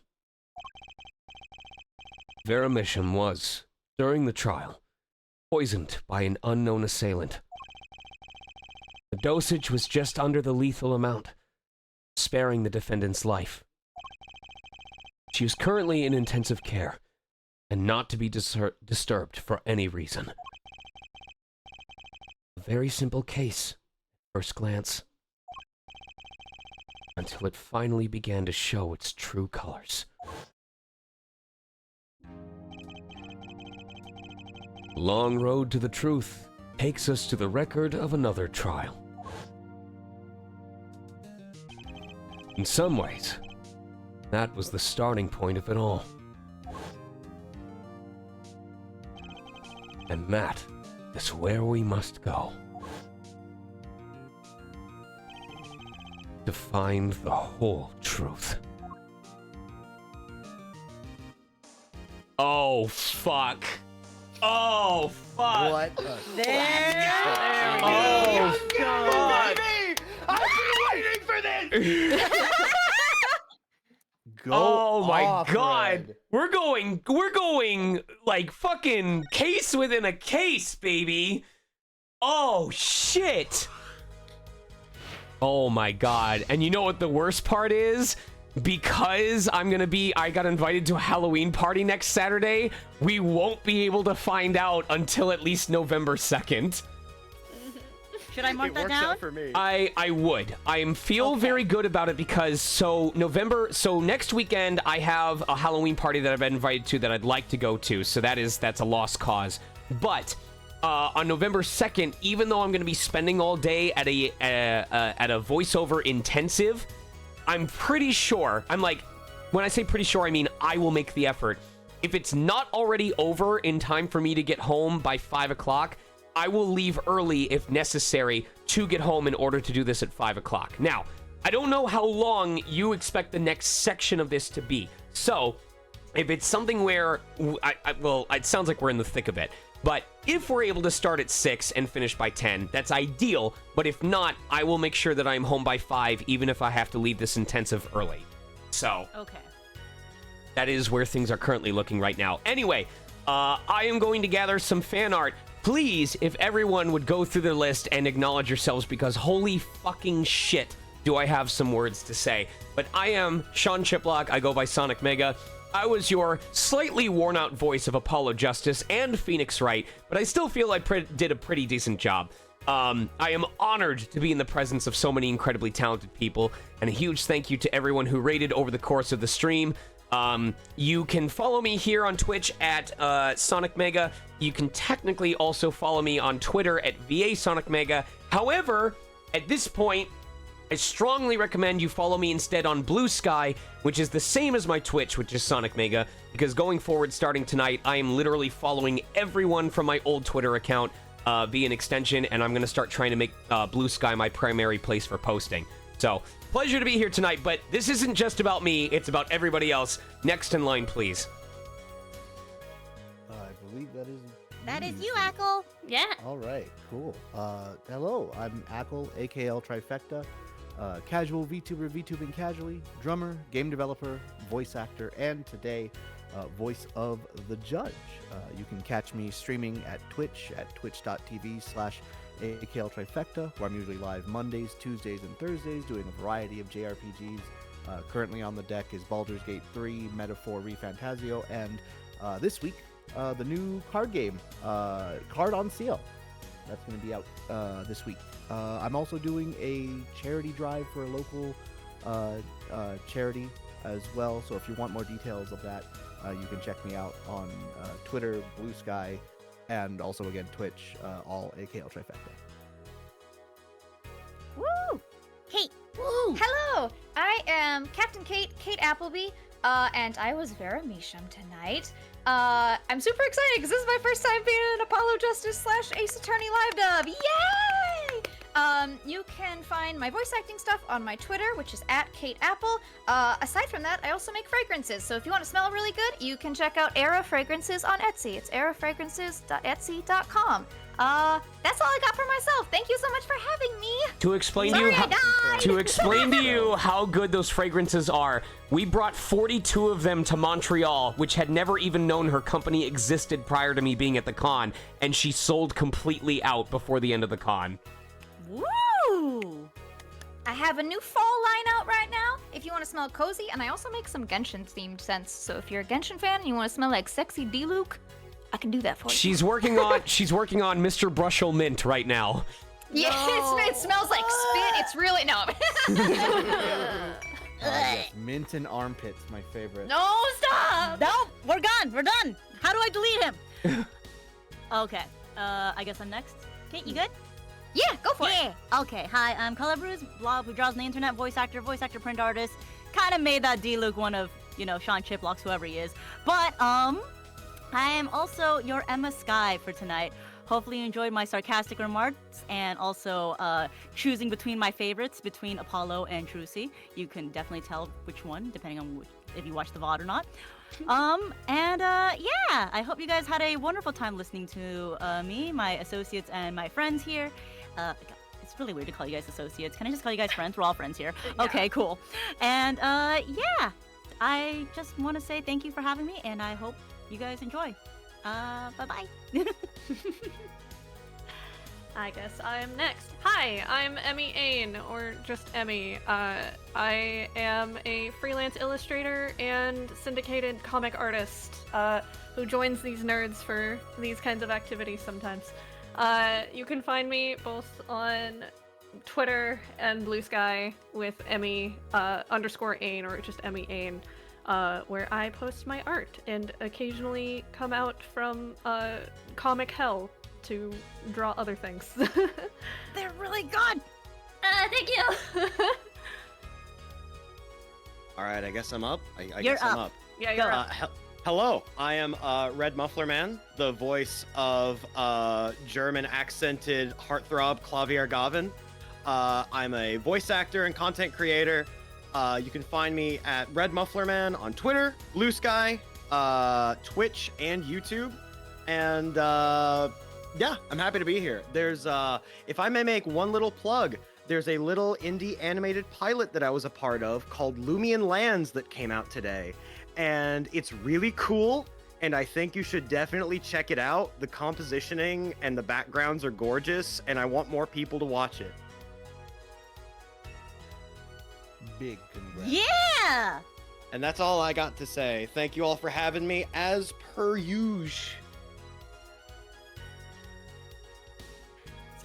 Vera Misham was, during the trial, poisoned by an unknown assailant. The dosage was just under the lethal amount, sparing the defendant's life. She is currently in intensive care and not to be disturbed for any reason. A very simple case, at first glance, until it finally began to show its true colors. The long road to the truth takes us to the record of another trial. In some ways, that was the starting point of it all. And that is where we must go. To find the whole truth. Oh, fuck. Oh, fuck. What? There Oh, God. I've been waiting for this! Go Oh my off, god. Red. We're going like fucking case within a case, baby. Oh shit. Oh my god. And you know what the worst part is? Because I got invited to a Halloween party next Saturday, we won't be able to find out until at least November 2nd. Should I mark It that works down? out for me. I would. I feel very good about it because so next weekend I have a Halloween party that I've been invited to that I'd like to go to. So that's a lost cause. But on November 2nd, even though I'm going to be spending all day at a voiceover intensive, I'm pretty sure. When I say pretty sure, I mean I will make the effort. If it's not already over in time for me to get home by 5 o'clock, I will leave early if necessary to get home in order to do this at 5 o'clock. Now, I don't know how long you expect the next section of this to be. So, if it's something where, well, it sounds like we're in the thick of it. But if we're able to start at 6 and finish by 10, that's ideal. But if not, I will make sure that I'm home by 5, even if I have to leave this intensive early. So, Okay. that is where things are currently looking right now. Anyway, I am going to gather some fan art. Please, if everyone would go through the list and acknowledge yourselves, because holy fucking shit do I have some words to say. But I am Sean Chiplock. I go by Sonic Mega. I was your slightly worn-out voice of Apollo Justice and Phoenix Wright, but I still feel I did a pretty decent job. I am honored to be in the presence of so many incredibly talented people, and a huge thank you to everyone who rated over the course of the stream. You can follow me here on Twitch at Sonic Mega. You can technically also follow me on Twitter at VA Sonic Mega. However, at this point, I strongly recommend you follow me instead on Blue Sky, which is the same as my Twitch, which is Sonic Mega, because going forward, starting tonight, I am literally following everyone from my old Twitter account via an extension, and I'm going to start trying to make Blue Sky my primary place for posting. So, pleasure to be here tonight, but this isn't just about me, it's about everybody else. Next in line, please. I believe that is... That is you, Ackle. Yeah. All right, cool. Hello, I'm Ackle, AKL Trifecta, casual VTuber, VTubing casually, drummer, game developer, voice actor, and today, voice of the judge. You can catch me streaming at Twitch at twitch.tv/AKL Trifecta, where I'm usually live Mondays, Tuesdays, and Thursdays doing a variety of JRPGs. Currently on the deck is Baldur's Gate 3, Metaphor ReFantasio, and this week, the new card game, Card on Seal. That's going to be out this week. I'm also doing a charity drive for a local charity as well. So if you want more details of that, you can check me out on Twitter, Blue Sky, and also again Twitch, all AKL Trifecta. Woo! Kate. Woo! Hello! I am Captain Kate Appleby, and I was Vera Misham tonight. I'm super excited because this is my first time being an Apollo Justice / Ace Attorney live dub. Yay! You can find my voice acting stuff on my Twitter, which is @KateApple. Aside from that, I also make fragrances, so if you want to smell really good, you can check out Era Fragrances on Etsy. It's erafragrances.etsy.com. That's all I got for myself. Thank you so much for having me. To explain to you how good those fragrances are, we brought 42 of them to Montreal, which had never even known her company existed prior to me being at the con, and she sold completely out before the end of the con. Woo! I have a new fall line out right now if you want to smell cozy, and I also make some Genshin-themed scents. So if you're a Genshin fan and you want to smell like sexy D-Luke, I can do that for you. She's working on Mr. Brushel Mint right now. Yeah, no. It smells like spit. It's really no. Yes, mint and armpits, my favorite. No, stop! No, we're gone. We're done. How do I delete him? Okay. I guess I'm next. Kate, you good? Yeah, go for it. Okay. Hi, I'm Color Bruise, blog who draws on the internet, voice actor, print artist. Kind of made that D-Luke one of, Sean Chiplocks, whoever he is. But I am also your Emma Sky for tonight. Hopefully you enjoyed my sarcastic remarks and also choosing between my favorites, between Apollo and Trucy. You can definitely tell which one, depending on if you watch the VOD or not. Yeah, I hope you guys had a wonderful time listening to me, my associates, and my friends here. It's really weird to call you guys associates. Can I just call you guys friends? We're all friends here. Yeah. Okay, cool. And yeah, I just want to say thank you for having me, and I hope you guys enjoy. Bye-bye. I guess I'm next. Hi, I'm Emmy Ain, or just Emmy. I am a freelance illustrator and syndicated comic artist who joins these nerds for these kinds of activities sometimes. You can find me both on Twitter and Blue Sky with Emmy _Ain, or just Emmy Ain, where I post my art and occasionally come out from comic hell to draw other things. They're really good! Thank you! Alright, I guess I'm up. I You're guess I'm up. up. Yeah, you're up. Hello, I am Red Muffler Man, the voice of German accented heartthrob Clavier Gavin. I'm a voice actor and content creator. You can find me at Red Muffler Man on Twitter, Blue Sky, Twitch, and YouTube. And yeah, I'm happy to be here. There's, if I may make one little plug, there's a little indie animated pilot that I was a part of called Lumion Lands that came out today. And it's really cool, and I think you should definitely check it out. The compositioning and the backgrounds are gorgeous, and I want more people to watch it. Big congrats. Yeah! And that's all I got to say. Thank you all for having me, as per usual.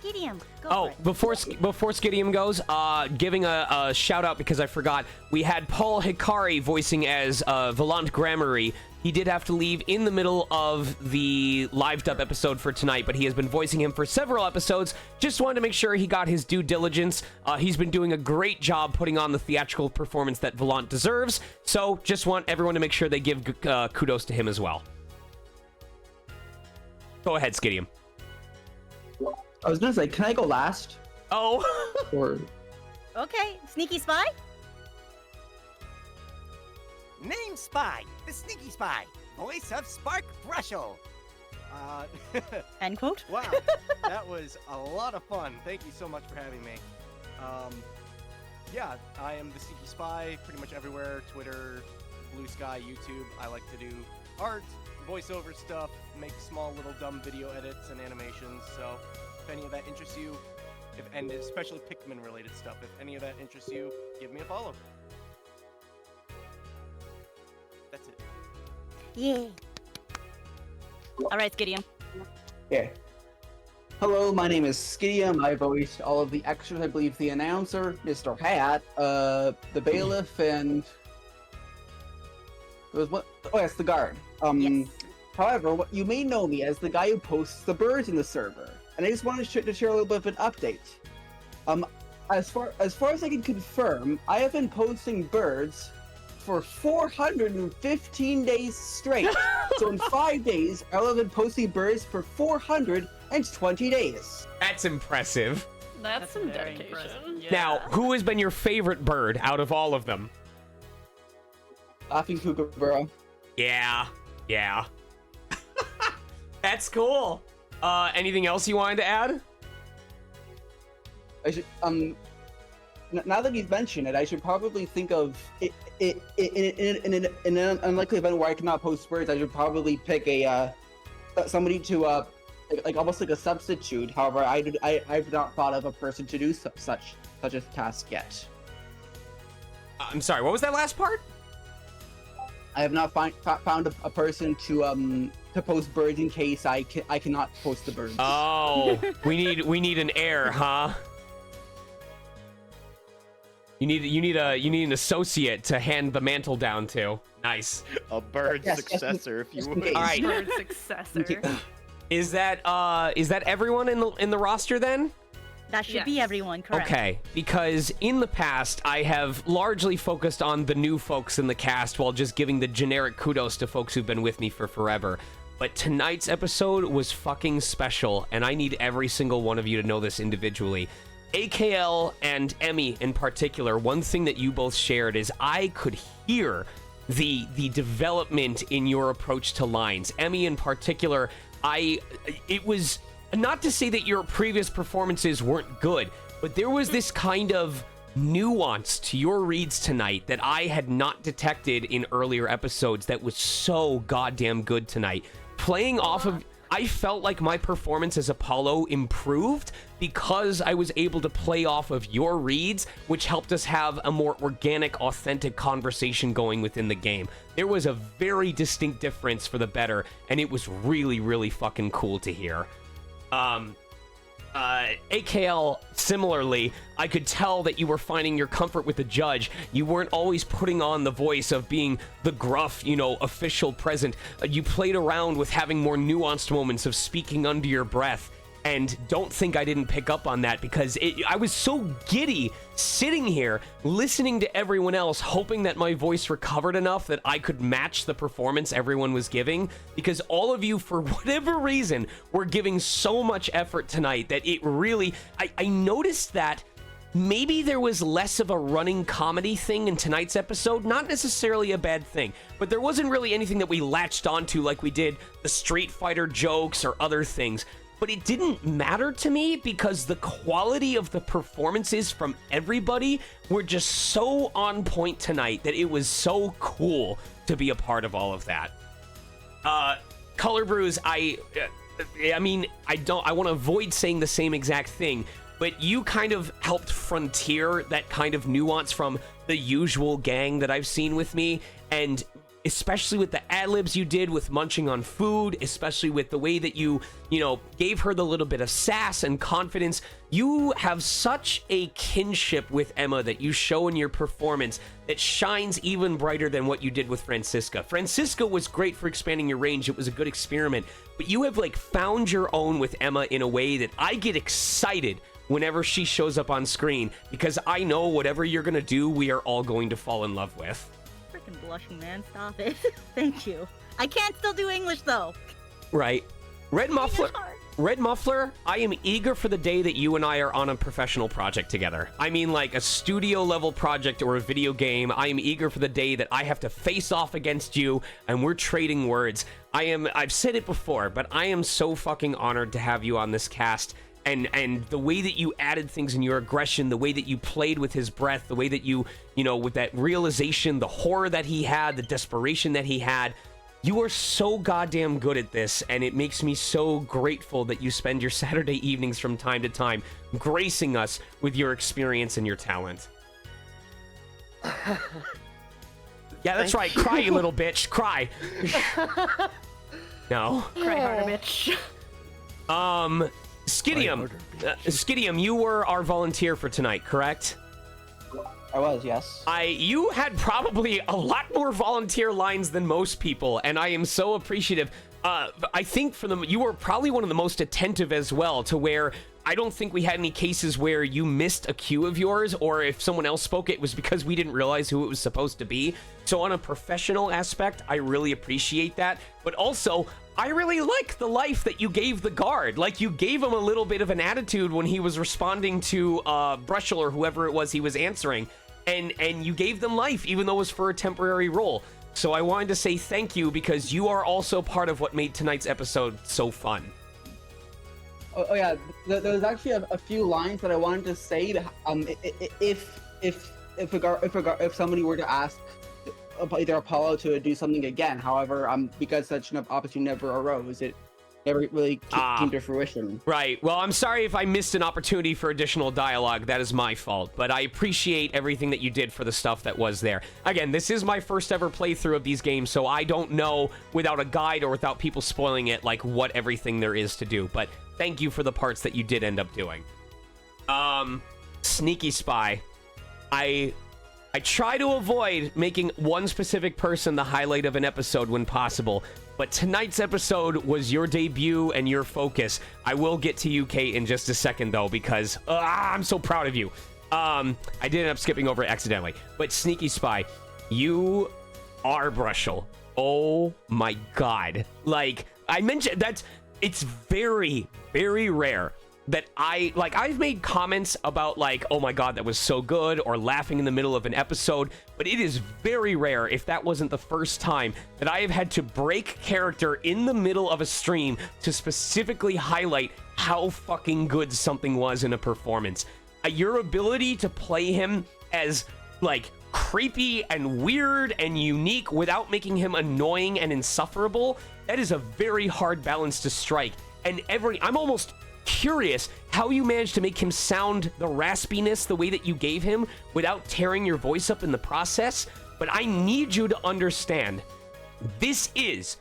Skidium, go Oh, for it. before Skidium goes, giving a shout out because I forgot. We had Paul Hikari voicing as Volant Grammary. He did have to leave in the middle of the live dub episode for tonight, but he has been voicing him for several episodes. Just wanted to make sure he got his due diligence. He's been doing a great job putting on the theatrical performance that Volant deserves. So just want everyone to make sure they give kudos to him as well. Go ahead, Skidium. I was gonna say, can I go last? Oh. Or Okay, Sneaky Spy? Name Spy, the sneaky spy, voice of Spark Brushel. End quote. Wow, that was a lot of fun. Thank you so much for having me. Yeah, I am the Sneaky Spy pretty much everywhere, Twitter, Blue Sky, YouTube. I like to do art, voiceover stuff, make small little dumb video edits and animations, so if any of that interests you, and especially Pikmin related stuff, if any of that interests you, give me a follow. That's it. Yeah. All right, Skidium. yeah. Hello, my name is Skidium. I voiced all of the extras. I believe the announcer, Mr. Hat, the bailiff, and there was what? Oh, yes, the guard. Yes. However, you may know me as the guy who posts the birds in the server, and I just wanted to share a little bit of an update. As far as I can confirm, I have been posting birds for 415 days straight. So in 5 days, I'll have been posting birds for 420 days. That's impressive. That's some dedication. Now, who has been your favorite bird out of all of them? Laughing Kookaburra. Yeah. That's cool. Anything else you wanted to add? I should, now that you've mentioned it, I should probably think of it in an unlikely event where I cannot post birds. I should probably pick somebody to like almost like a substitute. However, I've not thought of a person to do such a task yet. I'm sorry. What was that last part? I have not found a person to post birds in case I cannot post the birds. Oh, we need an heir, huh? You need an associate to hand the mantle down to. Nice. A bird successor, if you will. All right. Bird successor. Is that everyone in the roster then? That should be everyone, correct? Okay, because in the past, I have largely focused on the new folks in the cast while just giving the generic kudos to folks who've been with me for forever. But tonight's episode was fucking special, and I need every single one of you to know this individually. AKL and Emmy in particular, one thing that you both shared is I could hear the development in your approach to lines. Emmy in particular, it was... Not to say that your previous performances weren't good, but there was this kind of nuance to your reads tonight that I had not detected in earlier episodes that was so goddamn good tonight. Playing off of... I felt like my performance as Apollo improved because I was able to play off of your reads, which helped us have a more organic, authentic conversation going within the game. There was a very distinct difference for the better, and it was really, really fucking cool to hear. AKL, similarly, I could tell that you were finding your comfort with the judge. You weren't always putting on the voice of being the gruff, official present. You played around with having more nuanced moments of speaking under your breath. And don't think I didn't pick up on that because I was so giddy sitting here listening to everyone else, hoping that my voice recovered enough that I could match the performance everyone was giving, because all of you, for whatever reason, were giving so much effort tonight that it really... I noticed that maybe there was less of a running comedy thing in tonight's episode. Not necessarily a bad thing, but there wasn't really anything that we latched onto like we did the Street Fighter jokes or other things. But it didn't matter to me because the quality of the performances from everybody were just so on point tonight that it was so cool to be a part of all of that. Color Brews, I want to avoid saying the same exact thing, but you kind of helped frontier that kind of nuance from the usual gang that I've seen with me, and especially with the ad-libs you did with munching on food, especially with the way that you gave her the little bit of sass and confidence. You have such a kinship with Emma that you show in your performance that shines even brighter than what you did with Francisca. Francisca was great for expanding your range. It was a good experiment, but you have found your own with Emma in a way that I get excited whenever she shows up on screen, because I know whatever you're gonna do, we are all going to fall in love with. Blushing, man, stop it. Thank you. I can't still do English though. Right. Red Muffler, I am eager for the day that you and I are on a professional project together. I mean, like a studio level project or a video game. I am eager for the day that I have to face off against you and we're trading words. I've said it before, but I am so fucking honored to have you on this cast. And the way that you added things in your aggression, the way that you played with his breath, the way that you with that realization, the horror that he had, the desperation that he had, you are so goddamn good at this, and it makes me so grateful that you spend your Saturday evenings from time to time gracing us with your experience and your talent. Yeah, that's right. Cry, you little bitch. Cry. No. Cry harder, bitch. Skidium, you were our volunteer for tonight, correct? I was, yes. You had probably a lot more volunteer lines than most people, and I am so appreciative. I think you were probably one of the most attentive as well, to where I don't think we had any cases where you missed a cue of yours, or if someone else spoke, it was because we didn't realize who it was supposed to be. So on a professional aspect, I really appreciate that. But also, I really like the life that you gave the guard. Like, you gave him a little bit of an attitude when he was responding to Brushel or whoever it was he was answering. And you gave them life, even though it was for a temporary role. So I wanted to say thank you, because you are also part of what made tonight's episode so fun. Oh yeah, there was actually a few lines that I wanted to say. If somebody were to ask either Apollo to do something again, however, because such an opportunity never arose, it never really came to fruition. Right. Well, I'm sorry if I missed an opportunity for additional dialogue. That is my fault. But I appreciate everything that you did for the stuff that was there. Again, this is my first ever playthrough of these games, so I don't know, without a guide or without people spoiling it, like, what everything there is to do. But thank you for the parts that you did end up doing. Sneaky Spy. I try to avoid making one specific person the highlight of an episode when possible, but tonight's episode was your debut and your focus. I will get to you, Kate, in just a second, though, because I'm so proud of you. I did end up skipping over it accidentally, but Sneaky Spy, you are Brushel. Oh my god. Like, I mentioned, it's very, very rare that I've made comments about, like, oh my god, that was so good, or laughing in the middle of an episode, but it is very rare, if that wasn't the first time, that I have had to break character in the middle of a stream to specifically highlight how fucking good something was in a performance. Your ability to play him as, like, creepy and weird and unique without making him annoying and insufferable, that is a very hard balance to strike. And I'm almost curious how you managed to make him sound the raspiness the way that you gave him without tearing your voice up in the process. But I need you to understand, this is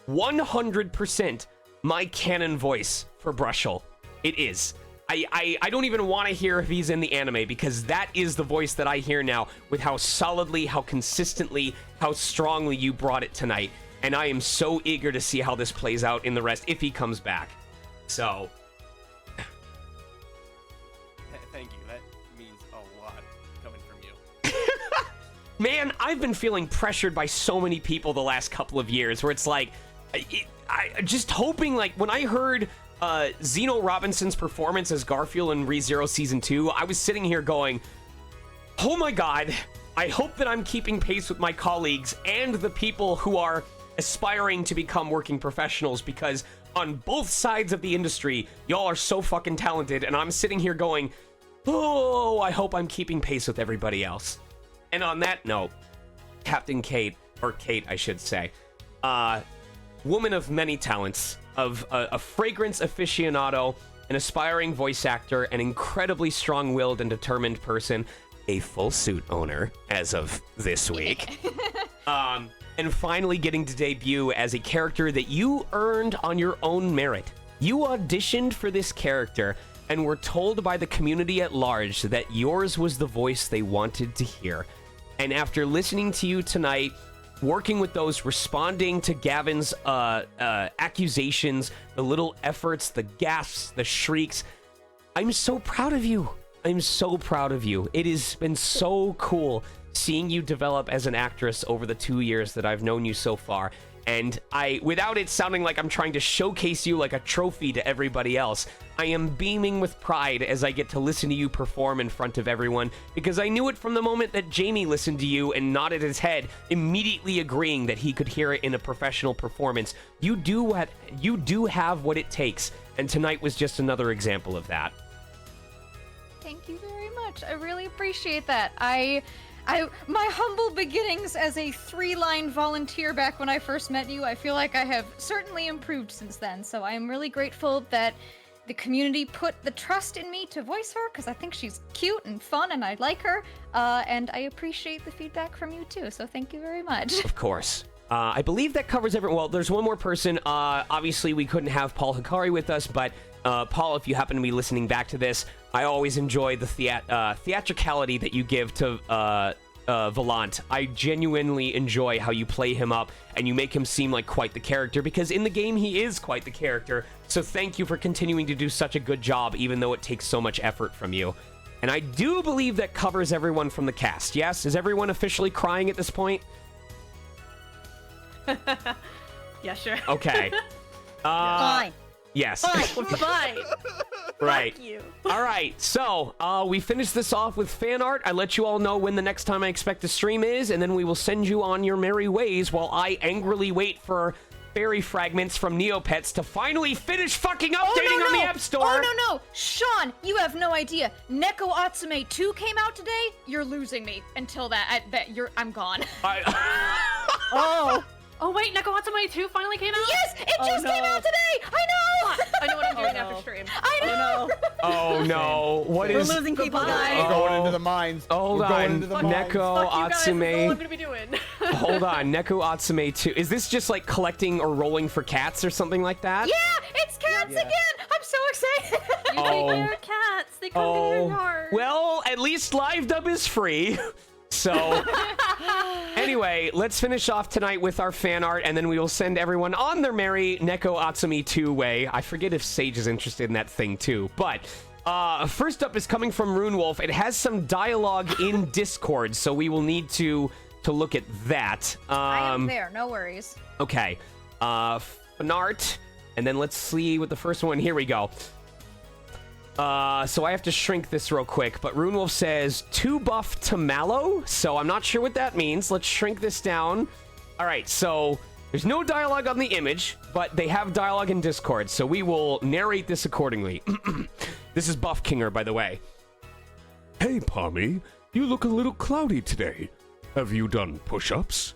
100% my canon voice for Brushel. It is. I don't even want to hear if he's in the anime, because that is the voice that I hear now, with how solidly, how consistently, how strongly you brought it tonight. And I am so eager to see how this plays out in the rest, if he comes back. So thank you. That means a lot coming from you. Man, I've been feeling pressured by so many people the last couple of years, where it's like, I just hoping, like, when I heard Zeno Robinson's performance as Garfield in ReZero Season 2, I was sitting here going, oh my god, I hope that I'm keeping pace with my colleagues and the people who are aspiring to become working professionals, because on both sides of the industry, y'all are so fucking talented, and I'm sitting here going, oh, I hope I'm keeping pace with everybody else. And on that note, Captain Kate, or Kate, I should say, woman of many talents, of a fragrance aficionado, an aspiring voice actor, an incredibly strong-willed and determined person, a full suit owner as of this week, and finally getting to debut as a character that you earned on your own merit. You auditioned for this character and were told by the community at large that yours was the voice they wanted to hear. And after listening to you tonight, working with those, responding to Gavin's accusations, the little efforts, the gasps, the shrieks, I'm so proud of you. I'm so proud of you. It has been so cool seeing you develop as an actress over the 2 years that I've known you so far. And without it sounding like I'm trying to showcase you like a trophy to everybody else, I am beaming with pride as I get to listen to you perform in front of everyone, because I knew it from the moment that Jamie listened to you and nodded his head, immediately agreeing that he could hear it in a professional performance. You do have what it takes, and tonight was just another example of that. Thank you very much. I really appreciate that. My humble beginnings as a 3-line volunteer back when I first met you, I feel like I have certainly improved since then. So I am really grateful that the community put the trust in me to voice her, because I think she's cute and fun and I like her. And I appreciate the feedback from you too. So thank you very much. Of course. I believe that covers everyone. Well, there's one more person. Obviously, we couldn't have Paul Hikari with us, but Paul, if you happen to be listening back to this, I always enjoy the theatricality that you give to Volant. I genuinely enjoy how you play him up and you make him seem like quite the character, because in the game he is quite the character. So thank you for continuing to do such a good job, even though it takes so much effort from you. And I do believe that covers everyone from the cast. Yes? Is everyone officially crying at this point? Yeah, sure. Okay. Fine. Yes. Fine. Fine. Right. Fuck you. All right. So we finished this off with fan art. I let you all know when the next time I expect to stream is, and then we will send you on your merry ways while I angrily wait for fairy fragments from Neopets to finally finish fucking updating on the App Store. Oh, no. Sean, you have no idea. Neko Atsume 2 came out today. You're losing me until I'm gone. Oh. Oh wait, Neko Atsume 2 finally came out? Yes, it just came out today. I know. I know what I'm doing after stream. I know. Oh no! What We're is? losing people, guys. We're going into the mines. Hold We're going on, into the mines. Neko Fuck you guys, that's all I'm Atsume. gonna be doing. Hold on, Neko Atsume 2. Is this just like collecting or rolling for cats or something like that? Yeah, it's cats again. I'm so excited. You take care of cats. They come to your yard. Well, at least Live Dub is free. So, anyway, let's finish off tonight with our fan art, and then we will send everyone on their merry Neko Atsume 2 way. I forget if Sage is interested in that thing too, but first up is coming from Runewolf. It has some dialogue in Discord, so we will need to look at that. I am there. No worries. Okay, fan art, and then let's see what the first one. Here we go. So I have to shrink this real quick, but Runewolf says, too buff to mallow? So I'm not sure what that means. Let's shrink this down. All right, so there's no dialogue on the image, but they have dialogue in Discord, so we will narrate this accordingly. This is Buff Kinger, by the way. Hey, Palmy, you look a little cloudy today. Have you done push-ups?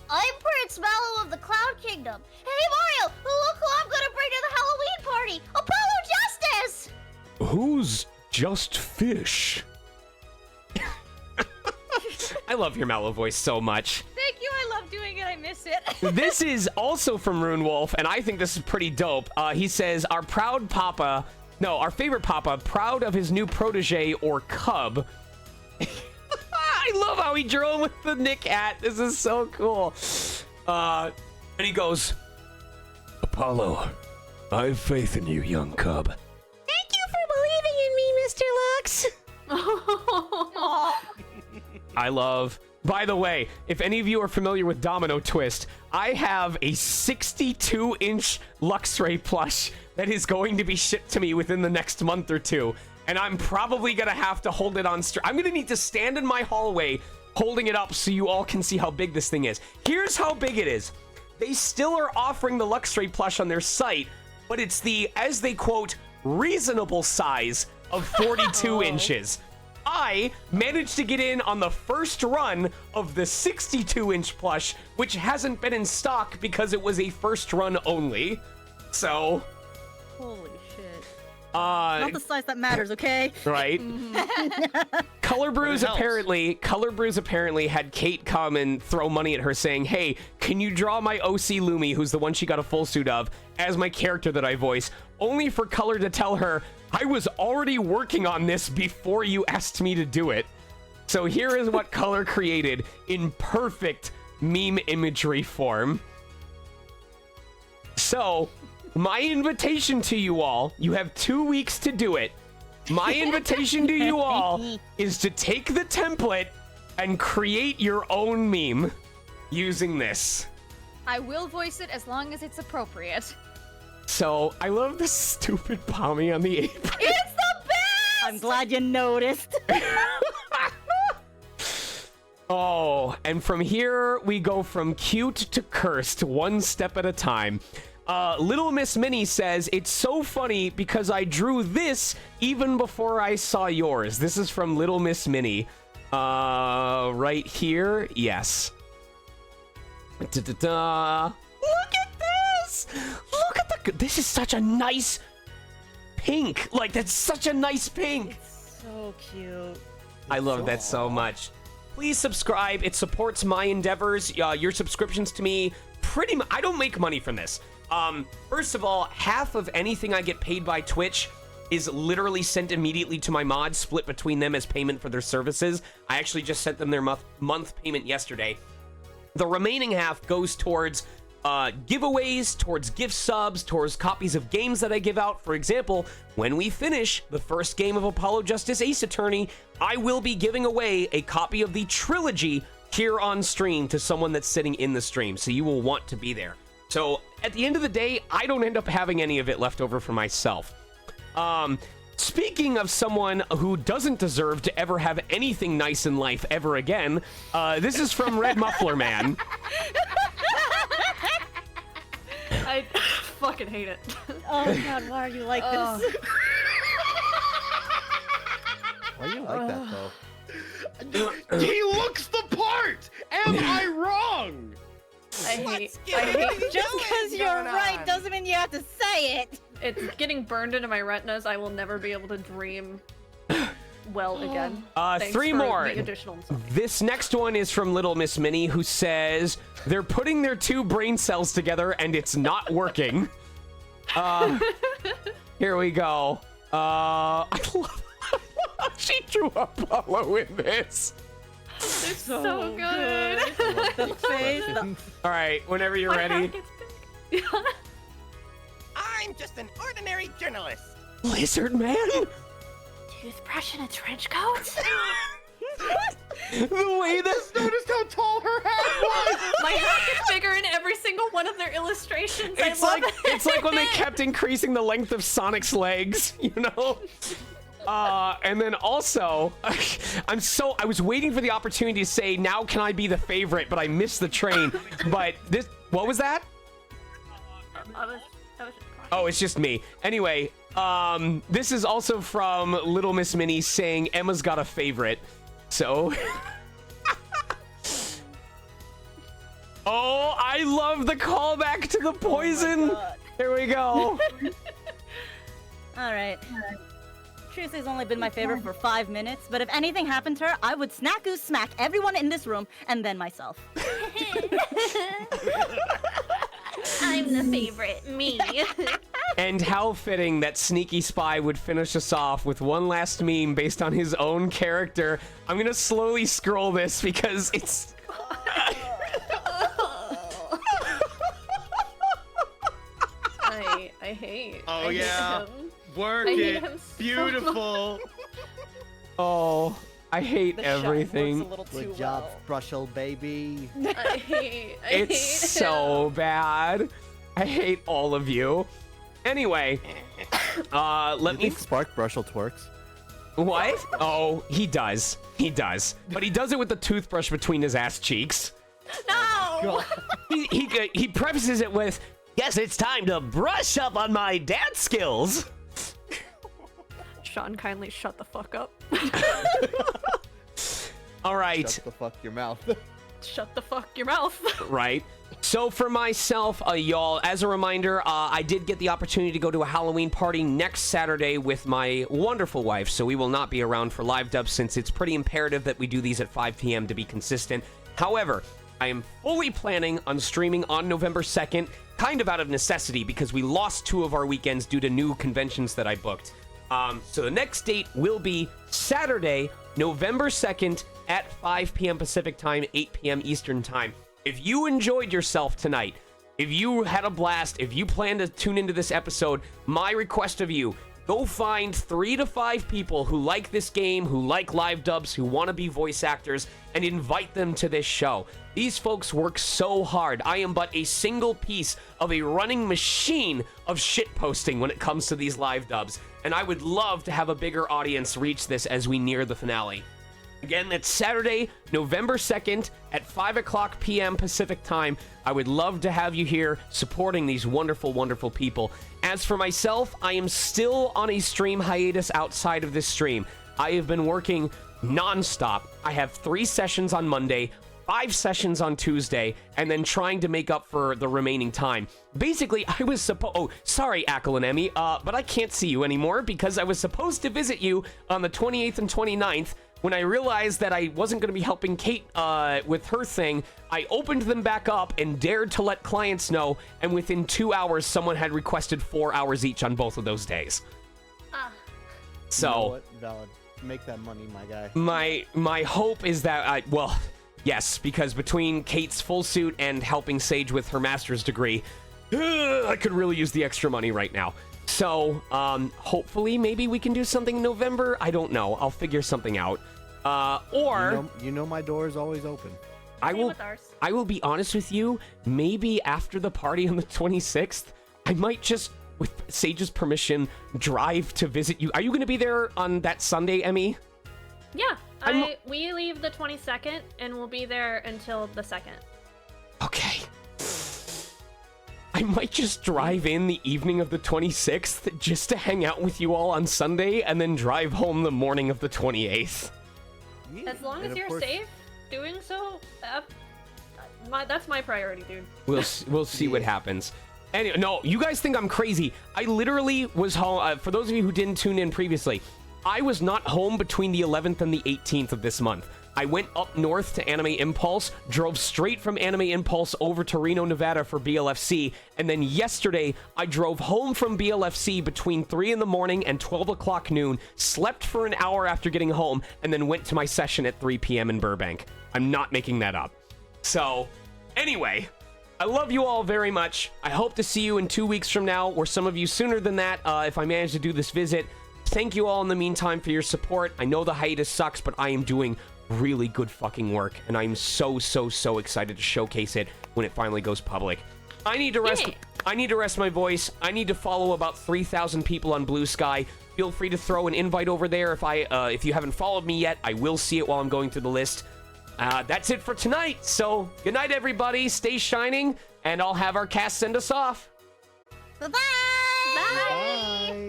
I'm Prince Mallow of the Cloud Kingdom. Hey Mario, look who I'm gonna bring to the Halloween party! Apollo Justice! Who's just fish? I love your Mallow voice so much. Thank you. I love doing it. I miss it. This is also from Runewolf, and I think this is pretty dope. He says, our favorite Papa, proud of his new protege or cub. I love how he drew him with the Nick hat. This is so cool. And he goes, Apollo, I've faith in you, young cub. Thank you for believing in me, Mr. Lux! I love... By the way, if any of you are familiar with Domino Twist, I have a 62-inch Luxray plush that is going to be shipped to me within the next month or two. And I'm probably going to have to hold it on... I'm going to need to stand in my hallway holding it up so you all can see how big this thing is. Here's how big it is. They still are offering the Luxray plush on their site, but it's the, as they quote, reasonable size of 42 inches. I managed to get in on the first run of the 62-inch plush, which hasn't been in stock because it was a first run only. So... Holy shit. Not the size that matters, okay? Right. Color Brews apparently had Kate come and throw money at her saying, hey, can you draw my OC Lumi, who's the one she got a full suit of, as my character that I voice, only for Color to tell her, I was already working on this before you asked me to do it. So here is what Color created in perfect meme imagery form. So, my invitation to you all, you have 2 weeks to do it. My invitation to you all is to take the template and create your own meme using this. I will voice it as long as it's appropriate. So, I love the stupid Pommy on the apron. It's the best! I'm glad you noticed. Oh, and from here, we go from cute to cursed, one step at a time. Little Miss Minnie says, it's so funny because I drew this even before I saw yours. This is from Little Miss Minnie. Right here. Yes. Da-da-da. Look at this! Look at the... This is such a nice pink. Like, that's such a nice pink. It's so cute. I love that so much. please subscribe. It supports my endeavors. Your subscriptions to me, pretty much, I don't make money from this. First of all, half of anything I get paid by Twitch is literally sent immediately to my mods, split between them as payment for their services. I actually just sent them their month payment yesterday. The remaining half goes towards giveaways, towards gift subs, towards copies of games that I give out. For example, when we finish the first game of Apollo Justice Ace Attorney, I will be giving away a copy of the trilogy here on stream to someone that's sitting in the stream, so you will want to be there. So at the end of the day, I don't end up having any of it left over for myself. Speaking of someone who doesn't deserve to ever have anything nice in life ever again, this is from Red Muffler Man. I fucking hate it. Oh god, why are you like this? Why do you like that though? He looks the part! Am I wrong? I hate Just because you're right doesn't mean you have to say it. It's getting burned into my retinas. I will never be able to dream well again. Thanks 3 for more. the additional insomnia. This next one is from Little Miss Minnie, who says they're putting their 2 brain cells together and it's not working. Here we go. I love she drew Apollo in this. It's so good. The face. All right, whenever you're My ready. hat gets big. I'm just an ordinary journalist. Lizard Man? Toothbrush and a trench coat? The way this. Noticed how tall her hat was! My hat gets bigger in every single one of their illustrations. It's I like love it. it's like when they kept increasing the length of Sonic's legs, you know? And then also, I was waiting for the opportunity to say, now can I be the favorite, but I missed the train. But this, what was that? Oh, it's just me. Anyway, this is also from Little Miss Minnie saying Emma's got a favorite. So, oh, I love the callback to the poison. Here we go. All right. Trucy's only been my favorite for 5 minutes, but if anything happened to her, I would snack-oo smack everyone in this room and then myself. I'm the favorite. Me. And how fitting that Sneaky Spy would finish us off with one last meme based on his own character. I'm gonna slowly scroll this because it's... I hate. Oh, I hate yeah. him. Work I hate it. him so Beautiful. Oh, I hate The shot everything. works a little too Good job, well. Brushel baby. I hate It's so him. bad. I hate all of you. Anyway, let You me... think Spark Brushel twerks? What? Oh, he does. He does. But he does it with the toothbrush between his ass cheeks. No! He prefaces it with, yes, it's time to brush up on my dance skills. Sean, kindly shut the fuck up. All right. Shut the fuck your mouth. Shut the fuck your mouth. Right. So for myself, y'all, as a reminder, I did get the opportunity to go to a Halloween party next Saturday with my wonderful wife, so we will not be around for live dubs since it's pretty imperative that we do these at 5 p.m. to be consistent. However, I am fully planning on streaming on November 2nd, kind of out of necessity because we lost 2 of our weekends due to new conventions that I booked. So the next date will be Saturday, November 2nd at 5 p.m. Pacific time, 8 p.m. Eastern time. If you enjoyed yourself tonight, if you had a blast, if you plan to tune into this episode, my request of you, go find 3 to 5 people who like this game, who like live dubs, who want to be voice actors, and invite them to this show. These folks work so hard. I am but a single piece of a running machine of shitposting when it comes to these live dubs, and I would love to have a bigger audience reach this as we near the finale. Again, that's Saturday, November 2nd at 5 o'clock p.m. Pacific time. I would love to have you here supporting these wonderful, wonderful people. As for myself, I am still on a stream hiatus outside of this stream. I have been working nonstop. I have 3 sessions on Monday, 5 sessions on Tuesday, and then trying to make up for the remaining time. Basically, I was supposed... Oh, sorry, Ackle and Emmy, but I can't see you anymore because I was supposed to visit you on the 28th and 29th when I realized that I wasn't going to be helping Kate with her thing, I opened them back up and dared to let clients know, and within 2 hours, someone had requested 4 hours each on both of those days. So, You know what? Valid. Make that money, my guy. my hope is that yes, because between Kate's full suit and helping Sage with her master's degree, I could really use the extra money right now. So, hopefully, maybe we can do something in November. I don't know. I'll figure something out. Or you know my door is always open. I will be honest with you. Maybe after the party on the 26th, I might just, with Sage's permission, drive to visit you. Are you going to be there on that Sunday, Emmy? Yeah, we leave the 22nd, and we'll be there until the 2nd. Okay. I might just drive in the evening of the 26th just to hang out with you all on Sunday, and then drive home the morning of the 28th. As long as you're safe doing so, that's my priority, dude. We'll see what happens. Anyway, no, you guys think I'm crazy. I literally was home. For those of you who didn't tune in previously, I was not home between the 11th and the 18th of this month. I went up north to Anime Impulse, drove straight from Anime Impulse over to Reno, Nevada for BLFC, and then yesterday I drove home from BLFC between 3 in the morning and 12 o'clock noon, slept for an hour after getting home, and then went to my session at 3 p.m. in Burbank. I'm not making that up. So, anyway, I love you all very much. I hope to see you in 2 weeks from now, or some of you sooner than that, if I manage to do this visit. Thank you all in the meantime for your support. I know the hiatus sucks, but I am doing really good fucking work, and I'm so excited to showcase it when it finally goes public. I need to rest my voice. I need to follow about 3,000 people on Blue Sky. Feel free to throw an invite over there. If you haven't followed me yet, I will see it while I'm going through the list. That's it for tonight. So good night, everybody. Stay shining, and I'll have our cast send us off. Bye-bye!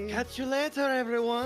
Catch you later, everyone.